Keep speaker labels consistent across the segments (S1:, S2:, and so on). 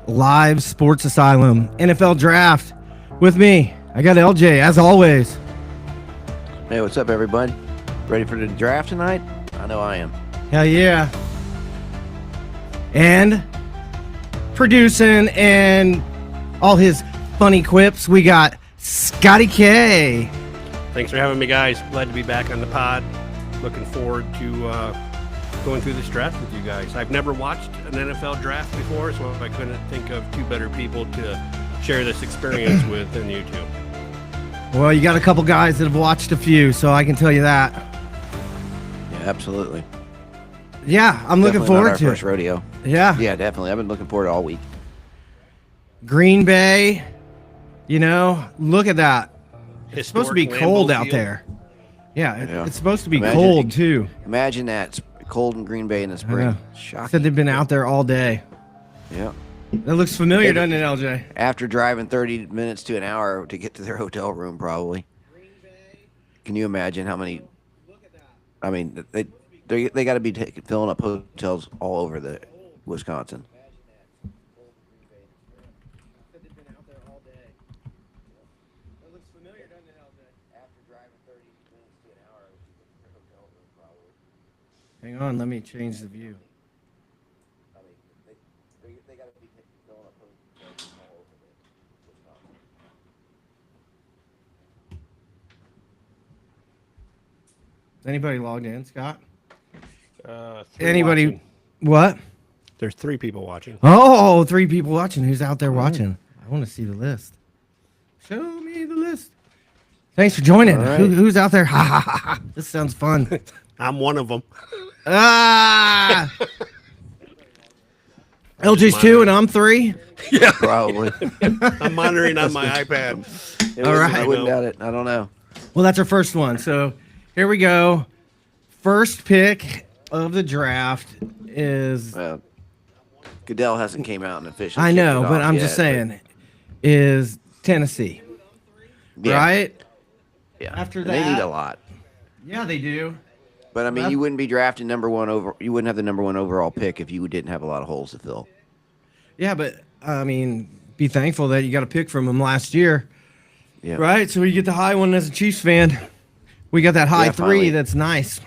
S1: live Sportz Asylum NFL draft with me. I got LJ as always.
S2: Hey, what's up, everybody? Ready for the draft tonight? I know I am.
S1: Hell yeah. And producing and all his funny quips, we got Scotty K.
S3: Thanks for having me, guys. Glad to be back on the pod. Looking forward to going through this draft with you guys. I've never watched an NFL draft before, so I couldn't think of two better people to share this experience with than you two.
S1: Well, you got a couple guys that have watched a few, so I can tell you that.
S2: Yeah, absolutely.
S1: Yeah, I'm looking
S2: Definitely
S1: forward
S2: not our
S1: to
S2: first
S1: it.
S2: rodeo.
S1: Yeah.
S2: Yeah, definitely. I've been looking forward all week.
S1: Green Bay, look at that. It's supposed to be
S3: Historic
S1: cold
S3: Lambeau
S1: out
S3: Field.
S1: there. Yeah,
S2: Yeah.
S1: it's supposed to be
S2: Imagine-
S1: cold too.
S2: Imagine that. It's cold in Green Bay in the
S1: I
S2: spring.
S1: know.
S2: Shocking.
S1: Said they've been out there all day.
S2: Yeah.
S1: That looks familiar, doesn't it, LJ?
S2: After driving 30 minutes to an hour to get to their hotel room, probably. Can you imagine how many? I mean, they got to be filling up hotels all over the Wisconsin.
S1: Hang on, let me change the view. Is anybody logged in, Scott?
S3: Three
S1: Anybody?
S3: watching.
S1: What?
S3: There's 3 people watching.
S1: Oh, 3 people watching. Who's out there watching? I want to see the list. Show me the list. Thanks for joining.
S2: All right.
S1: Who's out there? Ha ha ha ha. This sounds fun.
S3: I'm one of them.
S1: Ah! LJ's 2 and I'm 3.
S3: Yeah,
S2: Probably.
S3: I'm monitoring on my iPad.
S1: All right.
S2: I wouldn't doubt it. I don't know.
S1: Well, that's our first one. So here we go. First pick of the draft is,
S2: Goodell hasn't came out and officially.
S1: I
S2: kicked
S1: know,
S2: it
S1: but
S2: off
S1: I'm
S2: yet,
S1: just saying, is Tennessee.
S2: yeah,
S1: Right?
S2: Yeah.
S1: After
S2: And they need
S1: that-
S2: a lot.
S1: Yeah, they do.
S2: But I mean,
S1: Well-
S2: you wouldn't be drafting number one over. You wouldn't have the number one overall pick if you didn't have a lot of holes to fill.
S1: Yeah, but I mean, be thankful that you got a pick from them last year.
S2: Yeah.
S1: Right? So you get the high one as a Chiefs fan. We got that high
S2: Yeah,
S1: 3
S2: finally.
S1: that's nice.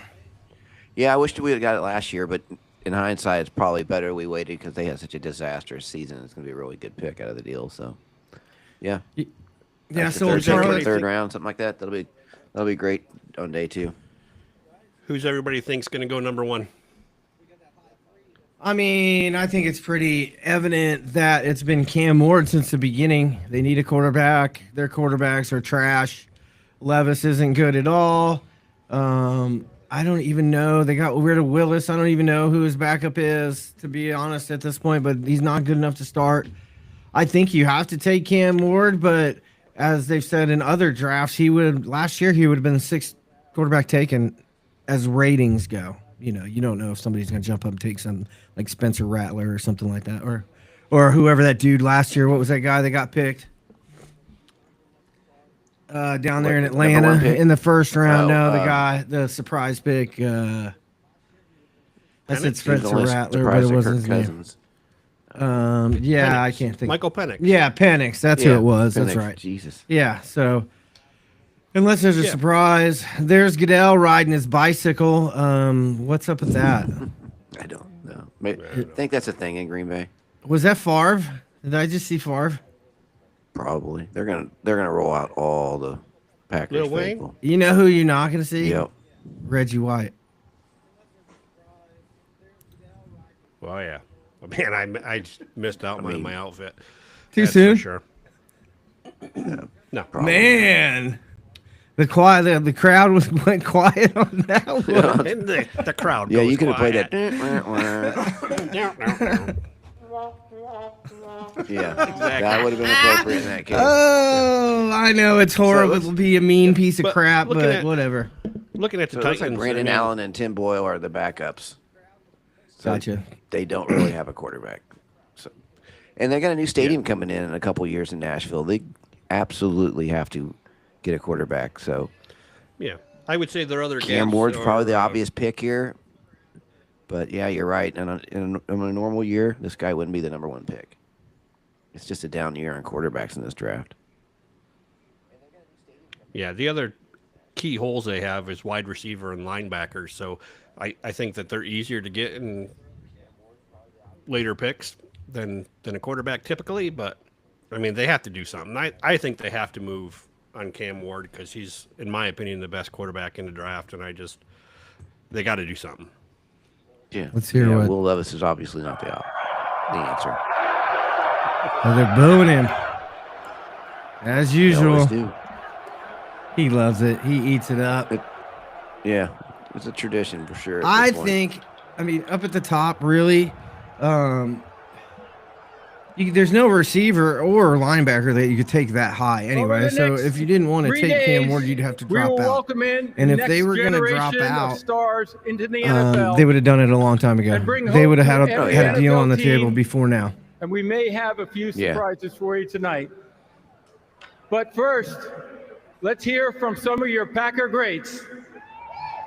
S2: Yeah, I wish we would have got it last year, but in hindsight, it's probably better we waited because they had such a disastrous season. It's going to be a really good pick out of the deal. So, yeah.
S1: Yeah,
S2: That's
S1: so
S2: the
S1: in
S2: third pick in the
S1: Charlotte,
S2: third round, something like that. That'll be great on day 2.
S3: Who's everybody thinks going to go number 1?
S1: I mean, I think it's pretty evident that it's been Cam Ward since the beginning. They need a quarterback. Their quarterbacks are trash. Levis isn't good at all. I don't even know. They got rid of Willis. I don't even know who his backup is, to be honest, at this point, but he's not good enough to start. I think you have to take Cam Ward, but as they've said in other drafts, last year he would have been the 6th quarterback taken as ratings go. You don't know if somebody's going to jump up and take some like Spencer Rattler or something like that, or whoever that dude last year. What was that guy that got picked down there in
S2: What, the number one
S1: Atlanta
S2: pick?
S1: in the first round?
S2: Oh,
S1: No, the surprise pick. I said
S3: Penix?
S2: He was
S1: Spencer
S2: only
S1: Rattler, but
S2: surprised
S1: it
S2: at
S1: wasn't
S2: Kirk
S1: his name.
S2: Cousins.
S1: Yeah,
S3: Penix.
S1: I can't think.
S3: Michael Penix.
S1: Yeah, Penix. That's who it was. That's
S2: Penix.
S1: right.
S2: Jesus.
S1: Yeah, so unless there's a
S3: Yeah.
S1: surprise, there's Goodell riding his bicycle. What's up with that?
S2: I don't know. I think that's a thing in Green Bay.
S1: Was that Favre? Did I just see Favre?
S2: Probably. They're gonna roll out all the Packers
S3: Lil Wayne?
S2: faithful.
S1: You know who you're not going to see?
S2: Yep.
S1: Reggie White.
S3: Well, yeah. Man, I just missed out on
S2: mean,
S3: my outfit.
S1: Too
S3: That's
S1: soon?
S3: For sure. No.
S2: Probably.
S1: Man, the crowd went quiet on that one.
S3: And the crowd.
S2: Yeah,
S3: goes
S2: you could have played
S3: quiet.
S2: that. Yeah, that would have been appropriate in that case.
S1: Oh, I know it's horrible
S2: it's-
S1: to be a mean piece of
S3: but
S1: crap,
S3: looking
S1: but
S3: at-
S1: whatever.
S3: Looking at the
S2: So it looks
S3: Titans.
S2: like Brandon
S3: I mean,
S2: Allen and Tim Boyle are the backups. So
S1: Gotcha.
S2: They don't really have a quarterback. So, and they got a new stadium coming in a couple years in Nashville. They absolutely have to get a quarterback. So
S3: Yeah. I would say their other
S2: Cam
S3: gaps
S2: Ward's
S3: are,
S2: probably the obvious pick here. But yeah, you're right. And in a normal year, this guy wouldn't be the number 1 pick. It's just a down year on quarterbacks in this draft.
S3: Yeah, the other key holes they have is wide receiver and linebackers. So I think that they're easier to get in later picks than a quarterback typically. But, I mean, they have to do something. I think they have to move on Cam Ward because he's, in my opinion, the best quarterback in the draft. And they got to do something.
S2: Yeah.
S1: Let's hear what.
S2: Will Levis is obviously not the answer.
S1: Oh, they're booing him. As
S2: They
S1: usual.
S2: always do.
S1: He loves it. He eats it up.
S2: Yeah, it's a tradition for sure.
S1: I think, up at the top, really, there's no receiver or linebacker that you could take that high anyway. So if you didn't want to take Cam Ward, you'd have to drop out. And if they were going to drop out,
S4: stars into the NFL,
S1: they would have done it a long time ago. They would have had a deal on the table before now.
S4: and we may have a few surprises for you tonight. But first, let's hear from some of your Packer greats.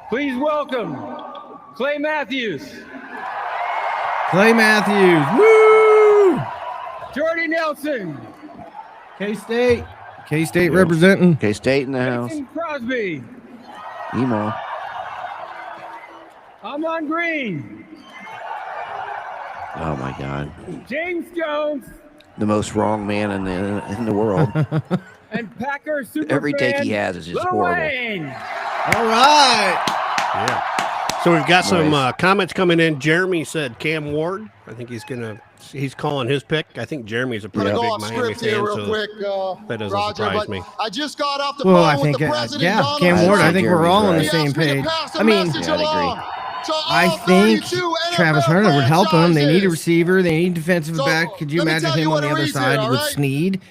S4: Please welcome Clay Matthews.
S1: Clay Matthews, woo!
S4: Jordy Nelson.
S1: K-State. K-State representing.
S2: K-State in the house.
S4: Mason Crosby.
S2: Emo.
S4: Amon Green.
S2: Oh my God.
S4: James Jones.
S2: The most wrong man in the world.
S4: And Packer super
S2: Every take
S4: fan,
S2: he has is just
S4: Lil
S2: horrible.
S4: Wayne.
S1: All right.
S3: Yeah. So we've got some
S2: Nice.
S3: comments coming in. Jeremy said Cam Ward. I think he's calling his pick. I think Jeremy's a pretty
S5: I'm
S3: big
S5: gonna go off
S3: Miami
S5: script
S3: fan,
S5: here real
S3: so
S5: quick,
S3: that doesn't
S5: Roger,
S3: surprise
S5: but
S3: me.
S5: I just got off the
S1: Well,
S5: phone
S1: I
S5: with
S1: think,
S5: the president.
S1: yeah,
S5: Donald
S1: Cam Ward,
S5: Trump.
S1: I think we're all on the
S5: He
S1: same
S5: asked me to
S1: page.
S5: pass the
S1: I mean,
S5: message
S2: Yeah, I
S5: along to
S1: I
S5: all
S1: think
S5: 32
S1: Travis
S5: NFL
S1: Hunter would help them. They need a
S5: franchises.
S1: receiver. They need defensive
S5: So,
S1: back. Could you
S5: let me
S1: imagine
S5: tell you
S1: him on
S5: what
S1: the
S5: it
S1: other
S5: reads
S1: side
S5: here,
S1: with
S5: all right?
S1: Snead?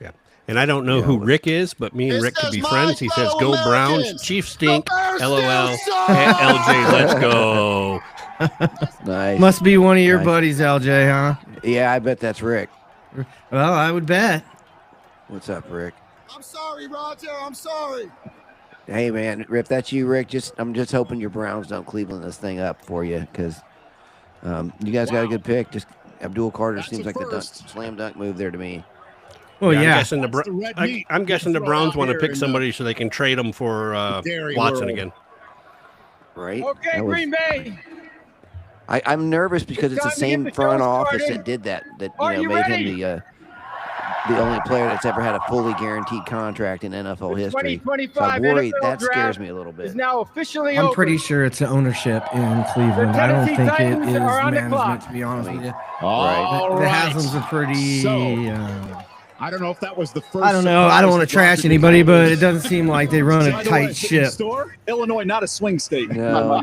S3: Yeah. And I don't know who Rick is, but me and
S5: It
S3: Rick could
S5: says,
S3: be
S5: "My
S3: friends. He says,
S5: fellow
S3: "Go Browns,
S5: Americans,
S3: Chiefs stink,
S5: the Bears
S3: LOL,
S5: still suck!"
S3: LJ, let's go."
S2: Nice.
S1: Must be one of your
S2: Nice.
S1: buddies, LJ, huh?
S2: Yeah, I bet that's Rick.
S1: Well, I would bet.
S2: What's up, Rick?
S5: I'm sorry, Roger. I'm sorry.
S2: Hey, man, if that's you, Rick, I'm just hoping your Browns don't Cleveland this thing up for you because you guys got a good pick. Just Abdul Carter
S5: That's
S2: seems
S5: a
S2: like the
S5: first.
S2: slam dunk move there to me.
S1: Well,
S3: I'm
S1: yeah.
S3: guessing I'm guessing the Browns want to pick somebody so they can trade him for
S5: Dairy
S3: Watson
S5: World.
S3: again.
S2: Right?
S4: Okay,
S2: That was-
S4: Green Bay.
S2: I'm nervous because it's the
S4: Time to get
S2: same
S4: the
S2: front
S4: show
S2: office
S4: started.
S2: that did that
S4: Are you
S2: made
S4: ready?
S2: him the only player that's ever had a fully guaranteed contract in NFL history. So
S4: 2025
S2: I'm worried
S4: NFL
S2: that scares
S4: draft
S2: me a little bit.
S4: is now officially
S1: I'm
S4: open.
S1: pretty sure it's the ownership in Cleveland.
S4: The
S1: I don't
S4: Tennessee
S1: think it
S4: Titans
S1: is
S4: are on the
S1: management,
S4: clock.
S1: to be honest with you.
S5: All
S1: The
S5: right.
S1: Haslam's are pretty...
S5: So, I don't know if that was the first.
S1: I don't know. I don't want to
S5: surprise
S1: trash
S5: that
S1: anybody,
S5: Roger
S1: but
S5: did.
S1: it doesn't seem like they run
S5: By
S1: a
S5: the way,
S1: tight ship.
S6: Store? Illinois, not a swing state.
S2: No.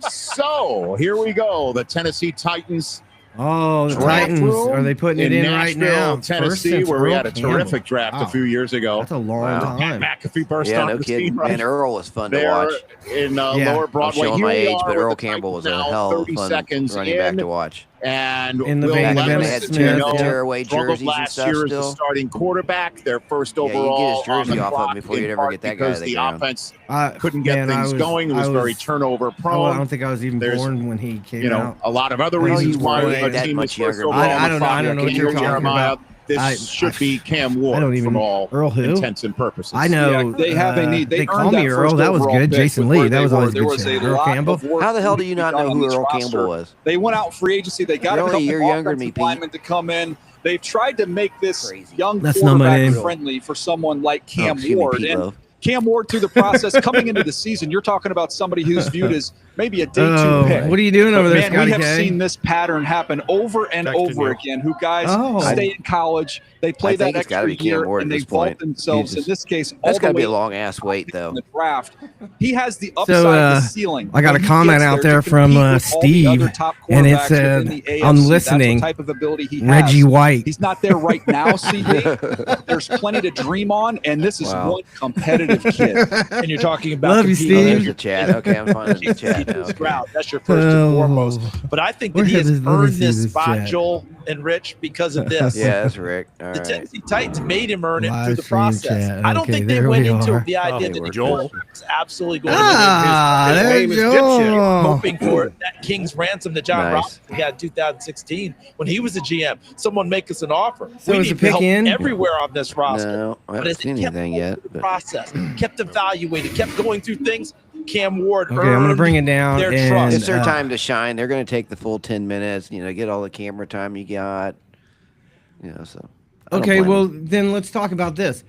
S5: So here we go. The Tennessee Titans
S1: Oh, the
S5: draft
S1: Titans.
S5: room
S1: Are they putting it in right
S5: Nashville,
S1: now? First
S5: Tennessee,
S1: since
S5: where we
S1: Earl
S5: had a
S1: Campbell.
S5: terrific draft
S1: Wow.
S5: a few years ago.
S1: That's a long
S2: Wow.
S1: time.
S5: Pat McAfee burst
S2: Yeah,
S5: onto
S2: no
S5: the
S2: kidding.
S5: scene right
S2: Man, Earl was fun to
S5: there
S2: watch.
S5: in
S1: Yeah.
S5: Lower
S2: I'm
S5: Broadway.
S2: showing
S5: Here
S2: my
S5: we
S2: age,
S5: are
S2: but
S5: with
S2: Earl
S5: the
S2: Campbell was a
S5: Titans now,
S2: hell of
S5: 30
S2: a fun
S5: seconds
S2: running back
S5: in,
S2: to watch.
S5: and
S1: In the
S5: Will
S1: vein of
S5: Levis,
S1: Emmitt
S5: as
S1: Smith,
S5: you
S1: yeah.
S5: know,
S2: Tearaway
S5: struggled
S2: jerseys and
S5: last
S2: stuff
S5: year as the
S2: still.
S5: starting quarterback, their first
S2: Yeah, you get his
S5: overall
S2: jersey
S5: on the
S2: off of
S5: clock,
S2: before
S5: in
S2: you'd ever
S5: part
S2: get that guy
S5: because
S2: to the
S5: the
S2: ground.
S5: offense
S1: I
S5: couldn't get
S1: man,
S5: things going. It was very turnover
S1: I
S5: prone.
S1: don't think I was even
S5: There's,
S1: born when he came
S5: You know,
S1: out.
S5: a lot of other
S2: No,
S5: reasons
S2: you
S5: why
S2: weren't
S5: our
S2: that
S5: team
S2: much
S5: was first
S2: younger.
S5: overall.
S1: I don't know. I don't know what you're talking
S5: Jeremiah,
S1: about.
S5: This should be Cam
S1: I
S5: Ward
S1: don't even
S5: from all
S1: Earl who?
S5: intents and purposes.
S1: I know.
S6: They have a need. They
S1: call
S6: earned
S1: me
S6: that
S1: Earl.
S6: first
S1: That was
S6: overall
S1: good.
S6: pick
S1: Jason
S6: with
S1: Lee.
S6: where
S1: That
S6: they
S1: was
S6: were.
S1: always
S6: There
S1: good.
S6: was
S1: shit.
S6: a
S1: Earl
S6: lot
S1: Campbell.
S6: of work
S2: How the hell do
S6: needed
S2: you
S6: to be
S2: not
S6: done
S2: know
S6: on
S2: who
S6: this
S2: Earl
S6: roster.
S2: Campbell was?
S6: They went out free agency. They got
S2: Really?
S6: a
S2: You're
S6: couple
S2: younger than me,
S6: offensive
S2: Pete.
S6: linemen to come in. They've tried to make this
S2: Crazy.
S6: young
S1: That's not my
S6: quarterback
S1: name.
S6: friendly for someone like Cam
S2: Excuse me,
S6: Ward.
S2: Pete
S6: And
S2: Love.
S6: Cam Ward, through the process, coming into the season, you're talking about somebody who's viewed as maybe a day
S1: Oh,
S6: two pick.
S1: what are you doing
S6: But
S1: over there,
S6: man,
S1: Scotty
S6: we have
S1: K?
S6: seen this pattern happen over and
S3: Texted
S6: over
S3: you.
S6: again. Who guys
S1: Oh.
S6: stay in college, they play
S2: I
S6: that
S2: think it's gotta
S6: extra
S2: be Cam
S6: year,
S2: Ward
S6: and
S2: at
S6: they
S2: this
S6: vault
S2: point.
S6: themselves.
S2: Jesus.
S6: In this case, all
S2: That's
S6: the
S2: got to be
S6: way
S2: a long ass wait,
S6: in
S2: though.
S6: the draft. He has the upside,
S1: So,
S6: the ceiling.
S1: I got
S6: when
S1: a
S6: he
S1: comment
S6: gets
S1: out
S6: to
S1: there
S6: compete
S1: from
S6: with all the
S1: Steve,
S6: other top
S1: and it
S6: quarterbacks
S1: said,
S6: within the
S1: "I'm
S6: AFC.
S1: listening.
S6: That's what type of ability he has.
S1: Reggie White."
S6: He's not there right now, CD. There's plenty to dream on, and this is
S2: Wow.
S6: one competitive kid.
S7: And you're talking about
S1: Love you,
S7: competing.
S2: Oh,
S1: Steve.
S2: there's the chat. Okay, I'm finding the chat
S7: his ground. That's your first and foremost. But I think that he has earned this spot, Joel and Rich, because of this.
S2: Yeah, that's Rick. All
S7: The
S2: right.
S7: Tennessee Titans made him earn it
S1: Live
S7: through the
S1: stream
S7: process.
S1: chat.
S7: I don't
S1: Okay,
S7: think they
S1: there
S7: went
S1: we
S7: into
S1: are.
S7: the idea
S3: they
S7: that
S3: were.
S7: the
S3: Joel.
S7: quarterback was absolutely going to
S3: His
S1: there
S3: name is
S1: Joel.
S3: Dipshit.
S7: hoping for that King's ransom that John
S2: Nice.
S7: Robinson had in 2016 when he was a GM. Someone make us an offer.
S1: So
S7: we
S1: is
S7: need
S1: the pick
S7: help
S1: in?
S7: everywhere on this roster.
S2: No, I
S7: But
S2: haven't
S7: as
S2: seen
S7: it kept
S2: anything
S7: going
S2: yet.
S7: through the
S2: But
S7: process, kept evaluating, kept going through things, Cam Ward
S1: Okay, I'm going to
S7: earned
S1: bring it down.
S7: their
S1: And,
S7: trust.
S2: it's their time to shine. They're going to take the full 10 minutes. Get all the camera time you got. So. I don't
S1: Okay,
S2: blame
S1: well,
S2: them.
S1: then let's talk about this.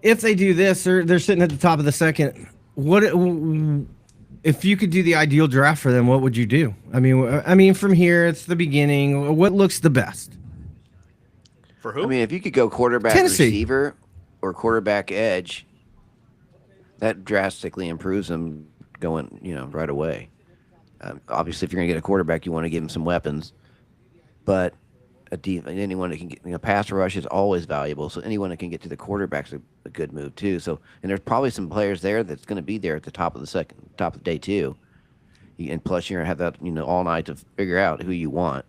S1: If they do this, they're sitting at the top of the second. What if you could do the ideal draft for them? What would you do? I mean, from here, it's the beginning. What looks the best?
S3: For who?
S2: I mean, if you could go quarterback
S1: Tennessee.
S2: receiver or quarterback edge, that drastically improves them going, right away. Obviously, if you're going to get a quarterback, you want to give him some weapons. But anyone that can get, pass rush is always valuable. So anyone that can get to the quarterback's a good move too. So, and there's probably some players there that's going to be there at the top of the day too. And plus, you're going to have that, all night to figure out who you want.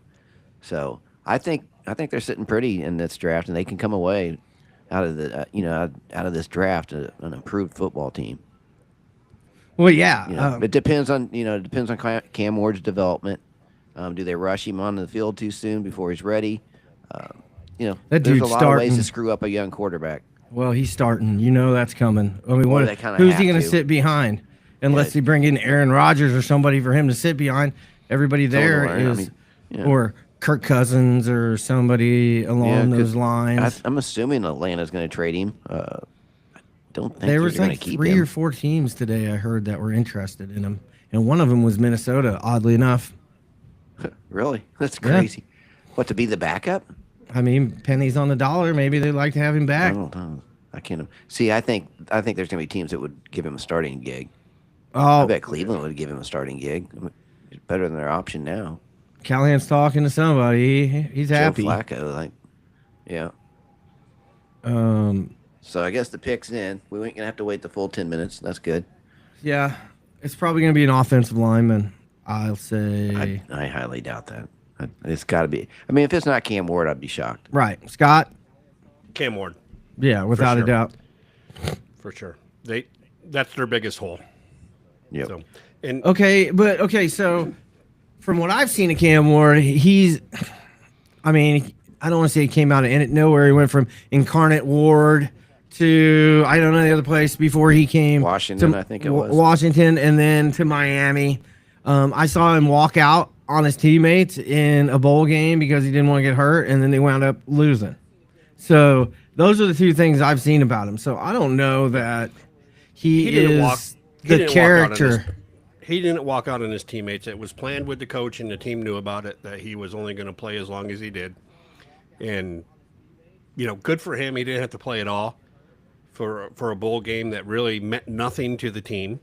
S2: So I think they're sitting pretty in this draft, and they can come away out of the out of this draft an improved football team.
S1: Well, yeah.
S2: It depends on Cam Ward's development. Do they rush him on the field too soon before he's ready?
S1: That
S2: there's
S1: dude's
S2: a lot
S1: starting.
S2: of ways to screw up a young quarterback.
S1: Well, he's starting. That's coming. I mean,
S2: Well, they kinda
S1: who's he
S2: have
S1: going to
S2: to.
S1: sit behind? Unless they bring in Aaron Rodgers or somebody for him to sit behind. Everybody there is, or Kirk Cousins or somebody along those lines.
S2: I'm assuming Atlanta's going to trade him. I don't think
S1: There
S2: they're
S1: was
S2: going to
S1: like
S2: keep
S1: 3
S2: him.
S1: or 4 teams today I heard that were interested in him, and one of them was Minnesota. Oddly enough,
S2: Really? That's crazy. What, to be the backup?
S1: I mean, pennies on the dollar. Maybe they'd like to have him
S2: I
S1: back.
S2: don't know. I can't see. I think there's going to be teams that would give him a starting gig. I
S1: Oh,
S2: bet Cleveland would give him a starting gig. It's better than their option now.
S1: Callahan's talking to somebody. He's happy.
S2: Joe Flacco, yeah.
S1: Um,
S2: So I guess the pick's in. We ain't gonna have to wait the full 10 minutes. That's good.
S1: yeah, it's probably going to be an offensive lineman. I'll say.
S2: I highly doubt that. It's got to be. I mean, if it's not Cam Ward, I'd be shocked.
S1: Right, Scott.
S3: Cam Ward,
S1: Yeah, without a
S3: sure.
S1: doubt.
S3: for sure. That's their biggest hole.
S2: Yep.
S3: So, and
S1: Okay, so from what I've seen of Cam Ward, I don't want to say he came out of nowhere. He went from Incarnate Ward to I don't know the other place before he came
S2: Washington,
S1: to
S2: I think it was.
S1: Washington, and then to Miami. I saw him walk out on his teammates in a bowl game because he didn't want to get hurt, and then they wound up losing. So those are the 2 things I've seen about him. So I don't know that he
S3: didn't
S1: is
S3: walk- he
S1: the
S3: didn't walk out on
S1: character.
S3: he didn't walk out on his teammates. It was planned with the coach, and the team knew about it, that he was only going to play as long as he did. And, good for him. He didn't have to play at all for a bowl game that really meant nothing to the team.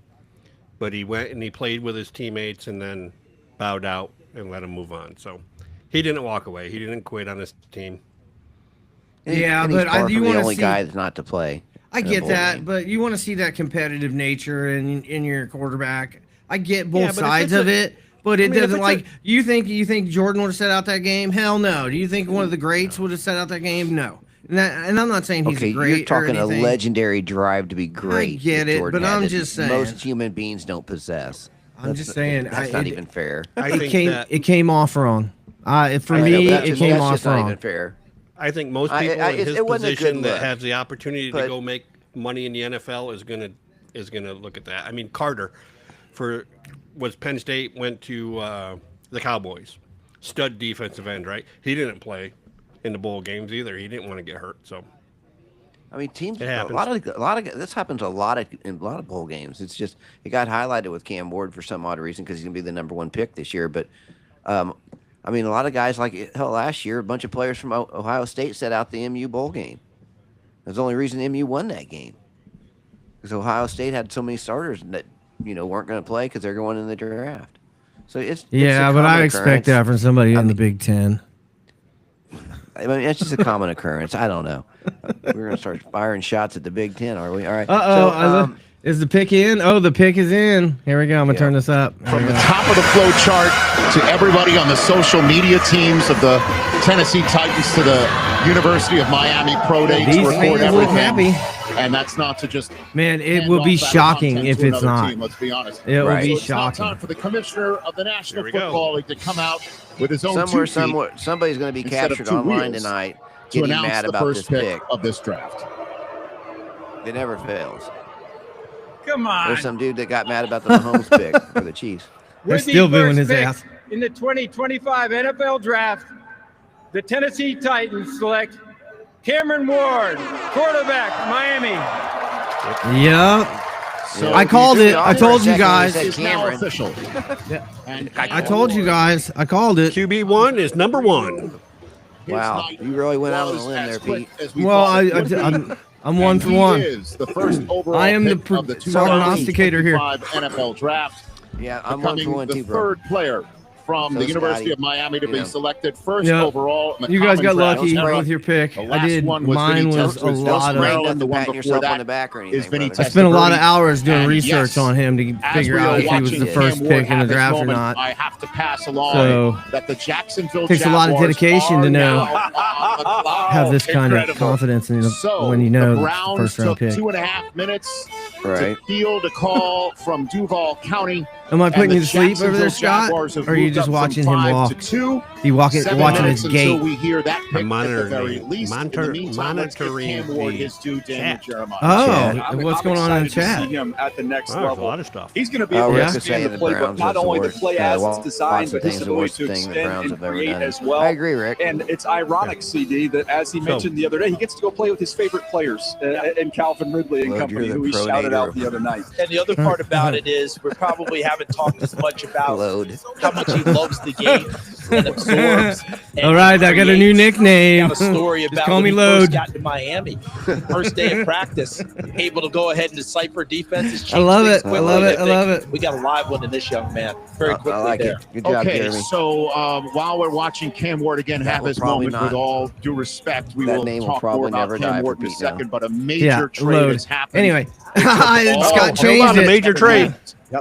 S3: But he went and he played with his teammates and then bowed out and let him move on. So he didn't walk away. He didn't quit on his team.
S1: Yeah,
S2: and he's
S1: but
S2: far from
S1: you
S2: the
S1: want to
S2: only
S1: see.
S2: guy that's not to play.
S1: I
S2: in a
S1: get
S2: bowl
S1: that,
S2: game.
S1: but you want to see that competitive nature in your quarterback. I get both
S3: Yeah, but if
S1: sides
S3: it's
S1: of it, but it
S3: I mean, if
S1: doesn't
S3: it's
S1: you think Jordan would have set out that game? Hell no. Do you think one of the greats would have set out that game? No. And I'm not saying he's
S2: Okay,
S1: great.
S2: you're talking
S1: or
S2: a
S1: anything.
S2: legendary drive to be great.
S1: get
S2: that
S1: it,
S2: Jordan
S1: but
S2: had
S1: I'm
S2: that
S1: just saying.
S2: most human beings don't possess.
S1: I'm just saying,
S2: that's not even fair.
S3: I
S1: It
S3: think
S1: came
S3: that
S1: it came off wrong. For
S2: I know,
S1: me,
S2: but
S1: it came
S2: that's
S1: off
S2: just not
S1: wrong.
S2: even fair.
S3: I think most
S2: I-
S3: people
S2: I-
S3: in his
S2: it wasn't a good
S3: position that
S2: look,
S3: has the opportunity
S2: but-
S3: to go make money in the NFL is gonna look at that. I mean, Carter was Penn State, went to the Cowboys, stud defensive end, right? He didn't play in the bowl games either. He didn't want to get hurt, so
S2: I mean, teams.
S3: It
S2: A
S3: happens.
S2: lot of this happens in a lot of bowl games. It's just it got highlighted with Cam Ward for some odd reason because he's gonna be the #1 pick this year. But I mean, a lot of guys last year, a bunch of players from Ohio State set out the MU bowl game. That's the only reason MU won that game because Ohio State had so many starters that weren't going to play because they're going in the draft. So it's a
S1: Yeah, but I
S2: common
S1: expect
S2: occurrence.
S1: that from somebody in the Big Ten.
S2: I mean, it's just a common occurrence. I don't know. We're going to start firing shots at the Big Ten, are we? All right.
S1: Uh-oh.
S2: So,
S1: Is the pick in? Oh, the pick is in. Here we go. I'm going to turn this up.
S5: From the top of the flow chart to everybody on the social media teams of the Tennessee Titans to the University of Miami Pro Day to record everything.
S1: Happy.
S5: And that's not to just...
S1: Man, it will be shocking if it's not.
S5: Team, let's be honest.
S1: It will be
S5: so
S1: shocking.
S5: It's now time for the commissioner of the National Football League to come out with his own
S2: somewhere, somebody's going to be captured online tonight getting mad about this pick
S5: of this draft.
S2: It never fails.
S4: Come on.
S2: There's some dude that got mad about the Mahomes pick for the Chiefs.
S1: They're still booing his ass.
S4: In the 2025 NFL Draft, the Tennessee Titans select Cameron Ward, quarterback, Miami.
S1: Yep.
S5: So
S1: I called it. I told you guys.
S5: It's now official.
S1: I told you guys. I called it.
S3: QB1 is number 1.
S2: Wow, you really went out on a limb there, Pete.
S1: Well, I'm 1 for 1.
S5: Is the first overall
S1: I am the
S5: pick of the
S1: prognosticator here.
S5: 2025 NFL Draft.
S2: Yeah, I'm 1 for 1 too, bro.
S5: The third player from the University of Miami to be selected first
S1: Yep.
S5: overall. In the
S1: You guys got
S5: common
S1: lucky
S5: draft.
S1: with your pick.
S5: The
S1: I
S5: last
S1: did.
S5: one was
S1: Mine
S5: Vinny
S1: was a
S5: Testaverde,
S1: lot of.
S5: Maryland. The one
S2: patting
S5: before
S2: yourself on
S5: that
S2: the back or
S5: is
S2: anything,
S5: Vinny
S2: brother.
S1: I spent a lot of
S5: Testaverde.
S1: hours doing
S5: And
S1: research
S5: yes,
S1: on him to
S5: as
S1: figure
S5: we are
S1: out if he was
S5: watching
S1: the first
S5: Cam
S1: pick
S5: Ward
S1: in the
S5: at this
S1: draft or
S5: moment,
S1: not.
S5: I have to pass along
S1: So,
S5: that the Jacksonville
S1: takes a lot of
S5: Jaguars
S1: dedication to
S5: are
S1: know-
S5: now on the clock.
S1: Have this kind of
S5: Incredible.
S1: confidence in
S5: So
S1: when you know
S5: the
S1: the
S5: Browns
S1: first round
S5: took
S1: pick.
S5: 2.5 minutes
S2: Right.
S5: to field a call from Duval County.
S1: Am I
S5: And
S1: putting
S5: the
S1: you to sleep over there,
S5: Jacksonville
S1: Scott?
S5: Jaguars have
S1: Or are you
S5: moved
S1: just
S5: up
S1: watching
S5: from
S1: him
S5: 5
S1: walk?
S5: to 2.
S1: You watching
S5: 7
S1: his
S5: minutes until
S1: gait?
S5: we hear that pick at the
S3: Monitoring-
S5: very least. In the meantime, let's give
S3: monitoring
S5: Cam Ward
S3: the
S5: his due, Daniel
S3: chat.
S5: Jeremiah.
S1: Oh, what's going on in the
S6: excited to
S1: chat?
S6: see him at the next
S3: Wow, there's a
S6: level.
S3: lot of stuff.
S6: He's going to be
S2: Oh,
S6: able
S2: Rick
S6: to
S2: was
S6: expand
S2: saying
S6: the
S2: the
S6: playbook,
S2: Browns
S6: not
S2: was the
S6: only the
S2: worst,
S6: play as it's
S2: Watson
S6: designed, but his
S2: thinks the
S6: ability
S2: worst
S6: to
S2: thing the
S6: extend
S2: Browns
S6: and
S2: have ever
S6: create
S2: done.
S6: as well.
S2: I agree, Rick.
S6: And it's ironic, CD, that as he mentioned the other day, he gets to go play with his favorite players, and Calvin Ridley and
S2: Load,
S6: company,
S2: you're
S6: who
S2: the
S6: he shouted
S2: pronator
S6: out
S2: of-
S6: the other night.
S8: And the other part about it is we probably haven't talked as much about
S2: Load.
S8: how much he loves the game and absorbs. And
S1: All right, I got a new
S8: creates.
S1: nickname.
S8: Got a story
S1: Just
S8: about
S1: call
S8: when
S1: me
S8: he
S1: Load.
S8: first got to Miami. First day of practice, able to go ahead and decipher defenses.
S1: I love
S8: change
S1: it.
S8: things
S1: I
S8: quickly.
S1: love it. I
S8: think
S1: love it.
S8: We got a live one in this young man. Very quickly
S2: I like
S8: there.
S2: it. Good job,
S5: Okay,
S2: Jeremy.
S5: so while we're watching Cam Ward again
S2: That
S5: have
S2: will
S5: his
S2: probably
S5: moment,
S2: not-
S5: with all due respect, we
S2: that
S5: will
S2: name will
S5: talk more
S2: probably
S5: about
S2: never die
S5: Cam
S2: for
S5: Ward in a
S2: Pete now.
S5: second, but a major
S1: Yeah,
S5: trade
S1: load.
S5: has happened.
S1: Anyway,
S5: Oh,
S1: Scott
S5: how
S1: changed
S3: about a
S1: it.
S3: major trade?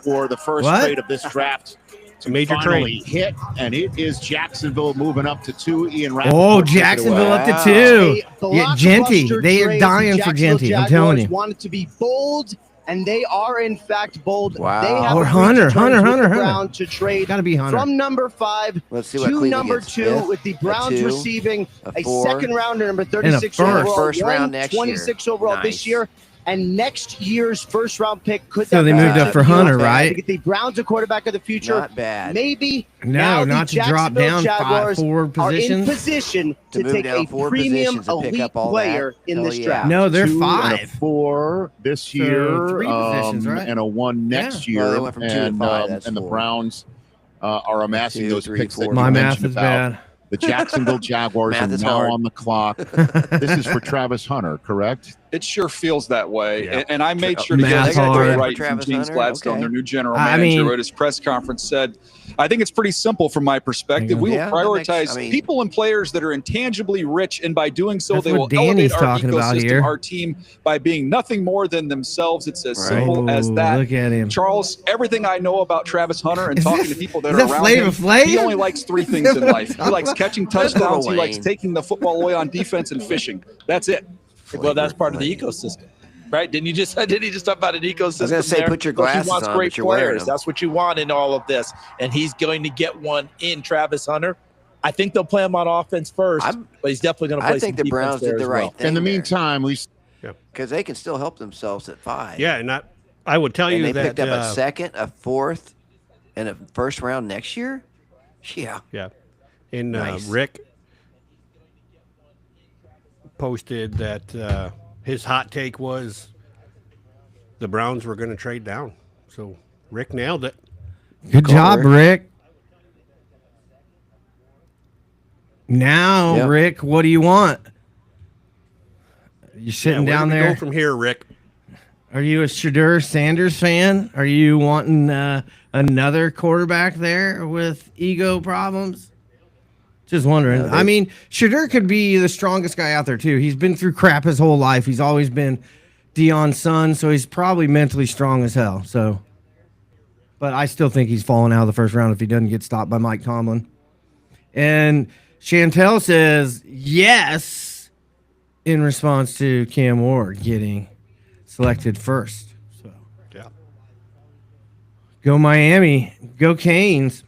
S5: For the first
S1: What?
S5: trade of this draft.
S3: A major
S5: finally
S3: trade.
S5: hit, and it is Jacksonville moving up to 2. Ian Rappaport.
S1: Oh,
S5: takes it
S1: Jacksonville
S5: away.
S1: up to
S2: Wow.
S1: 2.
S9: A
S1: Yeah, Genty.
S9: blockbuster
S1: They are
S9: trade.
S1: dying
S9: The
S1: for
S9: Jacksonville
S1: Genty. I'm telling
S9: Jaguars
S1: you.
S9: wanted to be bold, and they are in fact bold.
S2: Wow.
S9: They have
S1: Or
S9: agreed
S1: Hunter,
S9: to terms
S1: Hunter,
S9: with
S1: Hunter,
S9: the
S1: Hunter.
S9: Browns to trade
S1: Gotta be Hunter.
S9: from number 5
S2: Let's see what
S9: to
S2: Cleveland
S9: number
S2: gets.
S9: 2,
S2: Fifth,
S9: with the
S2: a
S9: Browns
S2: 2,
S9: receiving
S2: a
S9: a
S2: 4,
S9: second rounder, number 36 overall,
S2: First round next year.
S9: 26 overall
S2: Nice.
S9: this year. And next year's first round pick could
S1: So
S9: that
S1: they
S9: be
S1: moved
S2: up for
S9: Jacksonville
S1: Hunter,
S9: to
S1: right?
S9: get the Browns a quarterback of the future.
S2: Not bad.
S9: Maybe
S1: No,
S9: now
S1: not
S9: the
S1: to drop
S9: Jacksonville
S1: down
S9: Jaguars
S1: 4
S9: are in
S1: positions.
S9: position
S2: To
S9: to
S2: move
S9: take
S2: down
S9: a
S2: 4
S9: premium
S2: positions and pick
S9: elite
S2: up all
S9: player
S2: that.
S9: in
S2: Hell
S9: this
S2: yeah.
S9: draft.
S1: No, they're
S5: 2 and a
S1: 5.
S5: 4 this
S1: So
S5: year,
S1: 3 positions, right?
S5: and a 1 next
S1: Yeah.
S5: year.
S2: Well, they went from 2 to
S5: and
S2: 5, that's
S5: and the
S2: 4.
S5: Browns are amassing
S2: 2,
S5: those
S2: 3,
S5: picks that
S2: 4.
S5: you
S1: My math
S5: mentioned
S1: is
S5: about.
S1: bad.
S5: The Jacksonville Jaguars
S2: Math
S5: are
S2: is
S5: now
S2: hard.
S5: on the clock. This is for Travis Hunter, correct?
S6: It sure feels that way.
S3: Yeah.
S6: And I made sure to
S1: Math
S6: get this story
S1: hard.
S6: right from
S2: Travis
S6: James
S2: Hunter?
S6: Gladstone,
S2: Okay.
S6: their new general
S1: I
S6: manager,
S1: mean-
S6: who at his press conference said, I think it's pretty simple from my perspective. We will
S2: Yeah, that makes-
S6: prioritize
S2: I mean-
S6: people and players that are intangibly rich, and by doing so,
S1: That's
S6: they
S1: what
S6: will
S1: Danny's
S6: elevate our
S1: talking about
S6: ecosystem,
S1: here.
S6: our team, by being nothing more than themselves. It's as
S2: Right.
S6: simple as that.
S1: Look at him.
S6: Charles, everything I know about Travis Hunter and
S1: Is
S6: talking
S1: this-
S6: to people that
S1: is
S6: are
S1: that
S6: around
S1: Flavor
S6: him,
S1: Flav?
S6: he only likes 3 things in life. He likes catching touchdowns, he
S2: Wayne.
S6: likes taking the football away on defense, and fishing. That's it.
S8: Well, that's part of the ecosystem, right? Didn't he just talk about an ecosystem?
S2: I was gonna say,
S8: there?
S2: put your
S8: Look, he
S2: glasses
S8: wants
S2: on,
S8: great
S2: but you're wearing
S8: players.
S2: them.
S8: That's what you want in all of this, and he's going to get one in Travis Hunter. I think they'll play him on offense first, but he's definitely going to play.
S2: I think
S8: some
S2: the Browns
S8: defense there
S2: did the
S8: as
S2: right
S8: well.
S2: thing.
S5: In the meantime, we
S2: because they can still help themselves at 5.
S3: Yeah, and I would tell
S2: and
S3: you
S2: they
S3: that
S2: picked up a second, a 4th, and a first round next year. Yeah.
S3: Yeah. And
S2: Nice.
S3: Rick posted that his hot take was the Browns were going to trade down. So Rick nailed it.
S1: Good
S2: Call,
S1: job,
S2: Rick.
S1: Rick. Now,
S2: Yep.
S1: Rick, what do you want? You sitting
S3: Where
S1: down
S3: do we
S1: there?
S3: go from here, Rick?
S1: Are you a Shadur Sanders fan? Are you wanting another quarterback there with ego problems? Just wondering.
S2: Yeah,
S1: I mean, Shadur could be the strongest guy out there too. He's been through crap his whole life. He's always been Deion's son, so he's probably mentally strong as hell. So, but I still think he's falling out of the first round if he doesn't get stopped by Mike Tomlin. And Chantel says yes in response to Cam Ward getting selected first. So,
S3: Yeah.
S1: go Miami, go Canes.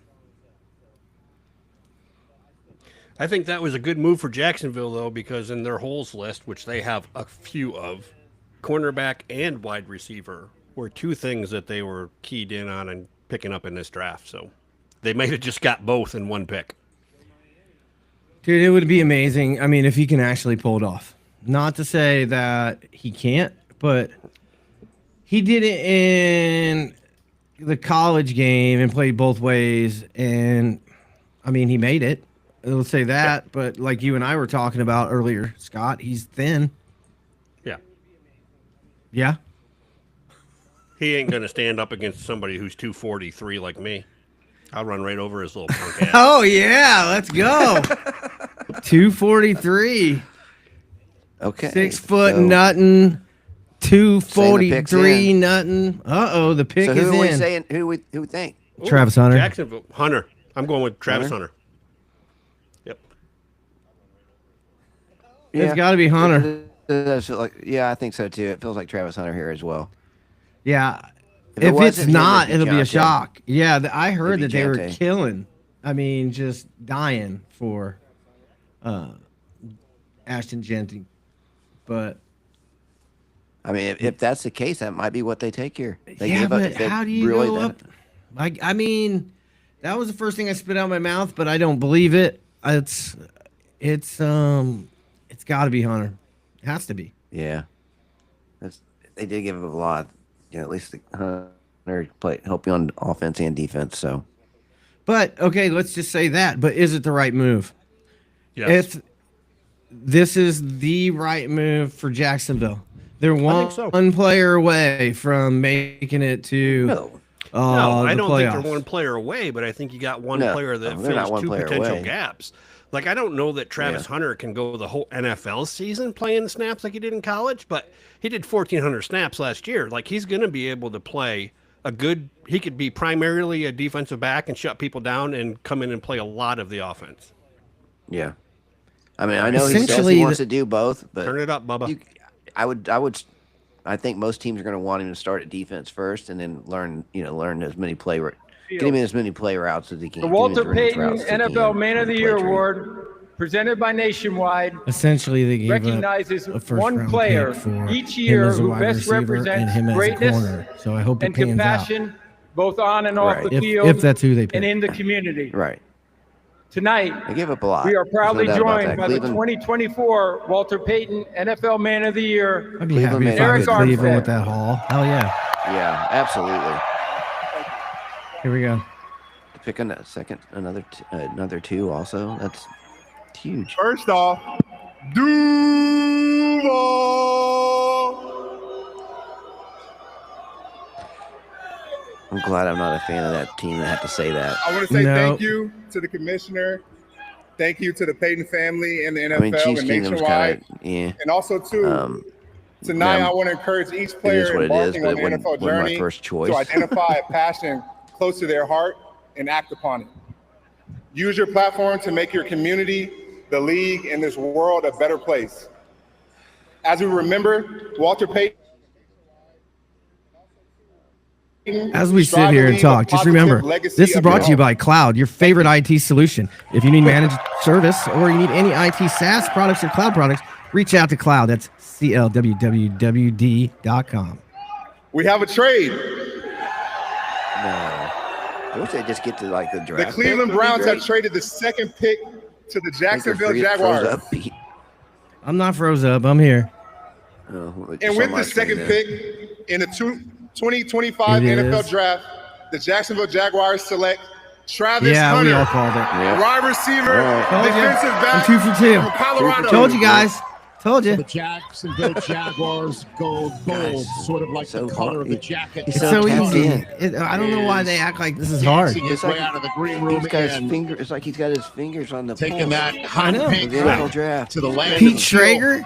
S3: I think that was a good move for Jacksonville, though, because in their holes list, which they have a few of, cornerback and wide receiver were two things that they were keyed in on and picking up in this draft. So they might have just got both in one pick.
S1: Dude, it would be amazing. I mean, if he can actually pull it off. Not to say that he can't, but he did it in the college game and played both ways. And, I mean, he made it. Let's say that. Yeah. But like you and I were talking about earlier, Scott, he's thin.
S3: Yeah.
S1: Yeah?
S3: He ain't going to stand up against somebody who's 243 like me. I'll run right over his little punk ass.
S1: Oh, yeah. Let's go. 243.
S2: Okay.
S1: 6 foot
S2: so,
S1: nuttin'. 243 nuttin'. Uh-oh, the pick
S2: so
S1: is in.
S2: Who are we saying? Who we think?
S1: Travis Hunter.
S3: Jacksonville. Hunter. I'm going with Travis Hunter. Yep.
S1: Yeah. It's got to be Hunter.
S2: Yeah, I think so too. It feels like Travis Hunter here as well.
S1: Yeah. If it's not, it'll be a shock. Yeah, I heard that they were killing. I mean, just dying for Ashton Jeanty. But
S2: I mean, if that's the case, that might be what they take here.
S1: But how do you go up? I mean, that was the first thing I spit out of my mouth, but I don't believe it. It's got to be Hunter. It has to be.
S2: Yeah, they did give him a lot. Yeah, at least Hunter help you on offense and defense. So,
S1: but okay, let's just say that. But is it the right move?
S3: Yes.
S1: This is the right move for Jacksonville. They're one player away from making it to.
S2: No,
S3: I don't
S1: playoffs.
S3: think they're one player away, but I think you got one player that fills two potential gaps. Like, I don't know that Travis Hunter can go the whole NFL season playing snaps like he did in college, but he did 1,400 snaps last year. Like, he's going to be able to play he could be primarily a defensive back and shut people down and come in and play a lot of the offense.
S2: Yeah. I mean, I know he says he wants to do both, but
S3: turn it up, Bubba.
S2: I think most teams are going to want him to start at defense first and then learn as many get him in as many play routes as he can.
S4: The Walter Payton NFL Man of the Year Award, presented by Nationwide,
S1: essentially they gave
S4: recognizes one player each year who best represents greatness
S1: so I hope
S4: and compassion, both on and off the field,
S1: if that's who they pick.
S4: and in the community.
S2: Right.
S4: Tonight,
S2: they give up a lot.
S4: We are proudly joined by the 2024 Walter Payton NFL Man of the Year.
S1: I'd be happy if I could Cleveland with that haul. Hell yeah.
S2: Yeah, absolutely.
S1: Here we go.
S2: To pick another two also. That's huge.
S10: First off, Duval.
S2: I'm glad I'm not a fan of that team that had to say that.
S10: I want to say thank you to the commissioner. Thank you to the Payton family and the NFL and Nationwide. And also, tonight I want to encourage each player embarking on the NFL journey to identify a passion close to their heart and act upon it. Use your platform to make your community, the league, and this world a better place. As we remember, Walter Payton.
S1: As we sit here and talk, just remember, this is brought to you by Cloud, your favorite IT solution. If you need managed service or you need any IT SaaS products or cloud products, reach out to Cloud. That's CLWWD.com.
S10: We have a trade.
S2: No. I wish they just get to the draft.
S10: The Cleveland Browns have traded the second pick to the Jacksonville Jaguars.
S1: I'm not froze up. I'm here.
S10: And with the second pick in the 2025 NFL Draft, the Jacksonville Jaguars select Travis Hunter,
S1: we all called it.
S10: Wide receiver, defensive back.
S1: I'm 2 for 2.
S10: From Colorado.
S1: Told you guys. Told you.
S5: So the Jacksonville Jaguars go gold, sort of like the color of the jacket.
S1: It's so easy. I don't know why they act like this is hard.
S5: His way out of the green room.
S2: It's like he's got his fingers on the
S5: taking that
S1: I know.
S2: NFL draft
S5: to the land.
S1: Pete Schrager.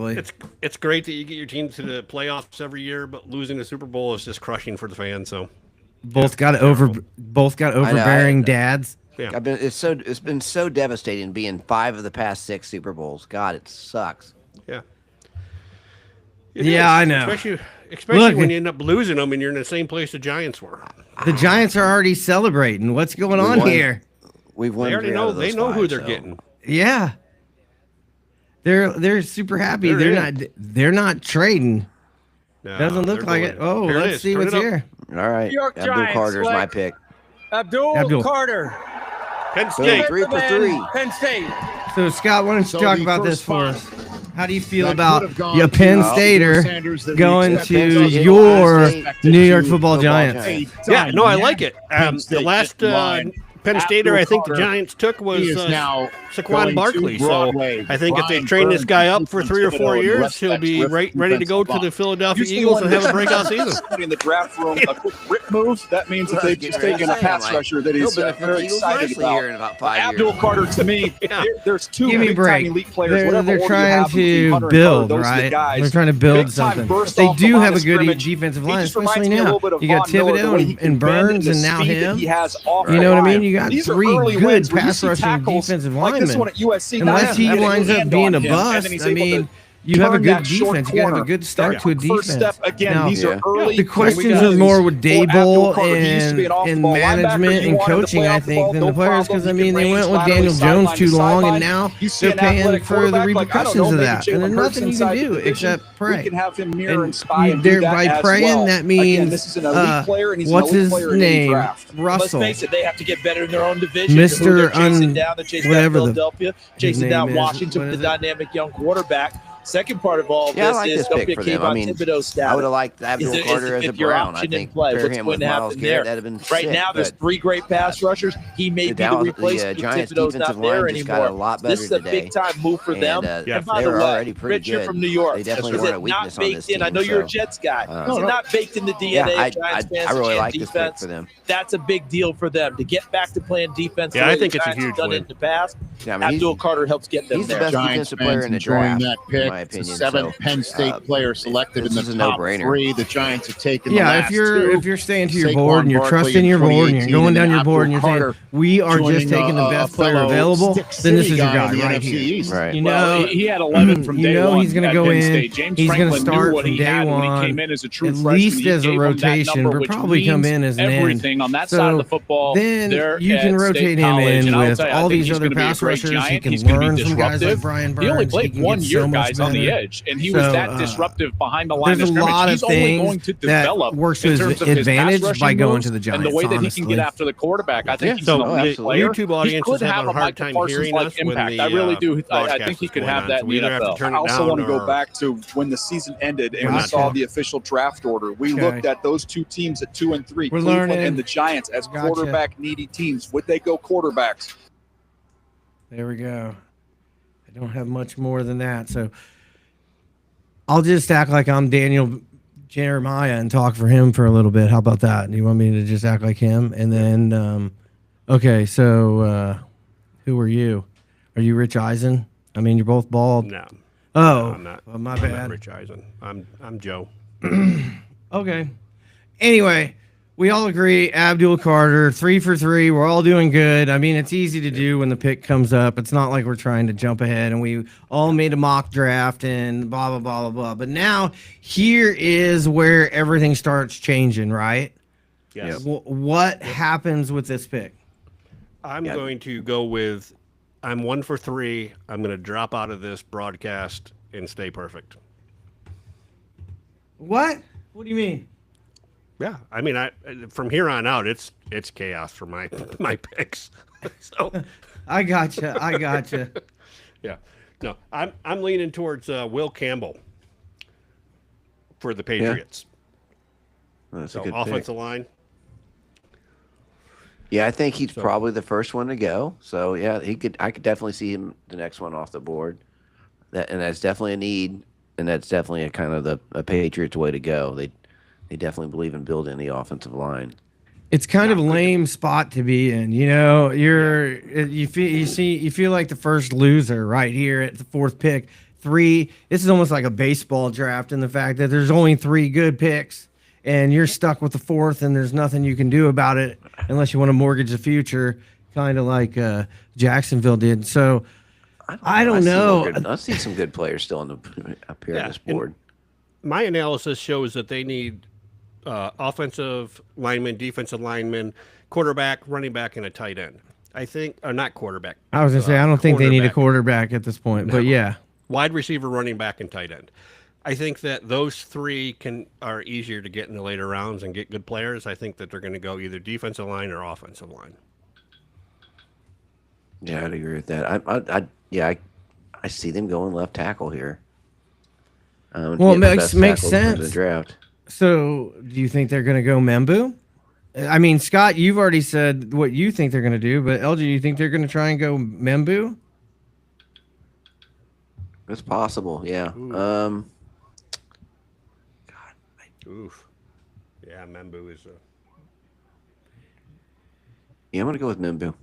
S1: probably.
S3: It's great that you get your team to the playoffs every year, but losing the Super Bowl is just crushing for the fans. So
S1: both got overbearing dads.
S3: Yeah.
S2: It's been so devastating being 5 of the past 6 Super Bowls. God, it sucks.
S3: Yeah.
S1: I know.
S3: Especially when you end up losing them and you're in the same place the Giants were.
S1: The Giants are already celebrating. What's going on here?
S2: We've won.
S3: They already know. They know who they're getting.
S1: Yeah. They're super happy. They're not trading.
S3: No,
S1: Doesn't look like it. Oh, let's see what's here.
S2: All right. Abdul Carter's my pick.
S4: Abdul Carter.
S3: Penn State.
S2: 3 for 3.
S4: Penn State.
S1: So, Scott, why don't you talk about this for us? How do you feel about
S5: your
S1: Penn Stater going to your New York Football Giants?
S3: Yeah, no, I like it. The last Penn Stater I think the Giants took was Saquon Barkley. So I think if they train this guy up for 3 or 4 years, he'll be ready to go to the Philadelphia Eagles and have a breakout season.
S6: In the draft room, a quick rip move, that means that they've just taken a pass rusher that he's very excited about. Abdul Carter, to me, there's two big-time elite players.
S1: They're trying to build, right? They're trying to build something. They do have a good defensive line, especially now. You got Thibodeau and Burns and now him. You know what I mean? You got 3 good pass rushing defensive linemen. Unless he winds up being a bust, I mean, you have a good defense. You got to have a good start to a defense. Now, the questions are more with Dable and management and coaching, I think, than the players, because, I mean, they went with Daniel Jones too long, and now they're paying for the repercussions of that. And there's nothing you can do except pray. And by praying, that means, what's his name? Russell.
S8: Let's face it, they have to get better in their own division.
S1: Mr.
S8: Chasing down
S1: Philadelphia,
S8: chasing down Washington with the dynamic young quarterback. Second part of all
S2: I
S8: this
S2: like
S8: is
S2: this
S8: don't
S2: pick
S8: get
S2: for them. I mean, I would have liked Abdul Carter as a Brown. I think pair him with Myles Garrett, that'd have been
S8: right
S2: sick,
S8: now. There's 3 great pass rushers. He may be the replacement.
S2: Giants
S8: Thibodeau's
S2: defensive
S8: not there
S2: line just got a
S8: anymore.
S2: lot better
S8: This is a
S2: today.
S8: big time move for them. And by
S2: they
S8: the
S2: were
S8: way,
S2: already pretty
S8: Rich, you're
S2: good.
S8: from New York.
S2: They definitely
S8: Is
S2: weren't a
S8: it
S2: weakness
S8: not
S2: on this
S8: baked in?
S2: team.
S8: I know you're a Jets guy. Is it not baked in the DNA of Giants fans?
S2: I really like
S8: defense?
S2: this pick for them.
S8: That's a big deal for them to get back to playing defense.
S3: Yeah, I think it's a huge
S8: done
S3: win.
S8: in the past.
S2: Yeah, I mean,
S8: Abdul Carter helps get them
S2: he's the
S8: there.
S2: best defensive player in the draft,
S5: that pick.
S2: in my opinion.
S5: It's the 7th Penn State player selected in
S2: this
S5: the
S2: is a
S5: top
S2: no-brainer.
S5: 3. The Giants have taken the
S1: Yeah,
S5: last 2.
S1: if you're staying to your
S5: Saquon
S1: board and you're
S5: Barkley
S1: trusting
S5: in
S1: your board and you're
S5: 2018
S1: going down your
S5: Abdul
S1: board and you're saying
S5: Carter
S1: we are just
S5: joining
S1: taking the best player
S5: fellow
S1: available,
S5: Stick
S1: then this
S5: City
S1: is your
S5: guy
S1: guy
S5: in the
S1: right
S5: NFC
S1: here.
S5: East.
S2: Right.
S1: You know,
S6: Well, he had 11 from day one.
S1: he's going to
S6: at
S1: go
S6: Penn
S1: in.
S6: State. James
S1: He's going to
S6: Franklin knew
S1: start
S6: what
S1: from
S6: he
S1: day
S6: had when he
S1: one.
S6: came in as a true
S1: At
S6: freshman.
S1: least
S6: He
S1: as a
S6: gave him that
S1: rotation,
S6: number,
S1: but
S6: which
S1: probably come
S6: means
S1: in as an end.
S6: everything on that side of the football.
S1: Then
S6: there
S1: you can
S6: at
S1: rotate
S6: State
S1: him
S6: College.
S1: in
S6: And I'll
S1: with
S6: tell you, I
S1: all
S6: think
S1: these
S6: he's
S1: other
S6: gonna be a
S1: pass
S6: great
S1: rushers. He
S6: Giant.
S1: can
S6: He's gonna be
S1: learn from guys like
S6: disruptive.
S1: Brian Burns.
S6: He only played
S1: can
S6: 1
S1: get
S6: year,
S1: so much
S6: guys, on the
S1: better.
S6: edge, and he was that disruptive behind the line of
S1: There's a
S6: scrimmage.
S1: lot
S6: He's
S1: of
S6: only going
S1: things
S6: to
S1: that
S6: develop
S1: works to
S6: in
S1: his
S6: terms of his
S1: advantage
S6: pass rushing
S1: by going
S6: moves
S1: to the Giants,
S6: and the way that he
S1: honestly.
S6: can get after the quarterback. I think he's
S3: So
S6: an elite
S3: the
S6: player.
S3: YouTube
S6: He
S3: audience
S6: could
S3: is having
S6: have
S3: a
S6: a
S3: hard
S6: Michael
S3: time
S6: Parsons
S3: hearing
S6: like
S3: us when
S6: impact.
S3: the
S6: I really do. I
S3: broadcast
S6: think he
S3: is
S6: could
S3: going
S6: have
S3: on,
S6: that
S3: so
S6: in
S3: we
S6: the
S3: either have to
S6: NFL.
S3: turn
S6: I
S3: it
S6: also
S3: down
S6: want to go
S3: or-
S6: back to when the season ended and we
S1: Gotcha.
S6: saw the official draft order. We
S1: Okay.
S6: looked at those 2 teams at 2 and 3,
S1: We're
S6: Cleveland
S1: learning.
S6: and the Giants, as
S1: Gotcha.
S6: quarterback needy teams. Would they go quarterbacks?
S1: There we go. I don't have much more than that, so I'll just act like I'm Daniel Jeremiah and talk for him for a little bit. How about that? Do you want me to just act like him? And then, okay, so who are you? Are you Rich Eisen? I mean, you're both bald.
S3: No.
S1: Oh,
S3: No, I'm not.
S1: well, my
S3: I'm not
S1: bad.
S3: Rich Eisen. I'm Joe.
S1: Okay. Anyway, we all agree Abdul Carter, 3 for 3. We're all doing good. I mean, it's easy to do when the pick comes up. It's not like we're trying to jump ahead and we all made a mock draft and blah, blah, blah, blah, blah. But now here is where everything starts changing, right?
S3: Yes.
S1: What happens with this pick?
S3: I'm going to go with I'm 1 for 3. I'm going to drop out of this broadcast and stay perfect.
S1: What? What do you mean?
S3: Yeah, I mean, from here on out, it's chaos for my picks. So
S1: I gotcha.
S3: Yeah, no, I'm leaning towards Will Campbell for the Patriots.
S2: That's
S3: So
S2: a good
S3: offensive
S2: pick.
S3: line.
S2: Yeah, I think he's probably the first one to go. So yeah, I could definitely see him the next one off the board. And that's definitely a need, and that's definitely a kind of a Patriots way to go. They definitely believe in building the offensive line.
S1: It's kind of a lame spot to be in. You know, you feel like the first loser right here at the 4th pick. 3. This is almost like a baseball draft in the fact that there's only 3 good picks, and you're stuck with the 4th, and there's nothing you can do about it unless you want to mortgage the future, kind of like Jacksonville did. So I don't know.
S2: I see some good players still up here on this board.
S3: my analysis shows that they need offensive lineman, defensive lineman, quarterback, running back, and a tight end. I think, or not quarterback.
S1: I was going to say, I don't think they need a quarterback at this point, but yeah.
S3: Wide receiver, running back, and tight end. I think that those three are easier to get in the later rounds and get good players. I think that they're going to go either defensive line or offensive line.
S2: Yeah, I'd agree with that. I see them going left tackle here.
S1: Well, it makes sense.
S2: In the draft.
S1: So, do you think they're going to go Membu? I mean, Scott, you've already said what you think they're going to do, but LG, do you think they're going to try and go Membu?
S2: It's possible, yeah.
S3: Ooh. Oof. Yeah, Membu is
S2: Yeah, I'm going to go with Membu.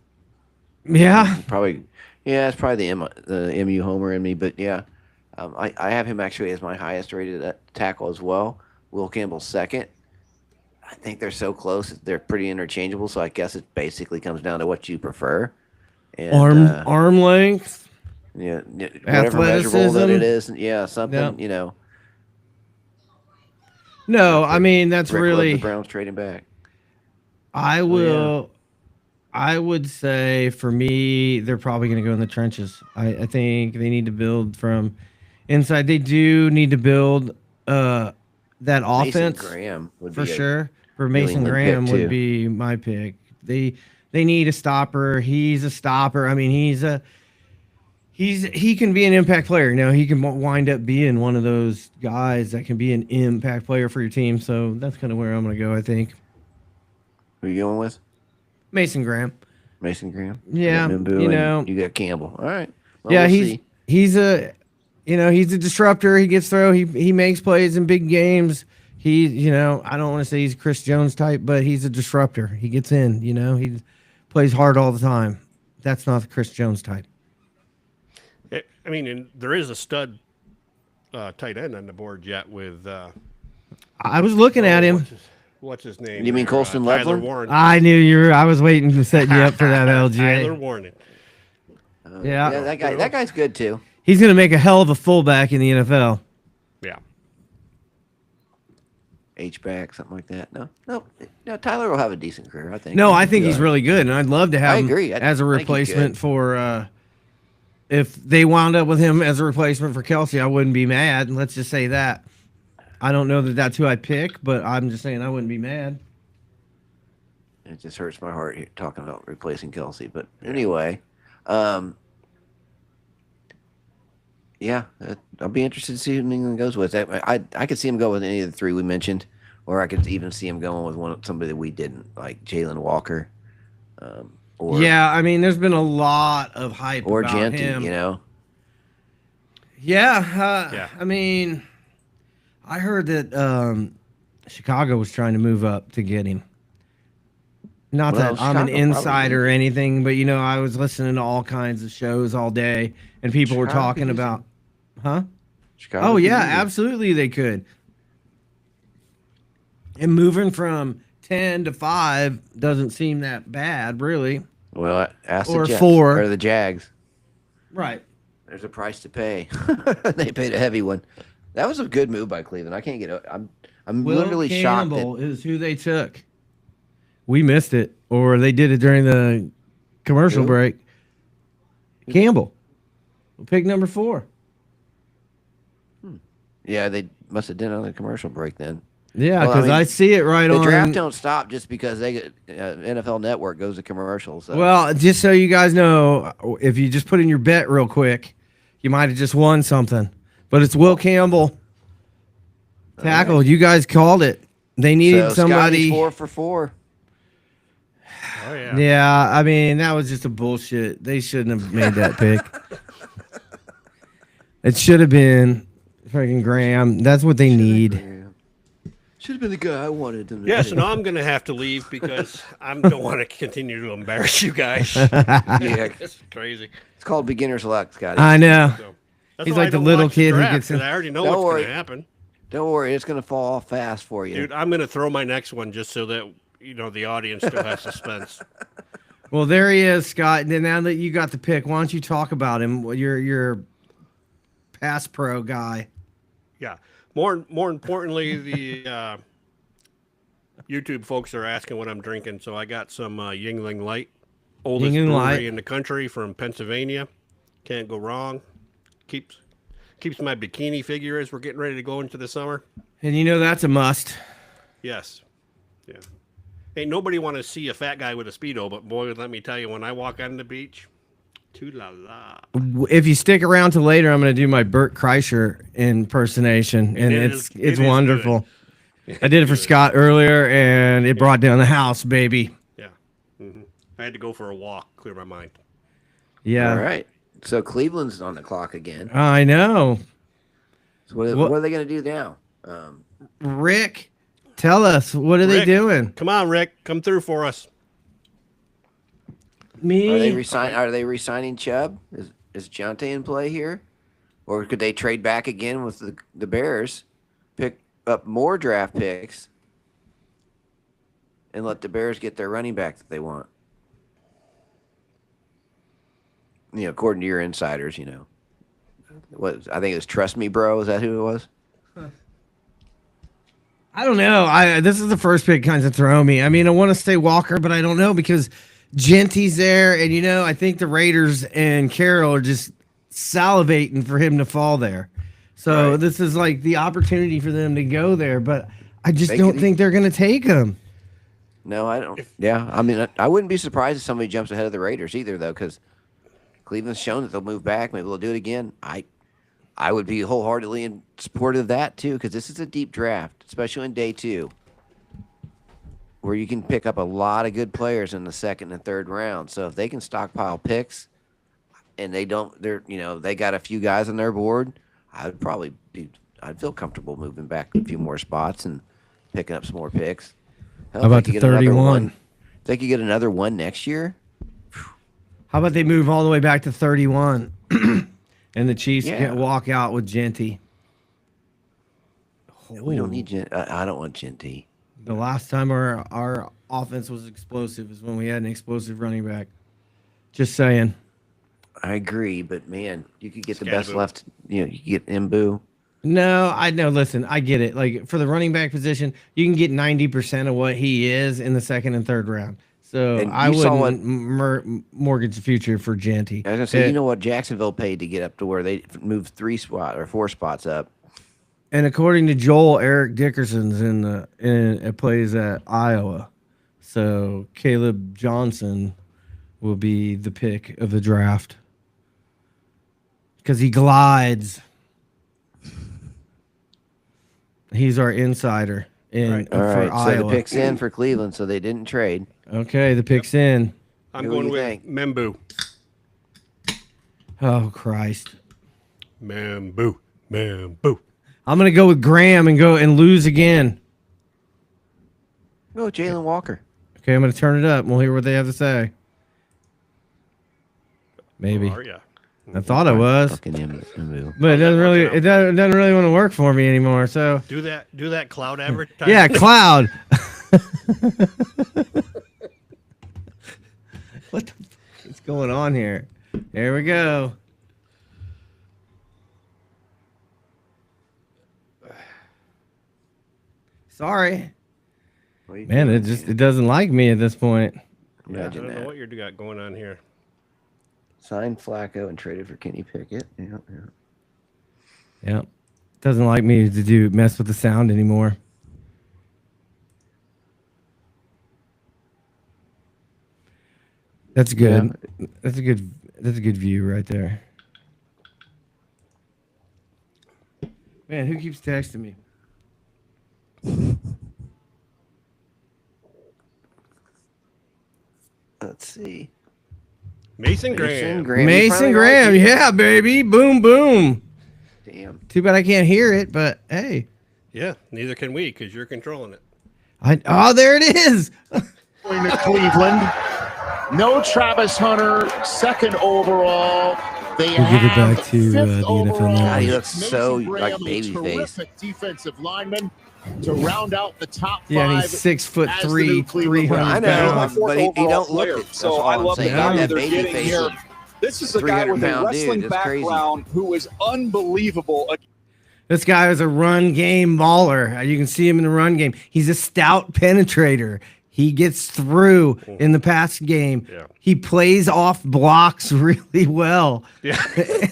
S1: Yeah.
S2: Probably. Yeah, it's probably the MU homer in me, but yeah. I have him actually as my highest rated tackle as well. Will Campbell second. I think they're so close. They're pretty interchangeable, so I guess it basically comes down to what you prefer. And,
S1: arm length.
S2: Yeah, whatever measurable that it is. Yeah, something, you know.
S1: No, I mean, that's really...
S2: The Browns trading back.
S1: I would say, for me, they're probably going to go in the trenches. I think they need to build from inside. They do need to build that offense.
S2: Mason Graham would
S1: for sure. For Mason Graham would be my pick. They need a stopper. He's a stopper. I mean, he can be an impact player. Now he can wind up being one of those guys that can be an impact player for your team. So that's kind of where I'm going to go, I think.
S2: Who are you going with?
S1: Mason Graham.
S2: Mason Graham.
S1: Yeah,
S2: you got Campbell. All right. Well,
S1: yeah, he's a disruptor. He gets throw. He makes plays in big games. I don't want to say he's Chris Jones type, but he's a disruptor. He gets in. He plays hard all the time. That's not the Chris Jones type.
S3: I mean, and there is a stud tight end on the board yet with.
S1: I was looking at him.
S3: What's his name?
S2: You mean Colston Loveland?
S3: Tyler Warren.
S1: I knew you were. I was waiting to set you up for that, LJ.
S3: Tyler Warren.
S2: Yeah, that guy's good too.
S1: He's going to make a hell of a fullback in the NFL.
S3: Yeah.
S2: H-back, something like that. No. Tyler will have a decent career, I think.
S1: No, I think he's really good, and I'd love to have
S2: him
S1: as a replacement for. If they wound up with him as a replacement for Kelsey, I wouldn't be mad. Let's just say that. I don't know that that's who I'd pick, but I'm just saying I wouldn't be mad.
S2: It just hurts my heart here talking about replacing Kelsey. But anyway, yeah, I'll be interested to see who New England goes with. I could see him go with any of the three we mentioned, or I could even see him going with somebody that we didn't, like Jalen Walker.
S1: Yeah, I mean, there's been a lot of hype
S2: or
S1: about
S2: Genty,
S1: him.
S2: Yeah.
S1: I mean, I heard that Chicago was trying to move up to get him. Not that I'm an insider or anything, but I was listening to all kinds of shows all day, and people were talking about,
S2: Chicago.
S1: Oh yeah, absolutely they could. And moving from 10 to 5 doesn't seem that bad, really.
S2: Well, ask
S1: or
S2: the Jets,
S1: 4
S2: or the Jags.
S1: Right.
S2: There's a price to pay. They paid a heavy one. That was a good move by Cleveland. I can't get it. I'm literally shocked.
S1: Will Campbell is who they took. We missed it, or they did it during the commercial break. Campbell, pick number 4.
S2: Yeah, they must have done it on the commercial break then.
S1: Yeah, because I see it right on.
S2: The draft don't stop just because they get NFL Network goes to commercials. So.
S1: Well, just so you guys know, if you just put in your bet real quick, you might have just won something. But it's Will Campbell tackle. Right. You guys called it. They needed somebody.
S2: 4 for 4.
S3: Oh yeah.
S1: Yeah, I mean that was just a bullshit. They shouldn't have made that pick. It should have been freaking Graham. That's what they need.
S2: Should have been the guy I wanted them to
S3: Yes, and I'm going to have to leave because I don't want to continue to embarrass you guys.
S2: Yeah,
S3: it's crazy.
S2: It's called beginner's luck, Scott.
S1: I know.
S3: So,
S1: he's like the little kid who gets in.
S3: I already know what's going to happen.
S2: Don't worry, it's going to fall off fast for you.
S3: Dude, I'm going to throw my next one just so that the audience still has suspense.
S1: Well, there he is, Scott. And now that you got the pick, why don't you talk about him? You're pass pro guy.
S3: Yeah. More importantly, the YouTube folks are asking what I'm drinking, so I got some Yingling Light, oldest
S1: Yingling
S3: brewery
S1: Light
S3: in the country from Pennsylvania. Can't go wrong. Keeps my bikini figure as we're getting ready to go into the summer.
S1: And you know that's a must.
S3: Yes. Yeah. Ain't nobody want to see a fat guy with a Speedo, but boy, let me tell you, when I walk on the beach, too-la-la.
S1: If you stick around till later, I'm going to do my Bert Kreischer impersonation, and it's wonderful. I did it for Scott earlier, and it brought down the house, baby.
S3: Yeah. Mm-hmm. I had to go for a walk, clear my mind.
S1: Yeah.
S2: All right. So Cleveland's on the clock again.
S1: I know.
S2: So what are they going to do now?
S1: Rick, tell us, what are they doing?
S3: Come on, Rick. Come through for us.
S2: Are they re-signing Chubb? Is Jonte in play here? Or could they trade back again with the Bears, pick up more draft picks, and let the Bears get their running back that they want? You know, according to your insiders, you know. I think it was Trust Me, Bro. Is that who it was?
S1: I don't know. This is the first pick kinds of throw me. I mean, I want to say Walker, but I don't know because Genty's there, and I think the Raiders and Carroll are just salivating for him to fall there. So This is like the opportunity for them to go there, but I just don't think they're going to take him.
S2: No, I don't. Yeah, I mean, I wouldn't be surprised if somebody jumps ahead of the Raiders either, though, because Cleveland's shown that they'll move back. Maybe they'll do it again. I would be wholeheartedly in support of that, too, because this is a deep draft, especially in day 2, where you can pick up a lot of good players in the second and third round. So if they can stockpile picks and they got a few guys on their board, I'd feel comfortable moving back a few more spots and picking up some more picks.
S1: How about the 31?
S2: If they could get another one next year.
S1: How about they move all the way back to 31 and the Chiefs walk out with Genty?
S2: We don't need I don't want Genty.
S1: The last time our offense was explosive is when we had an explosive running back. Just saying.
S2: I agree, but man, you could get the best left. You could get Mbu.
S1: No, I know. Listen, I get it. Like for the running back position, you can get 90% of what he is in the second and third round. So I wouldn't mortgage the future for Genty.
S2: I was gonna say, you know what Jacksonville paid to get up to where they moved 4 spots up.
S1: And according to Joel, Eric Dickerson's plays at Iowa. So Caleb Johnson will be the pick of the draft because he glides. He's our insider for Iowa.
S2: So the pick's in for Cleveland, so they didn't trade.
S1: Okay, the pick's in.
S3: I'm going with Membu.
S1: Oh, Christ.
S3: Membu.
S1: I'm going to go with Graham and lose again.
S2: Go Jalen Walker.
S1: Okay, I'm going to turn it up. We'll hear what they have to say. Maybe. I thought I was. But it doesn't really want to work for me anymore. So
S3: do that cloud advertising.
S1: Yeah, cloud. What the fuck is going on here? There we go. Sorry. Man, it doesn't like me at this point.
S3: Yeah, I don't know what you got going on here.
S2: Signed Flacco and traded for Kenny Pickett.
S1: Yeah. Doesn't like me to mess with the sound anymore. That's good. Yeah. That's a good view right there. Man, who keeps texting me?
S2: Let's see.
S3: Mason Graham.
S1: Mason Graham. Yeah, baby. Boom, boom.
S2: Damn.
S1: Too bad I can't hear it, but hey.
S3: Yeah, neither can we because you're controlling it.
S1: There it is.
S5: Going to Cleveland. No Travis Hunter, second overall. We'll
S1: give it back to the NFL.
S2: God, he looks so like babyface.
S5: Defensive lineman to round out the top 5.
S1: Yeah, and he's 6'3", 300
S2: I know, but he don't look it.
S6: So I love the value they're getting here. This is a guy with a wrestling background who is unbelievable.
S1: This guy is a run game baller. You can see him in the run game. He's a stout penetrator. He gets through in the pass game. Yeah. He plays off blocks really well. Yeah.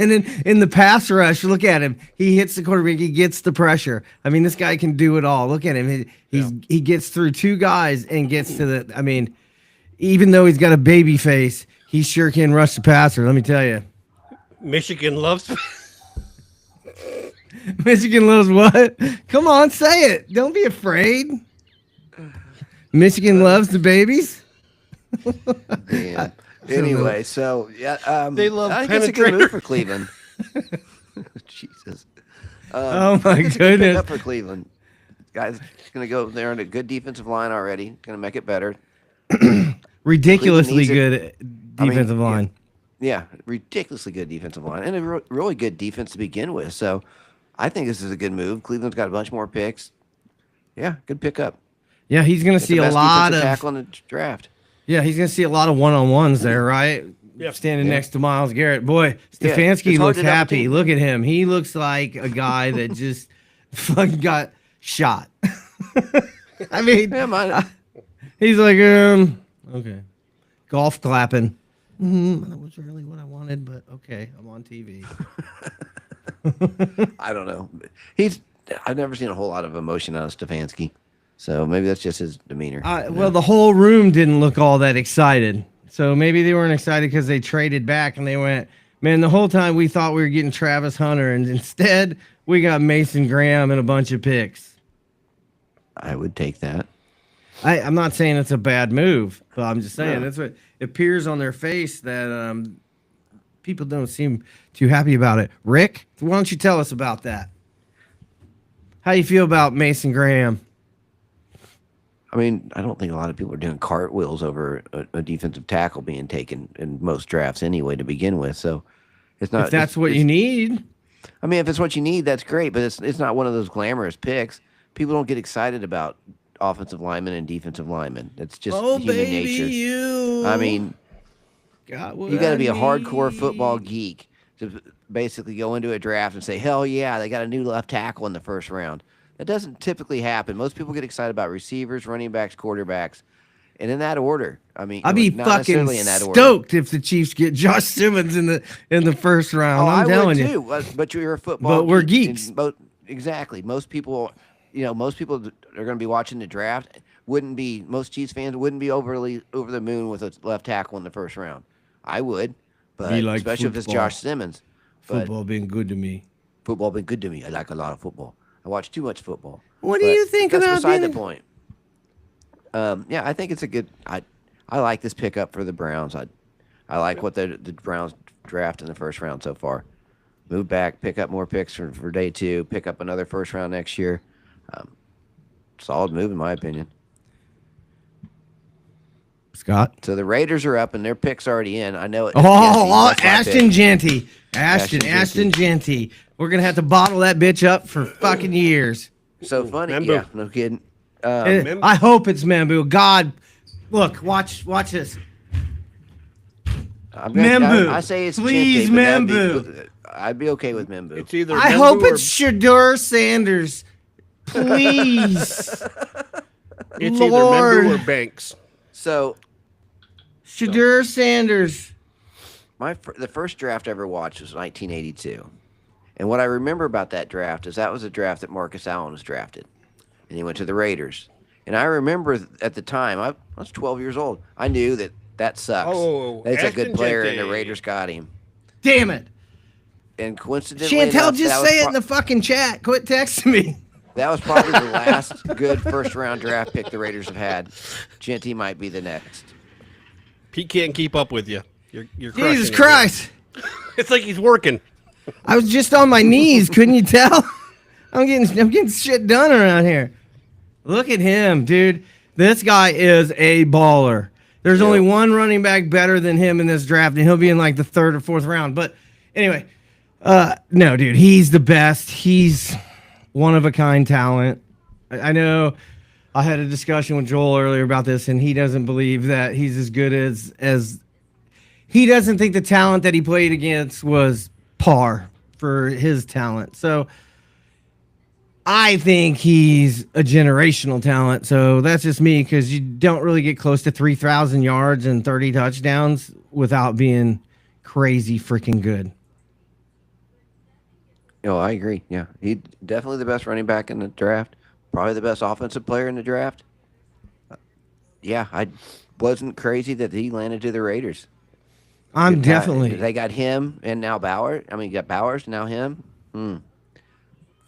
S1: And in the pass rush, look at him. He hits the quarterback. He gets the pressure. I mean, this guy can do it all. Look at him. He gets through two guys and gets to the. I mean, even though he's got a baby face, he sure can rush the passer. Let me tell you.
S3: Michigan loves.
S1: Michigan loves what? Come on, say it. Don't be afraid. Michigan loves the babies.
S2: Damn. Anyway, so yeah,
S3: they love.
S2: I think it's a good move for Cleveland. Jesus.
S1: Oh my goodness.
S2: Up for Cleveland, guys. Going to go there on a good defensive line already. Going to make it better.
S1: Ridiculously good defensive line.
S2: Yeah, ridiculously good defensive line and a really good defense to begin with. So I think this is a good move. Cleveland's got a bunch more picks. Yeah, good pickup.
S1: Yeah, he's going to see a lot of
S2: tackle in the draft.
S1: Yeah, he's going to see a lot of one-on-ones there, right? Yep. Standing next to Myles Garrett. Boy, Stefanski looks happy. Look at him. He looks like a guy that just fucking got shot. I mean, he's like, okay. Golf clapping. That was really what I wanted, but okay, I'm on TV.
S2: I don't know. I've never seen a whole lot of emotion out of Stefanski. So maybe that's just his demeanor.
S1: Well, the whole room didn't look all that excited. So maybe they weren't excited because they traded back and they went, man, the whole time we thought we were getting Travis Hunter, and instead we got Mason Graham and a bunch of picks.
S2: I would take that.
S1: I'm not saying it's a bad move, but I'm just saying that's what it appears on their face that people don't seem too happy about it. Rick, why don't you tell us about that? How you feel about Mason Graham?
S2: I mean, I don't think a lot of people are doing cartwheels over a defensive tackle being taken in most drafts anyway to begin with. So it's not.
S1: If that's what you need.
S2: I mean, if it's what you need, that's great. But it's not one of those glamorous picks. People don't get excited about offensive linemen and defensive linemen. It's just human nature. I mean, you got to be a hardcore football geek to basically go into a draft and say, hell yeah, they got a new left tackle in the first round. That doesn't typically happen. Most people get excited about receivers, running backs, quarterbacks, and in that order. I mean,
S1: I'd be fucking stoked if the Chiefs get Josh Simmons in the first round. I'm telling you.
S2: But you're a football.
S1: But we're geeks.
S2: Exactly. Most people, most people that are going to be watching the draft most Chiefs fans wouldn't be over the moon with a left tackle in the first round. I would, but especially if it's Josh Simmons.
S1: Football been good to me.
S2: Football been good to me. I like a lot of football. I watch too much football.
S1: What do you think about
S2: beside the point? Yeah, I think it's a good. I like this pickup for the Browns. I like what the Browns draft in the first round so far. Move back, pick up more picks for day two, pick up another first round next year. Solid move in my opinion.
S1: Scott.
S2: So the Raiders are up and their pick's already in. I know it.
S1: Ashton Jeanty. Ashton Jeanty. We're going to have to bottle that bitch up for fucking years.
S2: So funny.
S3: Membu.
S2: Yeah, no kidding.
S1: I hope it's Membu. God, look, watch this. Membu.
S2: I say it's
S1: please,
S2: Jeanty,
S1: Membu.
S2: I'd be okay with Membu.
S3: It's either
S1: I hope it's Shadur Sanders. Please.
S3: It's either Membu or Banks.
S2: So
S1: Shadur Sanders.
S2: The first draft I ever watched was 1982. And what I remember about that draft is that was a draft that Marcus Allen was drafted. And he went to the Raiders. And I remember at the time, I was 12 years old. I knew that sucks. That's a good player, and the Raiders got him.
S1: Damn it.
S2: And coincidentally
S1: Chantel, just say it in the fucking chat. Quit texting me.
S2: That was probably the last good first-round draft pick the Raiders have had. Jeanty might be the next.
S3: Pete can't keep up with you. You're
S1: Jesus Christ.
S3: It's like he's working.
S1: I was just on my knees. Couldn't you tell? I'm getting shit done around here. Look at him, dude. This guy is a baller. There's only one running back better than him in this draft, and he'll be in like the third or fourth round. But anyway, no, dude, he's the best. He's one-of-a-kind talent. I know I had a discussion with Joel earlier about this, and he doesn't believe that he's as good as he doesn't think the talent that he played against was par for his talent. So I think he's a generational talent. So that's just me, because you don't really get close to 3,000 yards and 30 touchdowns without being crazy freaking good.
S2: Oh, I agree. Yeah, he's definitely the best running back in the draft. Probably the best offensive player in the draft. Yeah, I wasn't crazy that he landed to the Raiders.
S1: I'm definitely.
S2: They got him and now Bauer. I mean, you got Bowers, now him.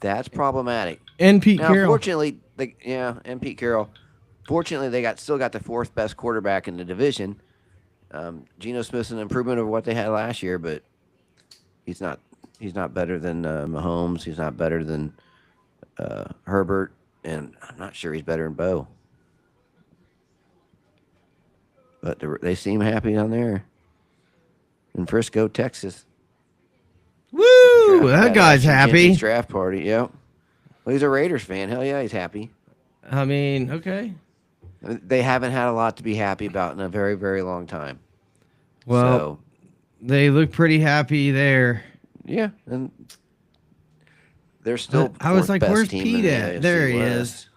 S2: That's problematic.
S1: And Pete
S2: now,
S1: Carroll.
S2: Fortunately, and Pete Carroll. Fortunately, they still got the fourth best quarterback in the division. Geno Smith's an improvement over what they had last year, but he's not better than Mahomes. He's not better than Herbert, and I'm not sure he's better than Bo. But they seem happy down there in Frisco, Texas.
S1: Woo! That guy's happy.
S2: Draft party, yep. Well, he's a Raiders fan. Hell yeah, he's happy.
S1: I mean, okay.
S2: They haven't had a lot to be happy about in a very, very long time.
S1: Well, they look pretty happy there.
S2: Yeah, and they're still.
S1: I was like, "Where's Pete at?" There he is.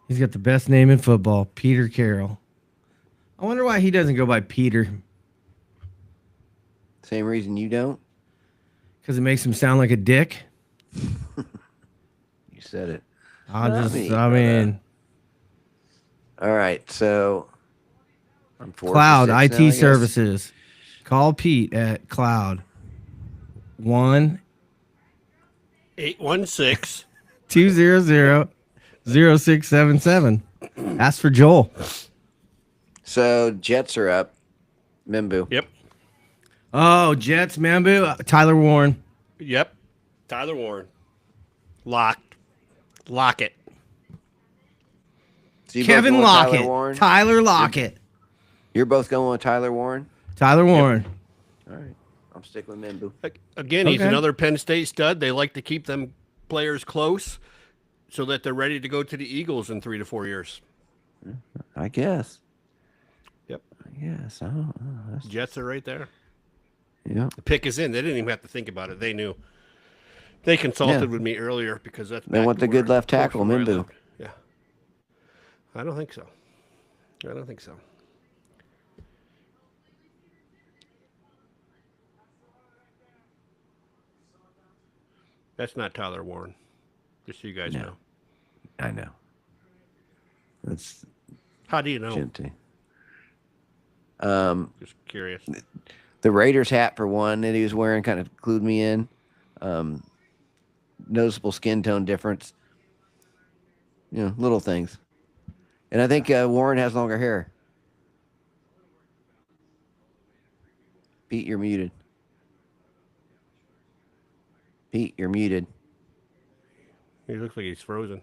S1: He's got the best name in football, Peter Carroll. I wonder why he doesn't go by Peter.
S2: Same reason you don't?
S1: Because it makes him sound like a dick.
S2: You said it.
S1: I mean.
S2: All right, so.
S1: Cloud IT Services. Call Pete at Cloud 1-816-200-0677. Ask for Joel.
S2: So Jets are up. Mimbu.
S3: Yep.
S1: Oh, Jets, Mimbu, Tyler Warren.
S3: Yep. Tyler Warren. Locked. Lockett.
S2: So
S1: Kevin Lockett. Tyler Lockett.
S2: You're both going with Tyler Warren?
S1: Tyler Warren.
S2: Yep. All right. I'm sticking with Mimbu.
S3: Again, he's another Penn State stud. They like to keep them players close so that they're ready to go to the Eagles in 3 to 4 years.
S2: I guess.
S3: Yep.
S2: Yes.
S3: Jets are right there.
S2: Yeah.
S3: The pick is in. They didn't even have to think about it. They knew. They consulted with me earlier because
S2: they want the good left tackle, Mimbu.
S3: Yeah. I don't think so. That's not Tyler Warren. Just so you guys know.
S2: I know. That's.
S3: How do you know?
S2: Genty.
S3: Just curious.
S2: The Raiders hat, for one, that he was wearing kind of clued me in. Noticeable skin tone difference. Little things. And I think Warren has longer hair. Pete, you're muted. Pete, you're muted.
S3: He looks like he's frozen.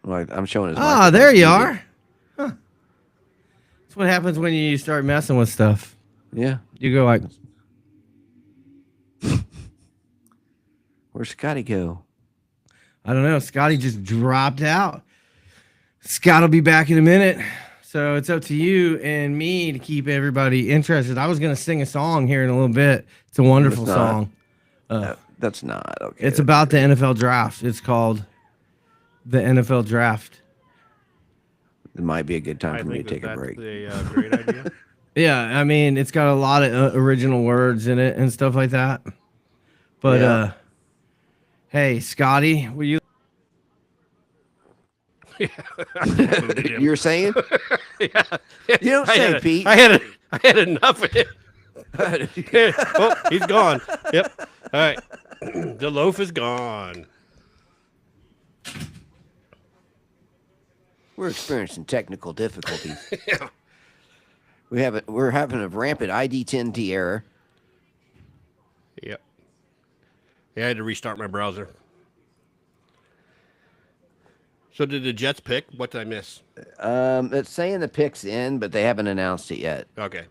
S2: Well, I'm showing his.
S1: Ah, there you are. Huh. That's what happens when you start messing with stuff.
S2: Yeah.
S1: You go like.
S2: Where'd Scotty go?
S1: I don't know. Scotty just dropped out. Scott will be back in a minute. So it's up to you and me to keep everybody interested. I was going to sing a song here in a little bit. It's a wonderful song.
S2: That's not okay.
S1: It's about the NFL draft. It's called the NFL draft.
S2: It might be a good time for me to take a break.
S3: That's a great idea.
S1: Yeah, I mean, it's got a lot of original words in it and stuff like that. But hey, Scotty, will you?
S2: You're saying?
S3: Yeah.
S2: You don't say, Pete.
S3: I had enough of it. Oh, he's gone. Yep. All right. The loaf is gone.
S2: We're experiencing technical difficulties.
S3: Yeah.
S2: We're having a rampant ID10T error.
S3: Yep. Yeah, I had to restart my browser. So did the Jets pick? What did I miss?
S2: It's saying the pick's in, but they haven't announced it yet.
S3: Okay.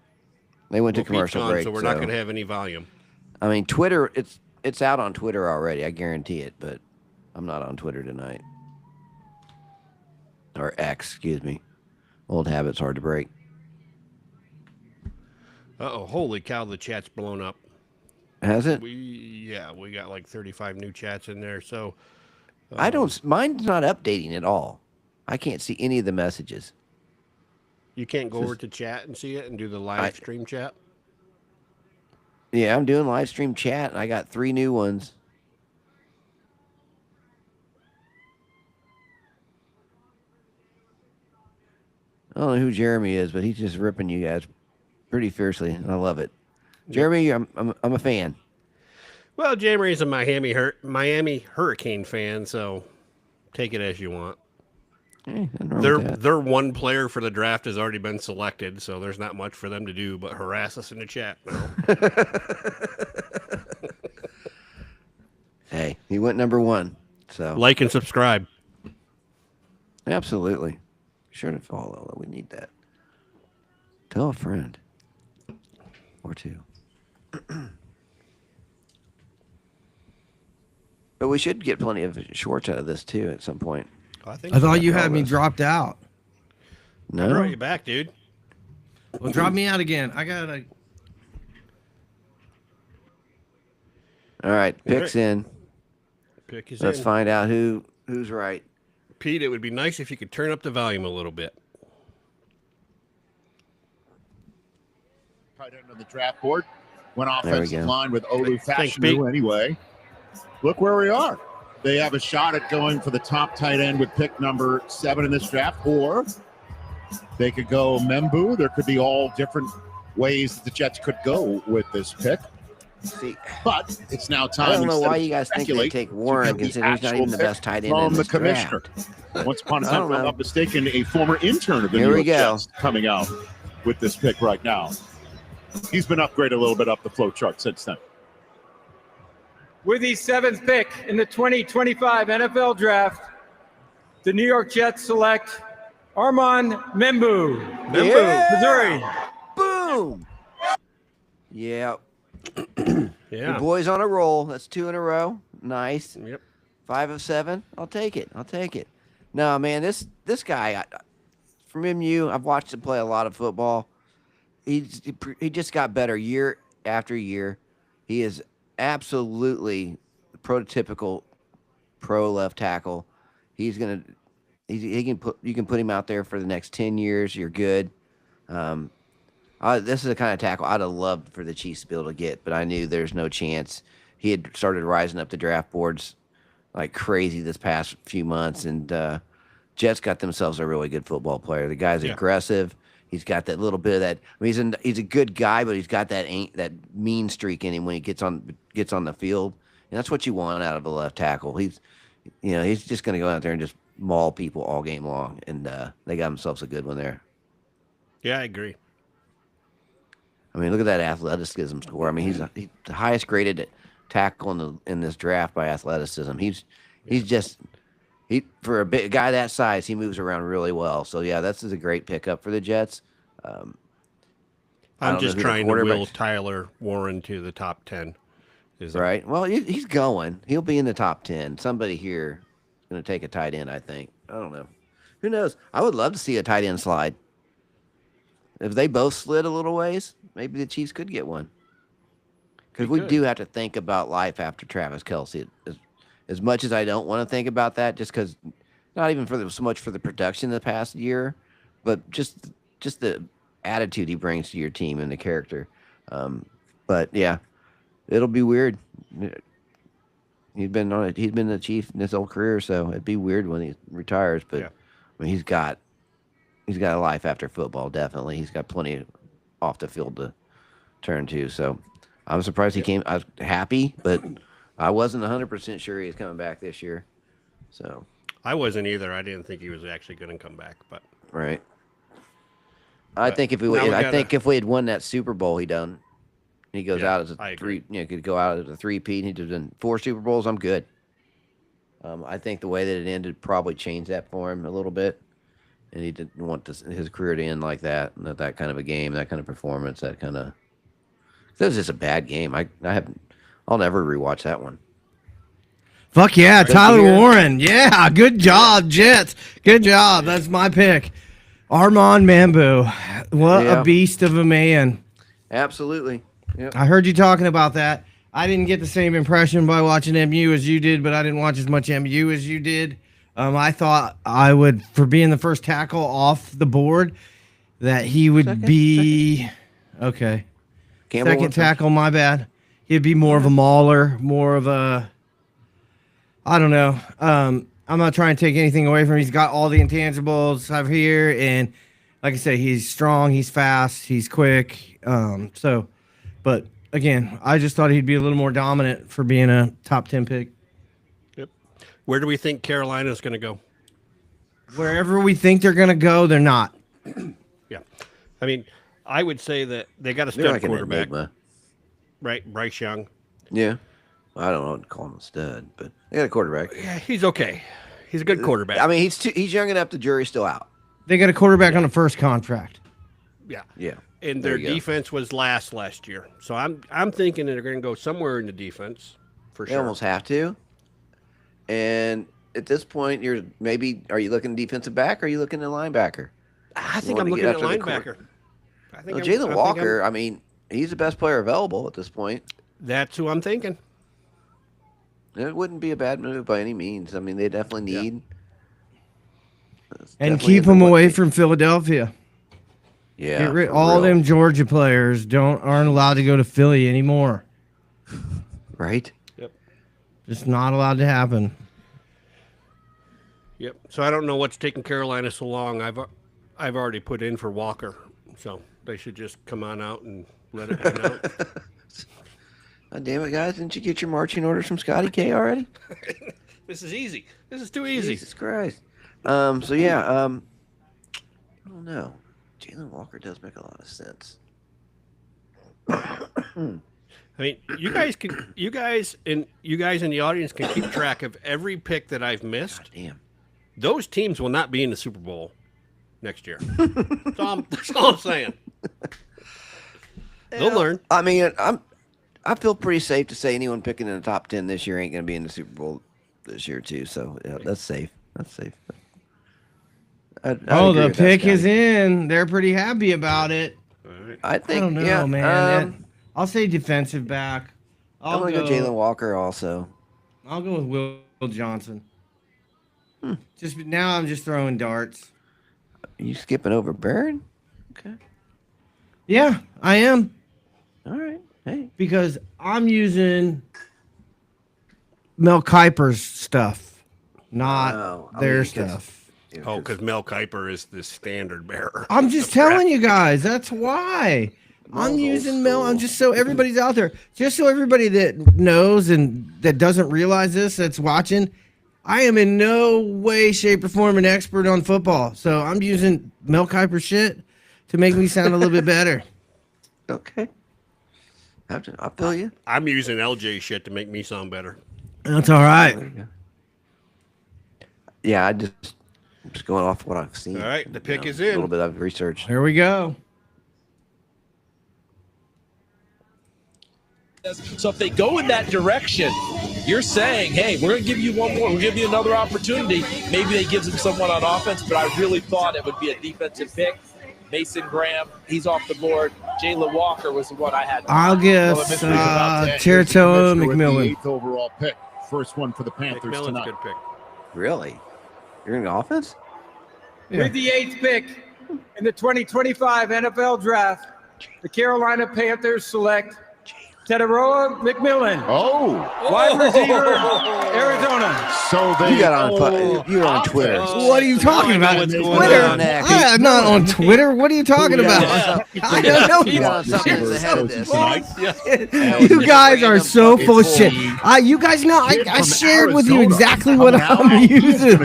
S2: They went to commercial break,
S3: so we're not going to have any volume.
S2: I mean, Twitter, it's out on Twitter already. I guarantee it, but I'm not on Twitter tonight. Or X, excuse me. Old habits hard to break.
S3: Uh-oh, holy cow, the chat's blown up.
S2: Has it?
S3: We got like 35 new chats in there. So
S2: mine's not updating at all. I can't see any of the messages.
S3: You can't go over to chat and see it and do the live stream chat?
S2: Yeah, I'm doing live stream chat, and I got 3 new ones. I don't know who Jeremy is, but he's just ripping you guys pretty fiercely, and I love it. Jeremy, I'm a fan.
S3: Well, Jeremy's a Miami Hurricane fan, so take it as you want. Their one player for the draft has already been selected, so there's not much for them to do but harass us in the chat now.
S2: Hey, he went number 1. So
S3: like and subscribe.
S2: Absolutely. Be sure to follow. We need that. Tell a friend or 2. But we should get plenty of shorts out of this too at some point.
S1: I thought you had me dropped out.
S2: No,
S3: I brought you back, dude.
S1: Well, drop me out again. I gotta.
S2: All right, picks in.
S3: Pick is
S2: Let's find out who's right.
S3: Pete, it would be nice if you could turn up the volume a little bit.
S5: Tight end of the draft board. Went offensive line with Olu Fashanu anyway. Look where we are. They have a shot at going for the top tight end with pick number 7 in this draft, or they could go Membu. There could be all different ways that the Jets could go with this pick.
S2: See,
S5: but it's now time.
S2: I don't know why you guys think they take Warren, considering he's not even the best tight end in this
S5: commissioner.
S2: Draft.
S5: Once upon a time, if I'm not mistaken, a former intern of the New York Jets coming out with this pick right now. He's been upgraded a little bit up the flow chart since then.
S4: With the 7th pick in the 2025 NFL Draft, the New York Jets select Armand Membu, Missouri.
S2: Boom! Yeah. The boys on a roll. That's 2 in a row. Nice.
S3: Yep.
S2: 5 of 7. I'll take it. No, man, this guy from MU, I've watched him play a lot of football. He just got better year after year. He is absolutely prototypical pro left tackle. You can put him out there for the next 10 years. You're good. This is the kind of tackle I'd have loved for the Chiefs to be able to get, but I knew there's no chance. He had started rising up the draft boards like crazy this past few months, and Jets got themselves a really good football player. The guy's aggressive. He's got that little bit of that. I mean, he's a good guy, but he's got that mean streak in him when he gets on the field, and that's what you want out of a left tackle. He's just going to go out there and just maul people all game long, and they got themselves a good one there.
S3: Yeah, I agree.
S2: I mean, look at that athleticism score. I mean, he's the highest graded tackle in this draft by athleticism. He's for a big guy that size, he moves around really well. So yeah, this is a great pickup for the Jets.
S3: I'm just trying to will Tyler Warren to the top 10.
S2: Right. Well, he's going. He'll be in the top 10. Somebody here is going to take a tight end, I think. I don't know. Who knows? I would love to see a tight end slide. If they both slid a little ways, maybe the Chiefs could get one. Because we do have to think about life after Travis Kelce. As much as I don't want to think about that, just because, not even so much for the production the past year, but just the attitude he brings to your team and the character. But yeah, it'll be weird. He's been the Chief in his whole career, so it'd be weird when he retires. But I mean, he's got a life after football. Definitely, he's got plenty off the field to turn to. So I'm surprised he came. I was happy, but I wasn't 100% sure he was coming back this year. So
S3: I wasn't either. I didn't think he was actually going to come back. But
S2: right. I think if we had won that Super Bowl, he goes out as a could go out as a 3-peat. He'd have done 4 Super Bowls. I'm good. I think the way that it ended probably changed that for him a little bit, and he didn't want his career to end like that. That kind of a game, that kind of performance, that kind of. That was just a bad game. I'll never rewatch that one.
S1: Fuck yeah, Tyler Warren. Yeah, good job, Jets. Good job. That's my pick. Armand Membu. What a beast of a man.
S2: Absolutely. Yep.
S1: I heard you talking about that. I didn't get the same impression by watching MU as you did, but I didn't watch as much MU as you did. I thought I would, for being the first tackle off the board, that he would be okay. Second tackle, my bad. He'd be more of a mauler, more of a, I don't know. I'm not trying to take anything away from him. He's got all the intangibles out here, and like I say, he's strong, he's fast, he's quick. But again, I just thought he'd be a little more dominant for being a top 10 pick.
S3: Yep. Where do we think Carolina's going to go?
S1: Wherever we think they're going to go, they're not.
S3: Yeah. I mean, I would say that they got a stud quarterback. Right, Bryce Young.
S2: Yeah. I don't know what to call him a stud, but they got a quarterback.
S3: Yeah, he's okay. He's a good quarterback.
S2: I mean, he's young enough. The jury's still out.
S1: They got a quarterback on a first contract.
S3: Yeah.
S2: Yeah.
S3: And their defense was last year. So I'm thinking that they're going to go somewhere in the defense for sure.
S2: They almost have to. And at this point, are you looking at defensive back or are you looking at linebacker?
S3: I think I'm looking at linebacker.
S2: Jalen Walker, I mean, he's the best player available at this point.
S3: That's who I'm thinking.
S2: It wouldn't be a bad move by any means. I mean, they definitely need.
S1: And keep him away from Philadelphia.
S2: Yeah.
S1: All them Georgia players aren't allowed to go to Philly anymore.
S2: Right?
S3: Yep.
S1: Just not allowed to happen.
S3: Yep. So I don't know what's taking Carolina so long. I've already put in for Walker. So they should just come on out and let it hang out.
S2: Oh, damn it, guys. Didn't you get your marching orders from Scotty K already?
S3: This is easy. This is too easy.
S2: Jesus Christ. I don't know. Jalen Walker does make a lot of sense.
S3: I mean, you guys in the audience can keep track of every pick that I've missed.
S2: God damn.
S3: Those teams will not be in the Super Bowl next year. That's all I'm saying. They'll learn.
S2: I mean, I feel pretty safe to say anyone picking in the top 10 this year ain't going to be in the Super Bowl this year too. So yeah, that's safe. That's safe.
S1: The pick is in. They're pretty happy about it.
S3: Right.
S2: I think.
S1: I don't know, man. I'll say defensive back.
S2: I'm going to go Jalen Walker also.
S1: I'll go with Will Johnson. Just now, I'm just throwing darts.
S2: Are you skipping over Barron? Okay.
S1: Yeah, I am.
S2: All right. Hey.
S1: Because I'm using Mel Kiper's stuff, not their stuff.
S3: Because Mel Kiper is the standard bearer.
S1: I'm just telling you guys. That's why. I'm using Mel. I'm just so everybody's out there. Just so everybody that knows and that doesn't realize this, that's watching, I am in no way, shape, or form an expert on football. So I'm using Mel Kiper shit to make me sound a little bit better.
S2: Okay. I feel you.
S3: I'm using LJ shit to make me sound better.
S1: That's all right.
S2: Yeah, I'm just going off what I've seen.
S3: All right, the pick is in.
S2: A little bit of research.
S1: Here we go.
S7: So if they go in that direction, you're saying, hey, we're going to give you one more. We'll give you another opportunity. Maybe they give them someone on offense, but I really thought it would be a defensive pick. Mason Graham, he's off the board. Jalen Walker was the one I had.
S1: I'll guess Chertoa McMillan.
S5: 8th overall pick. First one for the Panthers
S3: McMillan's
S5: tonight.
S3: Good pick.
S2: Really? You're in the offense?
S1: Yeah.
S4: With the 8th pick in the 2025 NFL Draft, the Carolina Panthers select Chertoa McMillan.
S5: Oh.
S4: Wide receiver, Arizona.
S5: So
S2: you're on Twitter.
S1: What are you talking about? Twitter? I'm not on Twitter. What are you talking about? I don't know. You guys are so full of shit. You guys know I shared with you exactly what I'm using.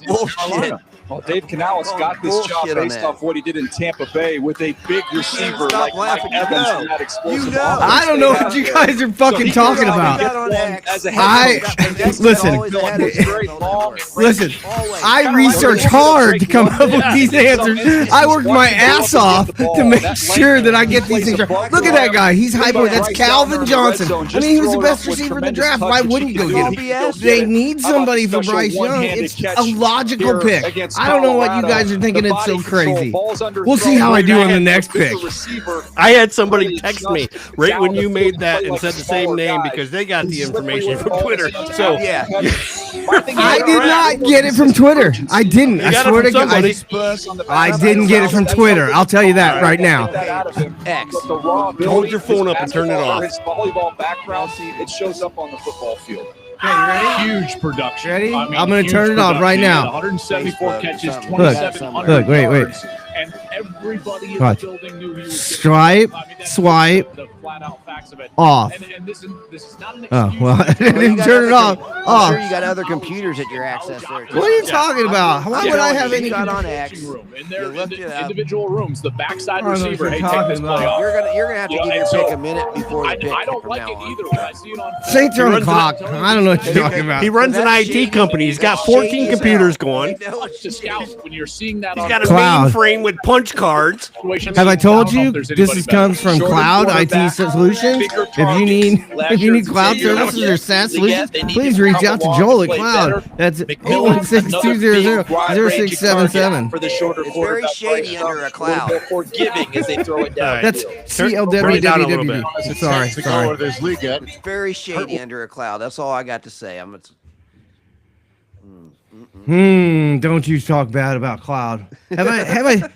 S2: Bullshit.
S6: Well, Dave Canales got this job based off what he did in Tampa Bay with a big receiver like Mike Evans and that explosive offense.
S1: I don't know what you guys are fucking talking about. Listen, I research hard to come up with these answers. I worked my ass off to make sure that I get these things right. Look at that guy. He's hyper. That's Calvin Johnson. I mean, he was the best receiver in the draft. Why wouldn't you go get him? They need somebody for Bryce Young. It's a logical pick. I don't know what you guys are thinking. It's so crazy. We'll see how I do on the next pick.
S3: I had somebody text me right when you made that and said the same name because they got the information from Twitter. So
S2: yeah.
S1: I did not get it from Twitter. I didn't. I swear to God. I didn't get it from Twitter. I'll tell you that right now.
S2: X.
S3: Hold your phone up and turn it off.
S6: His volleyball background, it shows up on the football field.
S1: Okay, you ready?
S6: Huge production.
S1: Ready? I'm going to turn it off right now.
S6: 174 catches, 2,700
S1: Look, wait.
S6: And everybody in the building knew he was
S1: swipe,
S6: the flat-out facts of it.
S1: Off.
S6: And this is not an excuse.
S1: Oh, well, I didn't turn it off.
S2: I'm sure you got other computers at your access there.
S1: What are you talking about? Why would I have any
S2: on X?
S6: In their individual rooms, the backside
S1: I don't know
S6: receiver,
S1: what
S6: hey,
S1: you're
S6: take this
S1: talking
S6: play
S1: about.
S6: off.
S2: You're gonna have to give your pick a minute before the pick.
S6: I don't like it either when I see it on
S1: Saints are on the clock. I don't know what you're talking about.
S3: He runs an IT company. He's got 14 computers going.
S6: to scout when you're seeing that.
S3: He's got a mainframe with punch cards.
S1: Have I told you this comes from Cloud IT Solutions? If you need cloud services or SaaS solutions, please reach out to Joel at Cloud. That's 816-200-0677.
S6: For the shorter
S2: it's very shady under a cloud.
S6: Forgiving as they throw it down.
S1: That's CLWWW. Sorry.
S2: It's very shady under a cloud. That's all I got to say.
S1: Don't you talk bad about Cloud. Have I?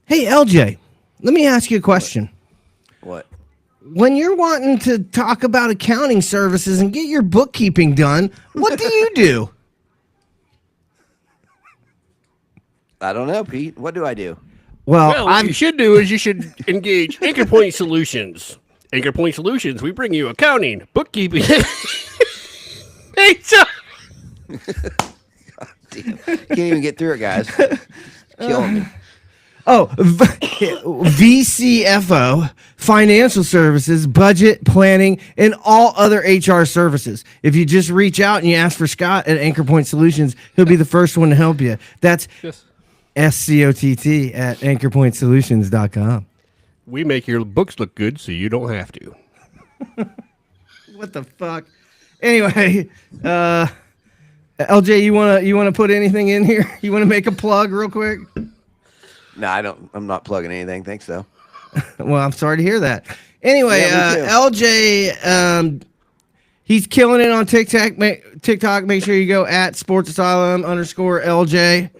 S1: Hey, LJ, let me ask you a question.
S2: What?
S1: When you're wanting to talk about accounting services and get your bookkeeping done, what do you do?
S2: I don't know, Pete. What do I do?
S3: Well, what you should do is you should engage Anchor Point Solutions. Anchor Point Solutions, we bring you accounting, bookkeeping. Hey,
S2: Damn. Can't even get through it, guys. Killing me.
S1: Oh, VCFO, financial services, budget, planning, and all other HR services. If you just reach out and you ask for Scott at Anchor Point Solutions, he'll be the first one to help you. That's SCOTT at anchorpointsolutions.com.
S3: We make your books look good so you don't have to.
S1: What the fuck? Anyway, LJ, you wanna put anything in here? You wanna make a plug real quick?
S2: No, I don't. I'm not plugging anything. Thanks, though.
S1: Well, I'm sorry to hear that. Anyway, LJ, he's killing it on TikTok. Make sure you go at Sportz Asylum _LJ.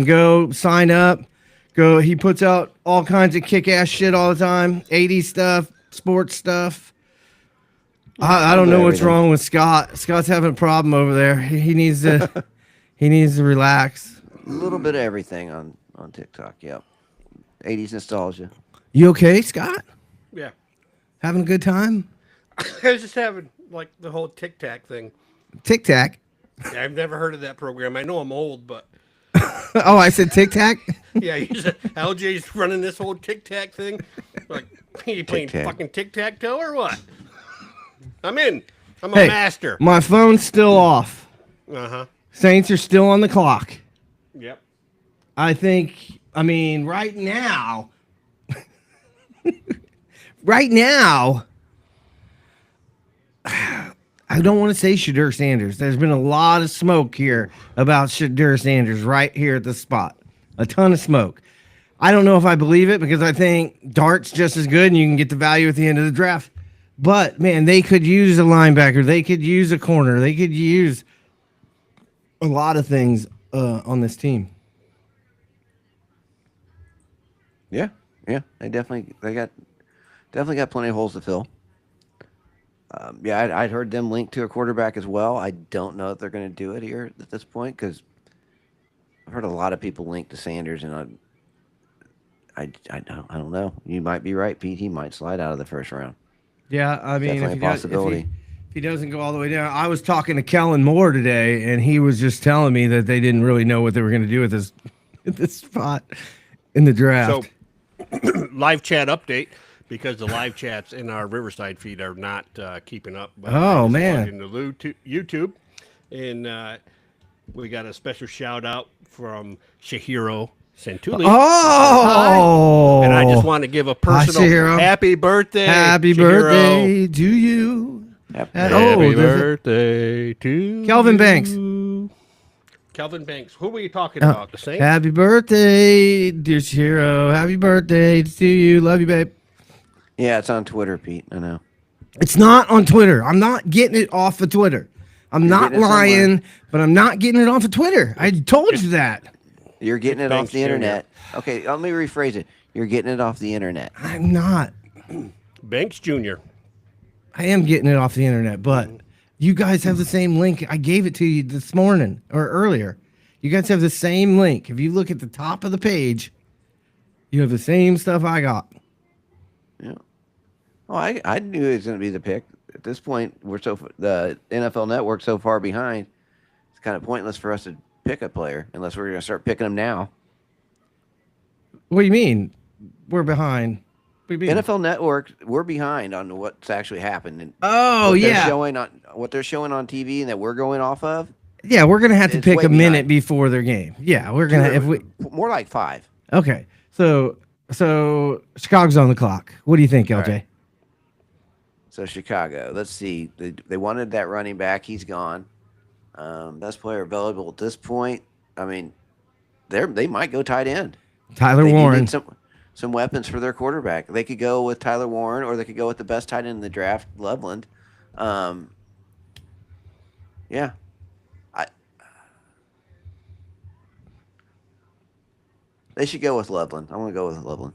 S1: Go sign up. Go. He puts out all kinds of kick-ass shit all the time. 80s stuff, sports stuff. I don't know what's wrong with Scott. Scott's having a problem over there. He needs to relax.
S2: A little bit of everything on TikTok. Yep. 80s nostalgia.
S1: You okay, Scott?
S3: Yeah.
S1: Having a good time?
S3: I was just having like the whole Tic Tac thing.
S1: Tic Tac?
S3: Yeah, I've never heard of that program. I know I'm old, but
S1: oh, I said Tic Tac?
S3: Yeah, LJ's running this whole Tic Tac thing. Like, you playing fucking Tic Tac Toe or what? I'm in. I'm a master.
S1: My phone's still off.
S3: Uh-huh.
S1: Saints are still on the clock.
S3: Yep.
S1: I mean, right now, I don't want to say Shadur Sanders. There's been a lot of smoke here about Shadur Sanders right here at the spot. A ton of smoke. I don't know if I believe it because I think Dart's just as good and you can get the value at the end of the draft. But, man, they could use a linebacker. They could use a corner. They could use a lot of things on this team.
S2: Yeah. They got plenty of holes to fill. I'd heard them link to a quarterback as well. I don't know if they're going to do it here at this point because I've heard a lot of people link to Sanders, and I don't know. You might be right, Pete. He might slide out of the first round.
S1: Yeah, I mean,
S2: definitely a possibility.
S1: If he doesn't go all the way down, I was talking to Kellen Moore today, and he was just telling me that they didn't really know what they were going to do with this spot in the draft.
S3: So, live chat update. Because the live chats in our Riverside feed are not keeping up.
S1: Oh, man.
S3: In the YouTube. And we got a special shout out from Shahiro Santulli.
S1: Oh!
S3: And I just want to give a personal happy birthday.
S1: Happy
S3: Shahiro.
S1: birthday to you.
S3: Happy birthday to
S1: Kelvin Banks.
S3: Kelvin Banks. Who were you talking about? The Saints?
S1: Happy birthday, dear Shiro. Happy birthday to you. Love you, babe.
S2: Yeah, it's on Twitter, Pete. I know.
S1: It's not on Twitter. I'm not getting it off of Twitter. I'm not lying, but I'm not getting it off of Twitter. I told you that.
S2: You're getting it off the internet. Okay, let me rephrase it. You're getting it off the internet.
S1: I'm not.
S3: Banks Jr.
S1: I am getting it off the internet, but you guys have the same link. I gave it to you this morning or earlier. You guys have the same link. If you look at the top of the page, you have the same stuff I got.
S2: Yeah. Oh, I knew it was going to be the pick. At this point, the NFL Network so far behind. It's kind of pointless for us to pick a player unless we're going to start picking them now.
S1: What do you mean? We're behind. What do you mean?
S2: NFL Network, we're behind on what's actually happened. And what they're showing on TV and that we're going off of.
S1: Yeah, we're gonna have to pick a minute before their game. Yeah, we're gonna
S2: more like 5.
S1: Okay, so Chicago's on the clock. What do you think, LJ?
S2: Right. So Chicago, let's see. They wanted that running back. He's gone. Best player available at this point. I mean, they might go tight end.
S1: Tyler Warren.
S2: Some weapons for their quarterback. They could go with Tyler Warren, or they could go with the best tight end in the draft, Loveland. Yeah. They should go with Loveland. I want to go with Loveland.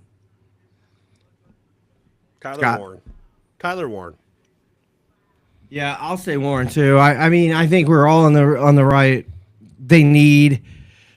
S3: Tyler Warren.
S1: Yeah, I'll say Warren too. I mean, I think we're all on the right. They need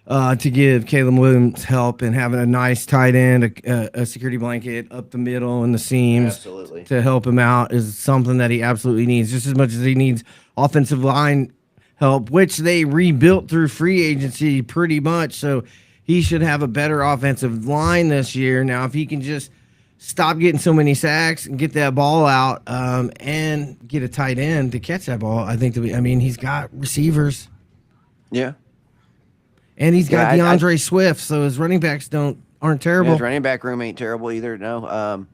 S1: to give Caleb Williams help, and having a nice tight end, a security blanket up the middle and the seams to help him out is something that he absolutely needs, just as much as he needs offensive line help, which they rebuilt through free agency pretty much. So he should have a better offensive line this year. Now, if he can just stop getting so many sacks and get that ball out and get a tight end to catch that ball, I think he's got receivers.
S2: Yeah.
S1: And he's got DeAndre Swift, so his running backs aren't terrible.
S2: Yeah, his running back room ain't terrible either. No.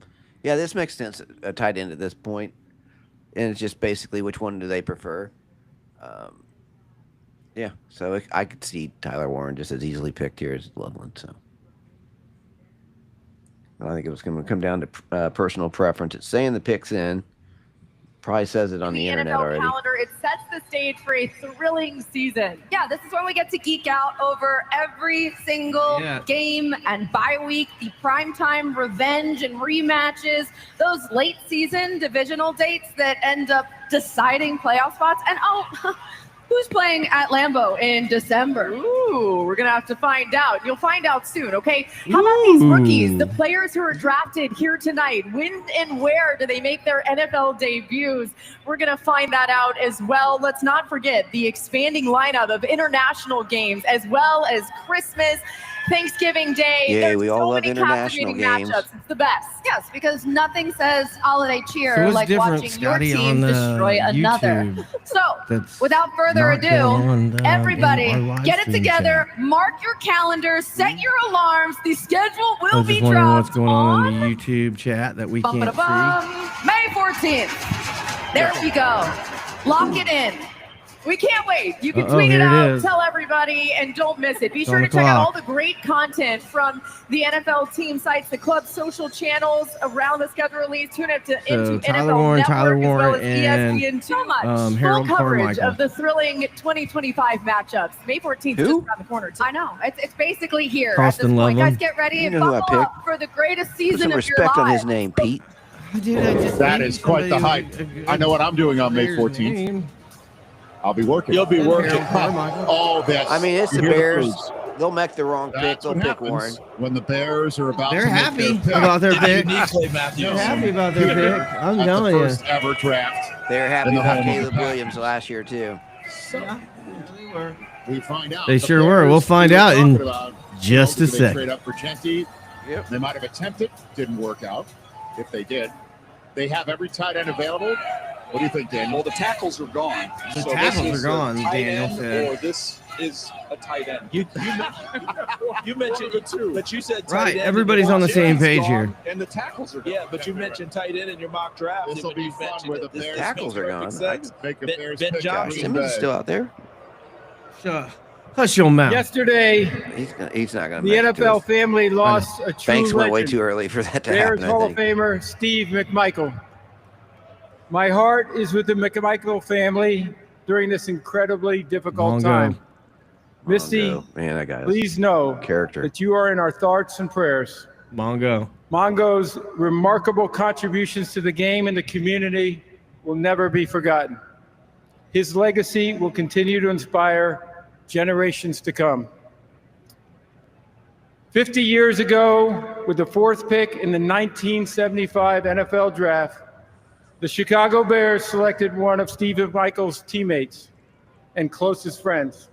S2: This makes sense. A tight end at this point, and it's just basically which one do they prefer. So I could see Tyler Warren just as easily picked here as Loveland. So I think it was going to come down to personal preference. It's saying the pick's in. Probably says it on the internet
S11: NFL
S2: already.
S11: Calendar, it sets the stage for a thrilling season. Yeah, this is when we get to geek out over every single game and bye week, the primetime revenge and rematches, those late season divisional dates that end up deciding playoff spots. And who's playing at Lambeau in December? Ooh, we're going to have to find out. You'll find out soon, okay? How about these rookies, the players who are drafted here tonight? When and where do they make their NFL debuts? We're going to find that out as well. Let's not forget the expanding lineup of international games, as well as Christmas, Thanksgiving Day.
S2: Yeah,
S11: There's
S2: we all love international games.
S11: Matchups. It's the best. Yes, because nothing says holiday cheer like watching your team destroy another. So, without further ado, everybody, get it together. Mark your calendars. Set your alarms. The schedule will be dropped.
S1: What's going on in the YouTube chat that we can't see?
S11: May 14th. There we go. Lock it in. We can't wait. You can tweet it out, tell everybody, and don't miss it. Be sure to check out all the great content from the NFL team sites, the club's social channels around the schedule release. Tune into NFL Network,
S1: Tyler Warren,
S11: as well as ESPN. So much
S1: Harold
S11: full coverage
S1: Carmichael.
S11: of the thrilling 2025 matchups. May 14th, just around the corner. I know. It's basically here at this point. Guys, get ready and buckle up for the greatest season
S2: Put some
S11: of your
S2: respect
S11: lives.
S2: on his name, Pete.
S5: That is quite the hype. I know what I'm doing on May 14th. I'll be working.
S8: You'll be working.
S5: All this.
S2: I mean, it's the Bears. They'll make the wrong pick. They'll pick Warren.
S5: When the Bears are about
S1: They're
S5: to
S1: happy
S5: make their pick.
S1: about their pick.
S8: Matthews.
S1: They're happy about their pick. I'm telling you.
S5: First ever draft.
S2: They were happy about Caleb Williams last year, too.
S5: We find out.
S1: They sure were. We'll find out in just a
S5: They
S1: sec.
S5: trade up for Genti.
S2: Yep.
S5: They might have attempted. Didn't work out. If they did. They have every tight end available. What do you think, Daniel?
S6: Well, the tackles are gone.
S1: The tackles are gone, Daniel said.
S6: Or this is a tight end.
S8: You mentioned it too, but you said tight
S1: Right,
S8: end.
S1: everybody's on the same page here.
S6: And the tackles are gone.
S8: Yeah, but you mentioned tight end in your mock draft.
S5: This will be fun where the Bears
S2: tackles are gone.
S5: make a Bears
S8: Ben
S5: pick
S8: Johnson.
S2: Simmons is still out there.
S1: So Hush your mouth.
S4: Yesterday,
S2: he's not going to.
S4: The NFL family lost a true
S2: Banks went way
S4: legend.
S2: too early for that to
S4: Bears
S2: happen.
S4: Hall of Famer Steve McMichael. My heart is with the McMichael family during this incredibly difficult time. Misty,
S2: man, that guy
S4: please know that you are in our thoughts and prayers. Mongo's remarkable contributions to the game and the community will never be forgotten. His legacy will continue to inspire generations to come. 50 years ago, with the 4th pick in the 1975 NFL Draft, the Chicago Bears selected one of Steve McMichael's teammates and closest friends,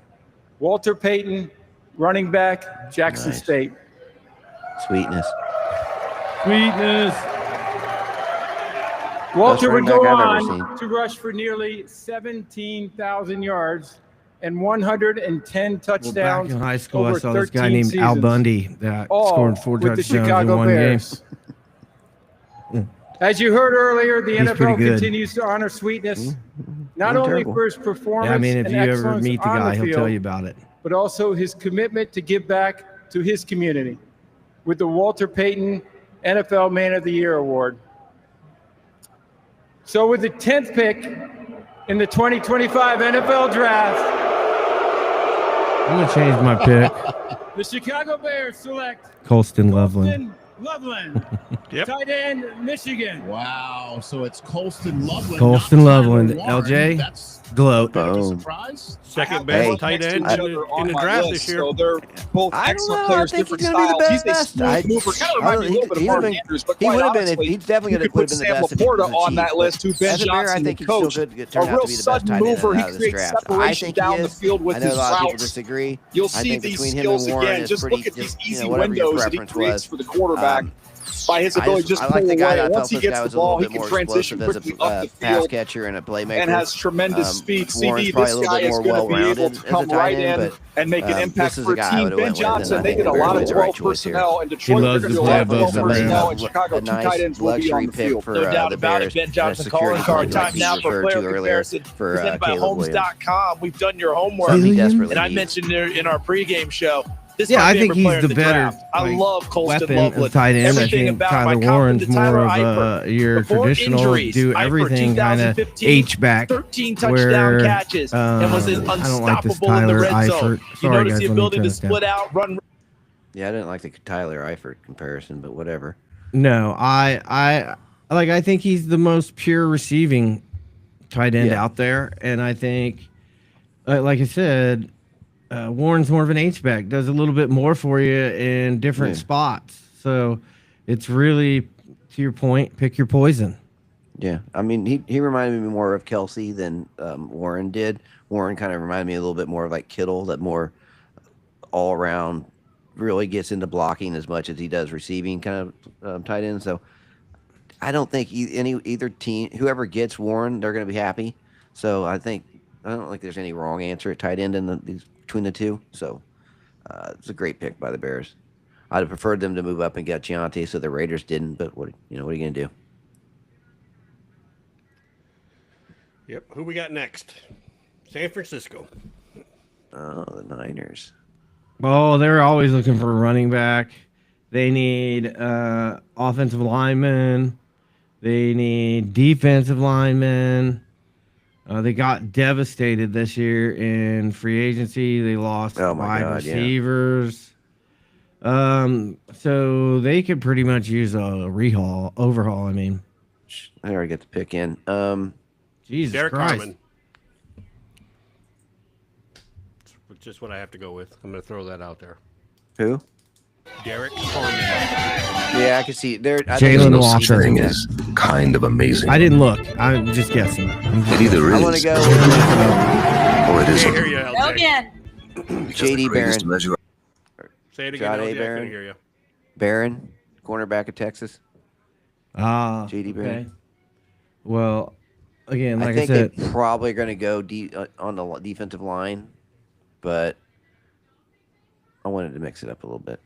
S4: Walter Payton, running back, Jackson State.
S2: Sweetness.
S4: Walter would go on to rush for nearly 17,000 yards and 110 touchdowns.
S1: Back in high school,
S4: over
S1: I saw this guy
S4: 13
S1: named
S4: seasons,
S1: Al Bundy that scored 4
S4: with the
S1: touchdowns
S4: Chicago
S1: in one
S4: Bears.
S1: game.
S4: As you heard earlier, the
S1: He's pretty
S4: NFL
S1: good.
S4: continues to honor Sweetness, not only for his performance
S1: Yeah, I mean, if
S4: and
S1: you ever
S4: excellence
S1: meet the
S4: on
S1: guy, he'll
S4: field,
S1: tell you about it.
S4: but also his commitment to give back to his community with the Walter Payton NFL Man of the Year Award. So with the 10th pick in the 2025 NFL Draft,
S1: I'm going to change my pick.
S4: the Chicago Bears select
S1: Colston Loveland.
S4: Loveland, tight end, Michigan.
S5: Wow. So it's Colston Loveland.
S1: Colston
S5: not
S1: Loveland.
S5: Tyler Warren.
S1: LJ,
S5: That's
S1: gloat.
S5: surprise.
S3: Second best tight end in the draft this year.
S6: So they're both excellent players, different styles. He's a smooth mover. Kind of reminds me a little bit of Mark Andrews, but quite honestly,
S2: he's definitely
S6: you could put Sam Laporta on that list, who Ben Johnson, the coach. A real sudden mover. He creates separation down the field with his routes. You'll see these skills again. Just look at these easy windows that he creates for the quarterback. By his ability to just pull away. Once he gets the ball, he can transition quickly up the field
S2: catcher and a playmaker,
S6: and has tremendous speed. CD,
S2: Warren's
S6: this guy is going to be able to come right in and make an impact for a team. Ben Johnson, they did a lot of 12 personnel in Detroit. They're going to do a lot of 12 personnel in Chicago. 2 tight ends will be on the field.
S8: No doubt about it. Ben Johnson calling card time now for player comparison. Presented by Homes.com. We've done your homework. And I mentioned in our pregame show, this is my
S1: I
S8: favorite
S1: think he's
S8: player in
S1: the better
S8: draft. I love Colston
S1: weapon
S8: Loveland.
S1: of tight end. I
S8: Everything
S1: think
S8: about
S1: Tyler
S8: my
S1: Warren's
S8: compliment to
S1: more
S8: Tyler
S1: of
S8: Eifert.
S1: your
S8: Before
S1: traditional
S8: injuries,
S1: do
S8: Eifert,
S1: everything kind of
S8: 2015,
S1: H-back.
S8: 13 touchdown catches and was
S1: I don't like this
S8: unstoppable in the
S1: Tyler
S8: red
S1: Eifert.
S8: zone. You
S1: Sorry,
S8: notice
S1: guys,
S8: the
S1: let me
S8: ability
S1: turn
S8: to
S1: this down.
S8: split out, run.
S2: Yeah, I didn't like the Tyler Eifert comparison, but whatever.
S1: No, I think he's the most pure receiving tight end out there, and I think, like I said, Warren's more of an H-back, does a little bit more for you in different spots. So it's really, to your point, pick your poison.
S2: Yeah, I mean, he reminded me more of Kelsey than Warren did. Warren kind of reminded me a little bit more of like Kittle, that more all around, really gets into blocking as much as he does receiving kind of tight end. So I don't think either team, whoever gets Warren, they're going to be happy. So I don't think there's any wrong answer at tight end between the two. So it's a great pick by the Bears. I'd have preferred them to move up and get Gianti, so the Raiders didn't. But what are you going to do?
S3: Yep. Who we got next? San Francisco.
S2: Oh, the Niners.
S1: Oh, they're always looking for a running back. They need offensive linemen. They need defensive linemen. They got devastated this year in free agency. They lost wide receivers. So they could pretty much use a overhaul. I mean,
S2: I already got the pick in.
S1: Jesus
S3: Derek
S1: Christ.
S3: Carmen. That's just what I have to go with. I'm going to throw that out there.
S2: Who?
S3: Derek Carmen.
S2: Yeah, I can see there.
S1: Jalen Walker
S12: thing is kind of amazing.
S1: I didn't look. I'm just guessing.
S12: It either
S2: I
S12: is
S2: want to go.
S12: or it isn't.
S3: Hear you, LJ.
S13: Again.
S2: JD Barron.
S3: Say it again, LJ. I couldn't hear you.
S2: Barron, cornerback of Texas.
S1: JD
S2: Barron.
S1: Well, again, like
S2: I
S1: I
S2: think
S1: said,
S2: they're probably going to go on the defensive line, but I wanted to mix it up a little bit.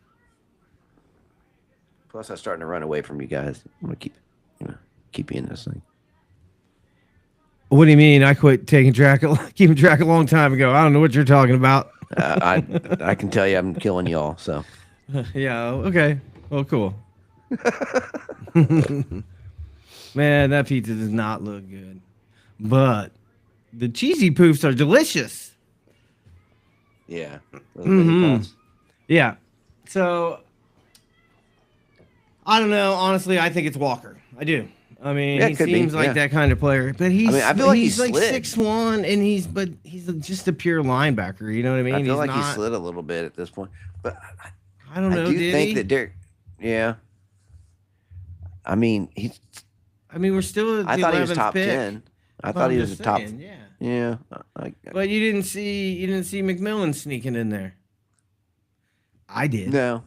S2: Plus, I'm starting to run away from you guys. I'm going to keep you in this thing.
S1: What do you mean? I quit keeping track a long time ago. I don't know what you're talking about.
S2: I can tell you I'm killing y'all. So.
S1: Yeah. Okay. Well, cool. Man, that pizza does not look good, but the cheesy poofs are delicious.
S2: Yeah.
S1: Yeah. So I don't know. Honestly, I think it's Walker. I do. I mean, he seems like that kind of player, but I feel like he's like 6'1", and he's just a pure linebacker. You know what I mean?
S2: I feel like he slid a little bit at this point, but
S1: I don't know.
S2: I do think that Derek. Yeah. I mean, we're still. I thought he was top 10. I thought he was the top. Yeah.
S1: But you didn't see McMillan sneaking in there. I did.
S2: No,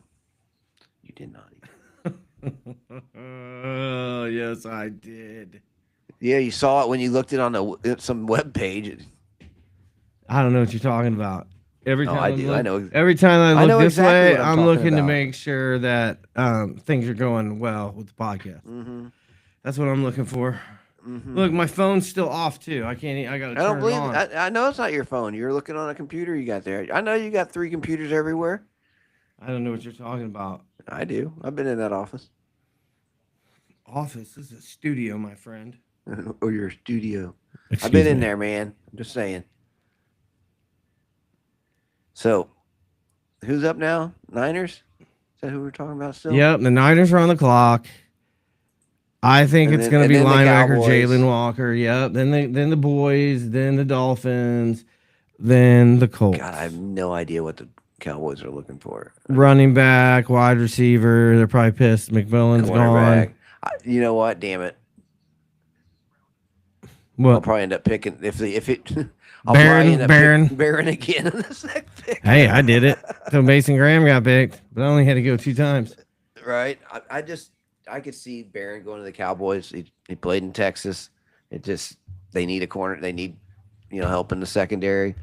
S2: you did not.
S1: Oh, yes, I did.
S2: Yeah, you saw it when you looked it on some web page.
S1: I don't know what you're talking about. Every time
S2: I know.
S1: Every time I look this way, I'm looking
S2: about.
S1: To make sure that things are going well with the podcast.
S2: Mm-hmm.
S1: That's what I'm looking for. Mm-hmm. Look, my phone's still off too. I can't. I gotta.
S2: I don't believe it. I know it's not your phone. You're looking on a computer you got there. I know you got 3 computers everywhere.
S1: I don't know what you're talking about.
S2: I do. I've been in that office.
S1: This is a studio, my friend.
S2: Or your studio. I've been in there, man. I'm just saying. So, who's up now? Niners? Is that who we're talking about still?
S1: Yep, the Niners are on the clock. I think it's going to be linebacker Jalen Walker. Yep. Then the boys, then the Dolphins, then the Colts.
S2: God, I have no idea what the Cowboys are looking for.
S1: Running back, wide receiver. They're probably pissed. McMillan's gone.
S2: You know what? Damn it.
S1: What?
S2: I'll probably end up picking Barron again in the second pick.
S1: Hey, I did it. So Mason Graham got picked, but I only had to go 2 times.
S2: Right. I could see Barron going to the Cowboys. He played in Texas. They need a corner. They need, help in the secondary.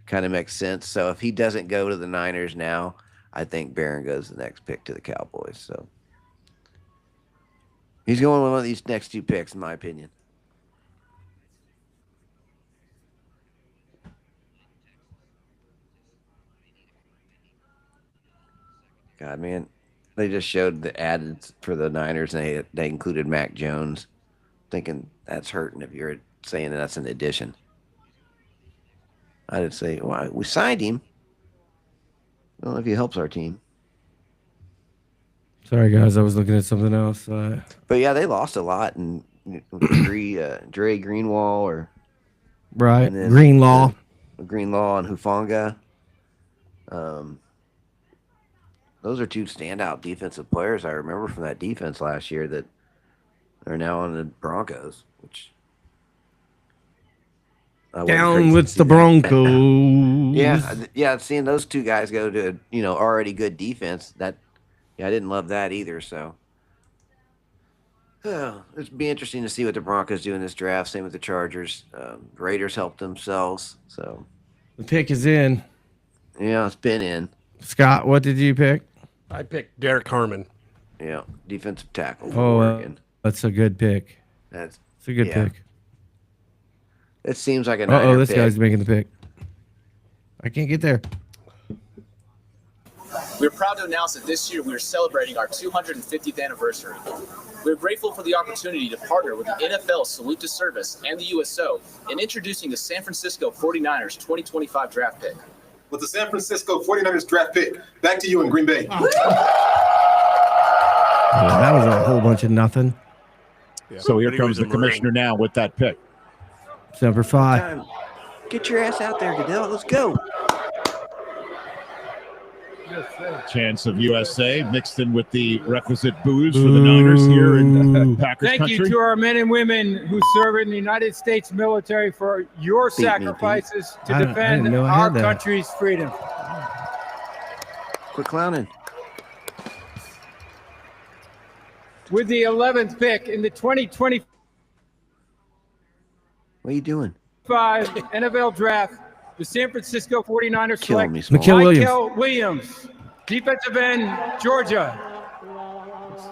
S2: Kind of makes sense. So if he doesn't go to the Niners now, I think Barron goes the next pick to the Cowboys. So he's going with one of these next 2 picks, in my opinion. God, man. They just showed the ads for the Niners, and they included Mac Jones. Thinking that's hurting if you're saying that's an addition. I would say, well, we signed him. I don't know if he helps our team.
S1: Sorry, guys. I was looking at something else.
S2: But, yeah, they lost a lot. And Dre Greenwall
S1: Right. Greenlaw and
S2: Hufanga. Those are 2 standout defensive players I remember from that defense last year that are now on the Broncos, which
S1: down with the Broncos.
S2: Yeah, seeing those 2 guys go to already good defense, I didn't love that either. So it'd be interesting to see what the Broncos do in this draft. Same with the Chargers. Raiders helped themselves. So
S1: the pick is in.
S2: Yeah, it's been in.
S1: Scott, what did you pick?
S3: I picked Derek Harmon.
S2: Yeah, defensive tackle.
S1: That's a good pick.
S2: It's
S1: a good pick.
S2: It seems like a Niner
S1: this
S2: pick.
S1: Guy's making the pick. I can't get there.
S14: We're proud to announce that this year we are celebrating our 250th anniversary. We're grateful for the opportunity to partner with the NFL Salute to Service and the USO in introducing the San Francisco 49ers 2025 draft pick.
S15: With the San Francisco 49ers draft pick, back to you in Green Bay.
S1: That was a whole bunch of nothing.
S5: Yeah. So here comes the commissioner now with that pick.
S1: It's number 5.
S2: Get your ass out there, Goodell. Let's go.
S5: Chance of USA mixed in with the requisite booze for the Niners here in Packers
S4: Thank
S5: country.
S4: you to our men and women who serve in the United States military for your sacrifices to defend our country's freedom.
S2: Quit clowning.
S4: With the 11th pick in the 2025
S2: What are you doing?
S4: NFL Draft, the San Francisco 49ers select
S1: Michael
S4: Williams, defensive end, Georgia.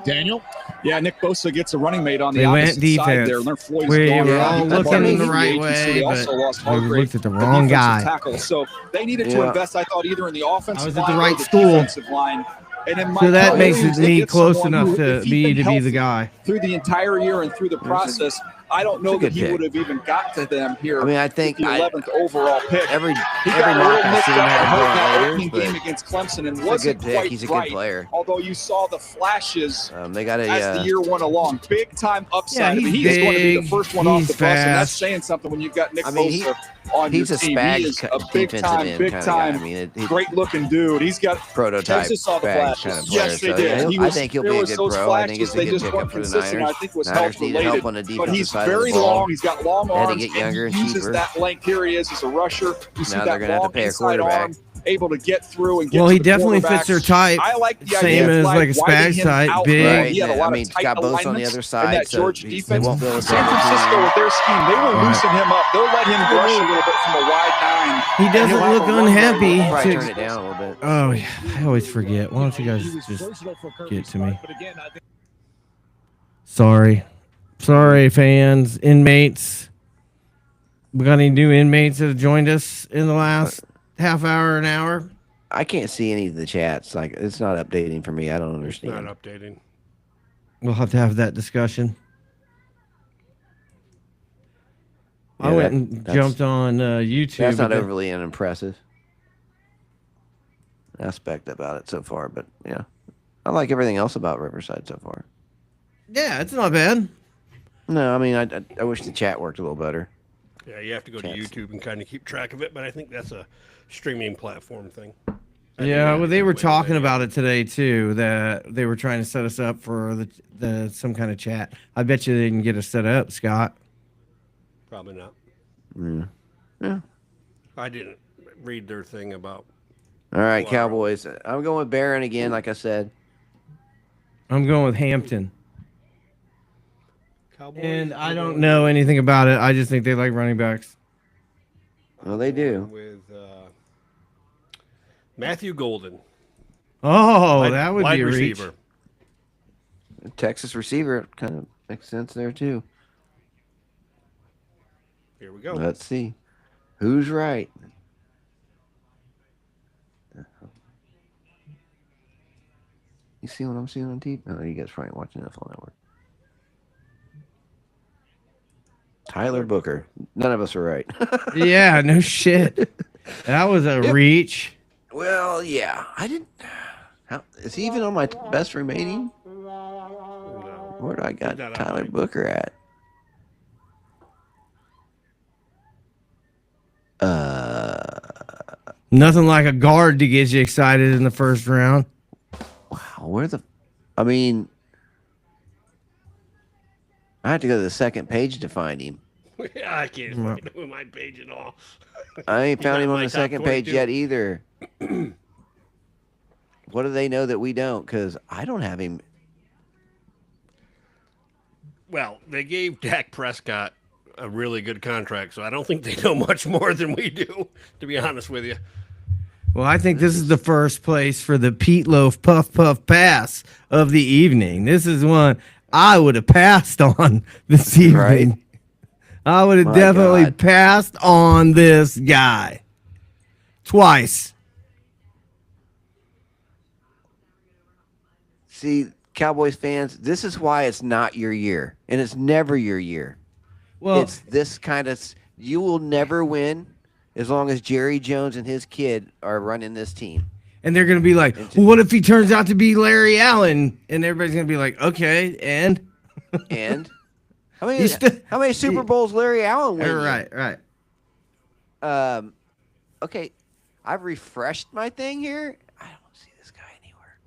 S5: Daniel?
S6: Yeah, Nick Bosa gets a running mate on the
S1: They went
S6: opposite
S1: defense.
S6: side there. Leonard Floyd
S1: We
S6: is gone.
S1: were all looking the right
S6: So
S1: way,
S6: they
S1: but
S6: also lost
S1: we
S6: Hargrave,
S1: looked at the wrong
S6: defensive
S1: guy.
S6: tackle. So they needed to invest, I thought, either in the offensive
S1: I was
S6: line
S1: at the
S6: or
S1: right
S6: the
S1: school.
S6: defensive line. And then
S1: So that makes
S6: Williams,
S1: it me
S6: gets
S1: close
S6: someone
S1: enough
S6: who,
S1: to
S6: if he'd
S1: me
S6: been
S1: to be the
S6: healthy
S1: guy.
S6: through the entire year and through the process, I don't know that he would have even got to them here.
S2: I mean, I think
S6: the 11th overall pick.
S2: Every
S6: mock
S2: I've seen had
S6: opening
S2: Raiders,
S6: game
S2: but
S6: against Clemson and
S2: it's a
S6: wasn't
S2: good pick.
S6: quite
S2: He's a
S6: right,
S2: good player.
S6: although you saw the flashes
S2: They got
S6: as the year went along. Big time upside.
S1: Yeah,
S6: I mean,
S1: he's
S6: he is going to be the
S1: big,
S6: first one off
S1: he's
S6: the bus, and that's
S1: fast.
S6: saying something when you've got Nick
S2: I mean,
S6: Bosa on
S2: he's
S6: your
S2: a
S6: team.
S2: spag
S6: He is a big
S2: defensive
S6: time,
S2: end
S6: big
S2: kind of
S6: time,
S2: guy. I mean, he's
S6: great looking dude. He's got
S2: prototype
S6: Texas saw the
S2: spag
S6: flashes.
S2: kind of player.
S6: Yes, they
S2: So,
S6: did.
S2: yeah, I think he'll be a good
S6: those
S2: pro. I think it's
S6: flashes,
S2: a
S6: they
S2: good
S6: just
S2: pickup
S6: weren't
S2: for the
S6: consistent.
S2: Niners.
S6: I think it was
S2: Niners
S6: health
S2: need
S6: related.
S2: help on the
S6: But
S2: defensive
S6: he's
S2: side of the
S6: very
S2: ball.
S6: long. He's got long
S2: They had to
S6: arms.
S2: get younger
S6: and
S2: and
S6: he uses
S2: cheaper.
S6: that length. Here he is as a rusher. You see
S2: Now
S6: that
S2: they're gonna have to
S6: long
S2: pay a
S6: inside
S2: quarterback.
S6: arm, able to get through and get
S1: Well,
S6: to
S1: he
S6: the
S1: definitely
S6: quarterback.
S1: fits their type.
S6: I like the
S1: Same
S6: idea
S1: as
S6: of
S1: like a
S6: widening
S1: Spag
S6: him
S1: type,
S6: out
S1: big.
S6: there. He had a lot
S2: I mean,
S6: of tight
S2: got both on the
S6: alignments
S2: other
S6: in
S2: side,
S6: that
S2: so
S6: Georgia
S2: they
S6: defense.
S2: won't build a
S6: San
S2: double
S6: Francisco
S2: team.
S6: with their scheme, they will loosen him up. They'll let him rush a little bit from a wide nine.
S1: He
S6: and
S1: doesn't
S6: he'll have
S1: look
S6: a run
S1: unhappy.
S6: rate.
S2: Probably turn it down a little bit.
S1: Oh, yeah. I always forget. Why don't you guys just get to me? Sorry, fans, inmates. We got any new inmates that have joined us in the last half hour, an hour?
S2: I can't see any of the chats. Like, it's not updating for me. I don't understand.
S3: It's not updating.
S1: We'll have to have that discussion.
S2: Yeah,
S1: I went and jumped on YouTube.
S2: That's not overly unimpressive aspect about it so far, but yeah, I like everything else about Riverside so far.
S1: Yeah, it's not bad.
S2: No, I mean, I wish the chat worked a little better.
S3: Yeah, you have to go to YouTube and kind of keep track of it, but I think that's a streaming platform thing.
S1: Yeah, well, they were talking about it today too. That they were trying to set us up for the some kind of chat. I bet you they didn't get us set up, Scott.
S3: Probably not.
S2: Yeah.
S3: I didn't read their thing about.
S2: All right, Cowboys. I'm going with Barron again, like I said.
S1: I'm going with Hampton.
S3: Cowboys,
S1: and I don't know anything about it. I just think they like running backs.
S2: Well, they do.
S3: With Matthew Golden.
S1: Oh, that would
S3: wide
S1: be a
S3: receiver.
S1: reach.
S2: Texas receiver kind of makes sense there too.
S3: Here we go.
S2: Let's see. Who's right? You see what I'm seeing on TV? Oh, you guys probably watching NFL Network. Tyler Booker. None of us are right.
S1: Yeah, no shit. That was a reach.
S2: Well, yeah. I didn't. Is he even on my best remaining? Where do I got Tyler Booker at?
S1: Nothing like a guard to get you excited in the first round.
S2: Wow, I mean, I have to go to the second page to find him.
S3: Yeah, I can't fucking do my page at all.
S2: I ain't found
S3: He's
S2: him
S3: not
S2: on
S3: my
S2: the
S3: top
S2: second page
S3: 22.
S2: yet either. What do they know that we don't? Because I don't have him.
S3: Well, they gave Dak Prescott a really good contract, so I don't think they know much more than we do, to be honest with you.
S1: Well, I think this is the first place for the Pete Loaf Puff Puff Pass of the evening. This is one I would have passed on this evening.
S2: Right.
S1: I would have definitely passed on this guy twice.
S2: See, Cowboys fans, this is why it's not your year, and it's never your year.
S1: Well,
S2: it's this kind of. You will never win as long as Jerry Jones and his kid are running this team.
S1: And they're going to be like, well, what if he turns out to be Larry Allen? And everybody's going to be like, okay, and?
S2: And? How many Super Bowls Larry Allen win?
S1: Right.
S2: Okay, I've refreshed my thing here. I don't see this guy anywhere.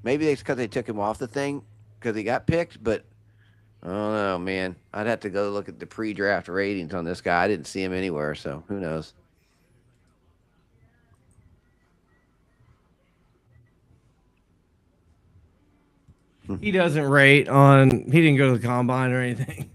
S2: Maybe it's because they took him off the thing because he got picked, but I don't know, man. I'd have to go look at the pre-draft ratings on this guy. I didn't see him anywhere, so who knows?
S1: He doesn't rate on. He didn't go to the combine or anything.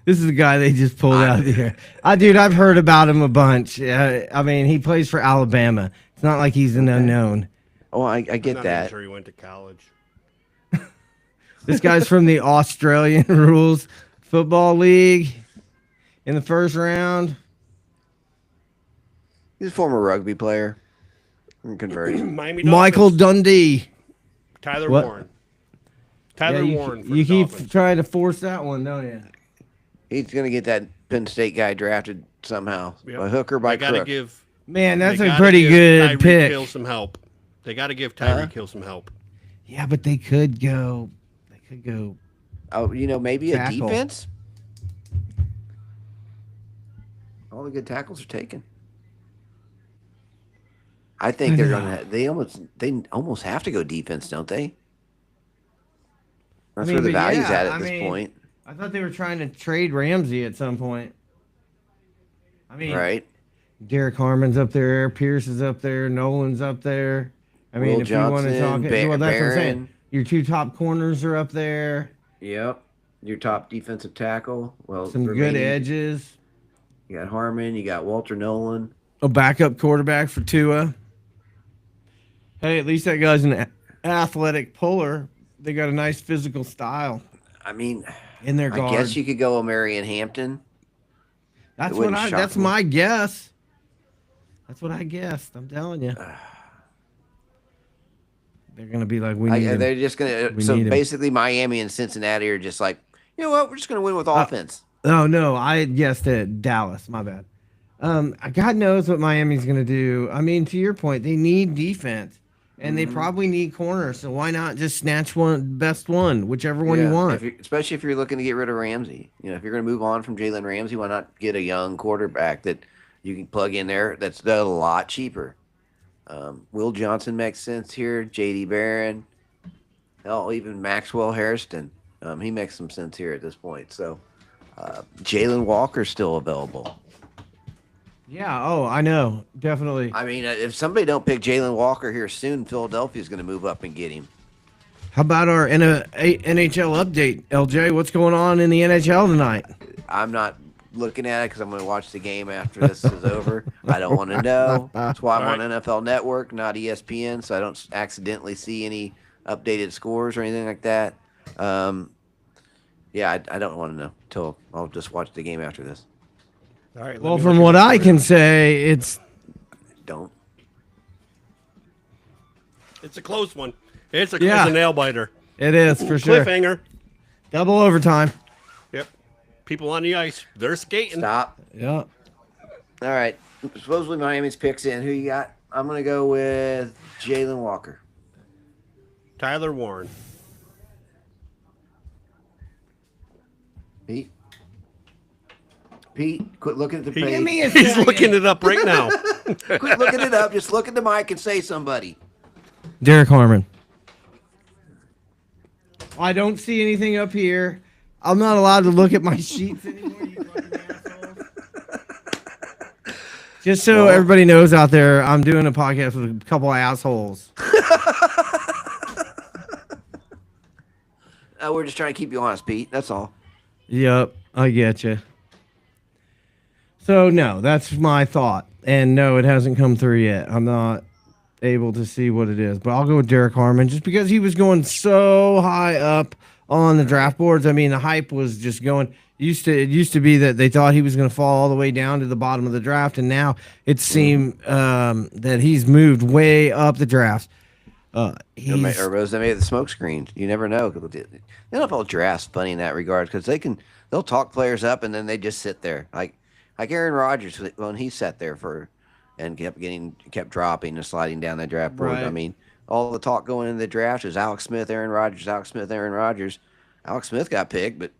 S1: This is the guy they just pulled out of the air. Dude, I've heard about him a bunch. I mean, he plays for Alabama. It's not like he's an unknown.
S2: Oh, I get
S3: I'm
S2: that.
S3: not sure he went to college.
S1: This guy's from the Australian Rules Football League in the first round.
S2: He's a former rugby player. Converted.
S1: Michael Dundee.
S3: Tyler Warren. Tyler Warren.
S1: You keep trying to force that one, don't you?
S2: He's going to get that Penn State guy drafted somehow. By hook or by crook.
S1: Man, that's a pretty good pick.
S3: Hill some help. They got to give Tyreek Hill some help.
S1: Yeah, but they could go.
S2: Oh, maybe
S1: tackle.
S2: A defense. All the good tackles are taken. I think they're gonna. They almost have to go defense, don't they? That's where the value's at this point.
S1: I thought they were trying to trade Ramsey at some point.
S2: Right.
S1: Derek Harmon's up there. Pierce is up there. Nolan's up there.
S2: Will
S1: if
S2: Johnson,
S1: you want to talk, well, that's
S2: Barron.
S1: what I'm saying. Your two top corners are up there.
S2: Yep. Your top defensive tackle. Well,
S1: some good edges.
S2: You got Harmon. You got Walter Nolan.
S1: A backup quarterback for Tua. Hey, at least that guy's an athletic puller. They got a nice physical style.
S2: In
S1: their guard.
S2: I guess you could go Marion Hampton.
S1: That's my guess. That's what I guessed. I'm telling you. They're gonna be like, we need him.
S2: They're just gonna. So basically, Miami and Cincinnati are just like, you know what? We're just gonna win with offense.
S1: Oh no, I guessed at Dallas. My bad. God knows what Miami's gonna do. To your point, they need defense, and they probably need corners. So why not just snatch best one, whichever one you want?
S2: Especially if you're looking to get rid of Ramsey. If you're gonna move on from Jalen Ramsey, why not get a young quarterback that you can plug in there? That's a lot cheaper. Will Johnson makes sense here. J.D. Barron. Hell, even Maxwell Hairston. He makes some sense here at this point. So, Jalen Walker's still available.
S1: Yeah. Oh, I know. Definitely.
S2: If somebody don't pick Jalen Walker here soon, Philadelphia's going to move up and get him.
S1: How about our NHL update, LJ? What's going on in the NHL tonight?
S2: I'm not looking at it because I'm going to watch the game after this is over. I don't want to know. That's why I'm on NFL Network, not ESPN, so I don't accidentally see any updated scores or anything like that. I don't want to know until I'll just watch the game after this.
S3: All right.
S1: Well, from what I can say, it's
S2: don't.
S3: It's a close one. It's a nail biter.
S1: It is for sure.
S3: Cliffhanger.
S1: Double overtime.
S3: Yep. People on the ice. They're skating.
S2: Stop.
S1: Yeah.
S2: All right. Supposedly Miami's picks in. Who you got? I'm going to go with Jalen Walker.
S3: Tyler Warren.
S2: Pete, quit looking at the page.
S3: He's looking it up right now.
S2: Quit looking it up. Just look at the mic and say somebody.
S1: Derek Harmon. I don't see anything up here. I'm not allowed to look at my sheets anymore, you fucking assholes. Just so everybody knows out there, I'm doing a podcast with a couple of assholes.
S2: We're just trying to keep you honest, Pete. That's all.
S1: Yep, I get you. So, no, that's my thought. And no, it hasn't come through yet. I'm not able to see what it is. But I'll go with Derek Harmon just because he was going so high up on the draft boards. The hype was just going. It used to be that they thought he was going to fall all the way down to the bottom of the draft. And now it seemed that he's moved way up the draft.
S2: Or was they made the smoke screen? You never know. The NFL draft's funny in that regard because they'll talk players up and then they just sit there like Aaron Rodgers when he sat there and kept dropping and sliding down the draft board.
S1: Right.
S2: All the talk going into the draft is Alex Smith, Aaron Rodgers, Alex Smith, Aaron Rodgers. Alex Smith got picked, and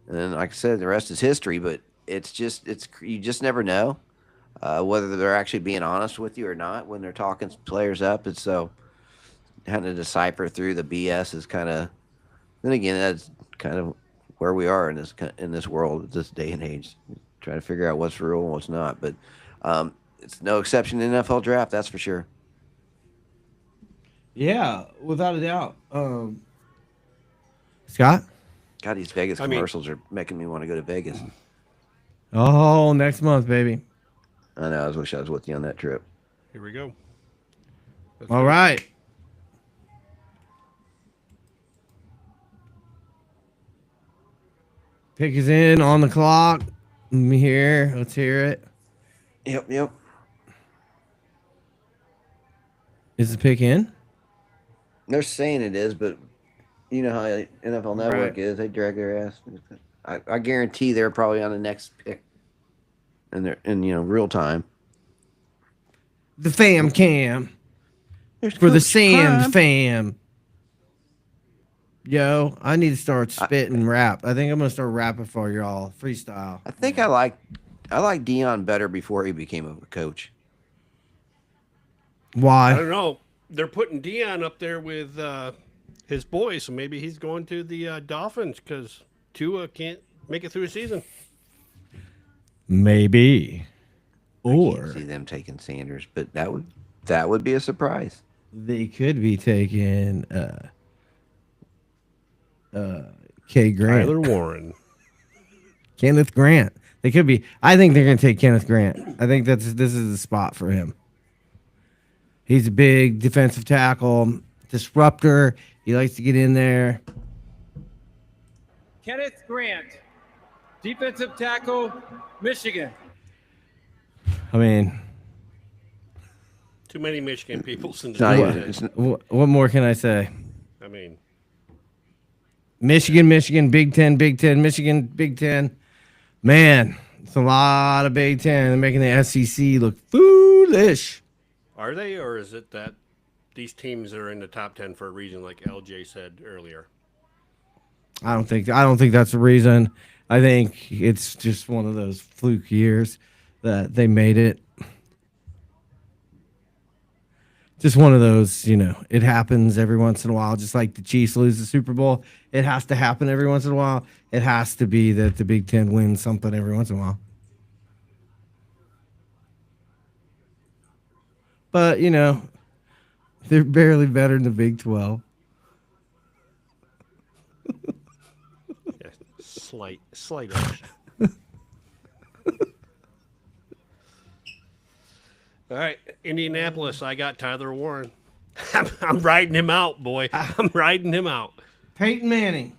S2: then like I said, the rest is history. But you just never know whether they're actually being honest with you or not when they're talking players up. And so having to decipher through the BS is kind of. Then again, that's kind of where we are in this world, this day and age, trying to figure out what's real and what's not. But it's no exception in the NFL draft, that's for sure.
S1: Yeah, without a doubt. Scott?
S2: God, these Vegas commercials are making me want to go to Vegas.
S1: Oh, next month, baby.
S2: I know. I wish I was with you on that trip.
S3: Here we go.
S1: All right. Pick is in on the clock. Let me hear. Let's hear it.
S2: Yep.
S1: Is the pick in?
S2: They're saying it is, but you know how NFL Network is. They drag their ass. I guarantee they're probably on the next pick. And they're in real time.
S1: The fam cam. For the Sands fam. Yo, I need to start spitting rap. I think I'm gonna start rapping for y'all. Freestyle.
S2: I think I like Deion better before he became a coach.
S1: Why?
S3: I don't know. They're putting Deion up there with his boys, so maybe he's going to the Dolphins because Tua can't make it through a season.
S1: Maybe.
S2: I can't see them taking Sanders, but that would be a surprise.
S1: They could be taking K. Grant.
S3: Tyler Warren.
S1: Kenneth Grant. They could be. I think they're going to take Kenneth Grant. I think this is the spot for him. He's a big defensive tackle, disruptor. He likes to get in there.
S4: Kenneth Grant, defensive tackle, Michigan.
S1: I mean,
S3: too many Michigan people.
S1: What more can I say?
S3: I mean,
S1: Michigan, Big Ten, Michigan, Big Ten. Man, it's a lot of Big Ten. They're making the SEC look foolish.
S3: Are they, or is it that these teams are in the top 10 for a reason, like LJ said earlier?
S1: I don't think that's the reason. I think it's just one of those fluke years that they made it. Just one of those, it happens every once in a while. Just like the Chiefs lose the Super Bowl, it has to happen every once in a while. It has to be that the Big Ten wins something every once in a while. But, they're barely better than the Big 12.
S3: Yeah, slight edge. All right, Indianapolis, I got Tyler Warren. I'm riding him out, boy. I'm riding him out.
S1: Peyton Manning.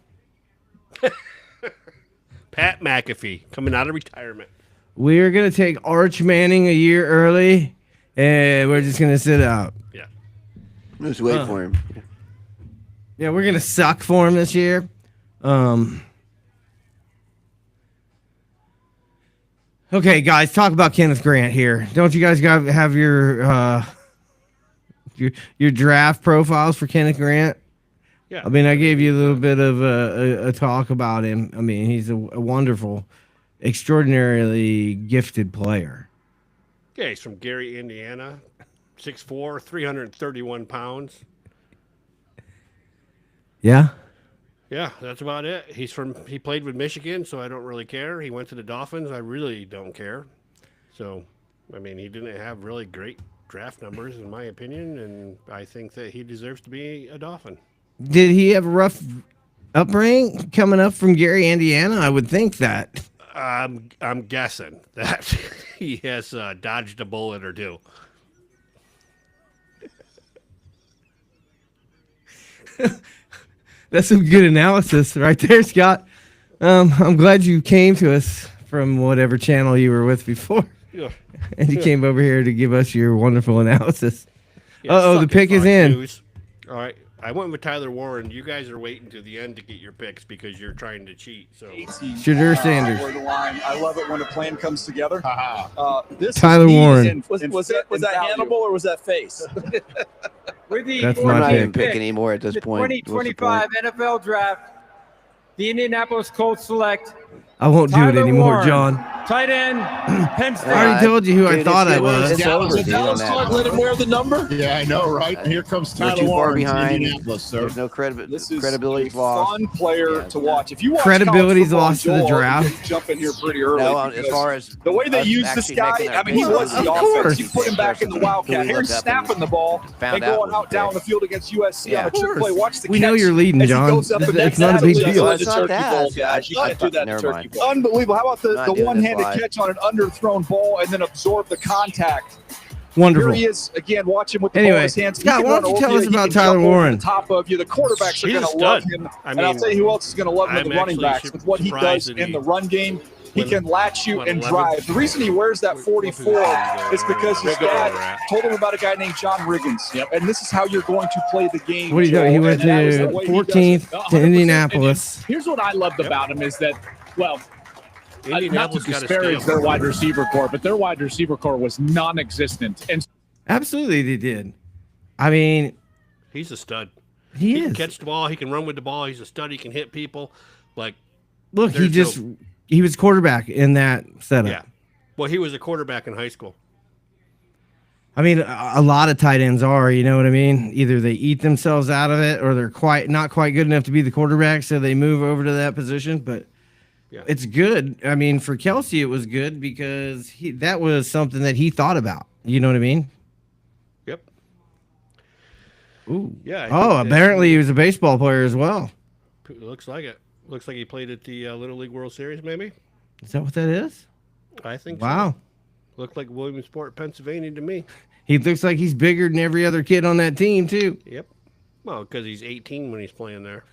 S3: Pat McAfee coming out of retirement.
S1: We're going to take Arch Manning a year early, and we're just going to sit out.
S3: Yeah.
S2: Just wait for him.
S1: Yeah, we're going to suck for him this year. Okay, guys, talk about Kenneth Grant here. Don't you guys have your draft profiles for Kenneth Grant?
S3: Yeah.
S1: I mean, I gave you a little bit of a talk about him. I mean, he's a wonderful, extraordinarily gifted player.
S3: Yeah, he's from Gary, Indiana, 6'4", 331 pounds.
S1: Yeah?
S3: Yeah, that's about it. He played with Michigan, so I don't really care. He went to the Dolphins. I really don't care. So, I mean, he didn't have really great draft numbers, in my opinion, and I think that he deserves to be a Dolphin.
S1: Did he have a rough upbringing coming up from Gary, Indiana? I would think that.
S3: I'm guessing that he has dodged a bullet or two.
S1: That's some good analysis right there, Scott. I'm glad you came to us from whatever channel you were with before.
S3: Yeah.
S1: And you came over here to give us your wonderful analysis.
S3: Yeah,
S1: the pick is in.
S3: News. All right. I went with Tyler Warren. You guys are waiting to the end to get your picks because you're trying to cheat. So
S1: Shadur Sanders.
S6: I love it when a plan comes together.
S1: Tyler Warren.
S6: Was that Hannibal or was that face?
S1: That's
S2: I'm not even picking anymore at this point.
S4: 2025 NFL Draft, the Indianapolis Colts select.
S1: I won't do it anymore, John.
S4: Tight end, Penn State.
S1: I already told you who I thought I was.
S2: It's over.
S6: Dallas Clark let him wear the number?
S5: Yeah, I know, right? Here comes Tyler
S2: too far
S5: Warren
S2: behind.
S5: Indianapolis, sir.
S2: There's no
S6: This is
S2: credibility
S6: a
S2: lost.
S6: fun player to watch. If you watch
S1: Credibility's
S6: college
S1: lost to the
S6: football,
S1: draft.
S6: you can jump in here pretty early.
S2: No, as far as
S6: the way they use this guy, I mean, he was the offense. You put him back in the Wildcat. Here's snapping the ball and going out down the field against USC on a trick play. Watch the catch.
S1: We know you're leading,
S6: as he
S1: John.
S6: goes up and
S1: It's
S6: down.
S1: not a big
S6: That's
S1: deal.
S6: what the Turkey Bowl, guys. You can't do that in Turkey Bowl. Unbelievable. How about the one-handed catch on an underthrown ball and then absorb the contact
S1: Wonderful.
S6: Here he is again. Watch him with the
S1: Anyway,
S6: ball in his hands.
S1: Scott, why don't you tell us about Tyler Warren?
S6: Top of you, the quarterbacks are going to love him, and I'll tell you who else is going to love him. The running backs with what he does in the run game. He can latch you and drive. The reason he wears that 44 is because his dad told him about a guy named John Riggins. And this is how you're going to play the game.
S1: What do you know? He went to 14th to Indianapolis.
S16: Here's what I loved about him is that, well, not to disparage their wide receiver core, but their wide receiver core was non-existent. And
S1: absolutely, they did. I mean,
S3: he's a stud.
S1: He
S3: can catch the ball. He can run with the ball. He's a stud. He can hit people. Like,
S1: look, he was quarterback in that setup.
S3: Yeah. Well, he was a quarterback in high school.
S1: I mean, a lot of tight ends are, you know what I mean? Either they eat themselves out of it or they're not quite good enough to be the quarterback, so they move over to that position. But it's good. I mean, for Kelsey, it was good because that was something that he thought about. You know what I mean?
S3: Yep.
S1: Ooh.
S3: Yeah.
S1: Apparently he was a baseball player as well.
S3: Looks like it. Looks like he played at the Little League World Series, maybe.
S1: Is that what that is?
S3: I think
S1: so.
S3: Looked like Williamsport, Pennsylvania to me.
S1: He looks like he's bigger than every other kid on that team, too.
S3: Yep. Well, because he's 18 when he's playing there.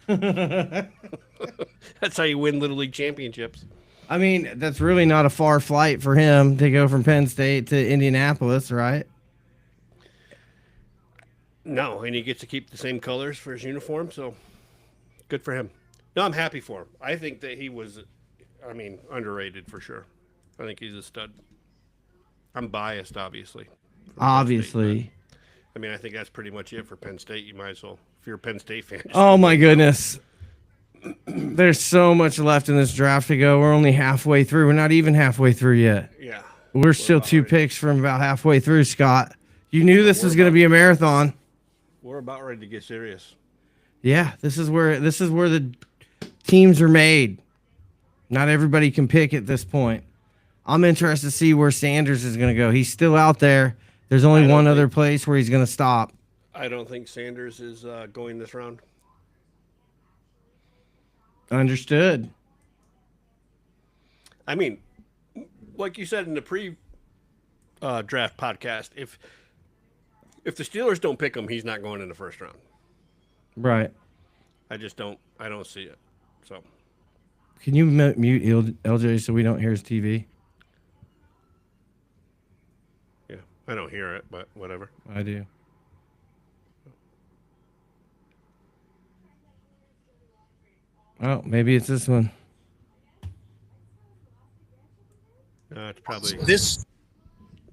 S3: That's how you win Little League championships.
S1: I mean, that's really not a far flight for him to go from Penn State to Indianapolis, right?
S3: No, and he gets to keep the same colors for his uniform, so good for him. No, I'm happy for him. I think that he was, underrated for sure. I think he's a stud. I'm biased, obviously.
S1: Obviously.
S3: State, I think that's pretty much it for Penn State. You might as well, if you're a Penn State fan.
S1: Oh, my goodness. There's so much left in this draft to go. We're only halfway through. We're not even halfway through yet.
S3: Yeah.
S1: We're still 2 picks from about halfway through, Scott. You knew this was going to be a marathon.
S3: We're about ready to get serious.
S1: Yeah, this is where the teams are made. Not everybody can pick at this point. I'm interested to see where Sanders is going to go. He's still out there. There's only one other place where he's going to stop.
S3: I don't think Sanders is going this round.
S1: Understood.
S3: I mean, like you said in the pre-draft podcast, if the Steelers don't pick him, he's not going in the first round.
S1: Right.
S3: I don't see it. So,
S1: can you mute LJ so we don't hear his TV?
S3: Yeah, I don't hear it, but whatever.
S1: I do. Oh, maybe it's this one.
S3: It's probably
S1: this.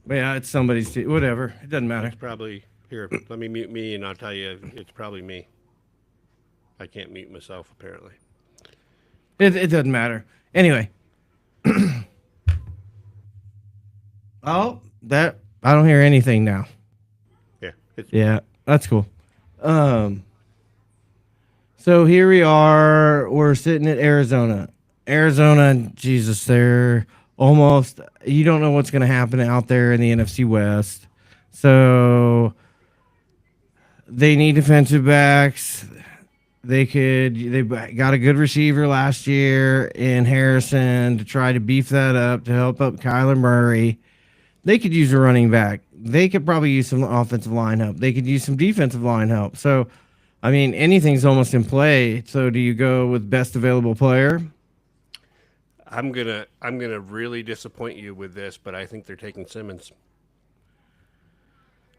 S1: Yeah, it's somebody's. Whatever. It doesn't matter.
S3: It's probably here. Let me mute me, and I'll tell you, it's probably me. I can't mute myself, apparently.
S1: It doesn't matter. Anyway. Oh, that I don't hear anything now.
S3: Yeah.
S1: Yeah, that's cool. So here we are. We're sitting at Arizona. Jesus, they're almost. You don't know what's going to happen out there in the NFC West. So they need defensive backs. They got a good receiver last year in Harrison to try to beef that up to help up Kyler Murray. They could use a running back. They could probably use some offensive line help. They could use some defensive line help. So, anything's almost in play. So, do you go with best available player?
S3: I'm gonna really disappoint you with this, but I think they're taking Simmons.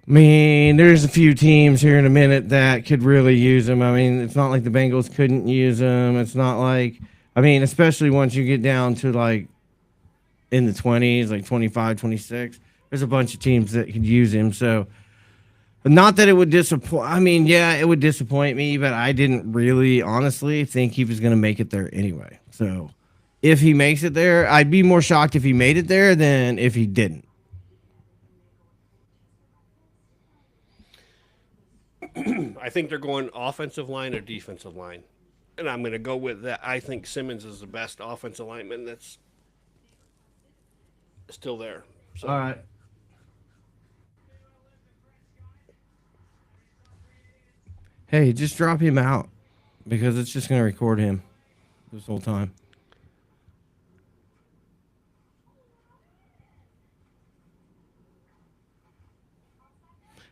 S1: There's a few teams here in a minute that could really use him. It's not like the Bengals couldn't use him. It's not like, especially once you get down to like in the 20s, like 25, 26, there's a bunch of teams that could use him. So, but not that it would disappoint. Yeah, it would disappoint me, but I didn't really honestly think he was going to make it there anyway. So if he makes it there, I'd be more shocked if he made it there than if he didn't.
S3: I think they're going offensive line or defensive line. And I'm going to go with that. I think Simmons is the best offensive lineman that's still there. So.
S1: All right. Hey, just drop him out because it's just going to record him this whole time.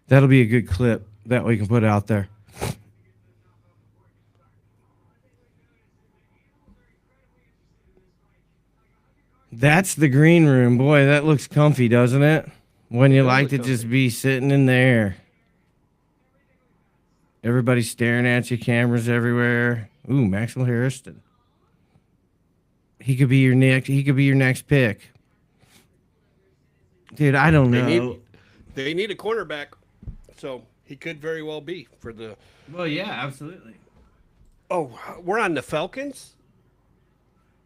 S1: That'll be a good clip that we can put out there. That's the green room. Boy, that looks comfy, doesn't it? When you like to just be sitting in there. Everybody's staring at you, cameras everywhere. Ooh, Maxwell Harrison. He could be your next pick. Dude, I don't know.
S3: They need a cornerback, so he could very well be for the.
S1: Well, yeah, absolutely.
S3: Oh, we're on the Falcons?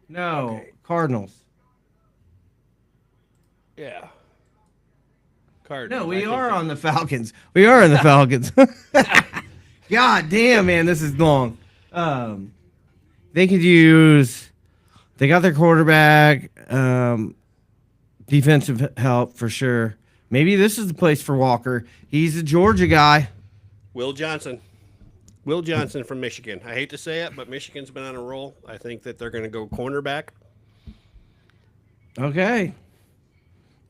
S1: No,
S3: okay.
S1: Cardinals.
S3: Yeah. Cardinals.
S1: No, we are on the Falcons. We are on the Falcons. God damn, man, this is long. They could use. They got their quarterback. Defensive help for sure. Maybe this is the place for Walker. He's a Georgia guy.
S3: Will Johnson from Michigan. I hate to say it, but Michigan's been on a roll. I think that they're going to go cornerback.
S1: Okay.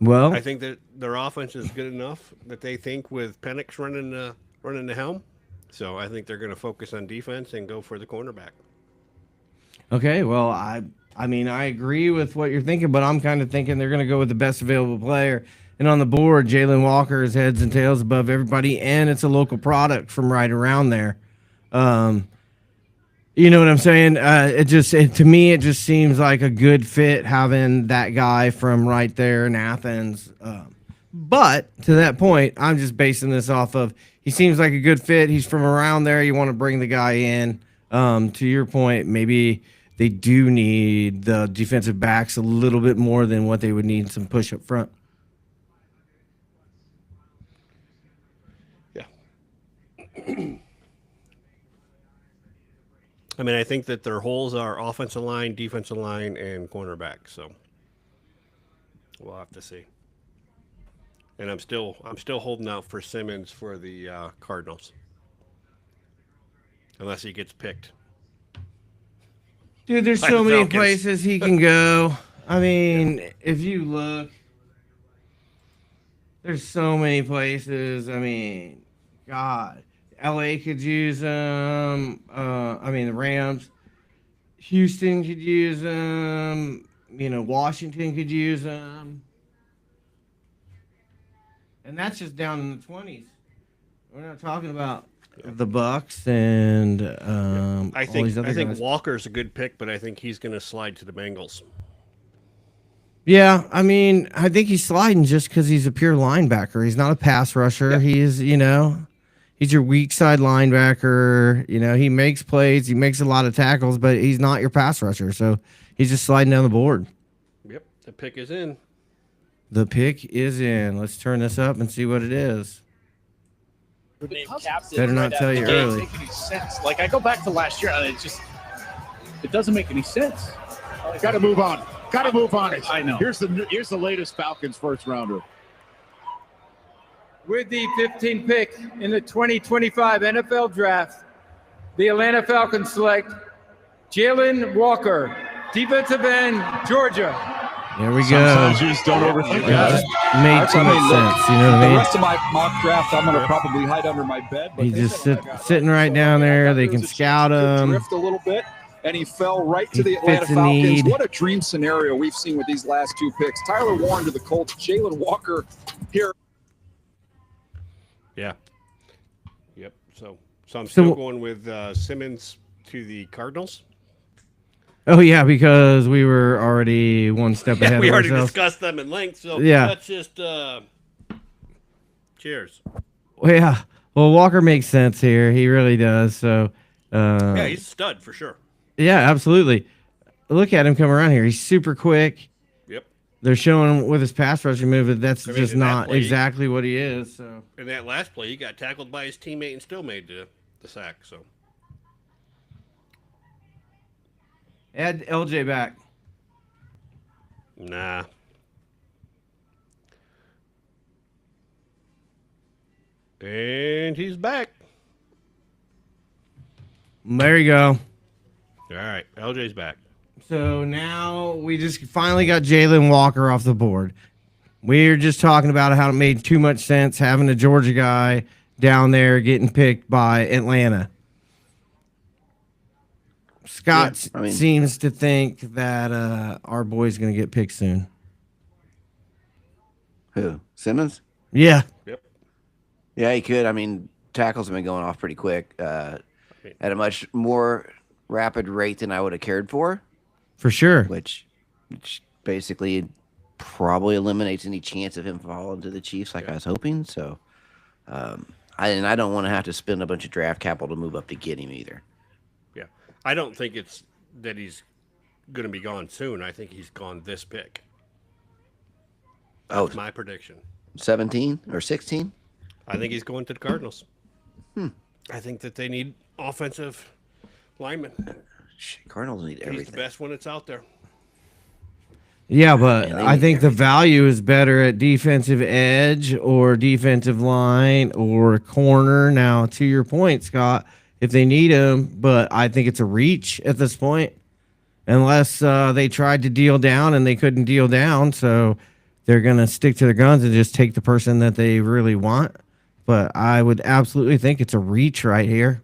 S1: Well,
S3: I think that their offense is good enough that they think with Penix running the helm. So I think they're going to focus on defense and go for the cornerback.
S1: Okay. Well, I mean, I agree with what you're thinking, but I'm kind of thinking they're going to go with the best available player. And on the board, Jalen Walker is heads and tails above everybody, and it's a local product from right around there. You know what I'm saying? To me, it just seems like a good fit having that guy from right there in Athens. But to that point, I'm just basing this off of he seems like a good fit. He's from around there. You want to bring the guy in. To your point, maybe they do need the defensive backs a little bit more than what they would need some push up front.
S3: Yeah. I mean, I think that their holes are offensive line, defensive line, and cornerback. So we'll have to see. And I'm still holding out for Simmons for the Cardinals, unless he gets picked.
S1: Dude, there's so many places he can go. I mean, if you look, there's so many places. I mean, God. LA could use them. The Rams. Houston could use them. Washington could use them. And that's just down in the 20s. We're not talking about the Bucks and
S3: I think Walker's a good pick, but I think he's going to slide to the Bengals.
S1: Yeah, I mean, I think he's sliding just because he's a pure linebacker. He's not a pass rusher. Yeah. He's your weak side linebacker. He makes plays. He makes a lot of tackles, but he's not your pass rusher. So he's just sliding down the board.
S3: Yep, the pick is in.
S1: The pick is in. Let's turn this up and see what it is. Better not tell you early.
S16: Make any sense. Like, I go back to last year, and it doesn't make any sense.
S5: Got to move on. Got to move on.
S16: I know.
S5: Here's the latest Falcons first rounder.
S4: With the 15th pick in the 2025 NFL Draft, the Atlanta Falcons select Jalen Walker, defensive end, Georgia.
S1: There we go.
S5: Sometimes you just don't overthink it.
S1: Made too much sense. You know what I mean?
S6: The rest of my mock draft, I'm going to probably hide under my bed. But
S1: he's just sitting right down there. They can scout him.
S6: Drift a little bit, and he fell right to the Atlanta Falcons. What a dream scenario we've seen with these last two picks. Tyler Warren to the Colts, Jalen Walker here.
S3: Yeah. Yep. So I'm still going with Simmons to the Cardinals.
S1: Oh, yeah, because we were already one step ahead of ourselves.
S3: We already discussed them in length, so that's just cheers.
S1: Well, yeah. Well, Walker makes sense here. He really does. So,
S3: yeah, he's a stud for sure.
S1: Yeah, absolutely. Look at him come around here. He's super quick.
S3: Yep.
S1: They're showing him with his pass rushing move that that's just not exactly what he is. So
S3: in that last play, he got tackled by his teammate and still made the sack. So
S1: add LJ back.
S3: Nah. And he's back.
S1: There you go.
S3: All right, LJ's back.
S1: So now we just finally got Jalen Walker off the board. We're just talking about how it made too much sense having a Georgia guy down there getting picked by Atlanta. Scott seems to think that our boy's going to get picked soon.
S2: Who? Simmons?
S1: Yeah.
S3: Yep.
S2: Yeah, he could. I mean, tackles have been going off pretty quick at a much more rapid rate than I would have cared for.
S1: For sure.
S2: Which basically probably eliminates any chance of him falling to the Chiefs like I was hoping. So, I don't want to have to spend a bunch of draft capital to move up to get him either.
S3: Yeah. I don't think it's that he's going to be gone soon. I think he's gone this pick. That's my prediction.
S2: 17 or 16?
S3: I think he's going to the Cardinals. I think that they need offensive linemen.
S2: Cardinals need everything.
S3: He's the best one that's out there.
S1: Yeah, but I think the value is better at defensive edge or defensive line or corner. Now, to your point, Scott, if they need him, but I think it's a reach at this point, unless they tried to deal down and they couldn't deal down. So they're going to stick to their guns and just take the person that they really want. But I would absolutely think it's a reach right here.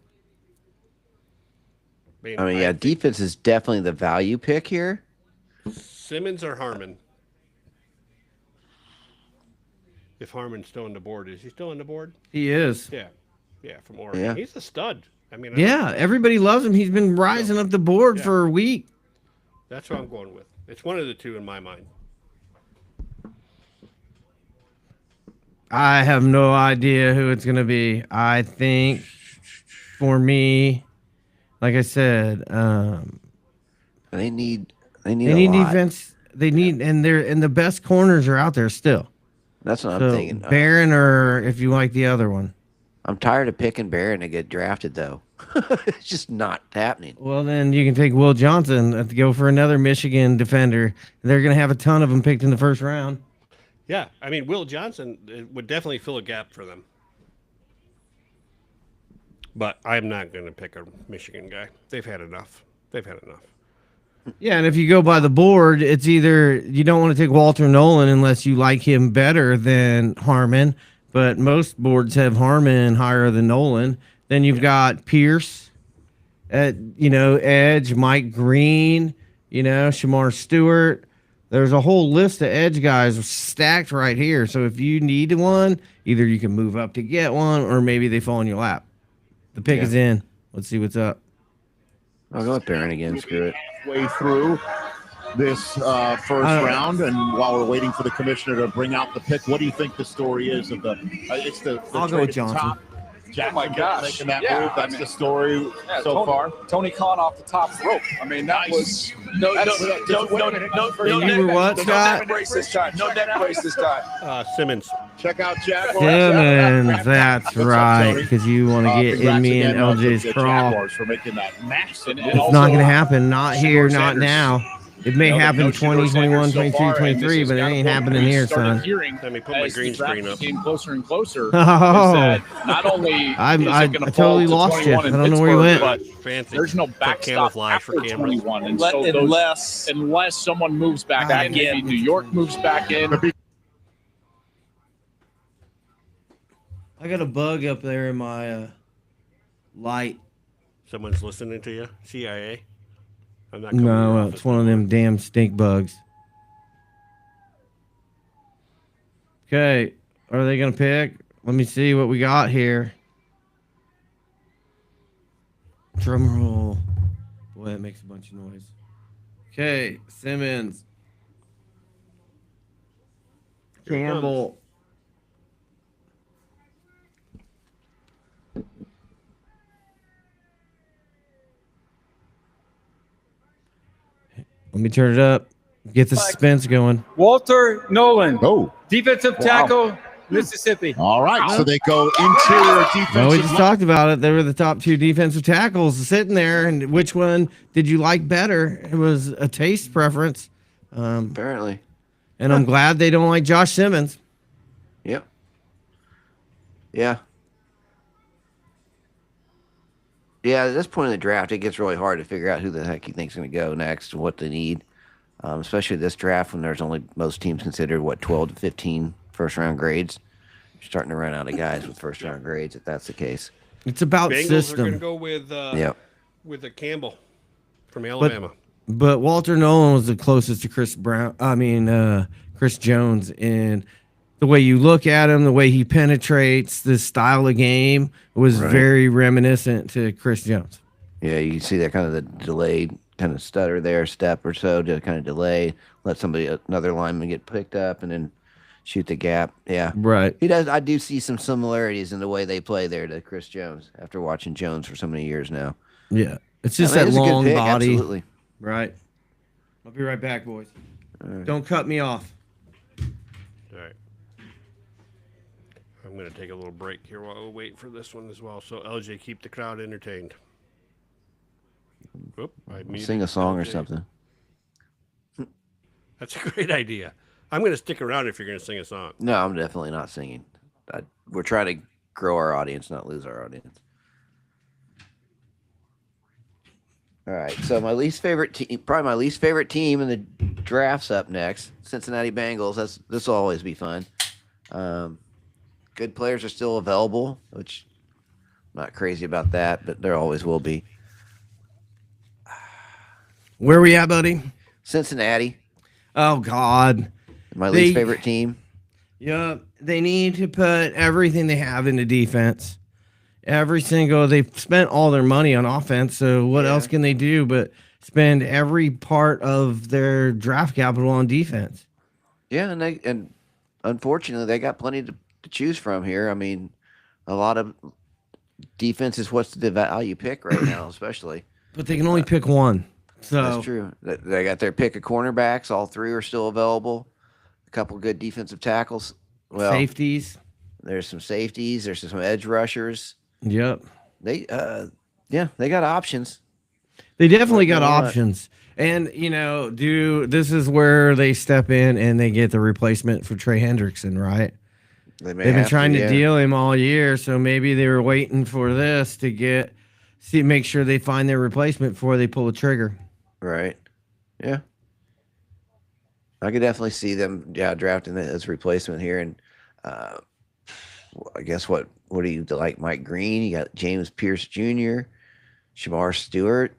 S2: I mean, yeah, defense is definitely the value pick here.
S3: Simmons or Harmon? If Harmon's still on the board, is he still on the board?
S1: He is.
S3: Yeah, from Oregon.
S2: Yeah.
S3: He's a stud. I mean,
S1: Everybody loves him. He's been rising up the board for a week.
S3: That's what I'm going with. It's one of the two in my mind.
S1: I have no idea who it's going to be. I think for me, like I said,
S2: they need
S1: defense. They need, and the best corners are out there still.
S2: That's what I'm thinking.
S1: Barron, or if you like the other one.
S2: I'm tired of picking Barron to get drafted, though. It's just not happening.
S1: Well, then you can take Will Johnson to go for another Michigan defender. They're going to have a ton of them picked in the first round.
S3: Yeah, I mean, Will Johnson would definitely fill a gap for them. But I'm not going to pick a Michigan guy. They've had enough.
S1: Yeah, and if you go by the board, it's either you don't want to take Walter Nolan unless you like him better than Harmon, but most boards have Harmon higher than Nolan. Then you've got Pierce at, edge, Mike Green, Shamar Stewart. There's a whole list of edge guys stacked right here. So if you need one, either you can move up to get one, or maybe they fall in your lap. The pick is in. Let's see what's up.
S2: I'll go with Barron again. Screw it.
S5: Way through this first round, and while we're waiting for the commissioner to bring out the pick, what do you think the story is of the? It's the
S1: I'll go with Johnson.
S5: Top. Jackson,
S6: oh my gosh!
S5: Making that move. That's the story so far.
S6: Tony Khan off the top rope. I mean, that was no.
S1: You were what, Scott?
S6: No brace this time. No neck brace this time.
S3: Simmons.
S5: Check out Jack.
S1: Simmons, that's right, because you want to get in me and LJ's crawl.
S5: For making that match.
S1: It's not going to happen. Not here, not now. It may happen 20, 21, 22, 23, but it ain't happening here, son.
S3: Let me put my green screen up.
S16: Came closer and closer.
S1: Oh,
S16: not only
S1: I totally lost you. I don't know where you went.
S16: But
S3: Fancy.
S16: There's no backstop after 21, and so unless someone moves back in, maybe New York moves back in.
S1: I got a bug up there in my light.
S3: Someone's listening to you? CIA? I'm not
S1: No, it's one of them damn stink bugs. Okay, are they going to pick? Let me see what we got here. Drum roll. Boy, that makes a bunch of noise. Okay, Simmons. Campbell. Let me turn it up. Get the suspense going.
S4: Walter Nolan.
S5: Oh.
S4: Defensive tackle, Mississippi.
S5: All right, so they go interior defensive.
S1: Well, we just talked about it. They were the top two defensive tackles sitting there, and which one did you like better? It was a taste preference.
S2: Apparently.
S1: And I'm glad they don't like Josh Simmons.
S2: Yep. Yeah. Yeah, at this point in the draft, it gets really hard to figure out who the heck he thinks is going to go next and what they need. especially this draft when there's only most teams considered 12 to 15 first-round grades. You're starting to run out of guys with first-round grades if that's the case.
S1: It's about
S3: Bengals
S1: system.
S3: are going to go with a Campbell from Alabama.
S1: But Walter Nolan was the closest to Chris Jones in the way you look at him, the way he penetrates, the style of game was very reminiscent to Chris Jones.
S2: Yeah, you see that kind of the delayed kind of stutter there, step or so to kind of delay, let another lineman get picked up and then shoot the gap. Yeah.
S1: Right.
S2: He does. I do see some similarities in the way they play there to Chris Jones after watching Jones for so many years now.
S1: Yeah. It's just that long
S2: pick,
S1: body.
S2: Absolutely.
S1: Right. I'll be right back, boys. Right. Don't cut me off.
S3: All right. I'm going to take a little break here while we wait for this one as well. So, LJ, keep the crowd entertained. Whoop,
S2: sing a song LJ. Or something.
S3: That's a great idea. I'm going to stick around if you're going to sing a song.
S2: No, I'm definitely not singing. We're trying to grow our audience, not lose our audience. All right, so my least favorite team, probably my least favorite team in the draft's up next. Cincinnati Bengals. This will always be fun. Good players are still available, which I'm not crazy about that, but there always will be.
S1: Where are we at, buddy?
S2: Cincinnati.
S1: Oh, God.
S2: My least favorite team.
S1: Yeah, they need to put everything they have into defense. They've spent all their money on offense, so what else can they do but spend every part of their draft capital on defense?
S2: Yeah, and unfortunately, they got plenty to choose from here. I mean, a lot of defense is what's the value pick right now, especially.
S1: But they can only pick one. So
S2: that's true. They got their pick of cornerbacks. All three are still available. A couple good defensive tackles. Well,
S1: safeties.
S2: There's some safeties. There's some edge rushers.
S1: Yep.
S2: They got options.
S1: They definitely got options. And, this is where they step in and they get the replacement for Trey Hendrickson, right? They've been trying to deal him all year, so maybe they were waiting for this to make sure they find their replacement before they pull the trigger.
S2: Right. Yeah. I could definitely see them drafting it as replacement here. And I guess what do you like? Mike Green, you got James Pierce Jr., Shamar Stewart,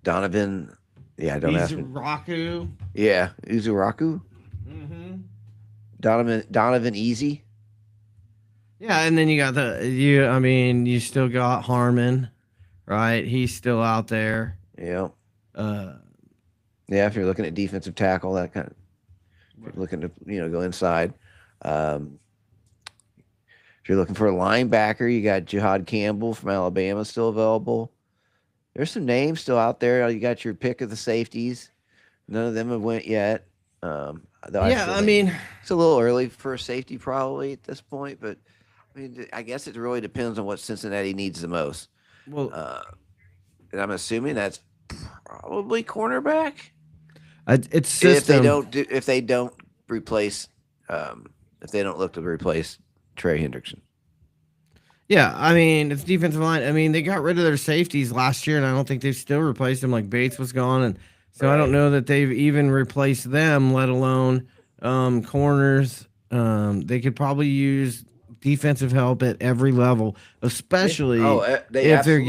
S2: Donovan. Yeah, don't ask me.
S1: Uzuraku.
S2: Yeah, Uzuraku.
S1: Mm-hmm.
S2: Donovan Easy.
S1: Yeah, and then you got you still got Harmon, right? He's still out there.
S2: Yeah. If you're looking at defensive tackle, that kind of, if you're looking to go inside. If you're looking for a linebacker, you got Jihad Campbell from Alabama still available. There's some names still out there. You got your pick of the safeties. None of them have went yet. It's a little early for a safety probably at this point, but I guess it really depends on what Cincinnati needs the most.
S1: Well,
S2: and I'm assuming that's probably cornerback.
S1: It's system.
S2: If they don't look to replace Trey Hendrickson.
S1: Yeah, it's defensive line. They got rid of their safeties last year, and I don't think they've still replaced them. Like Bates was gone, and so I don't know that they've even replaced them, let alone corners. They could probably use defensive help at every level, especially if they're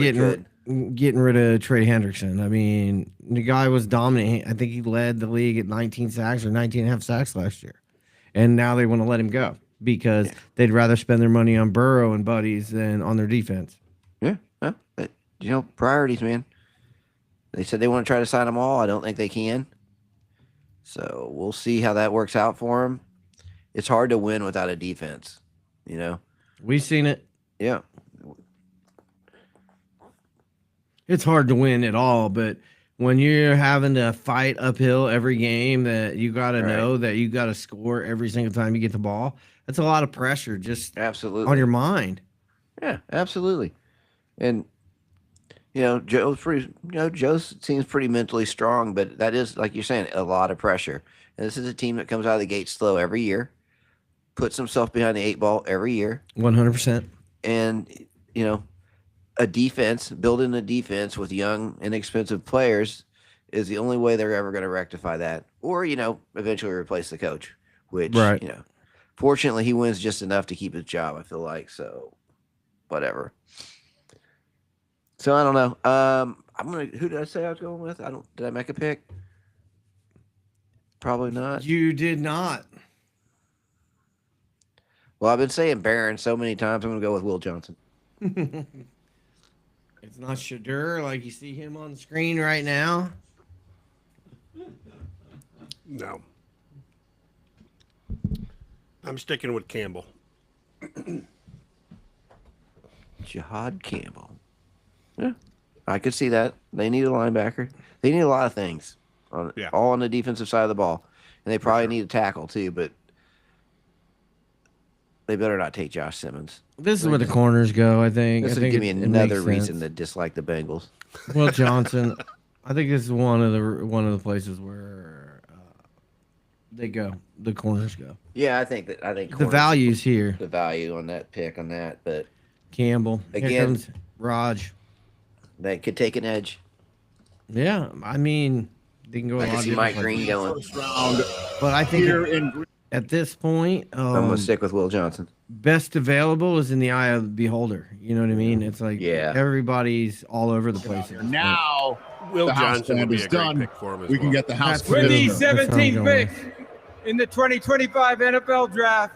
S1: getting rid of Trey Hendrickson. The guy was dominant. I think he led the league at 19 sacks or 19 and a half sacks last year. And now they want to let him go because they'd rather spend their money on Burrow and buddies than on their defense.
S2: Yeah. Priorities, man. They said they want to try to sign them all. I don't think they can. So we'll see how that works out for them. It's hard to win without a defense,
S1: We've seen it.
S2: Yeah.
S1: It's hard to win at all, but when you're having to fight uphill every game, that you got to know that you got to score every single time you get the ball. That's a lot of pressure just
S2: absolutely
S1: on your mind.
S2: Yeah, absolutely. And Joe seems pretty mentally strong, but that is, like you're saying, a lot of pressure. And this is a team that comes out of the gate slow every year, puts himself behind the 8 ball every year.
S1: 100%.
S2: And, building a defense with young, inexpensive players is the only way they're ever going to rectify that, or eventually replace the coach. Which fortunately he wins just enough to keep his job. I feel like so, whatever. So I don't know. Who did I say I was going with? Did I make a pick? Probably not.
S1: You did not.
S2: Well, I've been saying Barron so many times. I'm going to go with Will Johnson.
S1: It's not Shadur like you see him on the screen right now.
S3: No. I'm sticking with Campbell.
S2: Jihad Campbell. Yeah, I could see that. They need a linebacker. They need a lot of things, all on the defensive side of the ball. And they probably need a tackle too, but they better not take Josh Simmons.
S1: This is where the corners go, I think.
S2: This will give me another reason to dislike the Bengals.
S1: Will Johnson, I think this is one of the places where they go. The corners go.
S2: Yeah, I think
S1: the value's here.
S2: The value on that pick on that, but
S1: Campbell
S2: again,
S1: here comes Raj.
S2: That could take an edge.
S1: Yeah, I mean, they can go.
S2: I can see Mike Green going.
S1: But I think at this point,
S2: I'm gonna stick with Will Johnson.
S1: Best available is in the eye of the beholder. You know what I mean? It's like everybody's all over the place.
S5: Now,
S3: Will
S5: the house
S3: Johnson
S5: band
S3: would be
S5: is
S3: a great
S5: done.
S3: pick for him as
S5: We can
S3: well.
S5: get the house
S4: With
S5: band.
S4: the 17th pick in the 2025 NFL Draft,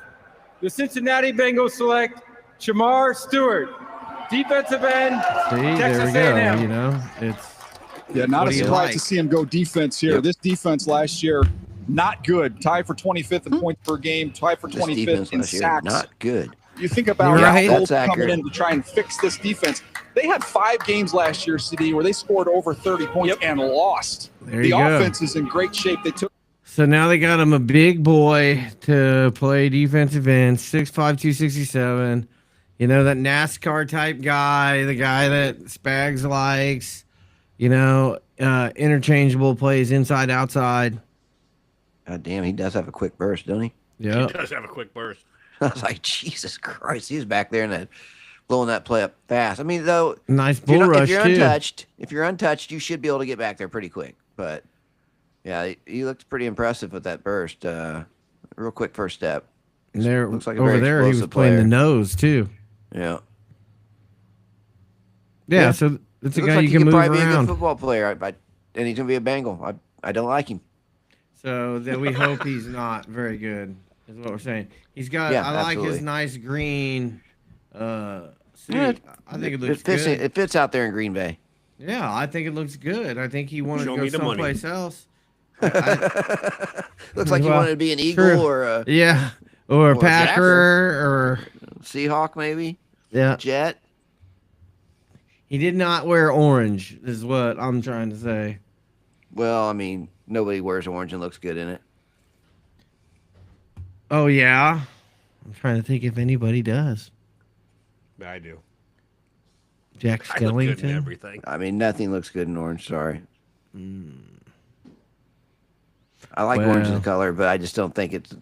S4: the Cincinnati Bengals select Shamar Stewart, defensive end, Texas
S1: there we
S4: A&M.
S1: go. You know, it's
S16: not
S1: what
S16: a
S1: do you
S16: surprise
S1: like?
S16: to see him go defense here. This defense last year, not good. Tied for 25th in points per game. Tied for 25th in sacks.
S2: Not good.
S16: You think about Gold coming in to try and fix this defense. They had 5 games last year, CD, where they scored over 30 points and lost.
S1: There
S16: the
S1: you go.
S16: offense is in great shape. They took.
S1: So now they got him a big boy to play defensive end, 6'5", 267. You know, that NASCAR type guy, the guy that Spags likes. You know, interchangeable plays inside, outside.
S2: God damn, he does have a quick burst, doesn't he?
S1: Yeah,
S3: He does have a quick burst.
S2: I was like, Jesus Christ, he's back there and blowing that play up fast. I mean, though,
S1: nice bull rush
S2: if you're untouched, you should be able to get back there pretty quick. But yeah, he looked pretty impressive with that burst. Real quick first step.
S1: And there,
S2: looks like a
S1: over
S2: very
S1: there, he was
S2: explosive
S1: playing
S2: player.
S1: the nose too.
S2: Yeah.
S1: Yeah, so it's a
S2: Looks
S1: guy
S2: like
S1: you
S2: he
S1: can
S2: could
S1: move
S2: probably be a
S1: around.
S2: good football player, and he's gonna be a Bengal. I don't like him.
S1: So then we hope he's not very good, is what we're saying. He's got.
S2: Yeah,
S1: I like his
S2: absolutely.
S1: nice green. Suit.
S2: Yeah,
S1: I think it looks
S2: fits.
S1: good.
S2: It fits out there in Green Bay.
S1: Yeah, I think it looks good. I think he wanted
S3: Show
S1: to
S3: me
S1: go
S3: the money.
S1: someplace else.
S2: Looks like he
S1: Well,
S2: wanted to be an Eagle
S1: true.
S2: or a
S1: or a
S2: or a
S1: Packer or
S2: Seahawk, maybe.
S1: yeah.
S2: Jet.
S1: He did not wear orange, is what I'm trying to say.
S2: Well, I mean, nobody wears orange and looks good in it.
S1: Oh yeah, I'm trying to think if anybody does.
S3: I do.
S1: Jack
S3: I look good in
S1: Skellington.
S3: everything.
S2: I mean, nothing looks good in orange. Sorry. I like orange as a color, but I just don't think it's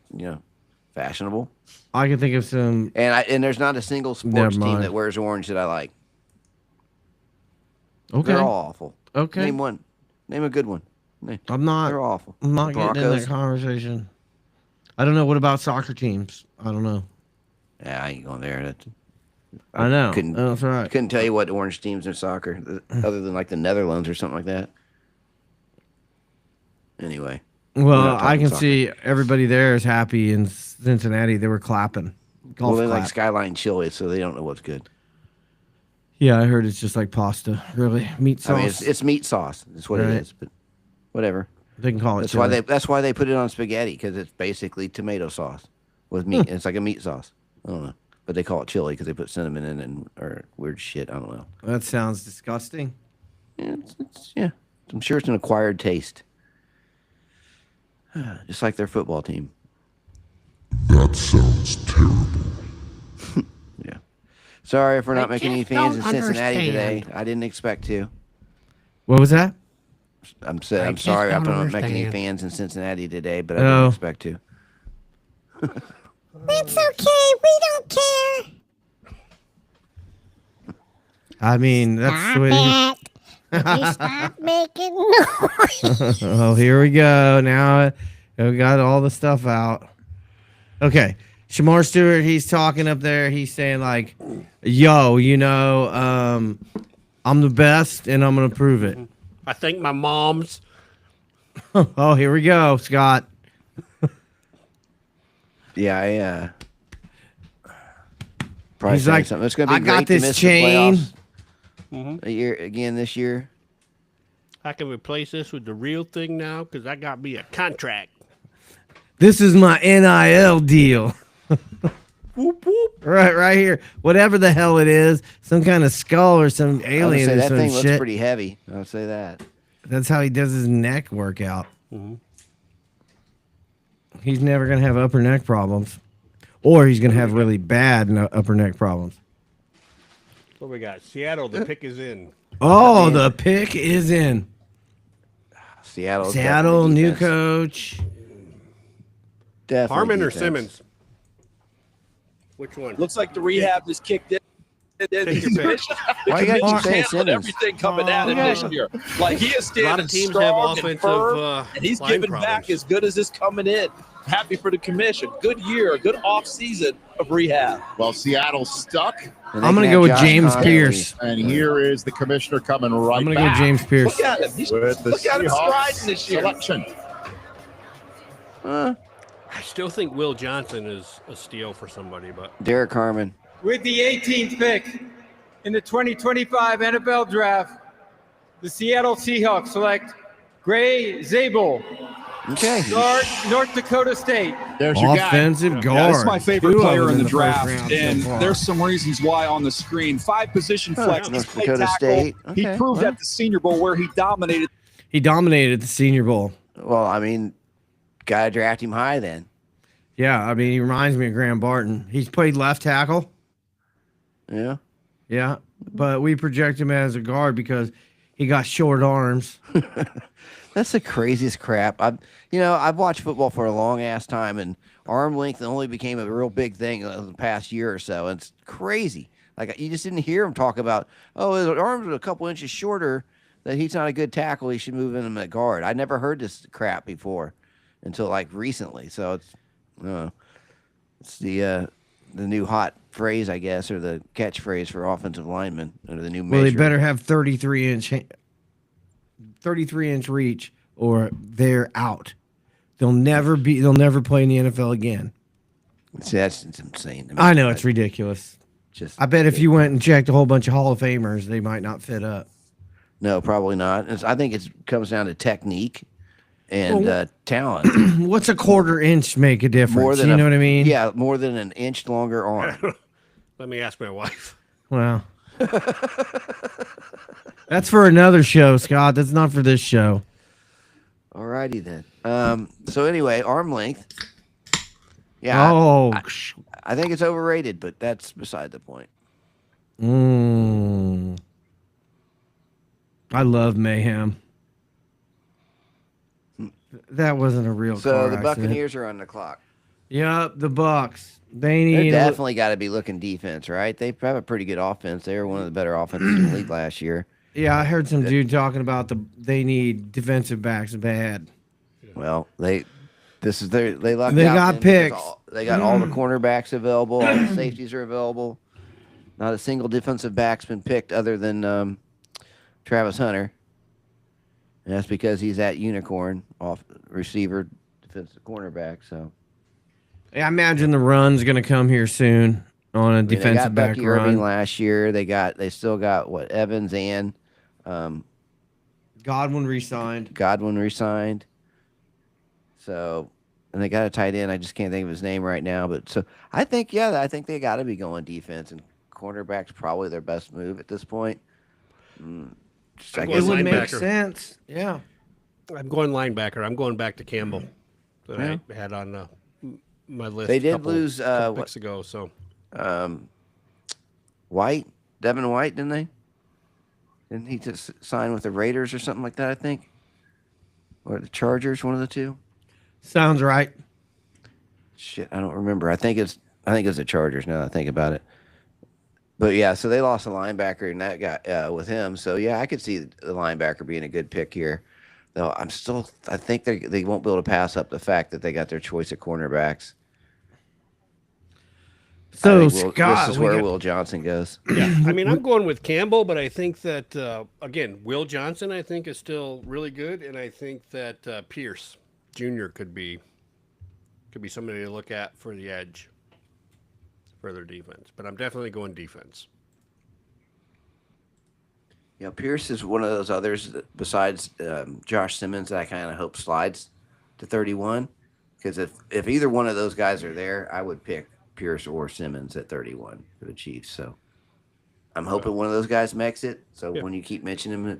S2: fashionable.
S1: I can think of some.
S2: And there's not a single
S1: Never
S2: sports team
S1: mind.
S2: that wears orange that I like.
S1: Okay.
S2: They're all awful.
S1: Okay.
S2: Name one. Name a good one.
S1: I'm not.
S2: They're awful.
S1: I'm not
S2: The
S1: getting in
S2: Broncos?
S1: that conversation. I don't know. What about soccer teams? I don't know.
S2: Yeah, I ain't going there.
S1: I know.
S2: Couldn't,
S1: That's right.
S2: Couldn't tell you what orange teams in soccer, other than like the Netherlands or something like that. Anyway. we're
S1: Well,
S2: not
S1: I
S2: talking
S1: can
S2: soccer.
S1: see everybody there is happy in Cincinnati. They were clapping. Golf
S2: Well, they
S1: clap.
S2: like Skyline chili, so they don't know what's good.
S1: Yeah, I heard it's just like pasta. Really, meat sauce.
S2: I mean, it's meat sauce. That's what
S1: Right.
S2: it is. But whatever.
S1: They can call it.
S2: That's why they put it on spaghetti, because it's basically tomato sauce with meat. It's like a meat sauce. I don't know, but they call it chili because they put cinnamon in and or weird shit. I don't know.
S1: That sounds disgusting.
S2: Yeah, I'm sure it's an acquired taste, just like their football team.
S12: That sounds terrible.
S2: Yeah. Sorry if we're not
S12: I
S2: making any
S12: just
S2: fans in
S12: don't
S2: Cincinnati today.
S12: understand.
S2: I didn't expect to.
S1: What was that?
S2: I'm
S12: I
S2: sorry
S12: just
S2: I'm
S12: don't
S2: not making any
S12: understand.
S2: fans in Cincinnati today, but I
S1: Oh.
S2: didn't expect to.
S17: It's okay. We don't care.
S1: I mean, that's the way.
S17: Stop it. Stop making noise.
S1: Oh, here we go. Now we got all the stuff out. Okay. Shamar Stewart, he's talking up there. He's saying like, yo, I'm the best and I'm going to prove it.
S3: I think my mom's.
S1: Oh, here we go, Scott.
S2: Yeah, probably
S1: he's like,
S2: something. It's going to be
S1: I
S2: great
S1: got
S2: to
S1: this
S2: miss
S1: chain.
S2: The playoffs this year.
S3: I can replace this with the real thing now because I got me a contract.
S1: This is my NIL deal. Whoop, whoop. Right here. Whatever the hell it is, some kind of skull or some alien or
S2: that
S1: some
S2: thing
S1: shit.
S2: looks pretty heavy. I'll say that.
S1: That's how he does his neck workout. He's never going to have upper neck problems. Or he's going to have really bad upper neck problems.
S3: What we got? Seattle, the pick is in.
S1: Oh, the pick is in.
S2: Seattle,
S1: new coach.
S2: Definitely
S3: Harmon or
S2: defense.
S3: Simmons? Which one?
S7: Looks like the rehab is kicked in.
S2: Why you gotta keep saying Simmons?
S7: Everything coming at him this year. Like he is standing strong and firm, and he's giving back as good as is coming in. Happy for the commission. Good year, good off season of rehab.
S5: Well, Seattle's stuck.
S1: I'm going to go with James Pierce.
S5: And here is the commissioner coming right
S1: I'm going to
S5: back.
S1: go James Pierce.
S7: Look at him. Look at him striding this year.
S5: Selection.
S3: I still think Will Johnson is a steal for somebody, but
S2: Derek Harmon.
S4: With the 18th pick in the 2025 NFL Draft, the Seattle Seahawks select Gray Zabel.
S2: Okay.
S4: Guard, North Dakota State.
S5: There's your
S1: offensive
S5: guy.
S1: guard.
S16: Yeah, that's my favorite player in the draft,
S1: round
S16: and
S1: so far.
S16: there's some reasons why on the screen. 5 position flex. He's
S2: North
S16: played
S2: Dakota
S16: tackle.
S2: State.
S16: He
S2: Okay,
S16: proved at the Senior Bowl where he dominated.
S1: He dominated the Senior Bowl.
S2: Well, I mean, gotta draft him high then.
S1: Yeah, I mean, he reminds me of Graham Barton. He's played left tackle.
S2: Yeah.
S1: Yeah, but we project him as a guard because he got short arms.
S2: That's the craziest crap. I've watched football for a long ass time, and arm length only became a real big thing in the past year or so. It's crazy. Like you just didn't hear him talk about, oh, his arms are a couple inches shorter, that he's not a good tackle. He should move him at guard. I never heard this crap before until like recently. So it's the new hot phrase, I guess, or the catchphrase for offensive linemen under the new measure.
S1: Well, they better have 33-inch reach, or they're out. They'll never play in the NFL again.
S2: See, it's insane to me.
S1: I know it's ridiculous. I bet if you went and checked a whole bunch of Hall of Famers, they might not fit up.
S2: No, probably not. I think it comes down to technique and talent.
S1: What's a quarter inch make a difference? You know what I mean?
S2: Yeah, more than an inch longer arm.
S3: let me ask my wife.
S1: Wow. That's for another show, Scott. That's not for this show.
S2: All righty then. So anyway, arm length. Yeah.
S1: Oh.
S2: I think it's overrated, but that's beside the point.
S1: I love mayhem. That wasn't a real
S2: So
S1: car
S2: the
S1: accident.
S2: Buccaneers are on the clock.
S1: Yep, the Bucks. They
S2: definitely got to be looking defense, right? They have a pretty good offense. They were one of the better offenses in the league last year.
S1: Yeah, I heard some dude talking about they need defensive backs bad.
S2: Well, they lucked
S1: They
S2: out
S1: got
S2: then
S1: picks.
S2: because they got all the cornerbacks available, all the safeties are available. Not a single defensive back's been picked other than Travis Hunter. And that's because he's that unicorn off receiver, defensive cornerback. So
S1: I imagine the run's going to come here soon on a defensive
S2: they got
S1: back
S2: Bucky
S1: run.
S2: Irving last year. They still got Evans and
S1: Godwin re-signed.
S2: So, and they got a tight end. I just can't think of his name right now. But so I think they got to be going defense, and cornerback's probably their best move at this point.
S1: It would make sense. Yeah.
S3: I'm going linebacker. I'm going back to Campbell that I had on my list.
S2: They did lose
S3: couple weeks ago. So
S2: Devin White, didn't they? Didn't he just sign with the Raiders or something like that? I think, or the Chargers, one of the two.
S1: Sounds right.
S2: Shit, I don't remember. I think it's the Chargers now that I think about it. But yeah, so they lost a linebacker, and that got with him. So yeah, I could see the linebacker being a good pick here. Though I think they won't be able to pass up the fact that they got their choice at cornerbacks.
S1: So
S2: Scott, this is where Will Johnson goes.
S3: Yeah, I mean, I'm going with Campbell, but I think that again, Will Johnson, I think, is still really good, and I think that Pierce Jr. could be somebody to look at for the edge for their defense. But I'm definitely going defense.
S2: Yeah, Pierce is one of those others that, besides Josh Simmons, that I kind of hope slides to 31. Because if either one of those guys are there, I would pick Pierce or Simmons at 31 for the Chiefs. So I'm hoping one of those guys makes it. So when you keep mentioning him,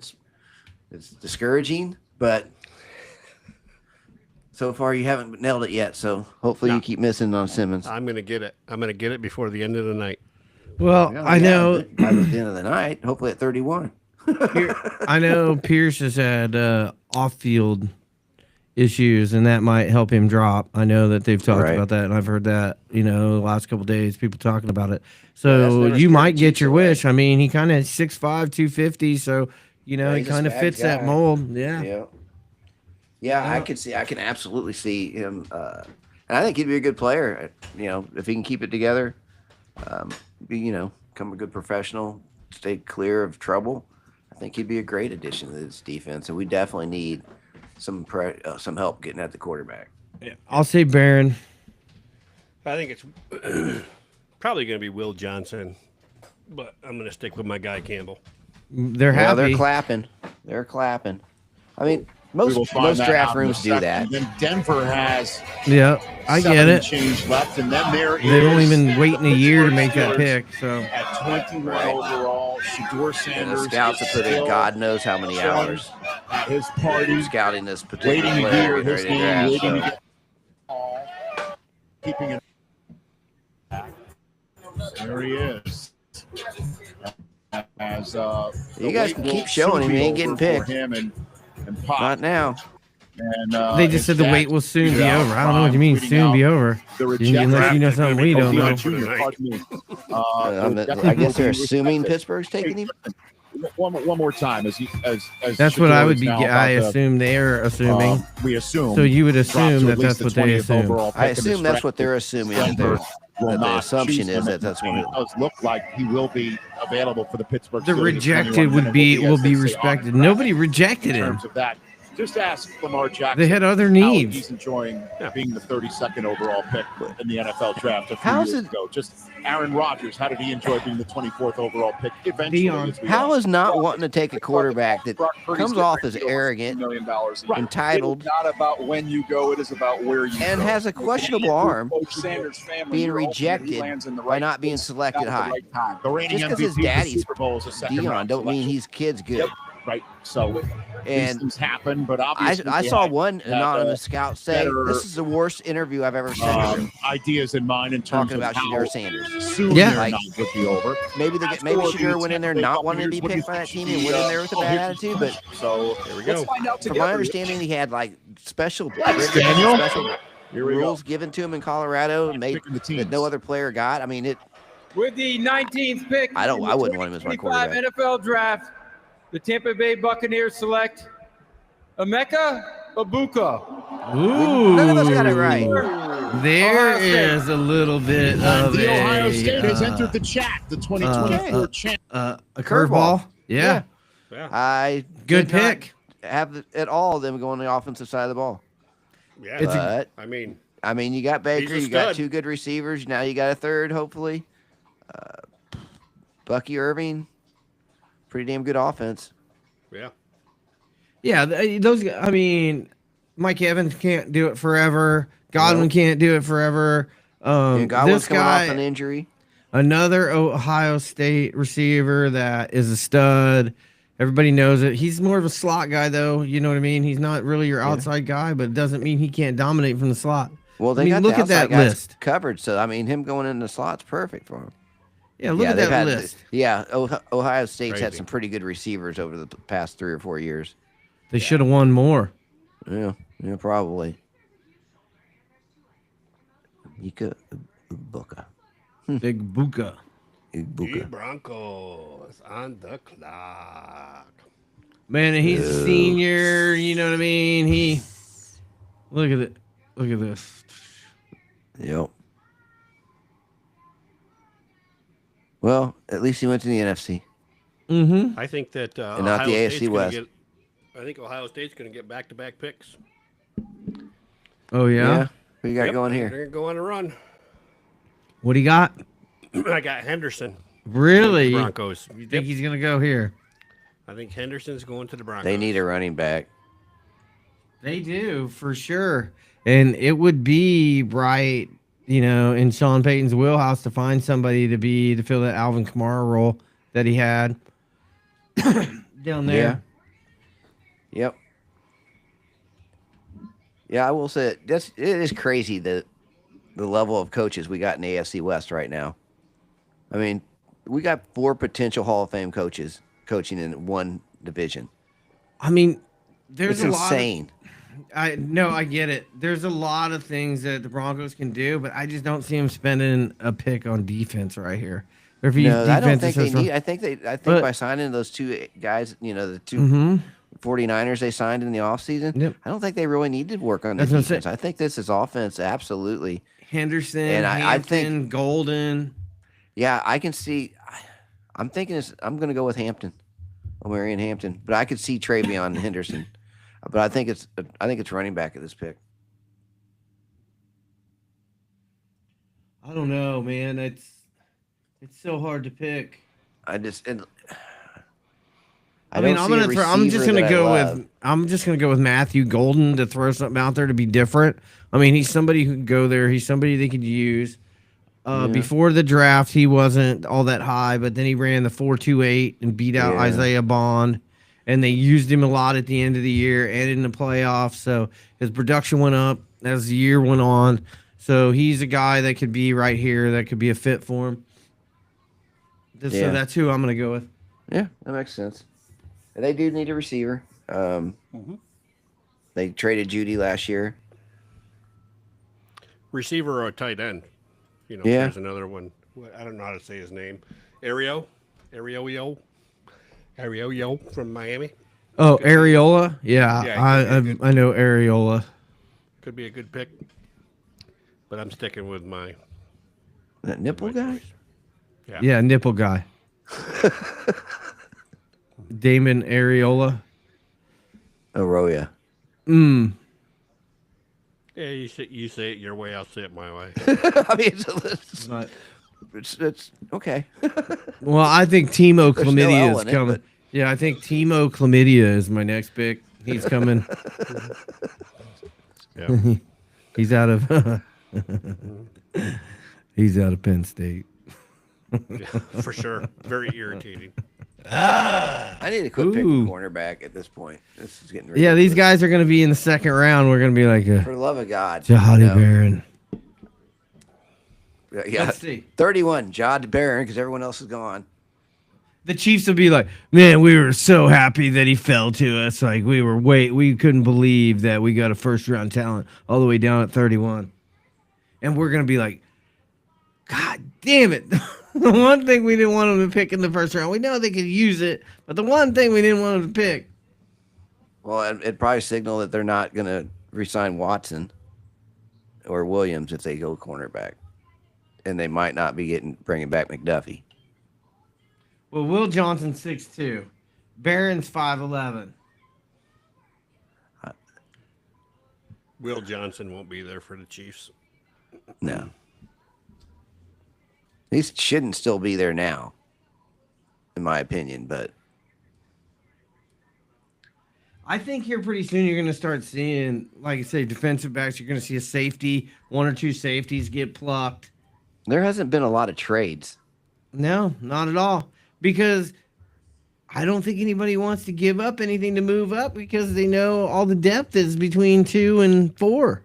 S2: it's discouraging. But so far you haven't nailed it yet. So hopefully you keep missing on Simmons.
S3: I'm going to get it. I'm going to get it before the end of the night.
S1: Well, I know
S2: by the end of the night, hopefully at 31.
S1: I know Pierce has had off-field issues, and that might help him drop. I know that they've talked about that, and I've heard that, the last couple of days, people talking about it. So you might get your wish. I mean, he kind of 6'5", 250, so, he kind of fits that mold. Yeah.
S2: Yeah, I can absolutely see him. And I think he'd be a good player, if he can keep it together, become a good professional, stay clear of trouble. I think he'd be a great addition to this defense, and we definitely need some help getting at the quarterback.
S1: Yeah, I'll say Barron.
S3: I think it's probably going to be Will Johnson, but I'm going to stick with my guy Campbell.
S1: They're happy.
S2: They're clapping. They're clapping. I mean, most draft rooms do that.
S5: And then Denver has
S1: I get it.
S5: Change left, and then
S1: they don't even wait in a year to make that pick. So
S5: at 21 overall, Shedeur Sanders.
S2: And the scouts have put in God knows how many hours
S5: at his party,
S2: scouting this particular
S5: waiting
S2: player.
S5: to hear his name, waiting to get keeping it. There he is. As
S2: you guys can keep showing him. He ain't getting picked.
S5: Him and
S2: Not now.
S5: And
S1: they just said the wait will soon be over. I don't know what you mean soon be over. Unless you know something we don't know.
S2: I guess they're assuming Pittsburgh's taking him.
S5: One more time, as
S1: that's what I would be. I assume they're assuming.
S5: We assume.
S1: So you would assume that that's what they assume.
S2: I assume that's what they're assuming. The assumption is that that's what it
S5: does look like. He will be available for the Pittsburgh.
S1: The rejected will be respected. Nobody rejected him.
S5: In terms of that, just ask Lamar Jackson.
S1: They had other needs.
S5: He's enjoying being the 32nd overall pick in the NFL draft a few years ago. Just Aaron Rodgers, how did he enjoy being the 24th overall pick? Eventually,
S2: how is not wanting to take a quarterback that comes off as arrogant,
S6: $1 million
S2: entitled,
S6: not about when you go, it is about where you
S2: and
S6: go.
S2: Has a questionable arm, being rejected by not being selected high. Just because his daddy's Dion don't mean his kid's good.
S5: Right. So
S2: and
S5: things happen, but obviously
S2: I saw one anonymous scout say this is the worst interview I've ever seen.
S5: Ideas in mind in terms
S2: talking about Shedeur Sanders.
S5: Soon like, would be over.
S2: Maybe Shedeur went in there not wanting to be picked by that team and went in there with a bad attitude. But
S6: so
S2: there we go. From my understanding, he had like special rules given to him in Colorado, that no other player got. I mean it.
S4: With the 19th pick,
S2: I wouldn't want him as my quarterback.
S4: NFL draft. The Tampa Bay Buccaneers select Emeka Egbuka.
S1: Ooh,
S2: none of us got it right.
S1: There is a little bit of
S5: the Ohio State has entered the chat. The 2024 champ.
S1: A curveball. Yeah. Good pick.
S2: Have at all of them going on the offensive side of the ball.
S3: Yeah,
S2: but
S3: I mean,
S2: you got Baker. You got two good receivers. Now you got a third, hopefully. Bucky Irving. Pretty damn good offense.
S1: Yeah, those. I mean, Mike Evans can't do it forever. Godwin can't do it forever.
S2: Godwin's coming off an injury.
S1: Another Ohio State receiver that is a stud. Everybody knows it. He's more of a slot guy, though. You know what I mean? He's not really your outside guy, but it doesn't mean he can't dominate from the slot.
S2: Well, they got look at that list covered. So I mean, him going in the slot's perfect for him.
S1: Yeah, look at that list.
S2: Ohio State's had some pretty good receivers over the past 3 or 4 years.
S1: They should have won more.
S2: Yeah, probably.
S1: Big Buka.
S3: The Broncos on the clock.
S1: Man, and he's a senior. You know what I mean? Look at it. Look at this.
S2: Yep. Well, at least he went to the NFC.
S1: Mm-hmm.
S3: I think that
S2: and not the AFC West.
S3: I think Ohio State's going to get back-to-back picks.
S1: Oh, yeah?
S2: Who you got going here?
S3: They're going to go on a run.
S1: What do you got?
S3: I got Henderson.
S1: Really?
S3: Broncos.
S1: You think he's going to go here?
S3: I think Henderson's going to the Broncos.
S2: They need a running back.
S1: They do, for sure. And it would be right, in Sean Payton's wheelhouse to find somebody to fill that Alvin Kamara role that he had down there.
S2: Yeah. Yep. Yeah, I will say it is crazy the level of coaches we got in the AFC West right now. I mean, we got 4 potential Hall of Fame coaches coaching in one division.
S1: I mean, there's
S2: it's insane.
S1: I get it. There's a lot of things that the Broncos can do, but I just don't see them spending a pick on defense right here.
S2: I don't think they need. I think by signing those 2 guys, the 2 49ers they signed in the offseason, I don't think they really need to work on the defense. I think this is offense, absolutely.
S1: Henderson, and I think Golden.
S2: Yeah, I can see. I'm thinking I'm going to go with Hampton, Omarion Hampton, but I could see Travion Henderson. But I think it's running back at this pick.
S1: I don't know, man. It's so hard to pick.
S2: I'm just gonna
S1: go with Matthew Golden to throw something out there to be different. I mean, he's somebody who could go there. He's somebody they could use. Before the draft, he wasn't all that high, but then he ran the 4.28 and beat out Isaiah Bond. And they used him a lot at the end of the year and in the playoffs. So his production went up as the year went on. So he's a guy that could be right here, that could be a fit for him. So that's who I'm going to go with.
S2: Yeah, that makes sense. And they do need a receiver. They traded Judy last year.
S3: Receiver or a tight end. There's another one. I don't know how to say his name. Arioyo from Miami.
S1: Oh, Areola? Yeah, I know Areola.
S3: Could be a good pick. But I'm sticking with
S2: that nipple guy?
S1: Yeah, nipple guy. Damon Areola.
S2: Arroyo.
S3: Yeah, you say it your way, I'll say it my way.
S2: I mean, it's okay.
S1: Well, I think Timo Chlamydia is coming. I think Timo Chlamydia is my next pick. He's coming. He's out of Penn State.
S3: For sure. Very irritating.
S2: I need to quit picking cornerback at this point. This is getting ridiculous.
S1: Yeah, these guys are going to be in the second round. We're going to be like
S2: for the love of God,
S1: Jahadi Barron.
S2: Yeah, let's see. 31, Jahadi Barron, because everyone else is gone.
S1: The Chiefs will be like, man, we were so happy that he fell to us. Like we couldn't believe that we got a first round talent all the way down at 31. And we're going to be like, God damn it. The one thing we didn't want them to pick in the first round. We know they could use it, but the one thing we didn't want them to pick.
S2: Well, it'd probably signal that they're not going to re-sign Watson or Williams if they go cornerback. And they might not be bringing back McDuffie.
S1: Well, Will Johnson's 6'2". Barron's 5'11".
S3: Will Johnson won't be there for the Chiefs.
S2: No. He shouldn't still be there now, in my opinion, but
S1: I think here pretty soon you're going to start seeing, like I say, defensive backs. You're going to see a safety, 1 or 2 safeties get plucked.
S2: There hasn't been a lot of trades.
S1: No, not at all. Because I don't think anybody wants to give up anything to move up because they know all the depth is between 2 and 4.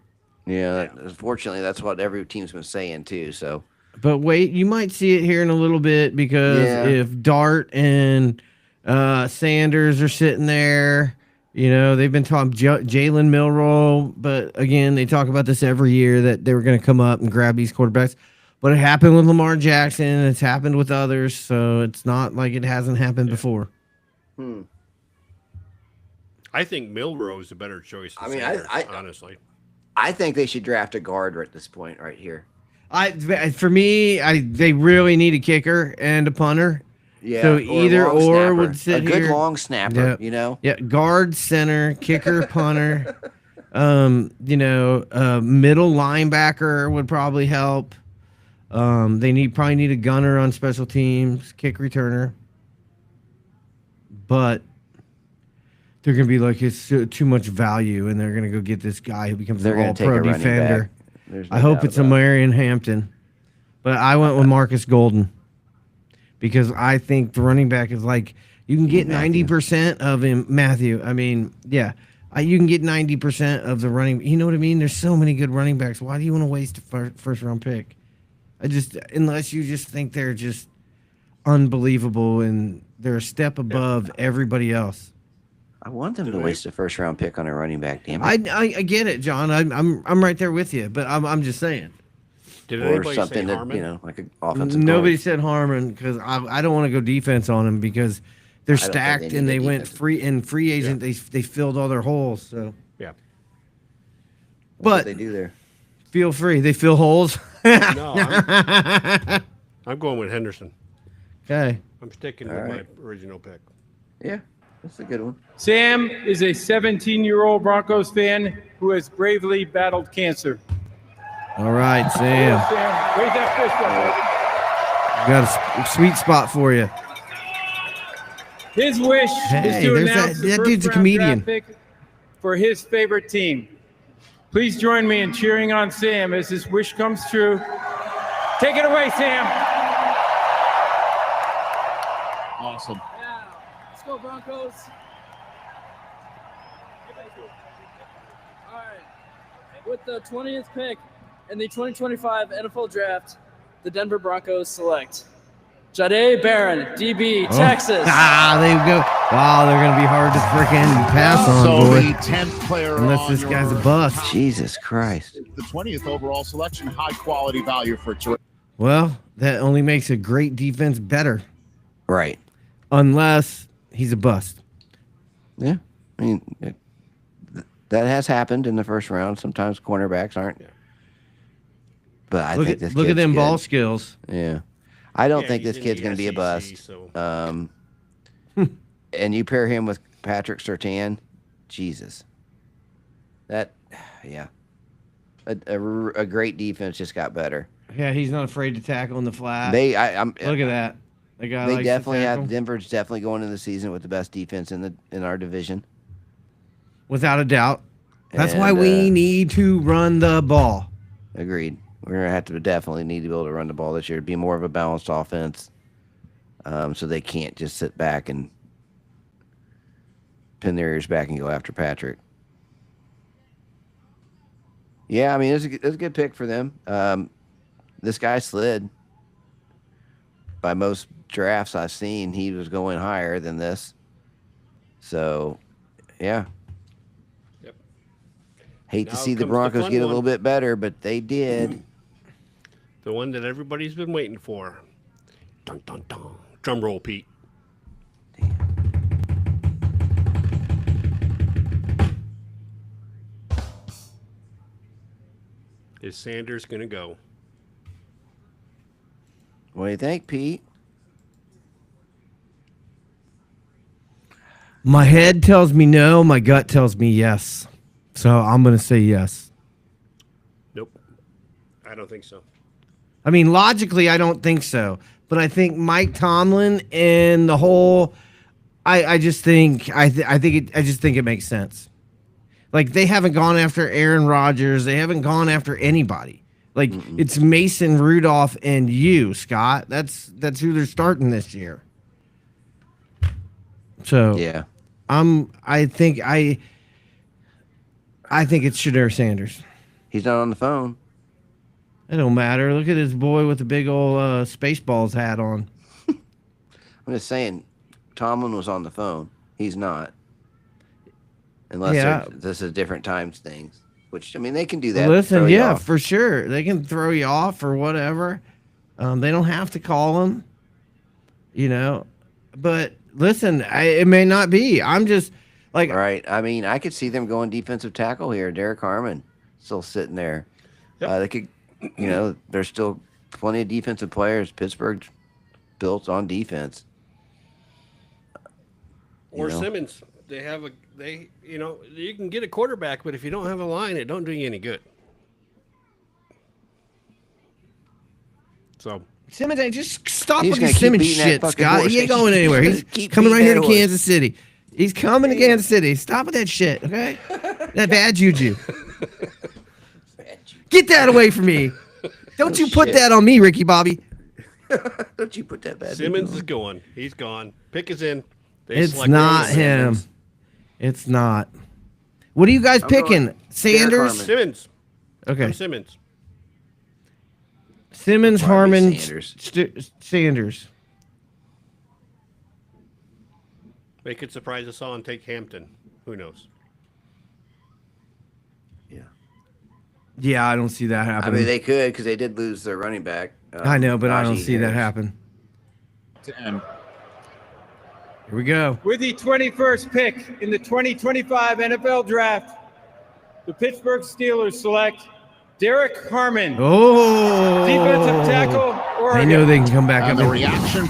S2: Yeah, unfortunately, that's what every team's been saying too. So,
S1: but wait, you might see it here in a little bit because if Dart and Sanders are sitting there, you know, they've been talking Jalen Milroe, but again, they talk about this every year that they were going to come up and grab these quarterbacks. But it happened with Lamar Jackson, and it's happened with others, so it's not like it hasn't happened before.
S3: I think Milroe is a better choice than Sanders, honestly.
S2: I think they should draft a guard at this point right here.
S1: For me, they really need a kicker and a punter.
S2: Yeah,
S1: so either or would sit
S2: here. A good
S1: here.
S2: long snapper, you know?
S1: Yeah, guard, center, kicker, punter. Middle linebacker would probably help. They probably need a gunner on special teams, kick returner. But they're going to be like, it's too much value, and they're going to go get this guy who becomes an all-pro defender. I hope it's a Marion Hampton. But I went with Marcus Golden because I think the running back is like, you can get 90% of him, Matthew. I mean, yeah. You can get 90% of the running. You know what I mean? There's so many good running backs. Why do you want to waste a first-round pick? Unless you just think they're just unbelievable and they're a step above everybody else.
S2: I want them to waste a first-round pick on a running back. Damn it.
S1: I get it, John. I'm right there with you, but I'm just saying.
S3: Did anybody say Harmon?
S2: Like an offensive
S1: Nobody
S2: guard.
S1: said Harmon because I don't want to go defense on him because they're stacked and they went free agent. Yeah. They filled all their holes. So
S3: yeah.
S2: What they do there?
S1: Feel free. They fill holes.
S3: No, I'm going with Henderson.
S1: Okay.
S3: I'm sticking with my original pick.
S2: Yeah, that's a good one.
S4: Sam is a 17-year-old Broncos fan who has bravely battled cancer.
S1: All right, Sam.
S4: Sam, raise that fist up.
S1: Got a sweet spot for you.
S4: His wish is to announce the
S1: dude's a comedian.
S4: Draft pick for his favorite team. Please join me in cheering on Sam as his wish comes true. Take it away, Sam.
S16: Awesome.
S18: Yeah. Let's go, Broncos. All right. With the 20th pick in the 2025 NFL Draft, the Denver Broncos select Jahdae Barron, DB, Texas.
S1: There you go. Wow, they're going to be hard to freaking pass on,
S5: So
S1: boy.
S5: the 10th player
S1: Unless this guy's a bust.
S2: Jesus Christ.
S5: The 20th overall selection, high quality value for a
S1: Well, that only makes a great defense better.
S2: Right.
S1: Unless he's a bust.
S2: Yeah. I mean, that has happened in the first round. Sometimes cornerbacks aren't. But I think this
S1: look at them
S2: good.
S1: Ball skills.
S2: Yeah. I don't think this kid's going to be a bust.
S3: So.
S2: And you pair him with Patrick Surtain, Jesus. A great defense just got better.
S1: Yeah, he's not afraid to tackle in the flat.
S2: Look at
S1: that. The guy
S2: they definitely have. Denver's definitely going into the season with the best defense in our division,
S1: without a doubt. That's why we need to run the ball.
S2: Agreed. We're gonna have to definitely need to be able to run the ball this year. Be more of a balanced offense, so they can't just sit back and pin their ears back and go after Patrick. Yeah, I mean it's a good pick for them. This guy slid. By most drafts I've seen, he was going higher than this. So, yeah.
S3: Yep.
S2: Hate to see the Broncos get a little bit better, but they did.
S3: The one that everybody's been waiting for. Dun, dun, dun. Drum roll, Pete. Is Sanders going to go?
S2: What do you think, Pete?
S1: My head tells me no. My gut tells me yes. So I'm going to say yes.
S3: Nope. I don't think so.
S1: I mean, logically, I don't think so. But I think Mike Tomlin and the whole, I just think it makes sense. Like, they haven't gone after Aaron Rodgers. They haven't gone after anybody. Like, it's Mason Rudolph and you, Scott. That's who they're starting this year. So
S2: yeah,
S1: I think it's Shedeur Sanders.
S2: He's not on the phone.
S1: It don't matter. Look at this boy with the big old Spaceballs hat on.
S2: I'm just saying, Tomlin was on the phone. He's not. Unless this is different times things. Which, I mean, they can do that.
S1: Listen, yeah, for sure. They can throw you off or whatever. They don't have to call him, But listen, it may not be. I'm just like,
S2: right. I mean, I could see them going defensive tackle here. Derek Harmon still sitting there. Yep. They could, there's still plenty of defensive players. Pittsburgh built on defense.
S3: Or Simmons. You can get a quarterback, but if you don't have a line, it don't do you any good. So
S1: Simmons, just stop with the Simmons shit, Scott. He ain't going anywhere. He's coming right here to Kansas City. He's coming to Kansas City. Stop with that shit, okay? That bad juju. Get that away from me. Don't you put that on me, Ricky Bobby.
S2: Don't you put that bad
S3: Simmons is going. He's gone. Pick is in.
S1: It's not him. It's not. What are you guys picking? Sanders?
S3: Simmons.
S1: Okay.
S3: Simmons.
S1: Simmons, Harmon, Sanders.
S3: They could surprise us all and take Hampton. Who knows?
S2: Yeah.
S1: Yeah, I don't see that happening.
S2: I mean, they could because they did lose their running back.
S1: I know, but I don't see that happen.
S5: 10.
S1: Here we go.
S4: With the 21st pick in the 2025 NFL Draft, the Pittsburgh Steelers select Derek Harmon.
S1: Oh,
S4: defensive tackle. Oregon.
S1: I know they can come back up.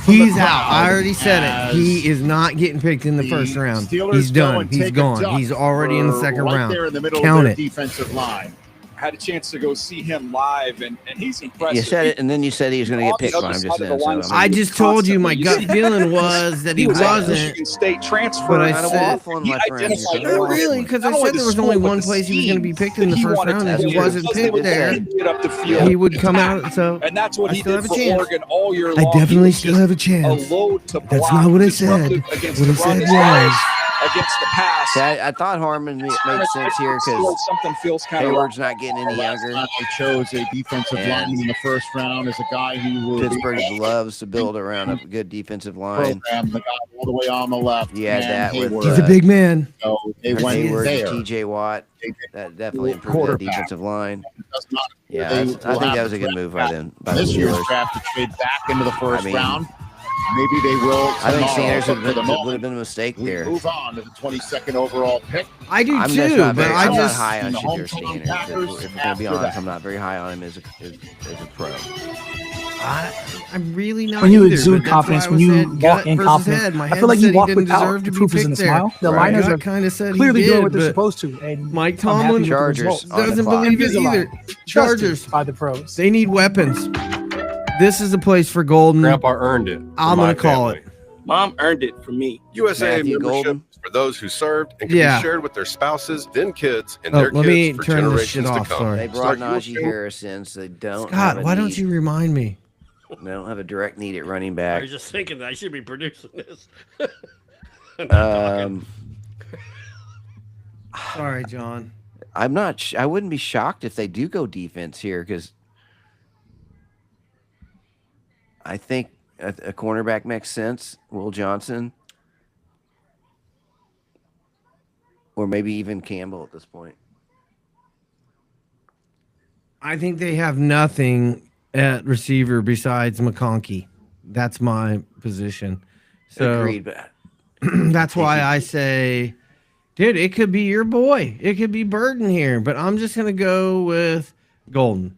S1: He's out. I already said it. He is not getting picked in the first round. He's done. He's gone. He's already in the second round.
S5: There in the middle
S1: Count
S5: of
S1: it.
S5: Their defensive line.
S6: Had a chance to go see him live, and he's impressive.
S2: You said it, and then you said he was going to get picked by him just then. So
S1: I just told you my gut feeling was that he wasn't.
S6: Michigan State transfer.
S1: But I said, oh, really? Because I said there was only one place he was going to be picked in the first round. If he wasn't picked there, he would come out. So
S6: and that's what
S1: I
S6: he
S1: still
S6: did
S1: have a
S6: for
S1: chance.
S6: Oregon all year
S1: I
S6: long.
S1: definitely still have a chance. That's not what I said. What I said was.
S6: Against the pass.
S2: I thought Harmon made sense here because
S6: something feels kind
S2: Hayward's not getting any younger.
S5: They chose a defensive lineman in the first round as a guy who will
S2: Pittsburgh loves to build around a good defensive line.
S5: The guy all the way on the left.
S2: Yeah, that
S5: Hayward.
S1: He's a big man.
S5: So they went
S2: Hayward,
S5: there.
S2: T.J. Watt. That definitely improved the defensive line. Yeah, I think that was a good move by them. By
S5: this
S2: the
S5: year's
S2: Steelers.
S5: draft to trade back into the first round. Maybe they will.
S2: I think Sanders
S5: would
S2: have been a mistake there.
S5: Move on to the 22nd overall pick.
S1: I do
S2: I'm
S1: too,
S2: not
S1: but
S2: I'm
S1: I
S2: not
S1: just
S2: high on Shadir Sanders. If we're going to be honest, I'm not very high on him as a pro.
S1: I'm really not.
S19: When you
S1: either,
S19: exude
S1: but
S19: confidence,
S1: that's
S19: when
S1: why I
S19: you
S1: said
S19: walk
S1: gut
S19: in
S1: versus
S19: confidence,
S1: head. My
S19: I
S1: head
S19: feel like
S1: said
S19: you walk
S1: he didn't
S19: without
S1: deserve to
S19: the
S1: be
S19: proof is in
S1: picked
S19: the
S1: there.
S19: smile. The
S1: My
S19: Liners
S1: gut
S19: are
S1: kind of said he
S19: clearly
S1: did,
S19: doing what they're
S1: but
S19: supposed to. And
S1: Mike
S19: I'm happy
S1: Tomlin
S19: with the
S2: Chargers
S19: results.
S2: on the
S1: doesn't
S2: clock.
S1: believe it either. Chargers
S19: by the pros.
S1: They need weapons. This is a place for Golden.
S20: Grandpa earned it.
S1: I'm going to call it.
S20: Mom earned it for me.
S21: USA
S2: Matthew
S21: membership
S2: Golden.
S21: for those who served and can be shared with their spouses, then kids, and their
S1: let me
S21: kids for
S1: turn this shit
S21: generations to
S1: off.
S21: come.
S1: Sorry.
S2: They brought Najee Harris in, so they don't.
S1: Scott, why don't you remind me?
S2: They don't have a direct need at running
S3: I
S2: back.
S3: was just thinking that I should be producing this.
S1: Sorry, John.
S2: I'm not. I wouldn't be shocked if they do go defense here because I think a cornerback makes sense. Will Johnson, or maybe even Campbell at this point.
S1: I think they have nothing at receiver besides McConkey. That's my position. So
S2: Agreed, but
S1: that's why I say, dude, it could be your boy. It could be Burden here, but I'm just going to go with Golden.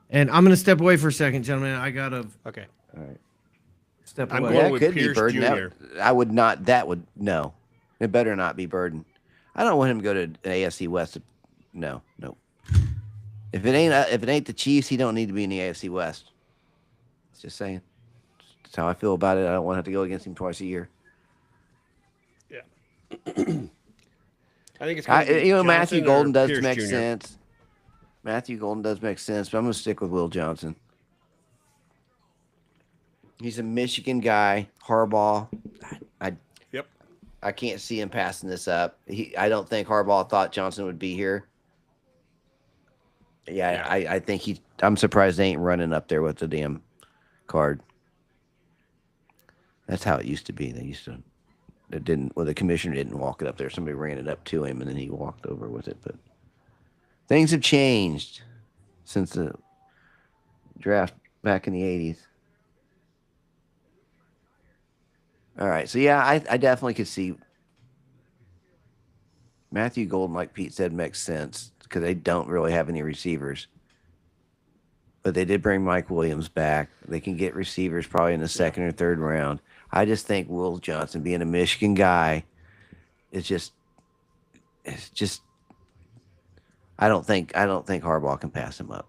S1: And I'm going to step away for a second, gentlemen. I got to.
S3: Okay.
S2: All right.
S1: Step
S3: I'm
S1: away.
S3: going
S2: That
S3: with
S2: could
S3: Pierce
S2: be Burden.
S3: Jr.
S2: I would not. That would no. It better not be Burden. I don't want him to go to an AFC West. No. If it ain't the Chiefs, he don't need to be in the AFC West. Just saying. That's how I feel about it. I don't want to have to go against him twice a year.
S3: Yeah. I think it's gonna be
S2: Matthew
S3: Johnson
S2: Golden
S3: or
S2: does
S3: Pierce
S2: make
S3: Jr.
S2: sense. Matthew Golden does make sense, but I'm going to stick with Will Johnson. He's a Michigan guy, Harbaugh. I can't see him passing this up. I don't think Harbaugh thought Johnson would be here. Yeah. I think I'm surprised they ain't running up there with the damn card. That's how it used to be. The commissioner didn't walk it up there. Somebody ran it up to him, and then he walked over with it. But things have changed since the draft back in the 80s. All right. So, yeah, I definitely could see Matthew Golden, like Pete said, makes sense because they don't really have any receivers. But they did bring Mike Williams back. They can get receivers probably in the second or third round. I just think Will Johnson, being a Michigan guy, it's just I don't think Harbaugh can pass him up.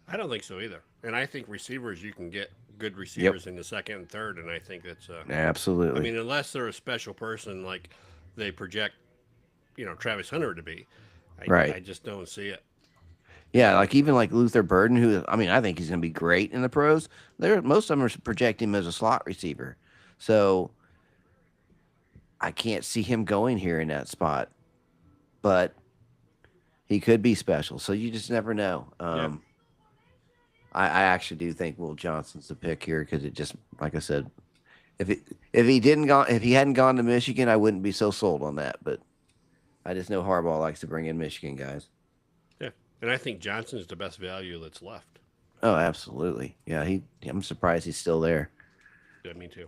S3: I don't think so either. And I think receivers, you can get good receivers in the second and third, and I think that's
S2: absolutely.
S3: I mean, unless they're a special person like they project, Travis Hunter to be. I just don't see it.
S2: Yeah, like even like Luther Burden, who I think he's going to be great in the pros. Most of them are projecting him as a slot receiver, so I can't see him going here in that spot. But he could be special, so you just never know. I actually do think Will Johnson's the pick here because it just, like I said, if he hadn't gone to Michigan, I wouldn't be so sold on that. But I just know Harbaugh likes to bring in Michigan guys.
S3: Yeah, and I think Johnson's the best value that's left.
S2: Oh, absolutely. Yeah, I'm surprised he's still there.
S3: Yeah, me too.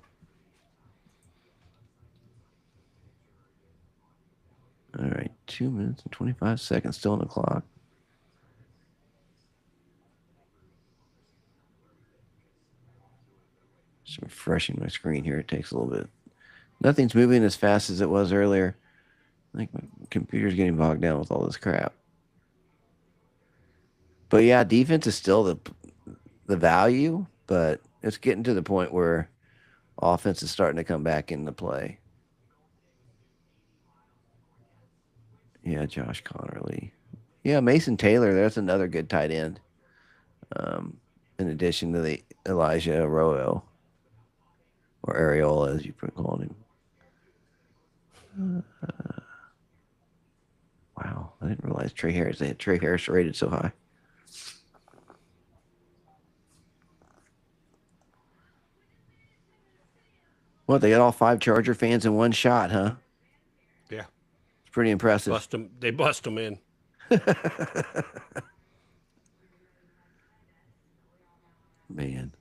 S2: All right, 2 minutes and 25 seconds still on the clock. Just refreshing my screen here. It takes a little bit. Nothing's moving as fast as it was earlier. I think my computer's getting bogged down with all this crap. But yeah, defense is still the value, but it's getting to the point where offense is starting to come back into play. Yeah, Josh Connerly. Yeah, Mason Taylor, that's another good tight end. In addition to the Elijah Arroyo. Or Areola, as you called him. Wow, I didn't realize they had Trey Harris rated so high. What, they got all 5 Charger fans in one shot, huh?
S3: Yeah.
S2: It's pretty impressive.
S3: They bust them in.
S2: Man.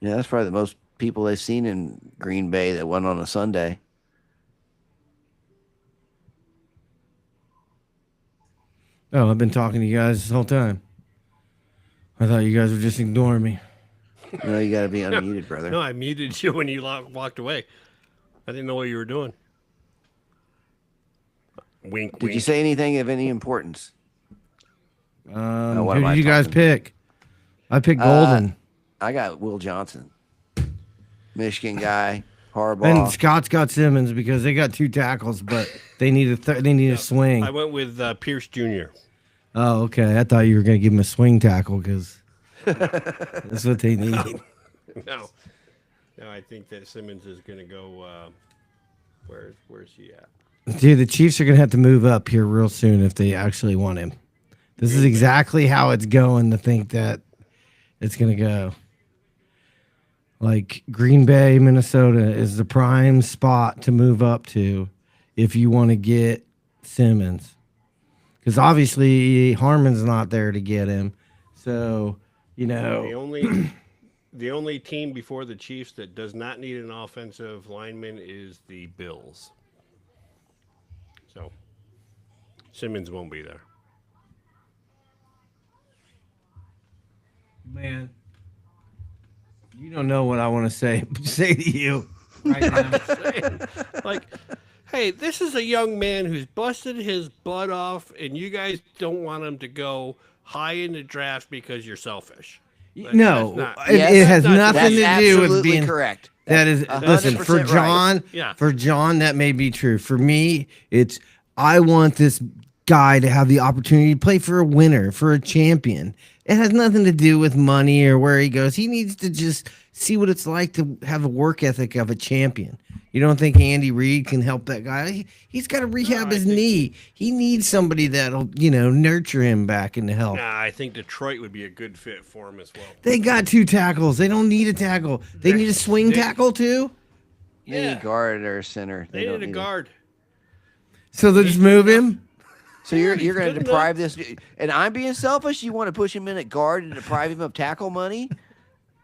S2: Yeah, that's probably the most people they've seen in Green Bay that went on a Sunday.
S1: Oh, I've been talking to you guys this whole time. I thought you guys were just ignoring me.
S2: No, you got to be unmuted, brother.
S3: No, I muted you when you walked away. I didn't know what you were doing. Wink,
S2: Did you say anything of any importance?
S1: Who did you guys pick? I picked Golden.
S2: I got Will Johnson, Michigan guy, Harbaugh.
S1: And Scott's got Simmons because they got 2 tackles, but they need a swing.
S3: I went with Pierce Jr.
S1: Oh, okay. I thought you were going to give him a swing tackle because that's what they need.
S3: No, I think that Simmons is going to go. Where's he at?
S1: Dude, the Chiefs are going to have to move up here real soon if they actually want him. This is exactly how it's going to think that it's going to go. Like Green Bay, Minnesota is the prime spot to move up to if you want to get Simmons. Because obviously Harmon's not there to get him. So,
S3: the only team before the Chiefs that does not need an offensive lineman is the Bills. So Simmons won't be there.
S1: Man, you don't know what I want to say to you right now.
S3: Like, hey, this is a young man who's busted his butt off, and you guys don't want him to go high in the draft because you're selfish.
S1: No, it has nothing to do with being
S2: correct.
S1: That is, listen, for John,
S3: right.
S1: For John, that may be true. For me, it's I want this guy to have the opportunity to play for a winner, for a champion. It has nothing to do with money or where he goes. He needs to just see what it's like to have a work ethic of a champion. You don't think Andy Reid can help that guy? He's got to rehab his knee. He needs somebody that'll, nurture him back into health.
S3: Nah, I think Detroit would be a good fit for him as well.
S1: They got 2 tackles. They don't need a tackle. They need a swing tackle too?
S2: They need guard or center.
S3: They need a guard.
S1: So they'll just move him?
S2: So you're going to deprive this, and I'm being selfish? You want to push him in at guard and deprive him of tackle money?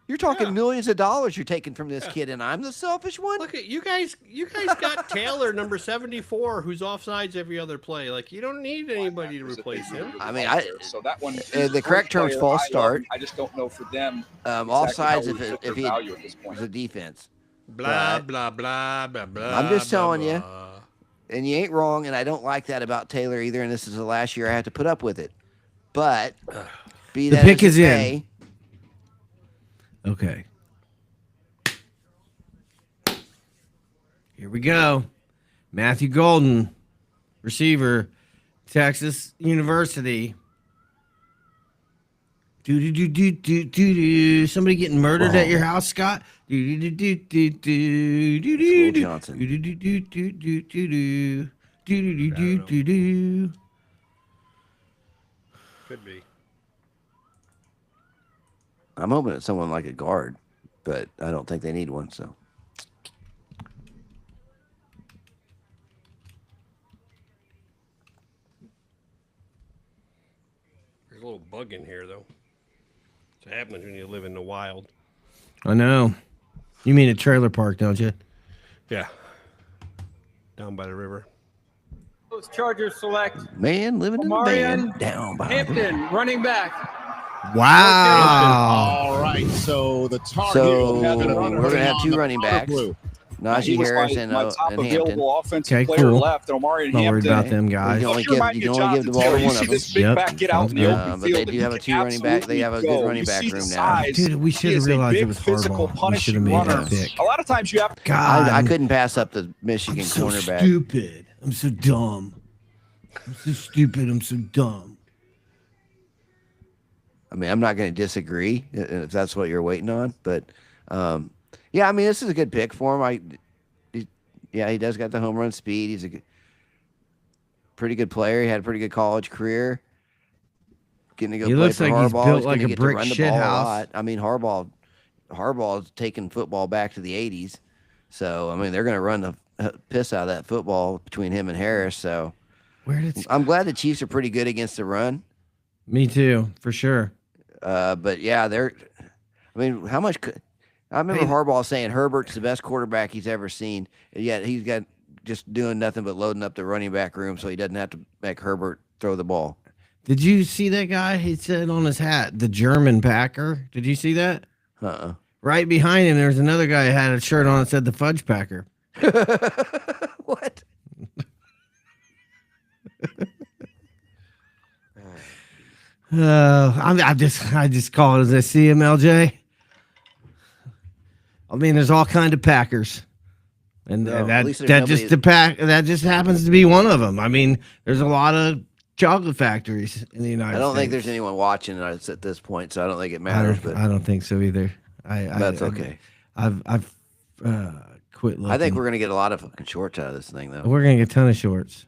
S2: You're talking millions of dollars you're taking from this kid, and I'm the selfish one?
S3: Look at you guys. You guys got Taylor, number 74, who's offsides every other play. Like, you don't need anybody to replace him.
S2: I mean,
S6: so that one
S2: the correct term is false start.
S6: I just don't know for them.
S2: Offsides if he was a defense.
S3: Blah, blah, blah, blah, blah.
S2: I'm just telling
S3: blah,
S2: you,
S3: blah.
S2: And you ain't wrong, and I don't like that about Taylor either, and this is the last year I have to put up with it. But
S1: the pick is in. Okay. Here we go. Matthew Golden, receiver, Texas University. Somebody getting murdered at your house, Scott?
S2: Will Johnson.
S3: Could be.
S2: I'm hoping it's someone like a guard, but I don't think they need one, so.
S3: There's a little bug in here, though. It's happening when you live in the wild.
S1: I know. You mean a trailer park, don't you?
S3: Yeah. Down by the river.
S4: Those Chargers select
S2: Man living in the van down by
S4: Hampton, running back.
S1: Wow.
S5: All right, so the target.
S2: So we're going to have two running backs.
S5: Blue.
S2: Najee Harris and
S6: top
S2: Hampton.
S6: available offensive
S1: Okay,
S6: player
S1: cool.
S6: left, Omari and
S1: Not
S6: Hampton.
S1: worried about them guys.
S2: You can only give the ball to one of them.
S6: Back, get out in the open
S2: But they
S6: field,
S2: do have a two running back. They have a good running back room now.
S1: Dude, we should have realized it was Harbaugh. We should have made that pick.
S6: A lot of times you have.
S1: God,
S2: I couldn't pass up the Michigan
S1: I'm so
S2: cornerback.
S1: stupid. I'm so dumb. I'm so stupid. I'm so dumb.
S2: I mean, I'm not going to disagree if that's what you're waiting on, but yeah, I mean, this is a good pick for him. He does got the home run speed. He's a pretty good player. He had a pretty good college career. Getting to go play for Harbaugh.
S1: He's built like
S2: a
S1: brick shit house.
S2: I mean, Harbaugh's taking football back to the 80s. So, I mean, they're going to run the piss out of that football between him and Harris. So, I'm glad the Chiefs are pretty good against the run.
S1: Me too, for sure.
S2: But yeah, I mean, how much I remember Harbaugh saying Herbert's the best quarterback he's ever seen, and yet he's got just doing nothing but loading up the running back room so he doesn't have to make Herbert throw the ball.
S1: Did you see that guy? He said on his hat, the German Packer. Did you see that? Right behind him, there's another guy who had a shirt on that said the Fudge Packer.
S2: What?
S1: I just call it as I see him, LJ. I mean, there's all kind of Packers, and that just happens to be one of them. I mean, there's a lot of chocolate factories in the United States.
S2: I don't think there's anyone watching us at this point, so I don't think it matters.
S1: I don't think so either.
S2: That's okay.
S1: I've quit looking.
S2: I think we're gonna get a lot of fucking shorts out of this thing, though.
S1: We're gonna get a ton of shorts.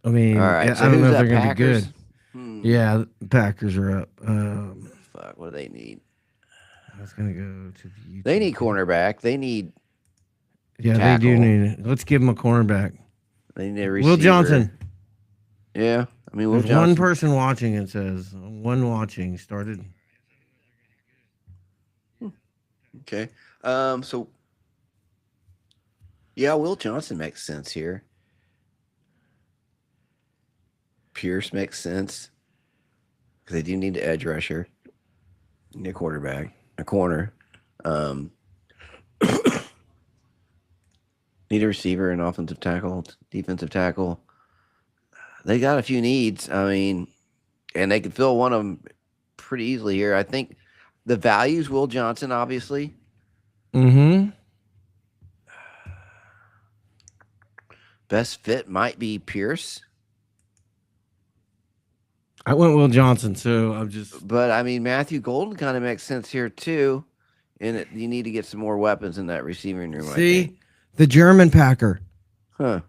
S1: I mean,
S2: all right,
S1: I don't know if they're gonna
S2: Packers?
S1: be good. Yeah, the Packers are up.
S2: Fuck, what do they need?
S1: I was gonna go to the YouTube.
S2: They need cornerback. They need tackle.
S1: They do need it. Let's give them a cornerback.
S2: They need a receiver.
S1: Will Johnson.
S2: Yeah, I mean, Will
S1: There's
S2: Johnson.
S1: one person watching. It says one watching started.
S2: Okay. So yeah, Will Johnson makes sense here. Pierce makes sense because they do need an edge rusher, need a quarterback, a corner, need a receiver, an offensive tackle, defensive tackle. They got a few needs. I mean, and they could fill one of them pretty easily here. I think the value is Will Johnson, obviously.
S1: Mm-hmm.
S2: Best fit might be Pierce.
S1: I went Will Johnson, so I'm just.
S2: But I mean, Matthew Golden kind of makes sense here too. And you need to get some more weapons in that receiving room.
S1: See, the German Packer.
S2: Huh?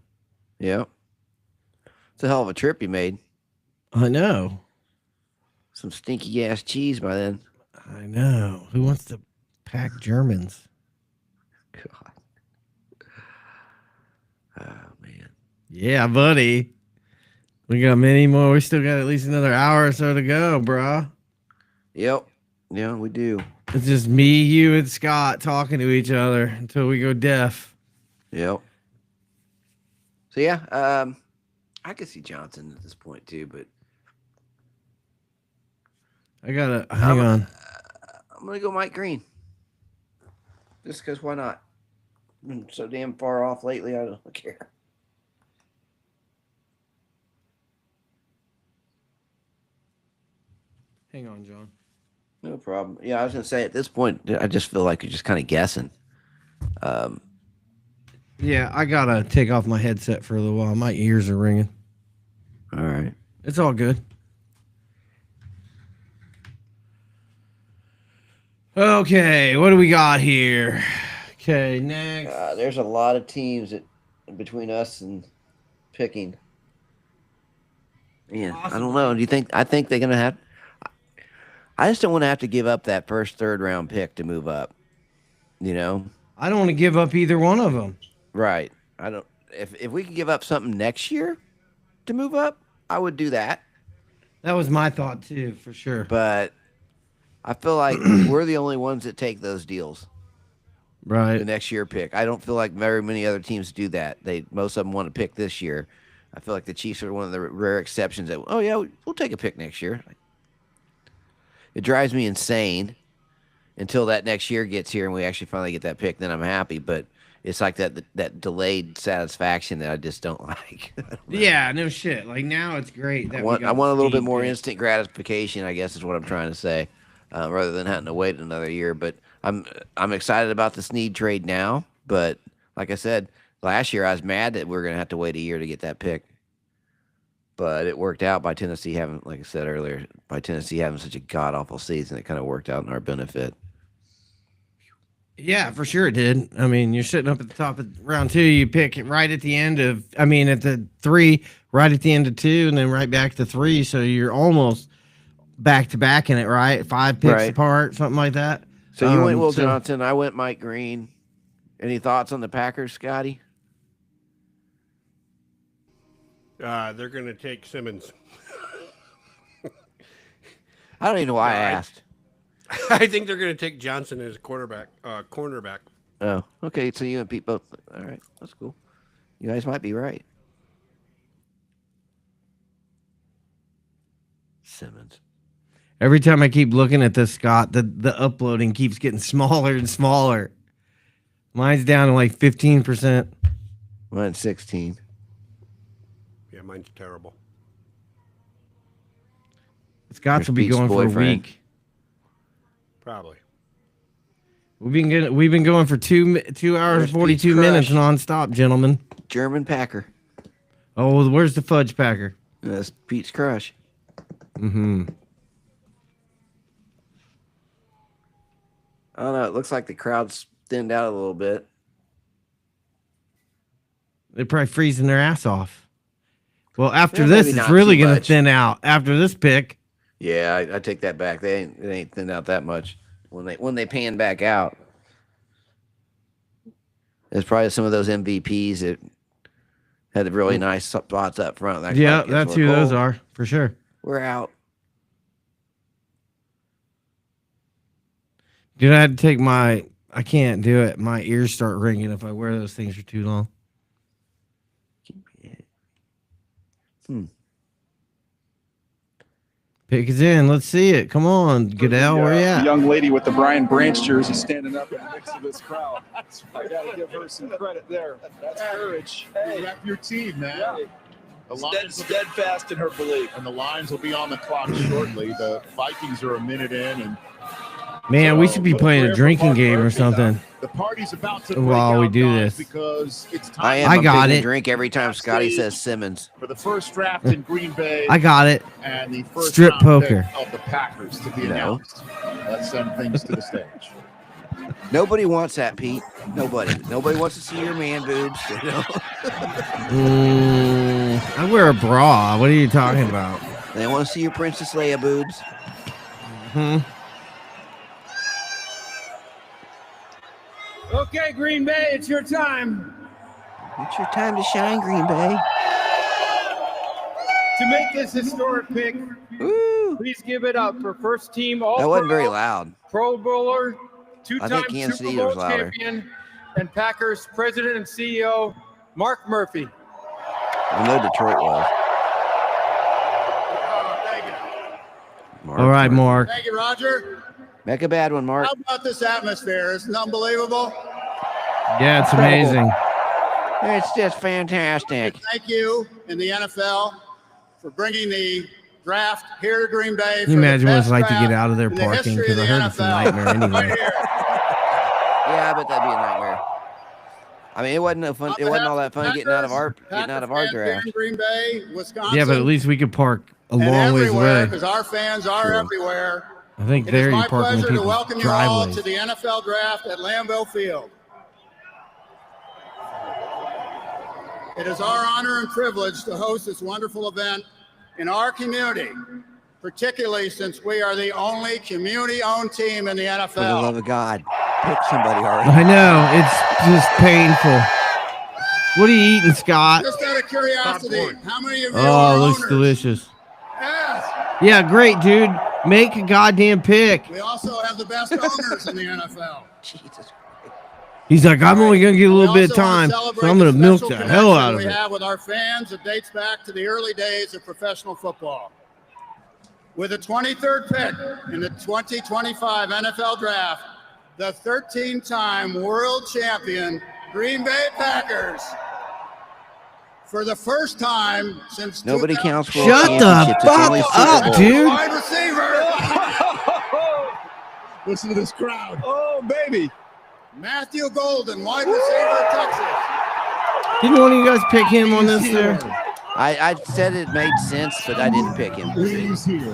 S2: Yeah. It's a hell of a trip you made.
S1: I know.
S2: Some stinky ass cheese by then.
S1: I know. Who wants to pack Germans?
S2: God. man.
S1: Yeah, buddy. We got many more. We still got at least another hour or so to go, bro.
S2: Yep. Yeah, we do.
S1: It's just me, you, and Scott talking to each other until we go deaf.
S2: Yep. So yeah, I could see Johnson at this point too, but
S1: I gotta hang on.
S2: I'm gonna go Mike Green. Just because why not? I'm so damn far off lately, I don't care.
S1: Hang on, John.
S2: No problem. Yeah, I was gonna say at this point, I just feel like you're just kind of guessing.
S1: Yeah, I gotta take off my headset for a little while. My ears are ringing.
S2: All right.
S1: It's all good. Okay, what do we got here? Okay, next.
S2: There's a lot of teams between us and picking. Man, I don't know. Do you think? I think they're gonna have. I just don't want to have to give up that first, third round pick to move up. You know.
S1: I don't want to give up either one of them.
S2: Right. I don't. If we could give up something next year to move up, I would do that.
S1: That was my thought too, for sure.
S2: But I feel like we're the only ones that take those deals.
S1: Right.
S2: The next year pick. I don't feel like very many other teams do that. Most of them want to pick this year. I feel like the Chiefs are one of the rare exceptions that, oh yeah, we'll take a pick next year. It drives me insane until that next year gets here and we actually finally get that pick. Then I'm happy. But it's like that delayed satisfaction that I just don't like.
S1: Yeah, no shit. Like now it's great. That
S2: I want a little bit more instant gratification, I guess is what I'm trying to say, rather than having to wait another year. But I'm excited about the Snead trade now. But like I said, last year I was mad that we were going to have to wait a year to get that pick. But it worked out by Tennessee having, like I said earlier, by Tennessee having such a god-awful season. It kind of worked out in our benefit.
S1: Yeah, for sure it did. I mean, you're sitting up at the top of round 2. You pick it right at the end of, at the 3, right at the end of 2, and then right back to 3. So you're almost back to back in it, right? 5 picks apart, something like that.
S2: So you went Will Johnson. I went Mike Green. Any thoughts on the Packers, Scotty?
S3: They're going to take Simmons.
S2: I don't even know why I asked.
S3: I think they're going to take Johnson as cornerback.
S2: Oh, okay. So you and Pete both. All right, that's cool. You guys might be right. Simmons.
S1: Every time I keep looking at this, Scott, the uploading keeps getting smaller and smaller. Mine's down to like 15%.
S2: Mine's 16.
S3: Yeah, mine's terrible.
S1: Scott's will be going for a week.
S3: Probably.
S1: We've been going for 2 hours and 42 minutes nonstop, gentlemen.
S2: German Packer.
S1: Oh, where's the fudge packer?
S2: That's Pete's crush.
S1: Mm-hmm.
S2: I don't know. It looks like the crowd's thinned out a little bit.
S1: They're probably freezing their ass off. Well, after this, it's really going to thin out. After this pick.
S2: Yeah, I take that back. They ain't thinned out that much. When they pan back out, there's probably some of those MVPs that had really nice spots up front.
S1: Yeah, that's who those are, for sure.
S2: We're out.
S1: Dude, I had to take I can't do it. My ears start ringing if I wear those things for too long. Pick is in. Let's see it. Come on, Goodell. Where you at?
S16: The young lady with the Brian Branch jersey standing up in the midst of this crowd. I got to give her some credit there. That's courage.
S5: Hey, rep your team, man.
S16: Yeah.
S5: The Lions
S7: steadfast in her belief.
S5: And the Lions will be on the clock shortly. The Vikings are a minute in, and
S1: man, we should be playing a drinking game or something.
S5: The party's about to
S1: while we do this
S5: because it's time.
S2: I got it. Drink every time Scotty says Simmons.
S5: For the first draft in Green Bay.
S1: I got it.
S5: And the first
S1: strip poker
S5: of the Packers to be announced. Let's send things to the stage.
S2: Nobody wants that, Pete. Nobody wants to see your man boobs. You know?
S1: I wear a bra. What are you talking about?
S2: They want to see your Princess Leia boobs.
S4: Okay, Green Bay, it's your time.
S2: It's your time to shine, Green Bay.
S4: To make this historic pick, please give it up for first team All-Pro.
S2: That wasn't very loud.
S4: Pro Bowler,
S2: I
S4: two-time
S2: think Kansas
S4: Super
S2: City was
S4: Bowl
S2: louder.
S4: champion, and Packers president and CEO, Mark Murphy.
S2: I know Detroit was.
S1: All right, Mark.
S5: Thank you, Roger.
S2: Make a bad one, Mark.
S5: How about this atmosphere? Isn't it unbelievable?
S1: Yeah, it's amazing.
S2: It's just fantastic.
S5: Thank you in the NFL for bringing the draft here to Green Bay.
S1: Can you imagine what it's like to get out of their parking? Because I heard it's a nightmare anyway.
S2: Yeah, I bet that'd be a nightmare. I mean, it wasn't no fun. It wasn't all that fun getting out of our draft.
S5: Green Bay, Wisconsin.
S1: Yeah, but at least we could park a long ways away.
S5: Because our fans are everywhere.
S1: I think there you park in people's driveways.
S5: It is my pleasure to welcome you all to the NFL Draft at Lambeau Field. It is our honor and privilege to host this wonderful event in our community, particularly since we are the only community-owned team in the NFL.
S2: For the love of God, pick somebody already.
S1: I know, it's just painful. What are you eating, Scott?
S5: Just out of curiosity, how many of you
S1: Oh,
S5: are
S1: it looks
S5: owners?
S1: delicious.
S5: Yes.
S1: Yeah, great, dude. Make a goddamn pick.
S5: We also have the best owners in the NFL.
S2: Jesus.
S1: He's like, I'm only going to get a little bit of time, so I'm going to milk the hell out of
S5: we
S1: it.
S5: have with our fans that dates back to the early days of professional football. With the 23rd pick in the 2025 NFL Draft, the 13-time world champion Green Bay Packers, for the first time since
S2: Nobody counts for
S1: Shut the fuck up, dude.
S5: Wide receiver. Listen to this crowd. Oh, baby. Matthew Golden, wide receiver of Texas.
S1: Didn't one of you guys pick him on this there?
S2: I said it made sense, but I didn't pick him.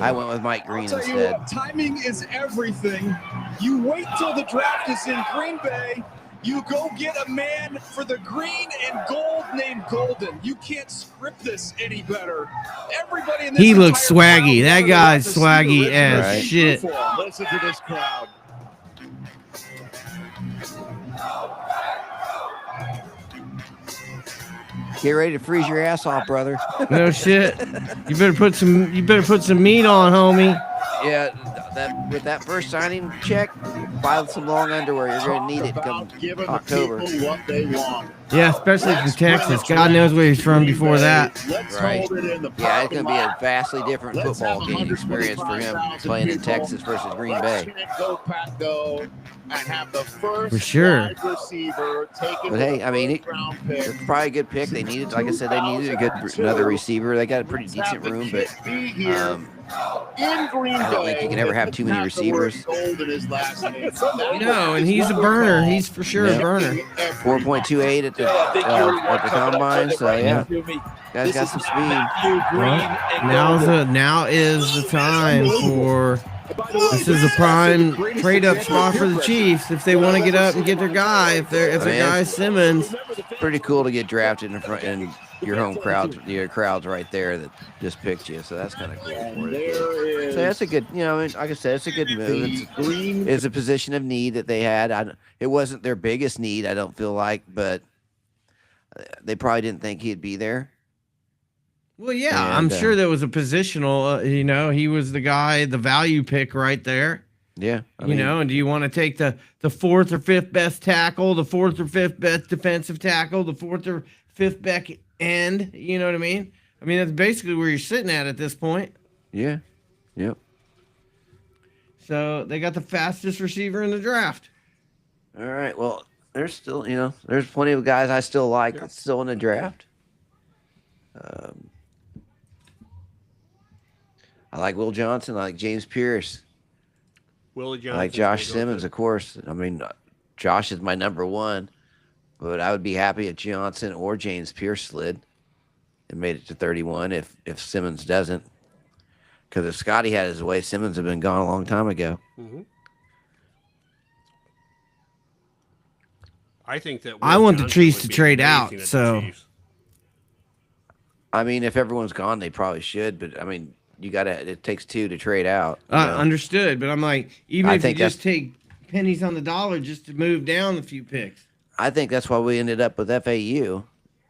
S2: I went with Mike Green
S16: I'll tell you
S2: instead.
S16: what, timing is everything. You wait till the draft is in Green Bay. You go get a man for the green and gold named Golden. You can't script this any better. Everybody in this
S1: He looks swaggy. That guy's swaggy as shit.
S5: Listen to this crowd.
S2: Get ready to freeze your ass off, brother.
S1: No shit. You better put some meat on, homie.
S2: Yeah, with that first signing check, buy some long underwear. You're going to need it come October.
S5: What they want.
S1: Yeah, especially from Texas. God knows where he's from before that.
S2: Right. Yeah, it's going to be a vastly different football game experience for him playing in Texas versus Green Bay.
S1: For sure.
S2: But hey, I mean, it's probably a good pick. They needed, like I said, they needed another receiver. They got a pretty decent room, but I don't think you can ever have too many receivers.
S1: No, and he's a burner. He's for sure a burner.
S2: 4.28 at the combine, so yeah, guys got some speed.
S1: Well, now is the time for. This is a prime trade-up spot for the Chiefs if they want to get up and get their guy. If their guy Simmons,
S2: pretty cool to get drafted in front and your home crowds, your crowd's right there that just picked you. So that's kind of cool for it. So that's a good, like I said, it's a good move. It's a position of need that they had. It wasn't their biggest need, I don't feel like, but they probably didn't think he'd be there.
S1: Well, yeah, I'm sure there was a positional. He was the guy, the value pick right there.
S2: Yeah,
S1: and do you want to take the fourth or fifth best tackle, the fourth or fifth best defensive tackle, the fourth or fifth back end? You know what I mean? I mean, that's basically where you're sitting at this point.
S2: Yeah. Yep.
S1: So they got the fastest receiver in the draft.
S2: All right. Well, there's still, there's plenty of guys I still like that's still in the draft. I like Will Johnson. I like James Pierce.
S3: Willie Johnson.
S2: I like Josh Simmons, of course. I mean, Josh is my number one, but I would be happy if Johnson or James Pierce slid and made it to 31 if Simmons doesn't. Because if Scotty had his way, Simmons would have been gone a long time ago.
S3: Mm-hmm. I think that
S1: I want the Chiefs to trade out. So,
S2: I mean, if everyone's gone, they probably should. But I mean, it takes two to trade out.
S1: Understood. But I'm like, even if you just take pennies on the dollar just to move down a few picks.
S2: I think that's why we ended up with FAU.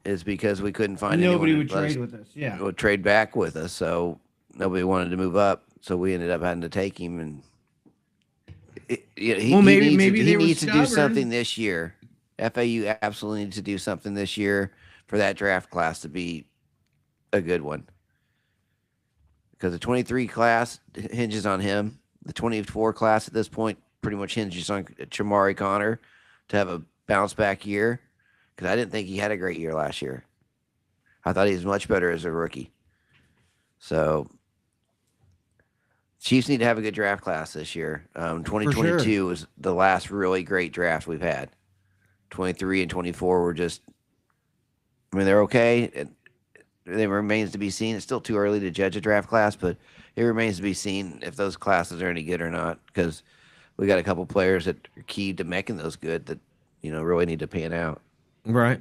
S2: is because we couldn't find
S1: nobody
S2: anyone
S1: would trade with us. Yeah,
S2: would trade back with us, so nobody wanted to move up. So we ended up having to take him, and he needs to do something this year. FAU absolutely needs to do something this year for that draft class to be a good one. Because the 23 class hinges on him. The 24 class at this point pretty much hinges on Chamari Connor to have a bounce back year. Because I didn't think he had a great year last year. I thought he was much better as a rookie. So Chiefs need to have a good draft class this year. 2022 was the last really great draft we've had. 23 and 24 were just, I mean, they're okay. It remains to be seen. It's still too early to judge a draft class, but it remains to be seen if those classes are any good or not, because we got a couple players that are key to making those good that, really need to pan out.
S1: Right.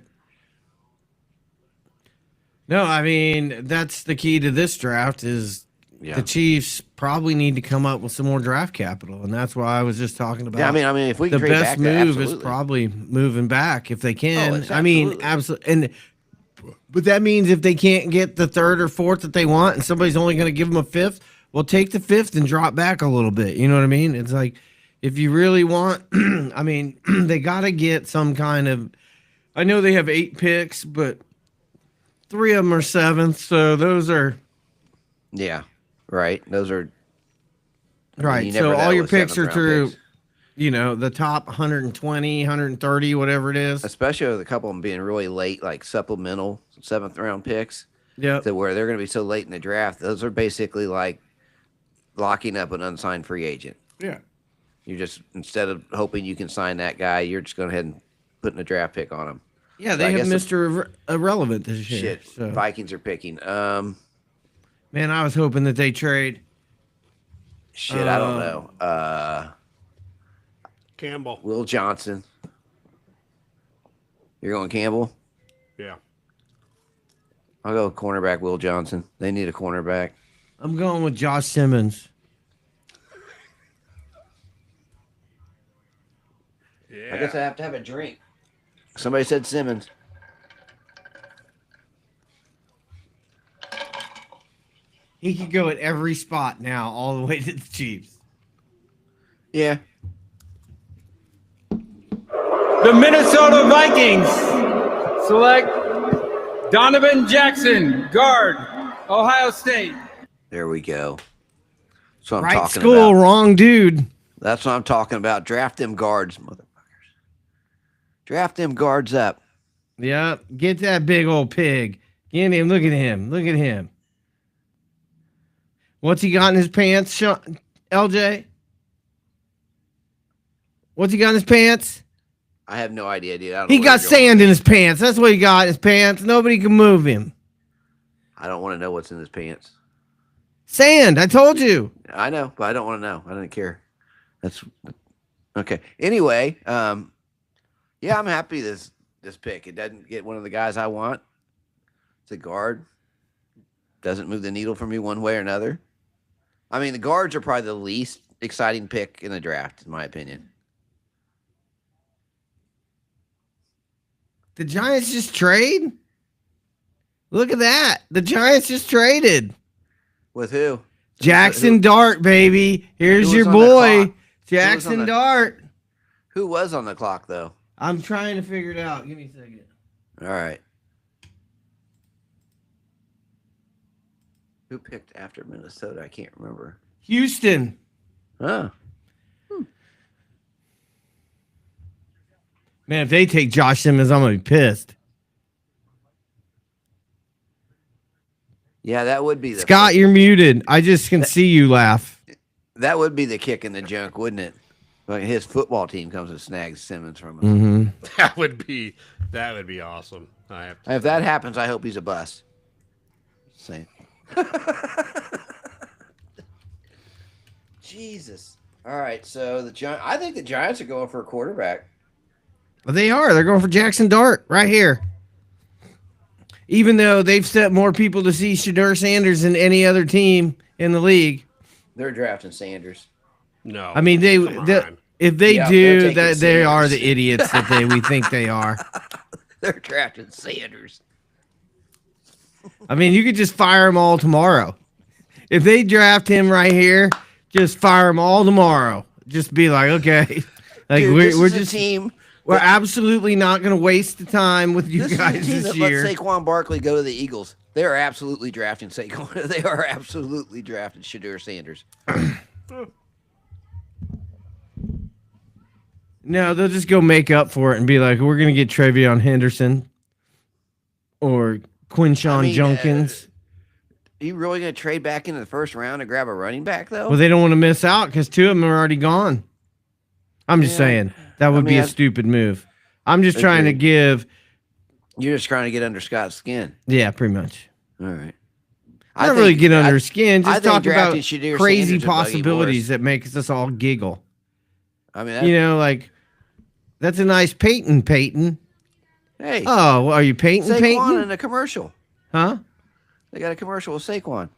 S1: No, I mean, that's the key to this draft is the Chiefs probably need to come up with some more draft capital, and that's why I was just talking about.
S2: Yeah, I mean, if we can
S1: the
S2: trade
S1: best
S2: back,
S1: move
S2: absolutely.
S1: is probably moving back if they can.
S2: Oh,
S1: I mean, absolutely. But that means if they can't get the third or fourth that they want, and somebody's only going to give them a fifth, well, take the fifth and drop back a little bit. You know what I mean? It's like if you really want, I mean, they got to get some kind of. I know they have 8 picks, but 3 of them are 7th, so those are.
S2: Yeah. Right. Those are
S1: right. So all your picks are through, the top 120, 130, whatever it is.
S2: Especially with a couple of them being really late, like supplemental 7th round picks.
S1: Yeah.
S2: To where they're going to be so late in the draft. Those are basically like locking up an unsigned free agent.
S1: Yeah.
S2: You just, instead of hoping you can sign that guy, you're just going ahead and putting a draft pick on him.
S1: Yeah, they have Mr. Irrelevant this year.
S2: Shit. So. Vikings are picking.
S1: Man, I was hoping that they trade.
S2: Shit, I don't know.
S3: Campbell.
S2: Will Johnson. You're going Campbell?
S3: Yeah.
S2: I'll go with cornerback Will Johnson. They need a cornerback.
S1: I'm going with Josh Simmons.
S2: Yeah. I guess I have to have a drink. Somebody said Simmons.
S1: He could go at every spot now, all the way to the Chiefs.
S2: Yeah.
S4: The Minnesota Vikings select Donovan Jackson, guard, Ohio State.
S2: There we go. That's what I'm
S1: right
S2: talking
S1: school,
S2: about.
S1: wrong dude.
S2: That's what I'm talking about. Draft them guards, motherfuckers. Draft them guards up.
S1: Yeah, get that big old pig. Get him. Look at him. Look at him. What's he got in his pants, Sean, LJ? What's he got in his pants?
S2: I have no idea, dude.
S1: He got sand in his pants. That's what he got in his pants. Nobody can move him.
S2: I don't want to know what's in his pants.
S1: Sand. I told you.
S2: I know, but I don't want to know. I don't care. That's okay. Anyway, yeah, I'm happy this pick. It doesn't get one of the guys I want. It's a guard. Doesn't move the needle for me one way or another. I mean, the guards are probably the least exciting pick in the draft, in my opinion.
S1: The Giants just trade? Look at that. The Giants just traded.
S2: With who?
S1: Jackson Dart, baby. Here's your boy, Jackson Dart.
S2: Who was on the clock, though?
S1: I'm trying to figure it out. Give me a second.
S2: All right. Who picked after Minnesota? I can't remember.
S1: Houston.
S2: Oh.
S1: Man, if they take Josh Simmons, I'm going to be pissed.
S2: Yeah, that would be the
S1: Scott, you're muted. I just can see you laugh.
S2: That would be the kick in the junk, wouldn't it? Like his football team comes and snags Simmons from him.
S1: Mm-hmm.
S3: That would be awesome.
S2: If that happens, I hope he's a bust. Same. Jesus. All right, so I think the Giants are going for a quarterback.
S1: Well, they are. They're going for Jackson Dart right here. Even though they've set more people to see Shedeur Sanders than any other team in the league.
S2: They're drafting Sanders.
S3: No.
S1: I mean, if they do, that they are the idiots that we think they are.
S2: They're drafting Sanders.
S1: I mean, you could just fire them all tomorrow. If they draft him right here, just fire them all tomorrow. Just be like, okay, like
S2: Dude,
S1: we're
S2: just
S1: just
S2: a team.
S1: We're absolutely not going to waste the time with you guys this year.
S2: Let Saquon Barkley go to the Eagles. They are absolutely drafting Saquon. They are absolutely drafting Shadur Sanders.
S1: No, they'll just go make up for it and be like, we're going to get Travion Henderson or Quinshawn Junkins.
S2: Are you really going to trade back into the first round and grab a running back, though?
S1: Well, they don't want to miss out because 2 of them are already gone. I'm just saying that would be a stupid move. I'm just trying to give.
S2: You're just trying to get under Scott's skin.
S1: Yeah, pretty much.
S2: All right.
S1: Not really get under his skin. Just talk about
S2: Shadur
S1: crazy
S2: Sanders
S1: possibilities that makes us all giggle.
S2: I mean,
S1: you know, like that's a nice Peyton.
S2: Hey.
S1: Oh, well, are you Peyton?
S2: Saquon in a commercial.
S1: Huh?
S2: They got a commercial with Saquon.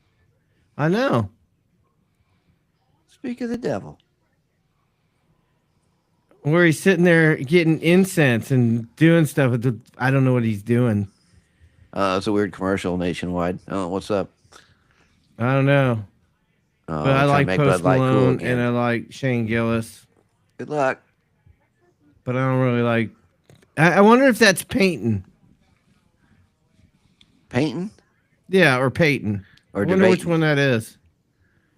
S1: I know.
S2: Speak of the devil.
S1: Where he's sitting there getting incense and doing stuff with the, I don't know what he's doing.
S2: It's a weird commercial nationwide. Oh, what's up?
S1: I don't know. But I like Post Malone and I like Shane Gillis.
S2: Good luck.
S1: But I don't really like. I wonder if that's Peyton.
S2: Peyton?
S1: Yeah, or Peyton.
S2: Or
S1: I wonder which one that is.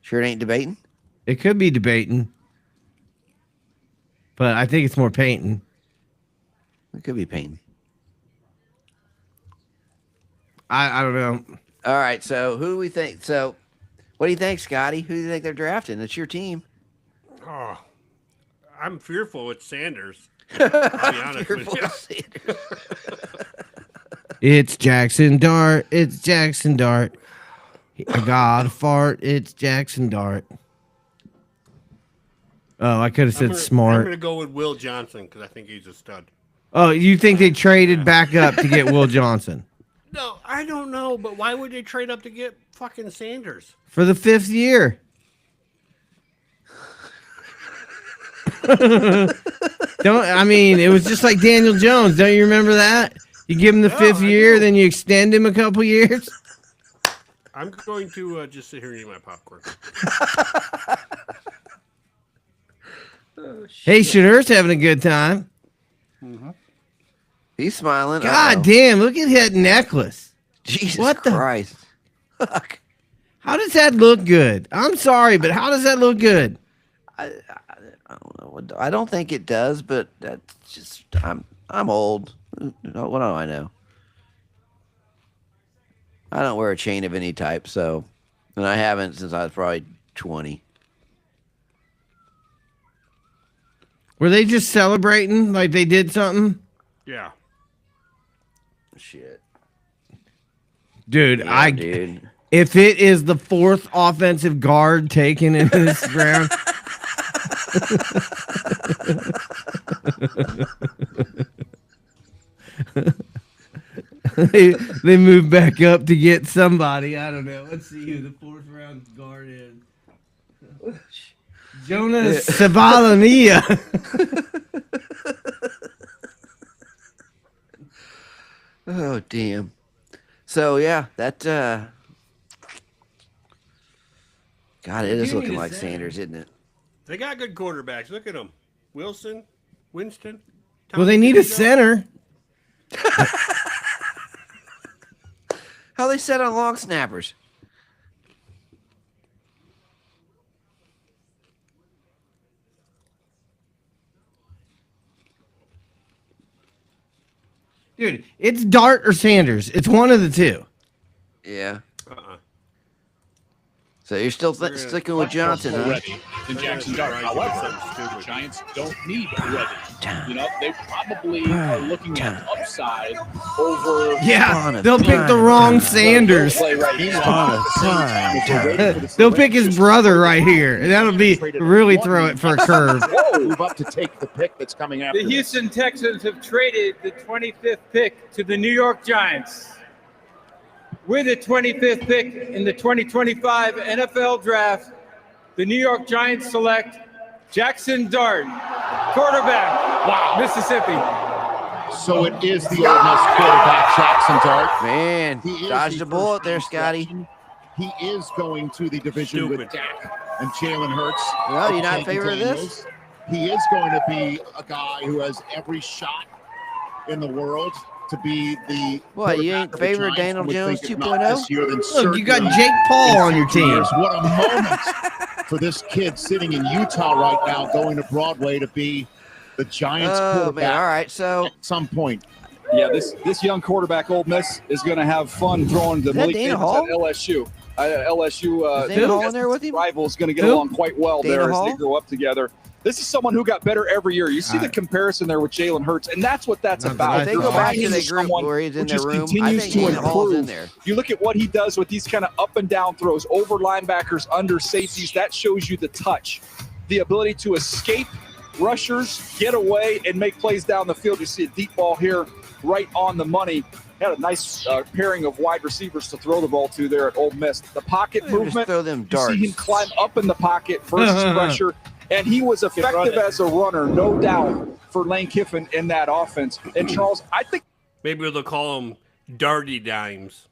S2: Sure it ain't debating?
S1: It could be debating. But I think it's more Peyton.
S2: It could be Peyton.
S1: I don't know.
S2: All right, so who do we think? So, what do you think, Scotty? Who do you think they're drafting? It's your team.
S3: Oh, I'm fearful it's Sanders. I'll be honest with you.
S1: It's Jackson Dart. It's Jackson Dart. I got a fart. It's Jackson Dart. Oh, I could have said smart.
S3: I'm going to go with Will Johnson because I think he's a stud.
S1: Oh, you think they traded back up to get Will Johnson?
S3: No, I don't know, but why would they trade up to get fucking Sanders?
S1: For the 5th year. I mean, it was just like Daniel Jones. Don't you remember that? You give him the 5th year, then you extend him a couple years.
S3: I'm going to just sit here and eat my popcorn.
S1: Hey, Shadur's having a good time.
S2: Mm-hmm. He's smiling.
S1: God damn, look at that necklace.
S2: Jesus Christ. Fuck.
S1: How does that look good? I'm sorry, but how does that look good?
S2: I don't know. I don't think it does, but that's just I'm old. What do I know? I don't wear a chain of any type, so, and I haven't since I was probably 20.
S1: Were they just celebrating like they did something?
S3: Yeah.
S2: Shit.
S1: Dude,
S2: yeah,
S1: if it is the 4th offensive guard taken in this round. they move back up to get somebody. I don't know. Let's see who the 4th round guard is. Jonas Sabalonia.
S2: Oh, damn. So, yeah, that, God, it is looking like Sanders, isn't it?
S3: They got good quarterbacks. Look at them. Wilson, Winston.
S1: Well, they need a center.
S2: How they set on long snappers?
S1: Dude, it's Dart or Sanders. It's one of the two.
S2: Yeah. So you're still sticking with Johnson, huh?
S16: In Jackson Dart. However, the Giants don't need ready. You know, they probably are looking at upside over.
S1: Yeah, they'll pick the wrong Sanders. They'll pick his brother right here. And that'll be really throw it for a curve.
S5: Move up to take the pick that's coming after.
S4: The Houston Texans have traded the 25th pick to the New York Giants. With the 25th pick in the 2025 NFL Draft, the New York Giants select Jackson Dart, quarterback, Mississippi.
S5: So it is the Ole Miss quarterback, Jackson Dart.
S2: Man, dodged a bullet there, Scotty.
S5: He is going to the division with Dak and Jalen Hurts.
S2: Well, you not in favor of this?
S5: He is going to be a guy who has every shot in the world to be the.
S2: What, you ain't in favor of Daniel Jones 2.0?
S1: Look, you got Jake Paul on your team.
S5: What a moment for this kid sitting in Utah right now, going to Broadway to be the Giants quarterback.
S2: Man, all right, so
S5: at some point.
S6: Yeah, this young quarterback, Ole Miss, is going to have fun throwing the Malik Davis at LSU. LSU rival is going to get along quite well there as they grow up together. This is someone who got better every year. You see the comparison there with Jalen Hurts, and that's what that's about.
S2: If they go back to the group where he's in their room, I think Dana Hall's in there.
S6: You look at what he does with these kind of up and down throws over linebackers, under safeties. That shows you the touch, the ability to escape rushers, get away, and make plays down the field. You see a deep ball here right on the money. Had a nice pairing of wide receivers to throw the ball to there at Ole Miss. The pocket movement,
S2: throw them darts.
S6: You see him climb up in the pocket versus pressure, and he was effective as a runner, no doubt, for Lane Kiffin in that offense. And Charles, I think
S3: maybe they'll call them Darty Dimes.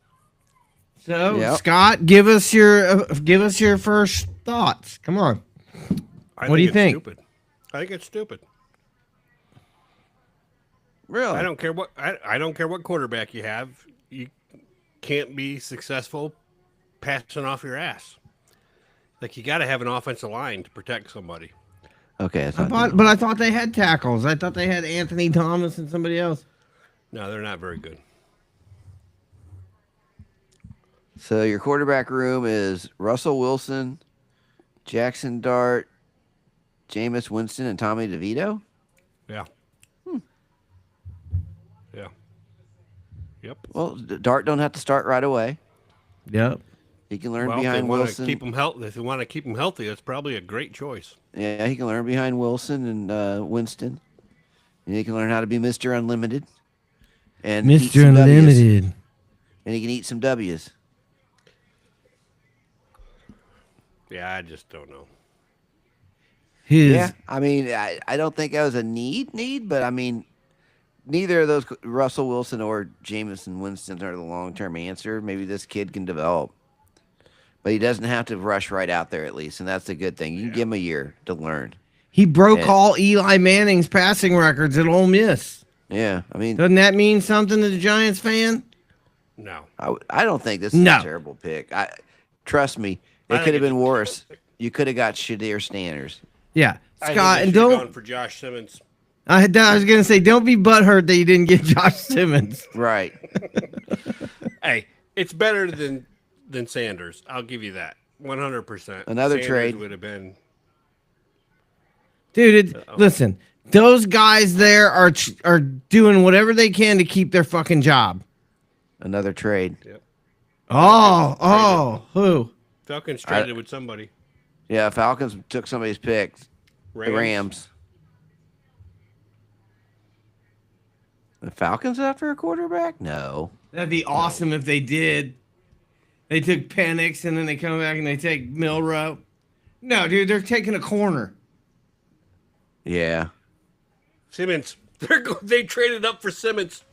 S1: So, Scott, give us your first thoughts. Come on. What do you think?
S3: Stupid. I think it's stupid.
S2: Really?
S3: I don't care what quarterback you have. You can't be successful passing off your ass. Like, you got to have an offensive line to protect somebody.
S2: Okay,
S1: but I thought they had tackles. I thought they had Anthony Thomas and somebody else.
S3: No, they're not very good.
S2: So your quarterback room is Russell Wilson, Jackson Dart, Jameis Winston, and Tommy DeVito?
S3: Yeah. Yeah. Yep.
S2: Well, Dart don't have to start right away.
S1: Yep.
S2: He can learn behind Wilson.
S3: Keep him healthy. If you want to keep him healthy, that's probably a great choice.
S2: Yeah, he can learn behind Wilson and Winston. And he can learn how to be Mr. Unlimited. And
S1: Mr. Unlimited.
S2: And he can eat some W's.
S3: Yeah, I just don't know.
S2: Yeah, I mean, I don't think that was a need, but I mean, neither of those, Russell Wilson or Jameson Winston, are the long-term answer. Maybe this kid can develop. But he doesn't have to rush right out there, at least, and that's a good thing. You can give him a year to learn.
S1: He broke all Eli Manning's passing records at Ole Miss.
S2: Yeah, I mean,
S1: doesn't that mean something to the Giants fan?
S3: No,
S2: I don't think this is a terrible pick. Trust me, it could have been worse. You could have got Shadir Stanners.
S1: Yeah, Scott,
S3: I
S1: and
S3: don't gone for Josh Simmons.
S1: I was gonna say, don't be butthurt that you didn't get Josh Simmons.
S2: Right.
S3: Hey, it's better than Sanders. I'll give you that. 100%.
S2: Another
S3: Sanders
S2: trade
S3: would have been.
S1: Dude, listen, those guys there are doing whatever they can to keep their fucking job.
S2: Another trade.
S3: Yep.
S1: Who?
S3: Falcons traded with somebody.
S2: Yeah, Falcons took somebody's pick. The Rams. The Falcons after a quarterback? No.
S1: That'd be awesome if they did. They took Penix and then they come back and they take Milrow. No, dude, they're taking a corner.
S2: Yeah.
S3: Simmons. They traded up for Simmons.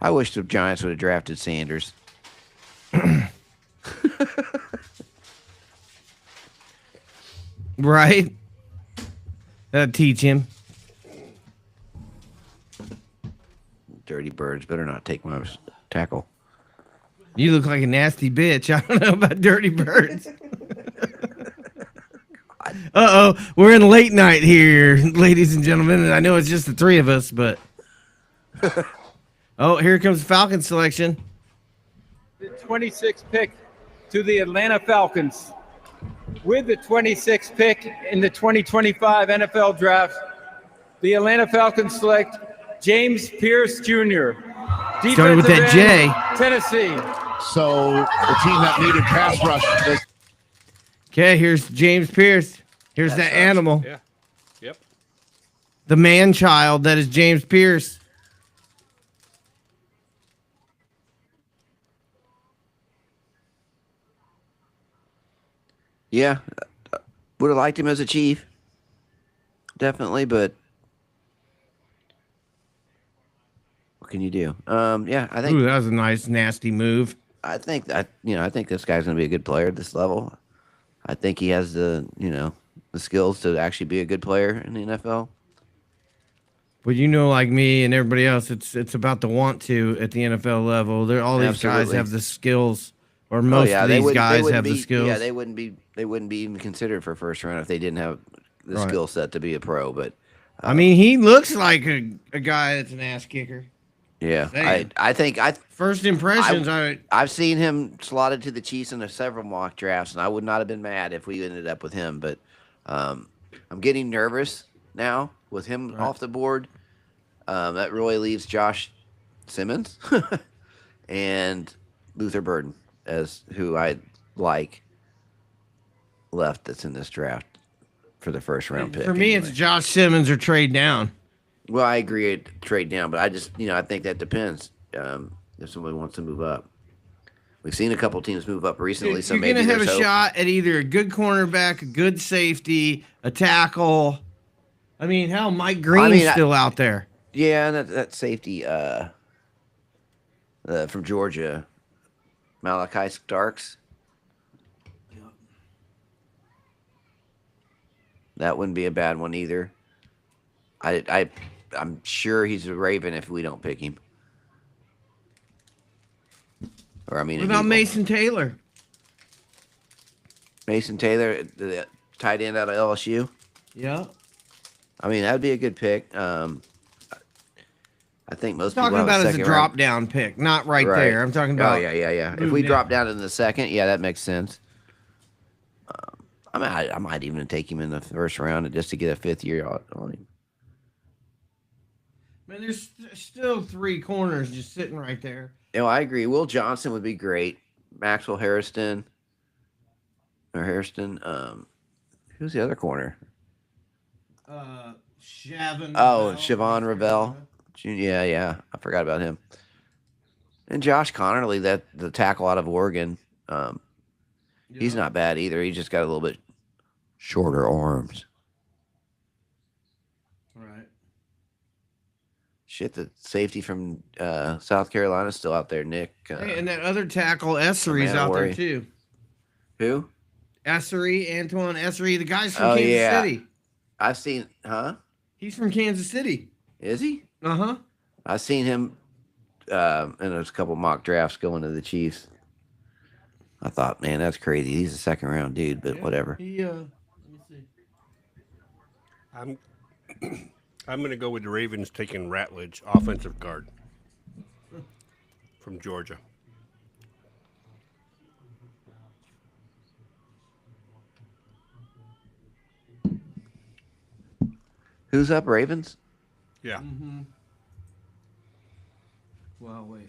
S2: I wish the Giants would have drafted Sanders.
S1: Right? That'd teach him.
S2: Dirty birds better not take my tackle.
S1: You look like a nasty bitch. I don't know about dirty birds. We're in late night here, ladies and gentlemen. And I know it's just the three of us, but here comes the Falcons selection.
S4: The 26th pick to the Atlanta Falcons. With the 26th pick in the 2025 NFL Draft, the Atlanta Falcons select James Pierce Jr.
S1: Started with that J.
S4: Tennessee.
S5: So the team that needed pass rush.
S1: Okay, here's James Pierce. Here's that animal.
S3: Yeah. Yep.
S1: The man child that is James Pierce.
S2: Yeah. Would have liked him as a Chief. definitely, but what can you do? Yeah, I think.
S1: Ooh, that was a nice, nasty move.
S2: I think that I think this guy's going to be a good player at this level. I think he has the skills to actually be a good player in the NFL.
S1: But like me and everybody else, it's about the want to at the NFL level. All these guys have the skills, or most of these guys have the skills.
S2: Yeah, they wouldn't be even considered for first round if they didn't have the skill set to be a pro. But
S1: I mean, he looks like a guy that's an ass kicker.
S2: Yeah, I think
S1: first impressions.
S2: I've seen him slotted to the Chiefs in several mock drafts, and I would not have been mad if we ended up with him. But I'm getting nervous now with him off the board. That really leaves Josh Simmons and Luther Burden as who I like left that's in this draft for the first round pick.
S1: For me, it's Josh Simmons or trade down.
S2: Well, I agree, trade down, but I just, I think that depends if somebody wants to move up. We've seen a couple teams move up recently, so maybe
S1: you're gonna have a shot at either a good cornerback, a good safety, a tackle. I mean, hell, Mike Green's still out there.
S2: Yeah, that safety from Georgia, Malachi Starks. That wouldn't be a bad one either. I'm sure he's a Raven if we don't pick him. Or
S1: what about Mason Taylor?
S2: Mason Taylor, the tight end out of LSU.
S1: Yeah.
S2: I mean, that'd be a good pick. I think most people
S1: talking about as a drop down pick, not right there. I'm talking about.
S2: Oh yeah. If we drop down in the second, yeah, that makes sense. I might even take him in the first round just to get a fifth year on him.
S1: Man, there's still three corners just sitting right there.
S2: I agree. Will Johnson would be great. Maxwell Harrison. Who's the other corner? Siobhan Ravel. Yeah. I forgot about him. And Josh Connerly, the tackle out of Oregon. He's not bad either. He just got a little bit shorter arms.
S1: Right.
S2: Shit, the safety from South Carolina is still out there, Nick.
S1: Hey, and that other tackle, Essery's out there too.
S2: Who?
S1: Antoine Essery. The guy's from Kansas City.
S2: I've seen,
S1: He's from Kansas City.
S2: Is he?
S1: Uh-huh.
S2: I've seen him in a couple mock drafts going to the Chiefs. I thought, man, that's crazy. He's a second round dude, but whatever.
S1: Let me see.
S3: I'm going to go with the Ravens taking Ratledge, offensive guard from Georgia.
S2: Who's up, Ravens?
S3: Yeah.
S1: Mm-hmm. Well, wait.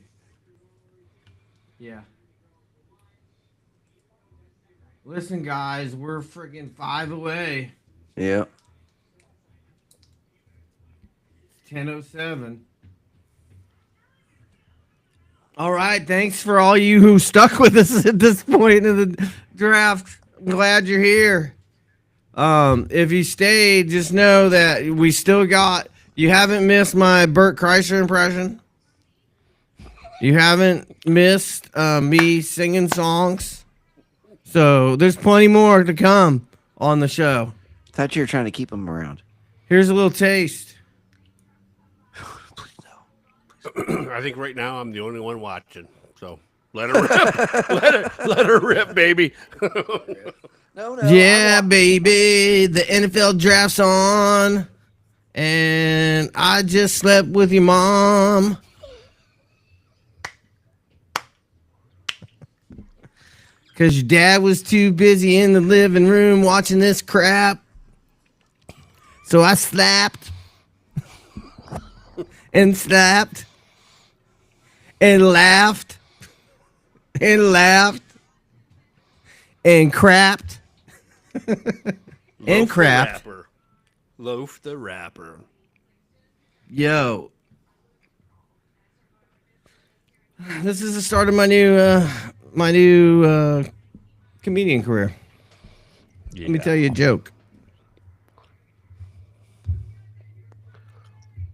S1: Yeah. Listen, guys, we're freaking 5 away.
S2: Yeah.
S1: 10:07. All right, thanks for all you who stuck with us at this point in the draft. I'm glad you're here. If you stayed, just know that we still got. You haven't missed my Bert Kreischer impression. You haven't missed me singing songs. So there's plenty more to come on the show.
S2: Thought you were trying to keep them around.
S1: Here's a little taste.
S2: Please no.
S3: I think right now I'm the only one watching. So let her rip. let her rip, baby.
S2: No,
S1: yeah, baby. The NFL draft's on. And I just slept with your mom. Because your dad was too busy in the living room watching this crap. So I slapped. And slapped. And laughed. And laughed. And crapped. And crapped.
S3: Loaf the rapper.
S1: Yo. This is the start of my new comedian career. Yeah. Let me tell you a joke.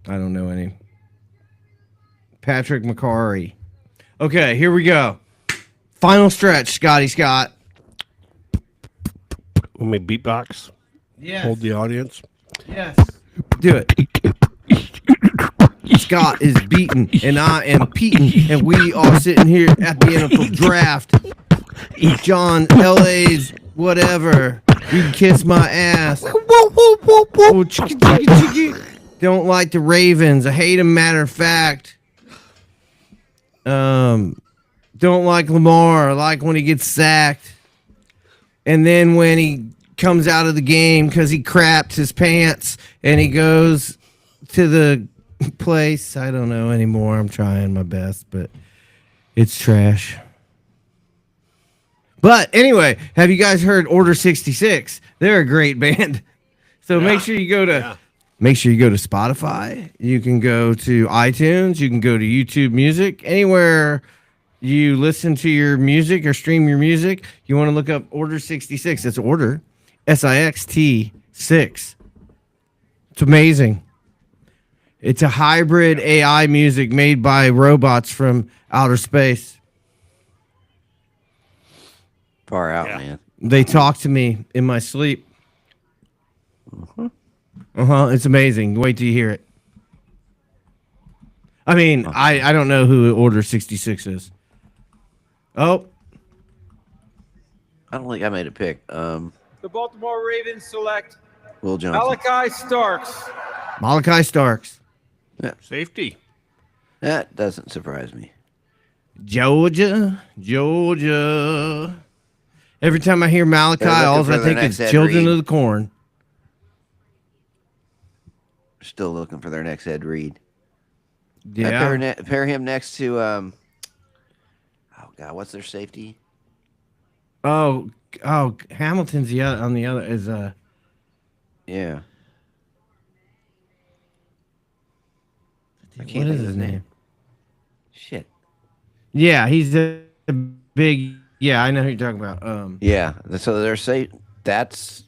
S1: I don't know any. Patrick McCarry. Okay, here we go. Final stretch, Scotty Scott.
S3: Let me beatbox.
S1: Yes.
S3: Hold the audience.
S1: Yes. Do it. Scott is beaten, and I am Peatin', and we are sitting here at the NFL draft. John, LA's whatever. You can kiss my ass. Oh, chicka, chicka, chicka. Don't like the Ravens. I hate them, matter of fact. Don't like Lamar. I like when he gets sacked. And then when he comes out of the game because he crapped his pants and he goes to the place. I don't know anymore. I'm trying my best, but it's trash. But anyway, have you guys heard Order 66? They're a great band. So make sure you go to Spotify. You can go to iTunes. You can go to YouTube Music. Anywhere you listen to your music or stream your music, you want to look up Order 66. It's Order, SIXT 6. It's amazing. It's a hybrid AI music made by robots from outer space.
S2: Far out, man.
S1: They talk to me in my sleep. It's amazing. Wait till you hear it. I mean, I don't know who Order 66 is. Oh.
S2: I don't think I made a pick.
S4: The Baltimore Ravens select
S2: Will Johnson.
S4: Malachi Starks.
S2: Yeah.
S3: Safety.
S2: That doesn't surprise me.
S1: Georgia. Every time I hear Malachi, all I think is Children of the Corn.
S2: Still looking for their next Ed Reed.
S1: Yeah.
S2: Pair him next to oh God, what's their safety?
S1: Oh, Hamilton's on the other is
S2: yeah.
S1: What is his name?
S2: Shit.
S1: Yeah, he's a big. Yeah, I know who you're talking about.
S2: Yeah, so they're safe. That's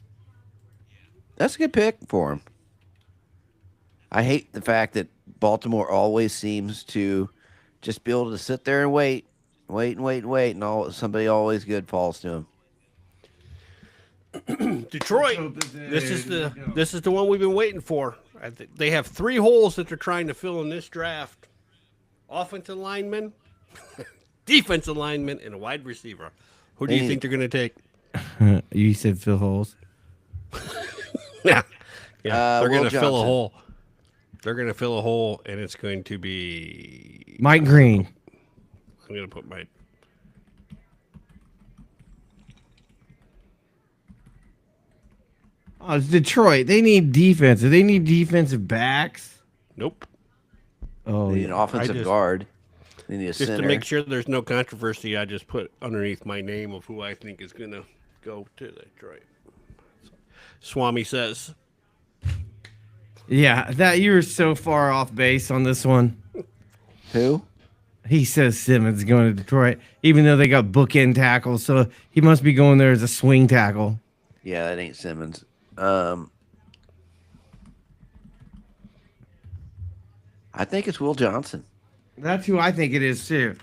S2: a good pick for him. I hate the fact that Baltimore always seems to just be able to sit there and wait, and somebody always good falls to him.
S3: Detroit. This is the one we've been waiting for. They have 3 holes that they're trying to fill in this draft: offensive lineman, defensive lineman, and a wide receiver. Who do you think they're going to take?
S1: You said fill holes.
S3: Yeah, they're going to fill a hole. They're going to fill a hole, and it's going to be
S1: Mike Green.
S3: I'm going to put my.
S1: Oh, it's Detroit. They need defense. They need defensive backs.
S3: Nope.
S1: Oh,
S2: they need an offensive guard. They need a
S3: just
S2: center.
S3: To make sure there's no controversy, I just put underneath my name of who I think is going to go to Detroit. Swami says.
S1: Yeah, that you were so far off base on this one.
S2: Who?
S1: He says Simmons going to Detroit, even though they got bookend tackles, so he must be going there as a swing tackle.
S2: Yeah, that ain't Simmons. I think it's Will Johnson.
S1: That's who I think it is too.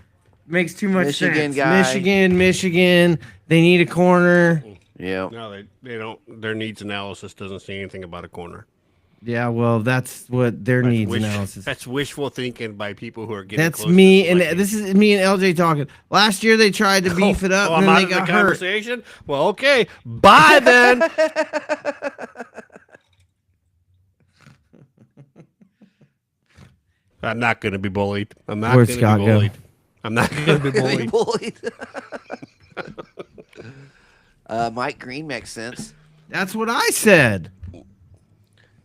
S1: Makes too much
S2: Michigan
S1: sense.
S2: Guy.
S1: Michigan. They need a corner.
S2: Yeah.
S3: No, they don't. Their needs analysis doesn't say anything about a corner.
S1: Yeah, well, that's what their needs analysis.
S3: That's wishful thinking by people who are getting.
S1: That's me, and this is me and LJ talking. Last year they tried to beef it up, and then they got hurt.
S3: Conversation. Well, okay, bye then. I'm not going to be bullied. I'm not going to be bullied. I'm not going to be bullied.
S2: Mike Green makes sense.
S1: That's what I said.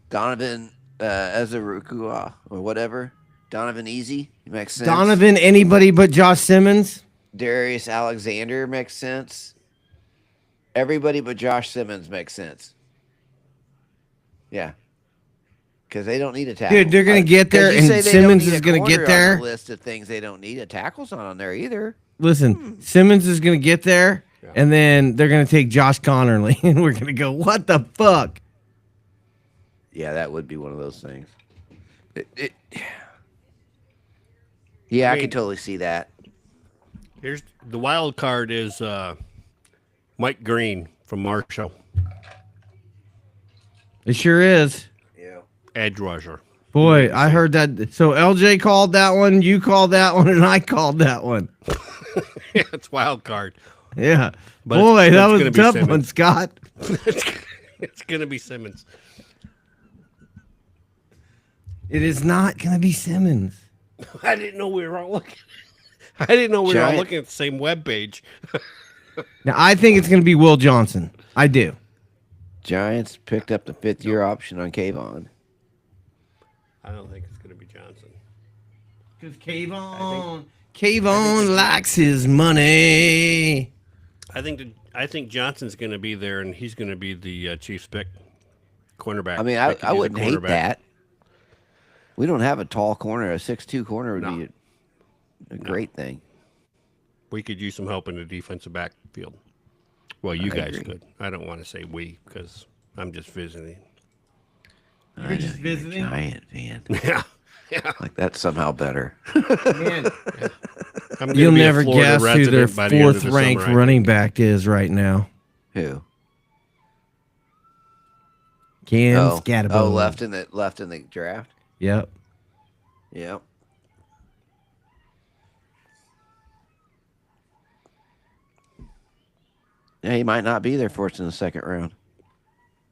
S2: Donovan Ezerukua or whatever. Donovan Easy makes sense.
S1: Donovan, anybody but Josh Simmons.
S2: Darius Alexander makes sense. Everybody but Josh Simmons makes sense. Yeah. Because they don't need a tackle.
S1: Dude, they're going to get there, and Simmons is going to get there.
S2: On the list of things they don't need. A tackle's not on there either.
S1: Listen, Simmons is going to get there, and then they're going to take Josh Connerly, and we're going to go, what the fuck?
S2: Yeah, that would be one of those things. Yeah, I can totally see that.
S3: Here's the wild card is Mike Green from Marshall.
S1: It sure is.
S2: Yeah.
S3: Edge rusher.
S1: Boy, I heard that. So LJ called that one, you called that one, and I called that one.
S3: Yeah, it's wild card.
S1: Yeah.
S3: But
S1: boy, that was a tough
S3: Simmons.
S1: one, Scott.
S3: It's going to be Simmons.
S1: It is not going to be Simmons.
S3: I didn't know we were all looking. I didn't know we were all looking at the same webpage.
S1: Now, I think it's going to be Will Johnson. I do.
S2: Giants picked up the 5th-year option on Kayvon.
S3: I don't think it's going to be Johnson.
S1: Because Kayvon likes his money.
S3: I think Johnson's going to be there, and he's going to be the Chiefs pick cornerback.
S2: I mean, I wouldn't hate that. We don't have a tall corner. A 6'2" corner would be a great thing.
S3: We could use some help in the defensive backfield. Well, you guys could. I don't want to say we because I'm just visiting.
S1: You're just visiting?
S2: Giant fan.
S3: Yeah.
S2: Like that's somehow better.
S1: Man. You'll never guess who their 4th-ranked running back is right now.
S2: Who?
S1: Cam Scatterbo.
S2: Oh, left in the draft.
S1: Yep.
S2: Yep. Yeah, he might not be there for us in the 2nd round.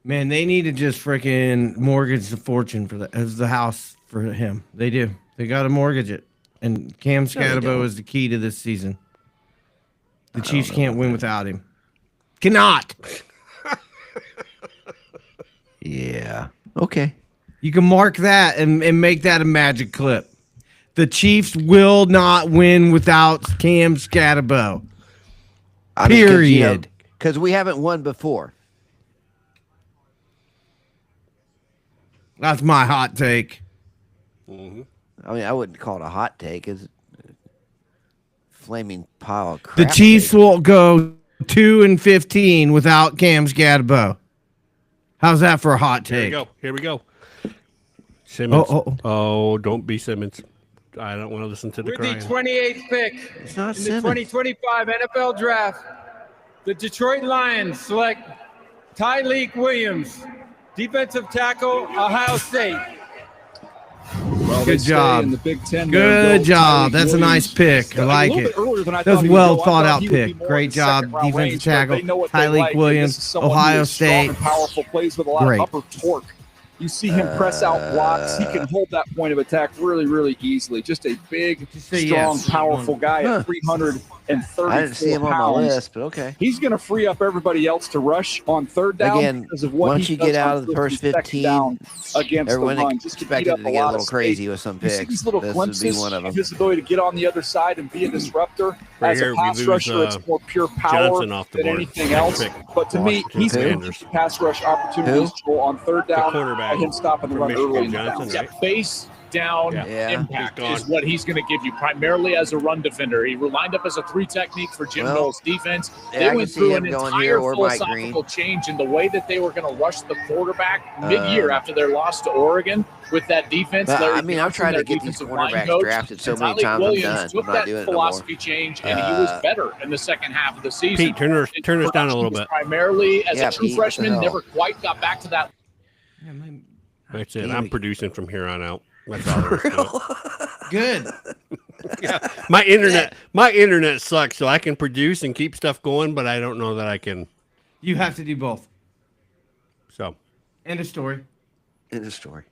S1: Man, they need to just freaking mortgage the fortune for the house for him. They do. They got to mortgage it. And Cam Scatterbo is the key to this season. The Chiefs can't win without him. Cannot.
S2: Yeah. Okay.
S1: You can mark that and make that a magic clip. The Chiefs will not win without Cam Scatterbo. Period.
S2: Because we haven't won before.
S1: That's my hot take.
S2: Mm-hmm. I mean, I wouldn't call it a hot take. It's a flaming pile of crap.
S1: The Chiefs will go 2-15 without Cam Scatterbo. How's that for a hot take?
S3: Here we go. Simmons. Oh, don't be Simmons. I don't want to listen to the crying.
S4: With the 28th pick in the
S2: Simmons.
S4: 2025 NFL Draft, the Detroit Lions select Tyleik Williams, defensive tackle, Ohio State.
S16: Well,
S1: good job.
S16: In the Big Ten.
S1: Good job. That's a nice pick. I like it. That's a well thought out pick. Great job, defensive tackle. Tyleik Williams, Ohio State.
S6: Powerful, plays with a lot of upper torque. You see him press out blocks. He can hold that point of attack really, really easily. Just a big, strong, powerful guy at 334
S2: I didn't see him
S6: pounds.
S2: on my list, but okay.
S6: He's going to free up everybody else to rush on 3rd down.
S2: Again,
S6: because of what
S2: once
S6: he
S2: you get
S6: does
S2: out
S6: on
S2: of the first 15,
S6: against
S2: everyone
S6: the run. Just
S2: expected to get a little crazy with some picks.
S6: You see these little
S2: This would be
S6: glimpses
S2: one of them.
S6: of his ability to get on the other side and be a disruptor.
S3: Right
S6: As
S3: here,
S6: a pass
S3: we lose,
S6: rusher, it's more pure power
S3: Johnson off the
S6: than
S3: board.
S6: anything else. But to me, he's going to get pass rush opportunities on 3rd down
S3: quarterback
S6: by him stopping the run early in the
S3: Johnson,
S6: bounce.
S3: right?
S8: Face down impact is what he's going to give you primarily as a run defender. He lined up as a 3 technique for Jim Knowles' defense. They went through an entire philosophical change in the way that they were going to rush the quarterback mid-year after their loss to Oregon with that defense.
S2: I mean, I've tried to get these cornerbacks drafted so many times. I'm done.
S8: Took
S2: I'm not
S8: that
S2: doing it
S8: philosophy change, and he was better in the second half of the season.
S3: Pete, turn us down a little bit.
S8: Primarily as a true
S2: Pete,
S8: freshman, never quite got back to that.
S3: That's it. I'm producing from here on out. That's all there is to it.
S1: Good.
S3: Yeah, my internet sucks, so I can produce and keep stuff going, but I don't know that I can.
S1: You have to do both.
S3: So.
S1: End of story.
S2: End of story.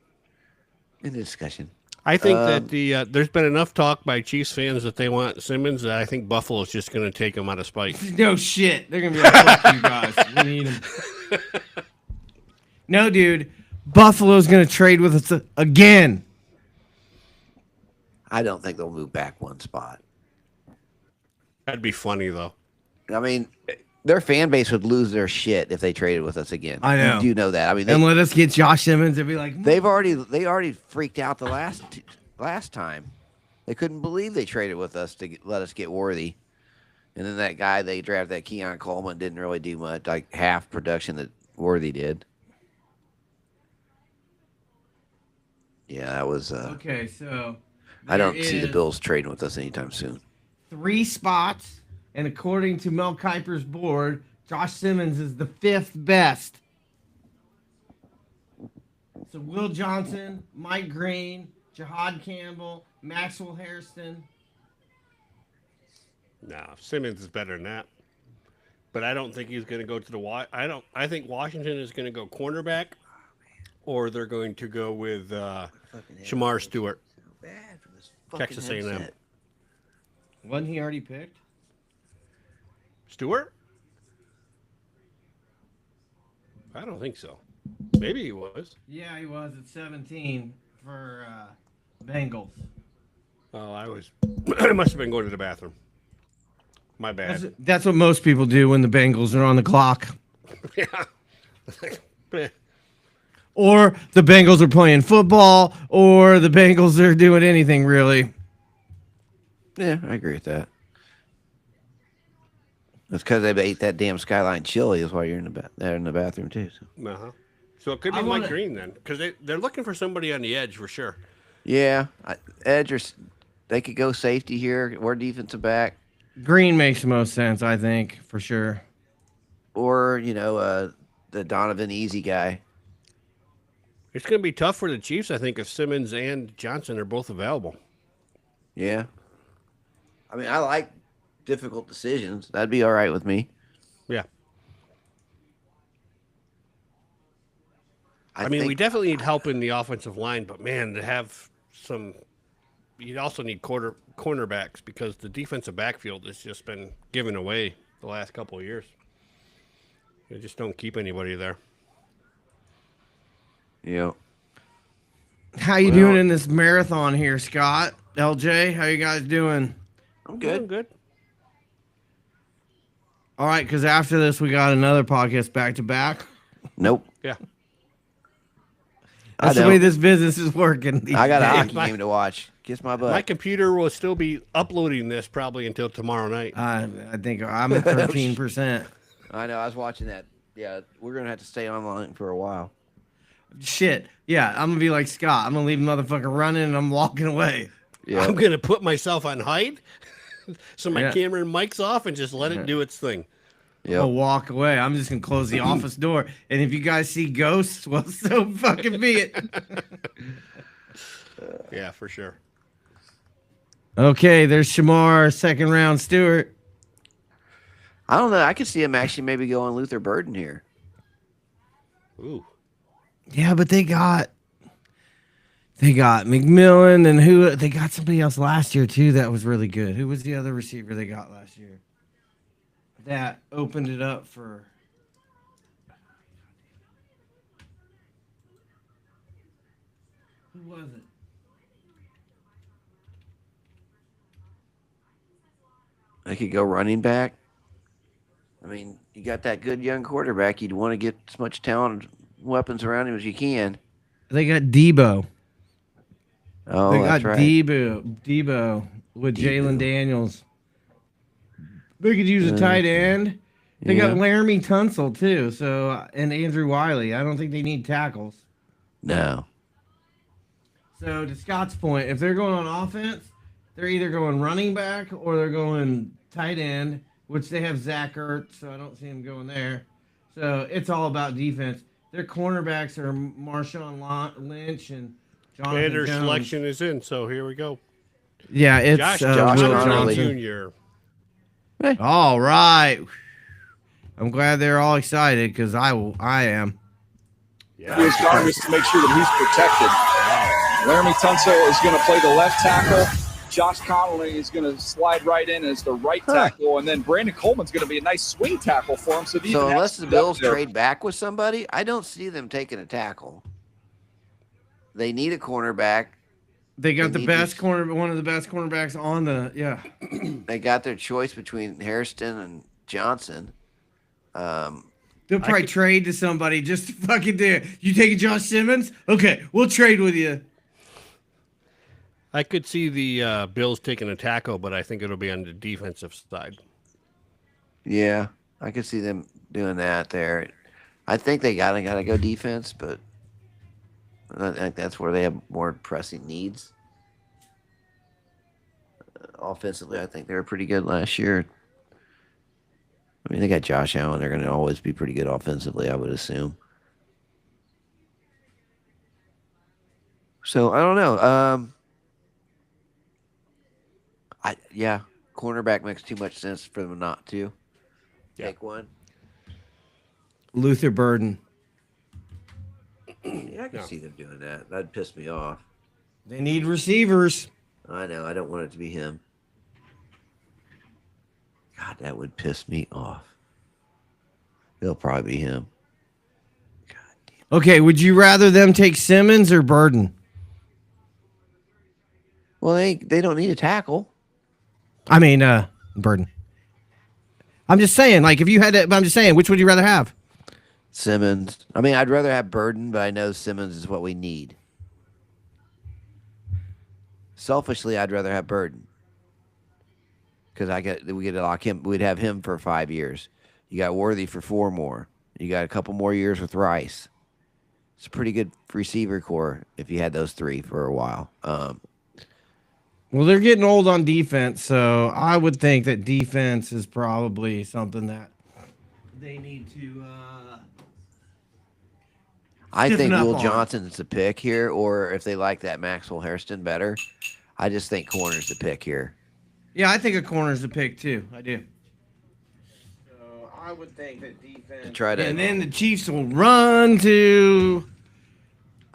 S2: End of discussion.
S3: I think that there's been enough talk by Chiefs fans that they want Simmons that I think Buffalo's just going to take him out of spite.
S1: No shit. They're going to be like, fuck you guys. We need him. No, dude. Buffalo's going to trade with us again.
S2: I don't think they'll move back one spot.
S3: That'd be funny, though.
S2: I mean, their fan base would lose their shit if they traded with us again.
S1: I know.
S2: You do know that. I mean,
S1: and let us get Josh Simmons and be like,
S2: they already freaked out the last time. They couldn't believe they traded with us to let us get Worthy. And then that guy they drafted, that Keon Coleman, didn't really do much, like half production that Worthy did. Yeah, that was.
S1: Okay, so
S2: I don't see the Bills trading with us anytime soon.
S1: 3 spots, and according to Mel Kiper's board, Josh Simmons is the 5th best. So Will Johnson, Mike Green, Jahad Campbell, Maxwell Hairston.
S3: No, Simmons is better than that. But I don't think he's going to go to the I think Washington is going to go cornerback, or they're going to go with Shamar Stewart. Texas A&M.
S1: Wasn't he already picked?
S3: Stewart? I don't think so. Maybe he was.
S1: Yeah, he was at 17 for Bengals.
S3: Oh, I must have been going to the bathroom. My bad.
S1: That's what most people do when the Bengals are on the clock.
S3: Yeah.
S1: Or the Bengals are playing football, or the Bengals are doing anything really.
S2: Yeah, I agree with that. That's because they ate that damn Skyline chili. Is why you're in the bathroom too. So.
S3: Uh-huh. So it could be Mike Green then, because they're looking for somebody on the edge for sure.
S2: Yeah, edge or they could go safety here or defensive back.
S1: Green makes the most sense, I think, for sure.
S2: Or the Donovan Easy guy.
S3: It's going to be tough for the Chiefs, I think, if Simmons and Johnson are both available.
S2: Yeah. I mean, I like difficult decisions. That'd be all right with me.
S3: Yeah. I mean, we definitely need help in the offensive line, but, man, to have some – you also need cornerbacks because the defensive backfield has just been given away the last couple of years. They just don't keep anybody there.
S2: Yep.
S1: How you doing in this marathon here, Scott? LJ, how you guys doing?
S2: I'm good.
S3: I'm good.
S1: All right, because after this, we got another podcast back to back.
S2: Nope.
S3: Yeah.
S1: That's the way this business is working.
S2: I got a hockey game to watch. Kiss my butt.
S3: My computer will still be uploading this probably until tomorrow night.
S1: I think I'm at 13%.
S2: I know. I was watching that. Yeah, we're going to have to stay online for a while.
S1: Shit. Yeah, I'm going to be like Scott. I'm going to leave the motherfucker running and I'm walking away.
S2: Yeah.
S3: I'm going to put myself on hide so my camera and mic's off and just let it do its thing.
S2: Yep.
S1: I'll walk away. I'm just going to close the office door. And if you guys see ghosts, well, so fucking be it.
S3: Yeah, for sure.
S1: Okay, there's Shamar, second round Stewart.
S2: I don't know. I could see him actually maybe going Luther Burden here.
S3: Ooh.
S1: Yeah, but they got McMillan and they got somebody else last year too that was really good. Who was the other receiver they got last year? That opened it up for who was it?
S2: They could go running back. I mean, you got that good young quarterback. You'd want to get as much talent and weapons around him as you can.
S1: They got Debo.
S2: Oh,
S1: they got
S2: that's right.
S1: Debo with Jalen Daniels. They could use a tight end. They got Laramie Tunsil too. So and Andrew Wiley. I don't think they need tackles.
S2: No.
S1: So to Scott's point, if they're going on offense, they're either going running back or they're going tight end, which they have Zach Ertz, so I don't see him going there. So it's all about defense. Their cornerbacks are Marshawn Lynch and Jonathan
S3: And their
S1: Jones.
S3: selection is in, so here we go.
S1: Yeah, it's
S3: Josh
S1: Johnson
S3: Jr.
S2: Hey.
S1: All right. I'm glad they're all excited because I am.
S6: Yeah. His job is to make sure that he's protected. Laramie Tunsil is going to play the left tackle. Josh Connolly is going to slide right in as the right tackle, and then Brandon Coleman's going to be a nice swing tackle for him. So
S2: unless the Bills trade back with somebody, I don't see them taking a tackle. They need a cornerback.
S1: They got the best one of the best cornerbacks on the
S2: They got their choice between Hairston and Johnson.
S1: They'll probably trade to somebody just to fucking do it. You taking Josh Simmons? Okay, we'll trade with you.
S3: I could see the Bills taking a tackle, but I think it'll be on the defensive side.
S2: Yeah, I could see them doing that there. I think they gotta go defense, but I think that's where they have more pressing needs. Offensively, I think they were pretty good last year. I mean, they got Josh Allen. They're going to always be pretty good offensively, I would assume. So, I don't know. Cornerback makes too much sense for them not to take one.
S1: Luther Burden.
S2: Yeah, I can see them doing that. That'd piss me off.
S1: They need receivers.
S2: I know. I don't want it to be him. God, that would piss me off. It'll probably be him.
S1: Okay, would you rather them take Simmons or Burden?
S2: Well, they don't need a tackle.
S1: I mean, Burden. I'm just saying, like, if you had to, I'm just saying, which would you rather have?
S2: Simmons. I mean, I'd rather have Burden, but I know Simmons is what we need. Selfishly, I'd rather have Burden. Because we get to lock him. We'd have him for 5 years. You got Worthy for 4 more. You got a couple more years with Rice. It's a pretty good receiver core if you had those 3 for a while.
S1: Well, they're getting old on defense, so I would think that defense is probably something that they need to.
S2: I think Will Johnson's the pick here, or if they like that Maxwell Hairston better, I just think corner's the pick here.
S1: Yeah, I think a corner's the pick too. I do. So I would think that defense. And then the Chiefs will run to,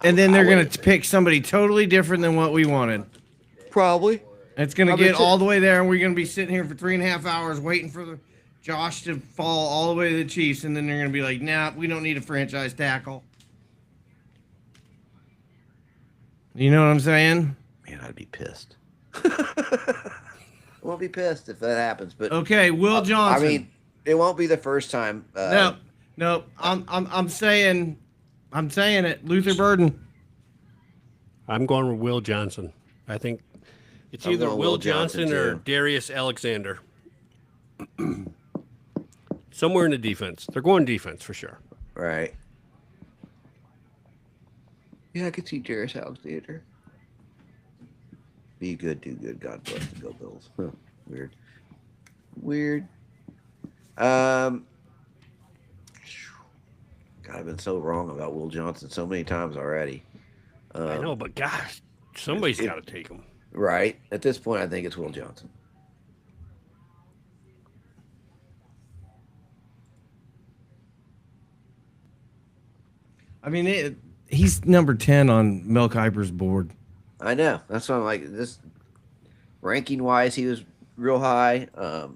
S1: and then they're going to pick somebody totally different than what we wanted.
S2: Probably.
S1: It's going to get all the way there, and we're going to be sitting here for 3.5 hours waiting for Josh to fall all the way to the Chiefs, and then they're going to be like, nah, we don't need a franchise tackle. You know what I'm saying?
S2: Man, I'd be pissed. I won't be pissed if that happens, but
S1: okay, Will Johnson.
S2: I mean, it won't be the first time.
S1: No. I'm saying it. Luther Burden.
S3: I'm going with Will Johnson. I think it's either Will Johnson or Darius Alexander. Somewhere in the defense. They're going defense for sure.
S2: Right. Yeah, I could see Darius Alexander. Be good, do good. God bless the Go Bills. Huh. Weird. God, I've been so wrong about Will Johnson so many times already.
S3: I know, but gosh, somebody's got to take him.
S2: Right. At this point, I think it's Will Johnson.
S1: I mean, he's number 10 on Mel Kiper's board.
S2: I know. That's what I'm like. This ranking-wise, he was real high. The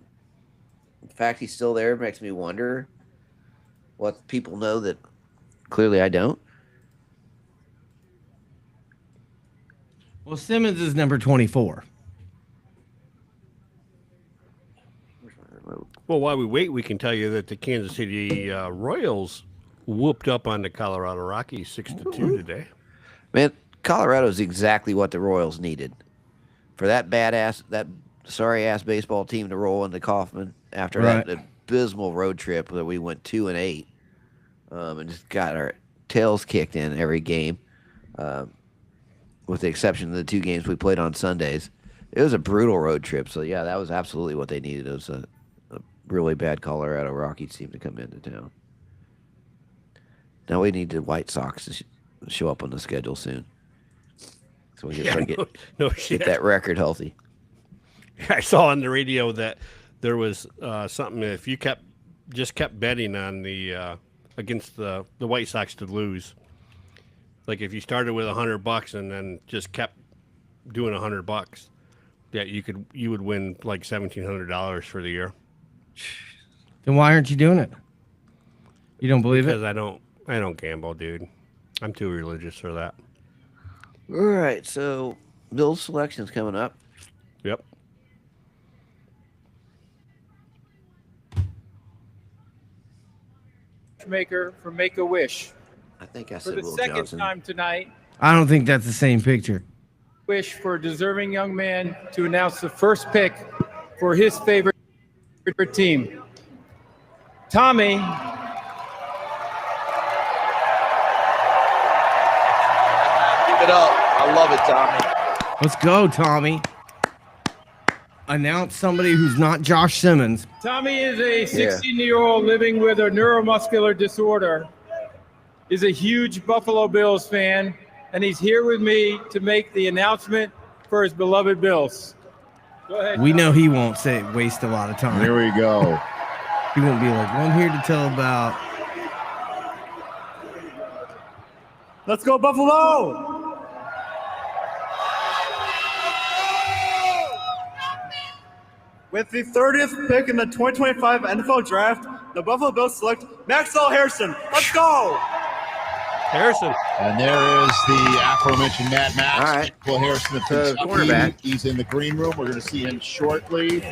S2: fact he's still there makes me wonder what people know that clearly I don't.
S1: Well, Simmons is number 24.
S3: Well, while we wait, we can tell you that the Kansas City Royals whooped up on the Colorado Rockies 6-2 today.
S2: Man, Colorado is exactly what the Royals needed for that sorry-ass baseball team to roll into Kauffman after that abysmal road trip that we went 2-8 and just got our tails kicked in every game, with the exception of the 2 games we played on Sundays. It was a brutal road trip, so yeah, that was absolutely what they needed. It was a really bad Colorado Rockies team to come into town. Now we need the White Sox to show up on the schedule soon, so we can get that record healthy.
S3: I saw on the radio that there was something if you kept betting on the against the White Sox to lose. Like if you started with $100 and then just kept doing $100, that you would win like $1,700 for the year.
S1: Then why aren't you doing it? You don't believe
S3: it? Because I don't gamble, dude. I'm too religious for that.
S2: All right, so Bill's selection's coming up.
S3: Yep.
S4: Maker for Make-A-Wish.
S2: I think I
S4: for
S2: said
S4: the
S2: Will
S4: second
S2: Johnson.
S4: time tonight.
S1: I don't think that's the same picture.
S4: Wish for a deserving young man to announce the first pick for his favorite team. Tommy.
S7: it up. I love it, Tommy.
S1: Let's go, Tommy. Announce somebody who's not Josh Simmons.
S4: Tommy is a 16-year-old living with a neuromuscular disorder. He's a huge Buffalo Bills fan, and he's here with me to make the announcement for his beloved Bills. Go ahead.
S1: We know he won't waste a lot of time.
S5: Here we go.
S1: He won't be like, well, I'm here to tell about.
S9: Let's go, Buffalo! With the 30th pick in the 2025 NFL Draft, the Buffalo Bills select Maxwell Harrison. Let's go!
S3: Harrison.
S5: And there is the aforementioned Mad Max.
S2: All right.
S5: Maxwell Harrison, the quarterback. He's in the green room. We're going to see him shortly.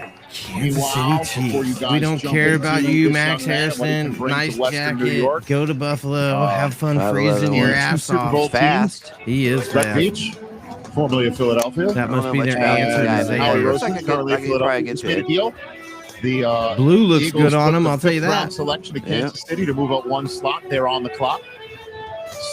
S5: Meanwhile, before you guys
S1: we don't
S5: jump
S1: care
S5: into
S1: about you,
S5: this
S1: Max
S5: young man and what he
S1: Harrison.
S5: can bring to
S1: Nice
S5: Western New
S1: jacket.
S5: York.
S1: Go to Buffalo. Have fun
S2: I
S1: freezing
S2: love it.
S1: your
S2: Two
S1: ass
S5: Super
S1: off.
S5: Bowl
S2: Fast.
S1: He is
S5: Red
S1: fast.
S5: Beach, formerly of Philadelphia.
S1: That must be their
S2: much
S1: answer
S2: guy,
S1: to
S2: but
S5: Howard
S1: Xavier.
S2: looks like
S5: Rosen,
S2: a good-
S5: currently
S2: I
S5: of
S2: think he probably
S5: Philadelphia.
S2: gets
S5: Just made a
S2: it.
S5: deal. The
S1: Blue looks
S5: Eagles
S1: good on
S5: took
S1: him,
S5: the
S1: I'll tell you
S5: fifth round
S1: that.
S5: selection to Kansas City to move up one slot. They're on the clock.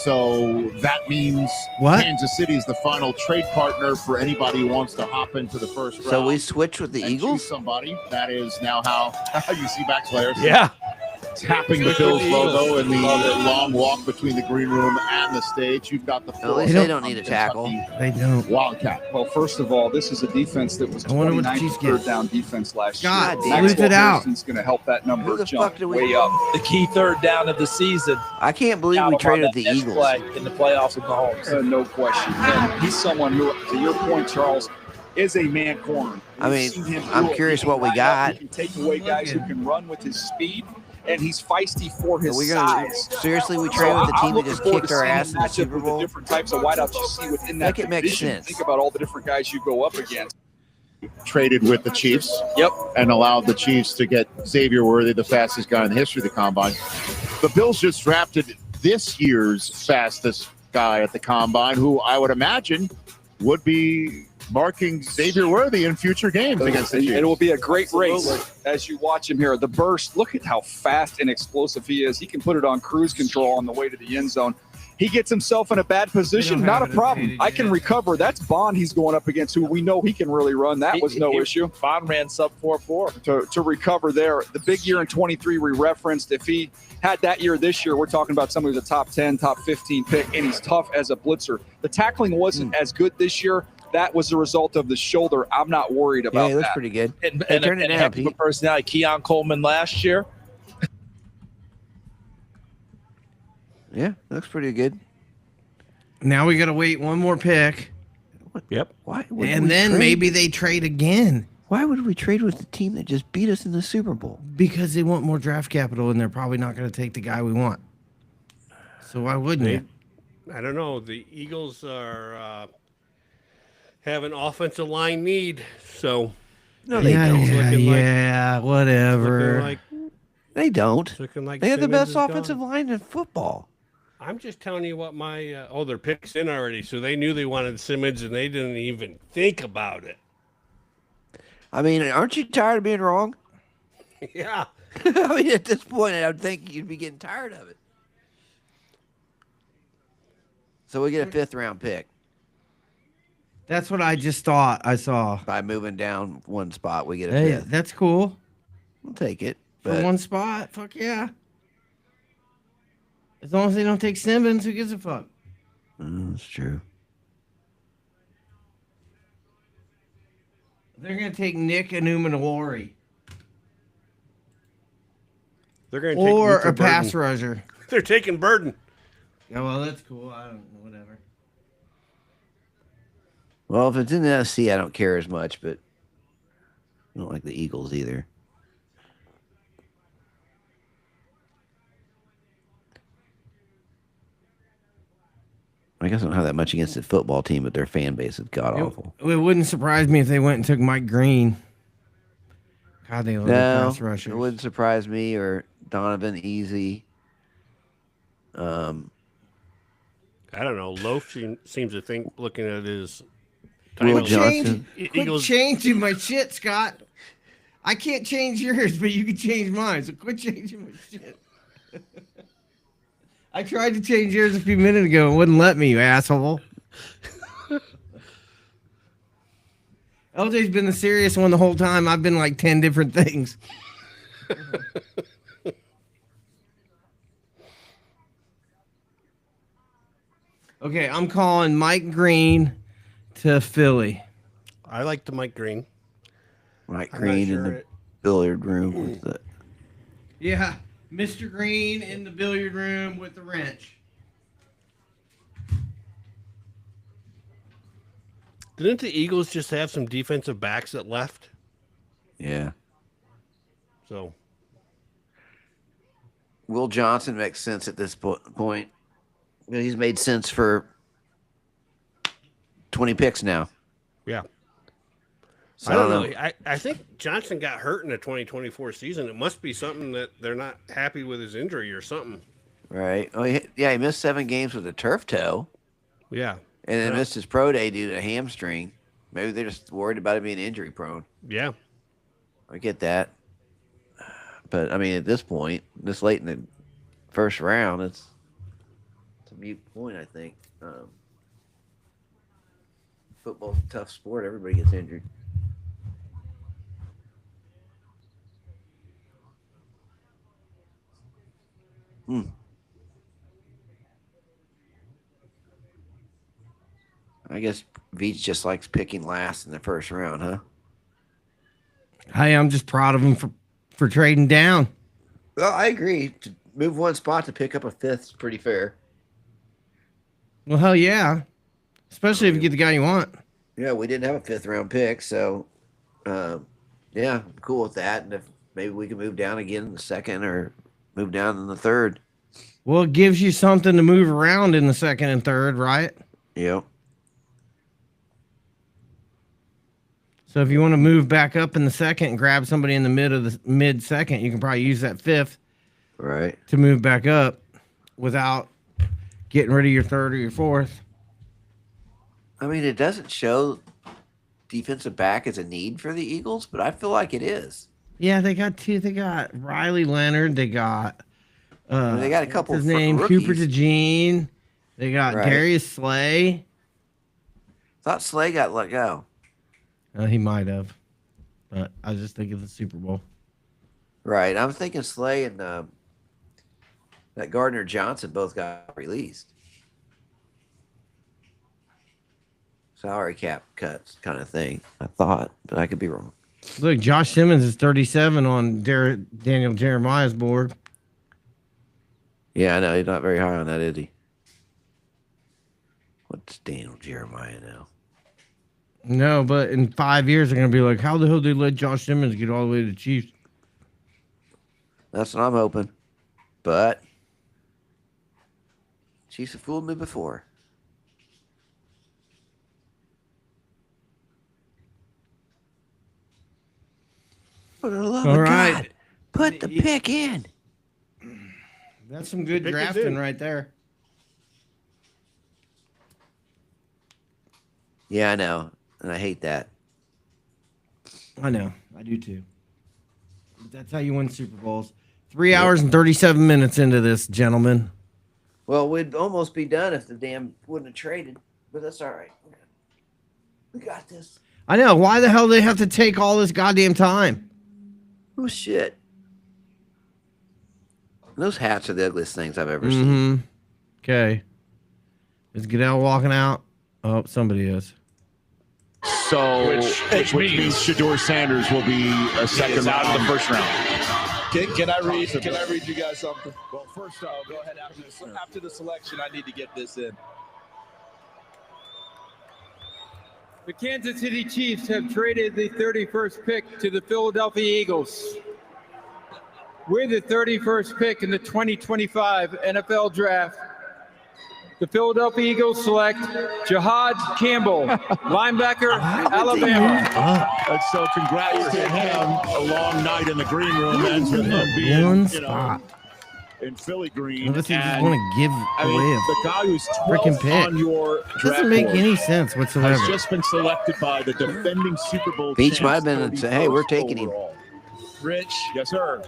S5: So that means
S1: What?
S5: Kansas City is the final trade partner for anybody who wants to hop into the first round.
S2: So we switch with the
S5: and
S2: Eagles?
S5: choose somebody. That is now how you see Maxwell Harrison.
S3: Yeah.
S5: Tapping the Bills logo in the long walk between the green room and the stage. You've got the
S2: At least they don't need a tackle.
S1: They don't.
S5: Wildcat.
S19: Well, first of all, this is a defense that was
S1: I wonder what the
S19: 29th
S1: Chiefs
S19: third
S1: get.
S19: down defense last
S1: God,
S19: year.
S1: leave it out.
S19: Harrison's going to help that
S2: Who
S19: number
S2: the
S19: jump
S2: fuck did we
S19: way up.
S7: The key third down of the season.
S2: I can't believe we traded the Eagles.
S7: Play in the playoffs with Mahomes.
S19: No question. And he's someone who, to your point, Charles, is a man corner.
S2: I mean,
S19: We've seen him
S2: I'm
S19: do it.
S2: curious
S19: He can
S2: what we
S19: line up,
S2: got.
S19: He can take away guys who can run with his speed, and he's feisty for his
S2: Are we gonna
S19: size.
S2: seriously we trade with the team that just kicked our ass in the Super Bowl?
S19: The different types of wideouts you see within that
S2: Make it make
S19: division.
S2: sense.
S19: Think about all the different guys you go up against.
S5: Traded with the Chiefs.
S19: Yep.
S5: And allowed the Chiefs to get Xavier Worthy, the fastest guy in the history of the Combine. The Bills just drafted this year's fastest guy at the Combine, who I would imagine would be marking Xavier Worthy in future games against the Chiefs.
S19: It will be a great race as you watch him here. The burst, look at how fast and explosive he is. He can put it on cruise control on the way to the end zone. He gets himself in a bad position, not a problem. I can recover. That's Bond he's going up against, who we know he can really run. That was no issue.
S7: Bond ran sub 4.4.
S19: To recover there. The big year in 23 we referenced. If he had that year this year, we're talking about somebody who's a top 10, top 15 pick, and he's tough as a blitzer. The tackling wasn't as good this year. That was the result of the shoulder. I'm not worried about that.
S2: Yeah, he looks pretty good.
S7: And
S2: turn it down,
S7: heck of a
S2: Pete.
S7: personality. Keon Coleman last year.
S2: Yeah, looks pretty good.
S1: Now we got to wait one more pick.
S3: Yep.
S2: Why would
S1: And
S2: we
S1: then
S2: trade?
S1: maybe they trade again.
S2: Why would we trade with the team that just beat us in the Super Bowl?
S1: Because they want more draft capital, and they're probably not going to take the guy we want. So why wouldn't you?
S3: I don't know. The Eagles are have an offensive line need, so
S2: No, they don't.
S1: Yeah, whatever.
S3: Like,
S2: They don't.
S3: looking like
S2: They have the
S3: Simmons
S2: best
S3: is gone.
S2: offensive line in football.
S3: I'm just telling you what my their picks in already, so they knew they wanted Simmons, and they didn't even think about it.
S2: I mean, aren't you tired of being wrong?
S3: Yeah.
S2: I mean, at this point, I would think you'd be getting tired of it. So we get a 5th round pick.
S1: That's what I just thought I saw.
S2: By moving down one spot, we get a
S1: Hey,
S2: 5th.
S1: that's cool.
S2: We'll take it.
S1: For
S2: But
S1: one spot, fuck yeah. As long as they don't take Simmons, who gives a fuck?
S2: That's true.
S1: They're going to take Nick Enumanawari.
S3: They're going to take
S1: Or
S3: Luther
S1: a pass
S3: Burden.
S1: rusher.
S3: They're taking Burden.
S1: Yeah, well, that's cool. I don't know, whatever.
S2: Well, if it's in the NFC, I don't care as much, but I don't like the Eagles either. I guess I don't have that much against the football team, but their fan base is god awful.
S1: It wouldn't surprise me if they went and took Mike Green. God, they love the
S2: No,
S1: pass rushers.
S2: it wouldn't surprise me, or Donovan Easy.
S3: I don't know. Loaf seems to think, looking at his
S2: Will
S3: title,
S2: Johnson.
S1: Quit changing my shit, Scott. I can't change yours, but you can change mine. So quit changing my shit. I tried to change yours a few minutes ago. It wouldn't let me, you asshole. LJ's been the serious one the whole time. I've been like 10 different things. Okay, I'm calling Mike Green to Philly.
S3: I like the Mike Green.
S2: Mike Green in the billiard room with the...
S1: Yeah, Mr. Green in the billiard room with the wrench.
S3: Didn't the Eagles just have some defensive backs that left?
S2: Yeah.
S3: So,
S2: Will Johnson makes sense at this point. He's made sense for 20 picks now.
S3: Yeah.
S2: So
S3: I don't know. I think Johnson got hurt in the 2024 season. It must be something that they're not happy with his injury or something.
S2: Right. Oh, yeah, he missed 7 games with a turf toe.
S3: Yeah.
S2: And then missed his pro day due to a hamstring. Maybe they're just worried about him being injury prone.
S3: Yeah.
S2: I get that. But, I mean, at this point, this late in the first round, it's a mute point, I think. Football's a tough sport. Everybody gets injured. I guess Veach just likes picking last in the first round, huh?
S1: Hey, I'm just proud of him for trading down.
S2: Well, I agree. To move one spot to pick up a 5th is pretty fair.
S1: Well, hell yeah. Especially if you get the guy you want.
S2: Yeah, we didn't have a 5th round pick, so yeah, I'm cool with that. And if maybe we can move down again in the 2nd or move down in the 3rd.
S1: Well, it gives you something to move around in the 2nd and 3rd, right?
S2: Yep.
S1: So if you want to move back up in the 2nd and grab somebody in the mid 2nd, you can probably use that 5th
S2: right
S1: to move back up without getting rid of your 3rd or your 4th.
S2: I mean, it doesn't show defensive back as a need for the Eagles, but I feel like it is.
S1: Yeah, they got 2. They got Riley Leonard. They got
S2: they got a couple.
S1: His name
S2: rookies.
S1: Cooper DeJean. They got Darius Slay.
S2: Thought Slay got let go.
S1: He might have, but I was just thinking of the Super Bowl.
S2: Right, I'm thinking Slay and that Gardner Johnson both got released. Salary cap cuts kind of thing. I thought, but I could be wrong.
S1: Look, Josh Simmons is 37 on Daniel Jeremiah's board.
S2: Yeah, I know. He's not very high on that, is he? What's Daniel Jeremiah now?
S1: No, but in 5 years, they're going to be like, how the hell did they let Josh Simmons get all the way to the Chiefs?
S2: That's what I'm hoping. But Chiefs have fooled me before. For the love of God, put the pick in.
S1: That's some good drafting right there.
S2: Yeah, I know. And I hate that.
S1: I know. I do too. But that's how you win Super Bowls. 3 hours and 37 minutes into this, gentlemen.
S2: Well, we'd almost be done if the damn wouldn't have traded. But that's all right. We got this.
S1: I know. Why the hell do they have to take all this goddamn time?
S2: Oh, shit. Those hats are the ugliest things I've ever seen.
S1: Okay. Is Goodell walking out? Oh, somebody is.
S5: So, which means Shedeur Sanders will be a second
S8: out
S5: round.
S8: of the first round.
S7: Can I read you guys something? Well, first I'll go ahead after the selection. I need to get this in.
S4: The Kansas City Chiefs have traded the 31st pick to the Philadelphia Eagles. With the 31st pick in the 2025 NFL Draft, the Philadelphia Eagles select Jihad Campbell, linebacker, Alabama.
S5: And so congrats to him. A long night in the green room ends with him being,
S1: One spot.
S5: In Philly green.
S1: Unless you just want to give away
S5: the guy who's
S1: freaking
S5: 12th
S1: pick.
S5: on your draft
S1: Doesn't make
S5: board
S1: any sense whatsoever.
S5: has just been selected by the defending Super Bowl
S2: Beach
S5: champs,
S2: might have been and say, hey, we're taking him.
S5: overall. Rich. Yes, sir.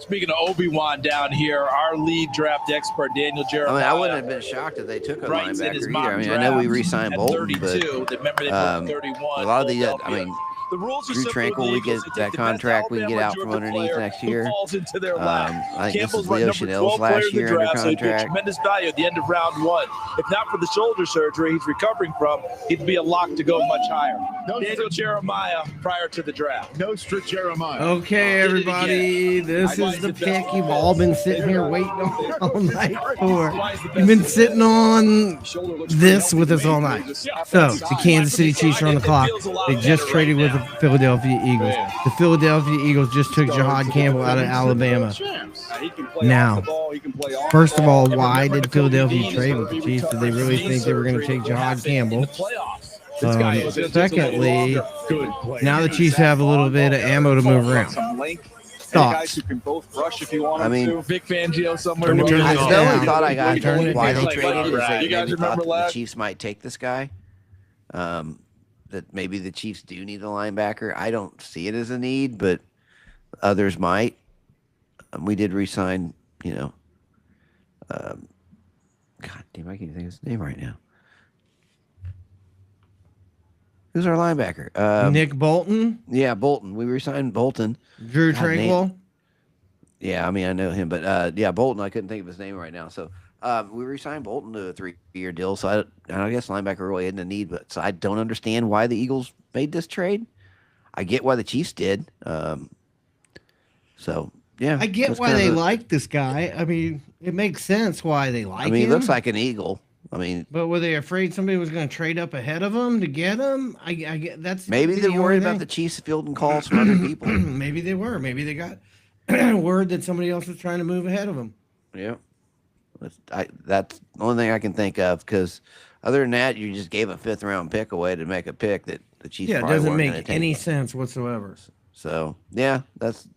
S7: Speaking of Obi-Wan down here, our lead draft expert, Daniel Jeremiah.
S2: I mean, I wouldn't have been shocked if they took a linebacker either. I mean, I
S7: draft
S2: know we re-signed
S7: at
S2: Bolton,
S7: 32,
S2: but
S7: remember they put 31.
S2: a lot of the, I mean,
S7: the rules are
S2: Drew
S7: simple
S2: Tranquil,
S7: with
S2: we
S7: the
S2: get
S7: Eagles. They
S2: that
S7: take the
S2: contract
S7: best
S2: we can get
S7: Alabama,
S2: out from
S7: Georgia
S2: underneath
S7: player
S2: next
S7: who
S2: year.
S7: falls into their lap.
S2: I think
S7: Campbell's
S2: this is Leo
S7: number 12
S2: Chanel's
S7: player
S2: last
S7: in the
S2: year under
S7: draft, so he'd be a
S2: contract.
S7: tremendous value at the end of round 1. If not for the shoulder surgery he's recovering from, he'd be a lock to go much higher. Daniel Jeremiah prior to the draft.
S5: Nostra Jeremiah.
S1: Okay, everybody, this is the pick you've all been sitting here waiting on all night for. You've been sitting on this with us all night. So, the Kansas City Chiefs are on the clock. They just traded with the Philadelphia Eagles. The Philadelphia Eagles just took Jahad Campbell out of Alabama. Now, first of all, why did Philadelphia trade with the Chiefs? Did they really think they were going to take Jahad Campbell? Secondly, now the Chiefs have a little bit of ammo to move around. Thoughts?
S19: Who can both rush if you want
S2: I mean,
S19: to.
S7: Vic Fangio somewhere.
S2: The only thought I got why they
S7: down.
S2: traded is that
S7: You guys
S2: maybe
S7: remember
S2: thought that the Chiefs might take this guy. That maybe the Chiefs do need a linebacker. I don't see it as a need, but others might. We did re-sign, God damn, I can't think of his name right now. Who's our linebacker?
S1: Nick Bolton?
S2: Yeah, Bolton. We re-signed Bolton.
S1: Drew Tranquil?
S2: Yeah, I mean, I know him, but yeah, Bolton, I couldn't think of his name right now. So we re-signed Bolton to a 3-year deal. So I guess linebacker really isn't a need, but so I don't understand why the Eagles made this trade. I get why the Chiefs did. So yeah,
S1: I get why they like this guy. I mean, it makes sense why they like him.
S2: He looks like an Eagle. I mean,
S1: but were they afraid somebody was going to trade up ahead of them to get him? I get that's
S2: maybe they're worried about the Chiefs fielding calls from other people.
S1: Maybe they were. Maybe they got word that somebody else was trying to move ahead of them.
S2: Yeah, that's the only thing I can think of. Because other than that, you just gave a 5th-round pick away to make a pick that the Chiefs.
S1: Yeah, it doesn't make any sense whatsoever.
S2: So yeah, that's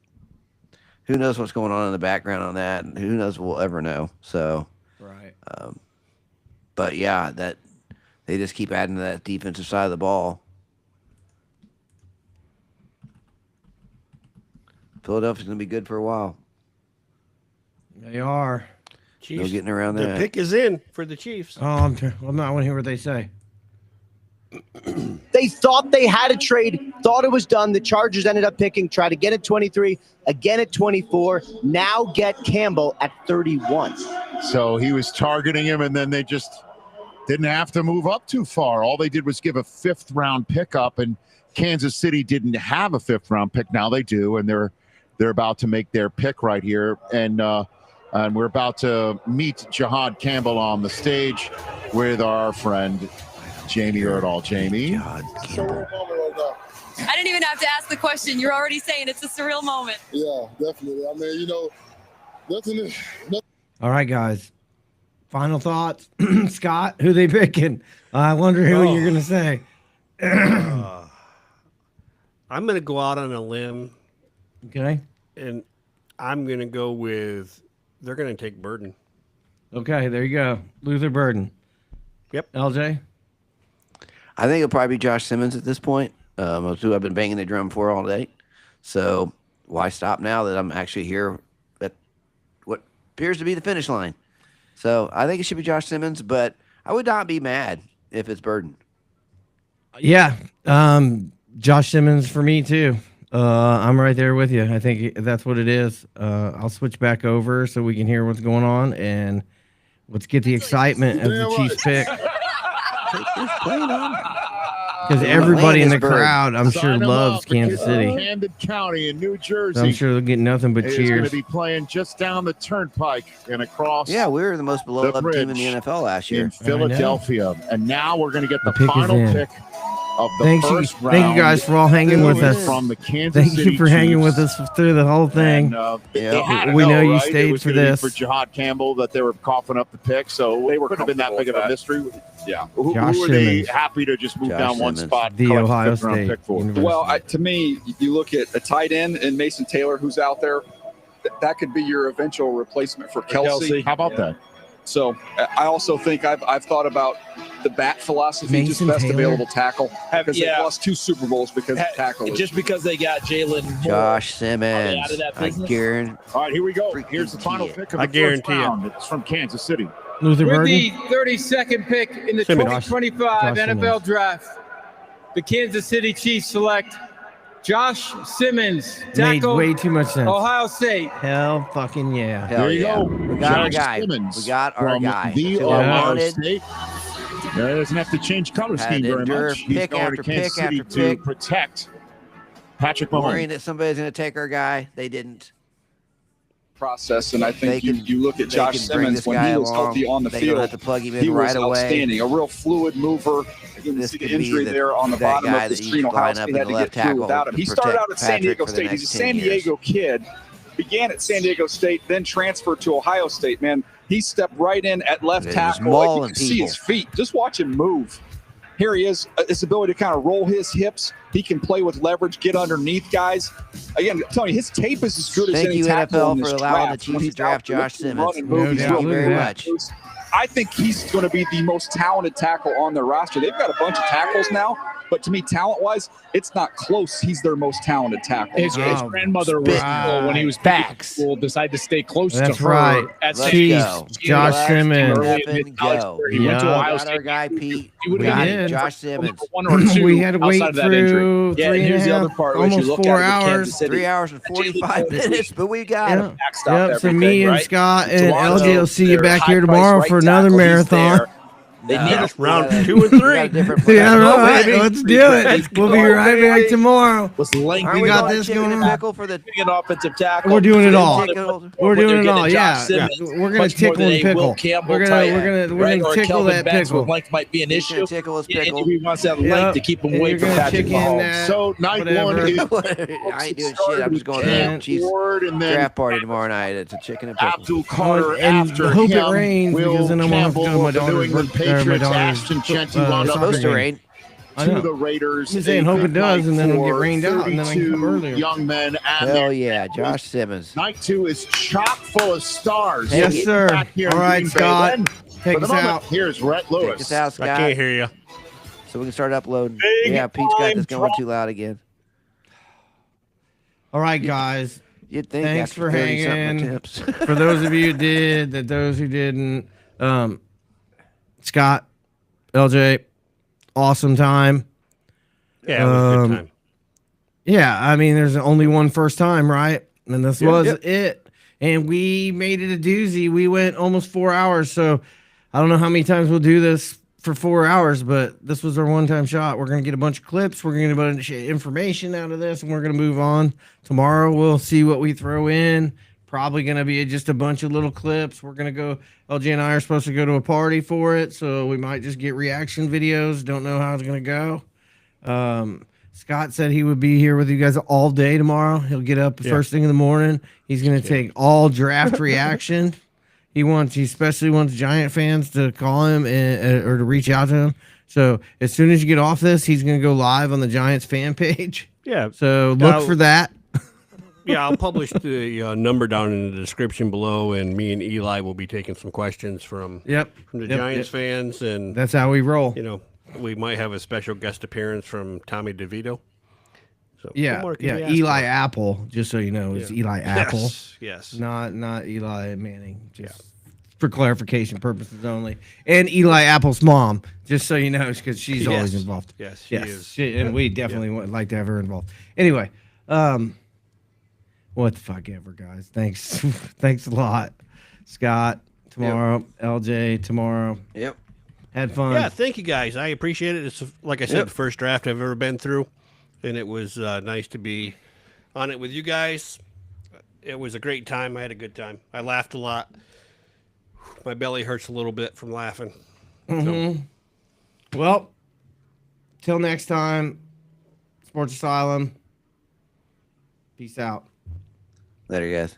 S2: who knows what's going on in the background on that, and who knows we'll ever know. So
S1: right.
S2: But yeah, that they just keep adding to that defensive side of the ball. Philadelphia's going to be good for a while.
S1: They are.
S2: No getting around that.
S3: The pick is in for the Chiefs.
S1: Oh, I want to hear what they say.
S10: They thought they had a trade, thought it was done. The Chargers ended up picking, tried to get at 23, again at 24, now get Campbell at 31.
S5: So he was targeting him, and then they just didn't have to move up too far. All they did was give a 5th-round pickup, and Kansas City didn't have a 5th-round pick. Now they do, and they're about to make their pick right here. And we're about to meet Jahad Campbell on the stage with our friend Jamie Erdahl. Jamie.
S13: I didn't even have to ask the question. You're already saying it's a surreal moment.
S22: Yeah, definitely. I mean, nothing.
S1: All right, guys. Final thoughts. Scott, who they picking? I wonder who you're going to say.
S3: I'm going to go out on a limb.
S1: Okay.
S3: And I'm going to go with they're going to take Burden.
S1: Okay, there you go. Luther Burden.
S3: Yep.
S1: LJ?
S2: I think it'll probably be Josh Simmons at this point. That's who I've been banging the drum for all day. So why stop now that I'm actually here at what appears to be the finish line? So I think it should be Josh Simmons, but I would not be mad if it's Burden.
S1: Yeah. Josh Simmons for me too. I'm right there with you. I think that's what it is. I'll switch back over so we can hear what's going on, and let's get the excitement of the Chiefs pick. Because everybody in the crowd, I'm sure, loves Kansas City.
S5: Camden County in New Jersey.
S1: So I'm sure they'll get nothing but
S5: It's
S1: cheers.
S5: going to be playing just down the turnpike and across.
S2: Yeah, we were the most beloved team in the NFL last year.
S5: In Philadelphia. And now we're going to get the
S1: pick is
S5: final
S1: in.
S5: pick of the first round.
S1: Thank you guys for all hanging with us.
S5: From the Kansas
S1: Thank
S5: City
S1: you for hanging
S5: Chiefs.
S1: with us through the whole thing.
S5: And, they had to
S1: we know you
S5: right?
S1: stayed
S5: It was
S1: for
S5: gonna be
S1: this.
S5: For Jahad Campbell, that they were coughing up the pick, so they couldn't have been that big of a mystery. Yeah. Who
S1: Josh
S5: were they
S1: Simmons.
S5: happy to just move
S2: Josh
S5: down one
S2: Simmons.
S5: spot?
S1: The
S5: collect
S1: Ohio
S5: 5th round
S1: State
S5: pick for?
S1: University.
S19: Well, to me, you look at a tight end and Mason Taylor, who's out there. That could be your eventual replacement for Kelsey.
S5: How about that?
S19: So I also think I've thought about the bat philosophy, just best available tackle. Because they lost 2 Super Bowls because of tackle.
S7: Just because they got Jalen
S2: Josh Simmons. I guarantee.
S5: All right, here we go. Here's the final pick of the first round. It's from Kansas City.
S4: With the 32nd pick in the
S1: Simmons.
S4: 2025
S1: Josh
S4: NFL
S1: Simmons.
S4: Draft, the Kansas City Chiefs select Josh Simmons,
S1: Made
S4: tackle,
S1: way too much sense.
S4: Ohio State.
S1: Hell fucking yeah.
S2: Hell
S5: There you
S2: yeah.
S5: go.
S2: We got our
S5: Josh
S2: guy.
S5: Simmons
S2: We got our
S5: from
S2: guy.
S5: The
S2: That's who I
S5: Ohio
S2: wanted.
S5: State. Doesn't have to change color
S2: Had
S5: scheme
S2: to
S5: very
S2: endure
S5: much. He's
S2: pick
S5: going
S2: after
S5: to Kansas
S2: pick
S5: City
S2: after
S5: to
S2: pick.
S5: protect Patrick
S2: Worrying
S5: Mahomes.
S2: that somebody's going to take our guy. They didn't.
S19: Process, and I think
S2: They
S19: you look at
S2: they
S19: Josh
S2: can bring
S19: Simmons
S2: this
S19: when
S2: guy
S19: he was
S2: along.
S19: healthy on the
S2: They don't
S19: field.
S2: have to plug him in
S19: He was
S2: right away.
S19: outstanding, a real fluid mover. You can
S2: This
S19: see the
S2: could be
S19: injury there on the
S2: that
S19: bottom
S2: guy
S19: of the
S2: that you
S19: screen.
S2: should
S19: Ohio
S2: line
S19: State
S2: up in
S19: had
S2: the
S19: to
S2: left
S19: get through
S2: tackle
S19: without him. He
S2: to
S19: started
S2: protect
S19: out at San
S2: Patrick
S19: Diego
S2: for the
S19: State. He's a
S2: next
S19: San
S2: 10 years.
S19: Diego kid. Began at San Diego State, then transferred to Ohio State. Man, he stepped right in at left
S2: They're just
S19: tackle. Like, you
S2: mauling
S19: can see
S2: people.
S19: his feet. Just watch him move. Here he is. His ability to kind of roll his hips. He can play with leverage, get underneath guys. Again, I'm telling you, his tape is as good as
S2: Thank
S19: any
S2: you,
S19: tackle in
S2: NFL,
S19: this
S2: for allowing the
S19: draft.
S2: Chiefs
S19: When
S2: to
S19: he's
S2: draft
S19: out there,
S2: Josh
S19: he can
S2: Simmons.
S19: run and move. He's
S2: Thank you
S19: really
S2: very
S19: good.
S2: much.
S19: I think he's going to be the most talented tackle on their roster. They've got a bunch of tackles now, but to me, talent-wise, it's not close. He's their most talented tackle.
S8: His grandmother was when he was back in school, decided to stay close
S1: That's
S8: to her.
S1: right.
S8: At
S2: Let's
S1: Chiefs,
S2: go.
S1: Josh Simmons.
S2: Let's effing go.
S8: He went to
S1: Yeah.
S8: Ohio
S2: Got
S8: State.
S2: our guy, Pete.
S8: He would
S1: We
S8: have
S2: Got
S8: been
S1: did.
S2: him. Josh Simmons.
S8: 1 or 2.
S1: We had to wait
S8: outside of that injury.
S1: through
S8: Yeah,
S1: 3
S8: and
S1: and a
S8: here's the
S1: half,
S8: other part. Which you
S1: almost
S8: look
S1: 4
S8: at with Kansas
S1: hours.
S8: City.
S2: 3 hours and 45 minutes, but we got him.
S1: Yep. So me
S8: everything,
S1: and
S8: right?
S1: Scott
S8: So
S1: and
S8: Lonzo,
S1: LJ will see you
S8: their
S1: back here
S8: high-priced
S1: tomorrow
S8: right
S1: for another
S8: tackle, he's
S1: marathon.
S8: there. They
S2: No,
S8: need
S2: that's
S3: round
S2: right.
S3: 2 and
S2: We
S3: 3.
S2: got a different
S1: Yeah,
S2: plan.
S1: all right.
S8: baby.
S1: Let's do it.
S8: Let's
S1: We'll
S8: go,
S1: be right
S8: baby.
S1: back tomorrow.
S8: Was lengthy.
S2: Aren't
S1: We
S2: we
S1: got
S2: going
S1: this
S2: chicken
S1: going
S2: and
S1: on.
S2: pickle for the
S7: An offensive tackle.
S1: We're doing it all.
S2: tickle?
S1: We're
S7: What they're
S1: doing it
S7: getting
S1: all.
S7: at
S1: Yeah.
S7: Josh Simmons,
S1: We're gonna
S7: much more
S1: tickle
S7: than
S1: and
S7: a Will
S1: pickle.
S7: Campbell
S1: We're
S7: type,
S1: gonna
S7: right? Or
S1: tickle
S7: Kelvin
S1: that
S7: Benz, where
S1: pickle.
S7: length might be an
S2: He's gonna
S7: issue.
S2: tickle his
S7: And
S2: pickle.
S7: he wants that
S1: Yep.
S7: length to keep him
S1: And
S7: away
S1: you're
S7: from
S1: gonna
S7: Patrick
S1: chicken
S7: Mahomes.
S1: that.
S5: So night
S1: Whatever.
S5: one is
S2: I ain't doing shit. I'm just going to the Chiefs
S5: Ward and then
S2: draft party tomorrow night. It's a chicken and pickle.
S5: Abdul Carter
S1: And
S5: after
S1: hope it
S5: him.
S1: rains,
S5: Will
S1: because then I won't have to
S5: Campbell
S1: go to my
S5: of the New
S1: daughter's
S5: England
S1: birth- or my
S5: Patriots.
S1: daughter's,
S5: Ashton Chenty
S1: uh,
S5: wound
S2: It's
S5: up
S2: supposed to
S1: game.
S2: rain.
S1: I
S5: to
S1: know.
S5: the Raiders.
S1: I'm saying
S5: A
S1: hope it
S5: good
S1: does,
S5: night
S1: and then it'll get
S5: for
S1: rained out, and then I can come
S5: 32
S1: earlier.
S5: young men and
S2: Hell
S5: their
S2: yeah, Josh Simmons.
S5: Night 2 is chock full of stars.
S1: Yes,
S5: We'll
S1: sir.
S5: get back here
S1: All
S5: in
S1: right,
S5: Green Bay.
S1: Scott.
S5: Then,
S1: Take
S5: for the
S1: us
S5: moment,
S1: out.
S5: here's Rhett
S2: Take
S5: Lewis.
S2: us out, Scott.
S3: I can't hear you.
S2: So we can start uploading.
S5: Big
S2: Yeah, Pete's got
S5: time
S2: this going too loud again.
S1: All right, guys.
S2: You'd think
S1: Thanks
S2: after
S1: for
S2: 30-something
S1: hanging.
S2: attempts.
S1: For those of you who did, that those who didn't, Scott, LJ, awesome time.
S3: Yeah, it was a good time.
S1: Yeah, I mean, there's only one first time, right? And this was it. And we made it a doozy. We went almost 4 hours. So I don't know how many times we'll do this for 4 hours, but this was our one-time shot. We're going to get a bunch of clips. We're going to get a bunch of information out of this, and we're going to move on. Tomorrow we'll see what we throw in. Probably going to be just a bunch of little clips. We're going to go, LJ and I are supposed to go to a party for it, so we might just get reaction videos. Don't know how it's going to go. Scott said he would be here with you guys all day tomorrow. He'll get up first thing in the morning. He's going to take all draft reaction. He especially wants Giant fans to call him or to reach out to him. So as soon as you get off this, he's going to go live on the Giants fan page.
S3: Yeah.
S1: So look for that.
S3: Yeah, I'll publish the number down in the description below, and me and Eli will be taking some questions from the Giants fans, and
S1: that's how we roll.
S3: You know, we might have a special guest appearance from Tommy DeVito. So what
S1: Yeah,
S3: more can we ask
S1: Eli
S3: for?
S1: Apple. Just so you know, it's Eli Apple.
S3: Yes.
S1: Not Eli Manning. Just for clarification purposes only. And Eli Apple's mom, just so you know, because she's always involved.
S3: Yes, she is.
S1: And we definitely would like to have her involved. Anyway, what the fuck ever, guys. Thanks. Thanks a lot. Scott, tomorrow. LJ, tomorrow.
S2: Yep.
S1: Had fun.
S3: Yeah, thank you guys. I appreciate it. It's, like I said, the first draft I've ever been through, and it was nice to be on it with you guys. It was a great time. I had a good time. I laughed a lot. My belly hurts a little bit from laughing.
S1: Mm-hmm. Well, till next time, Sportz Asylum. Peace out.
S2: Later, guys.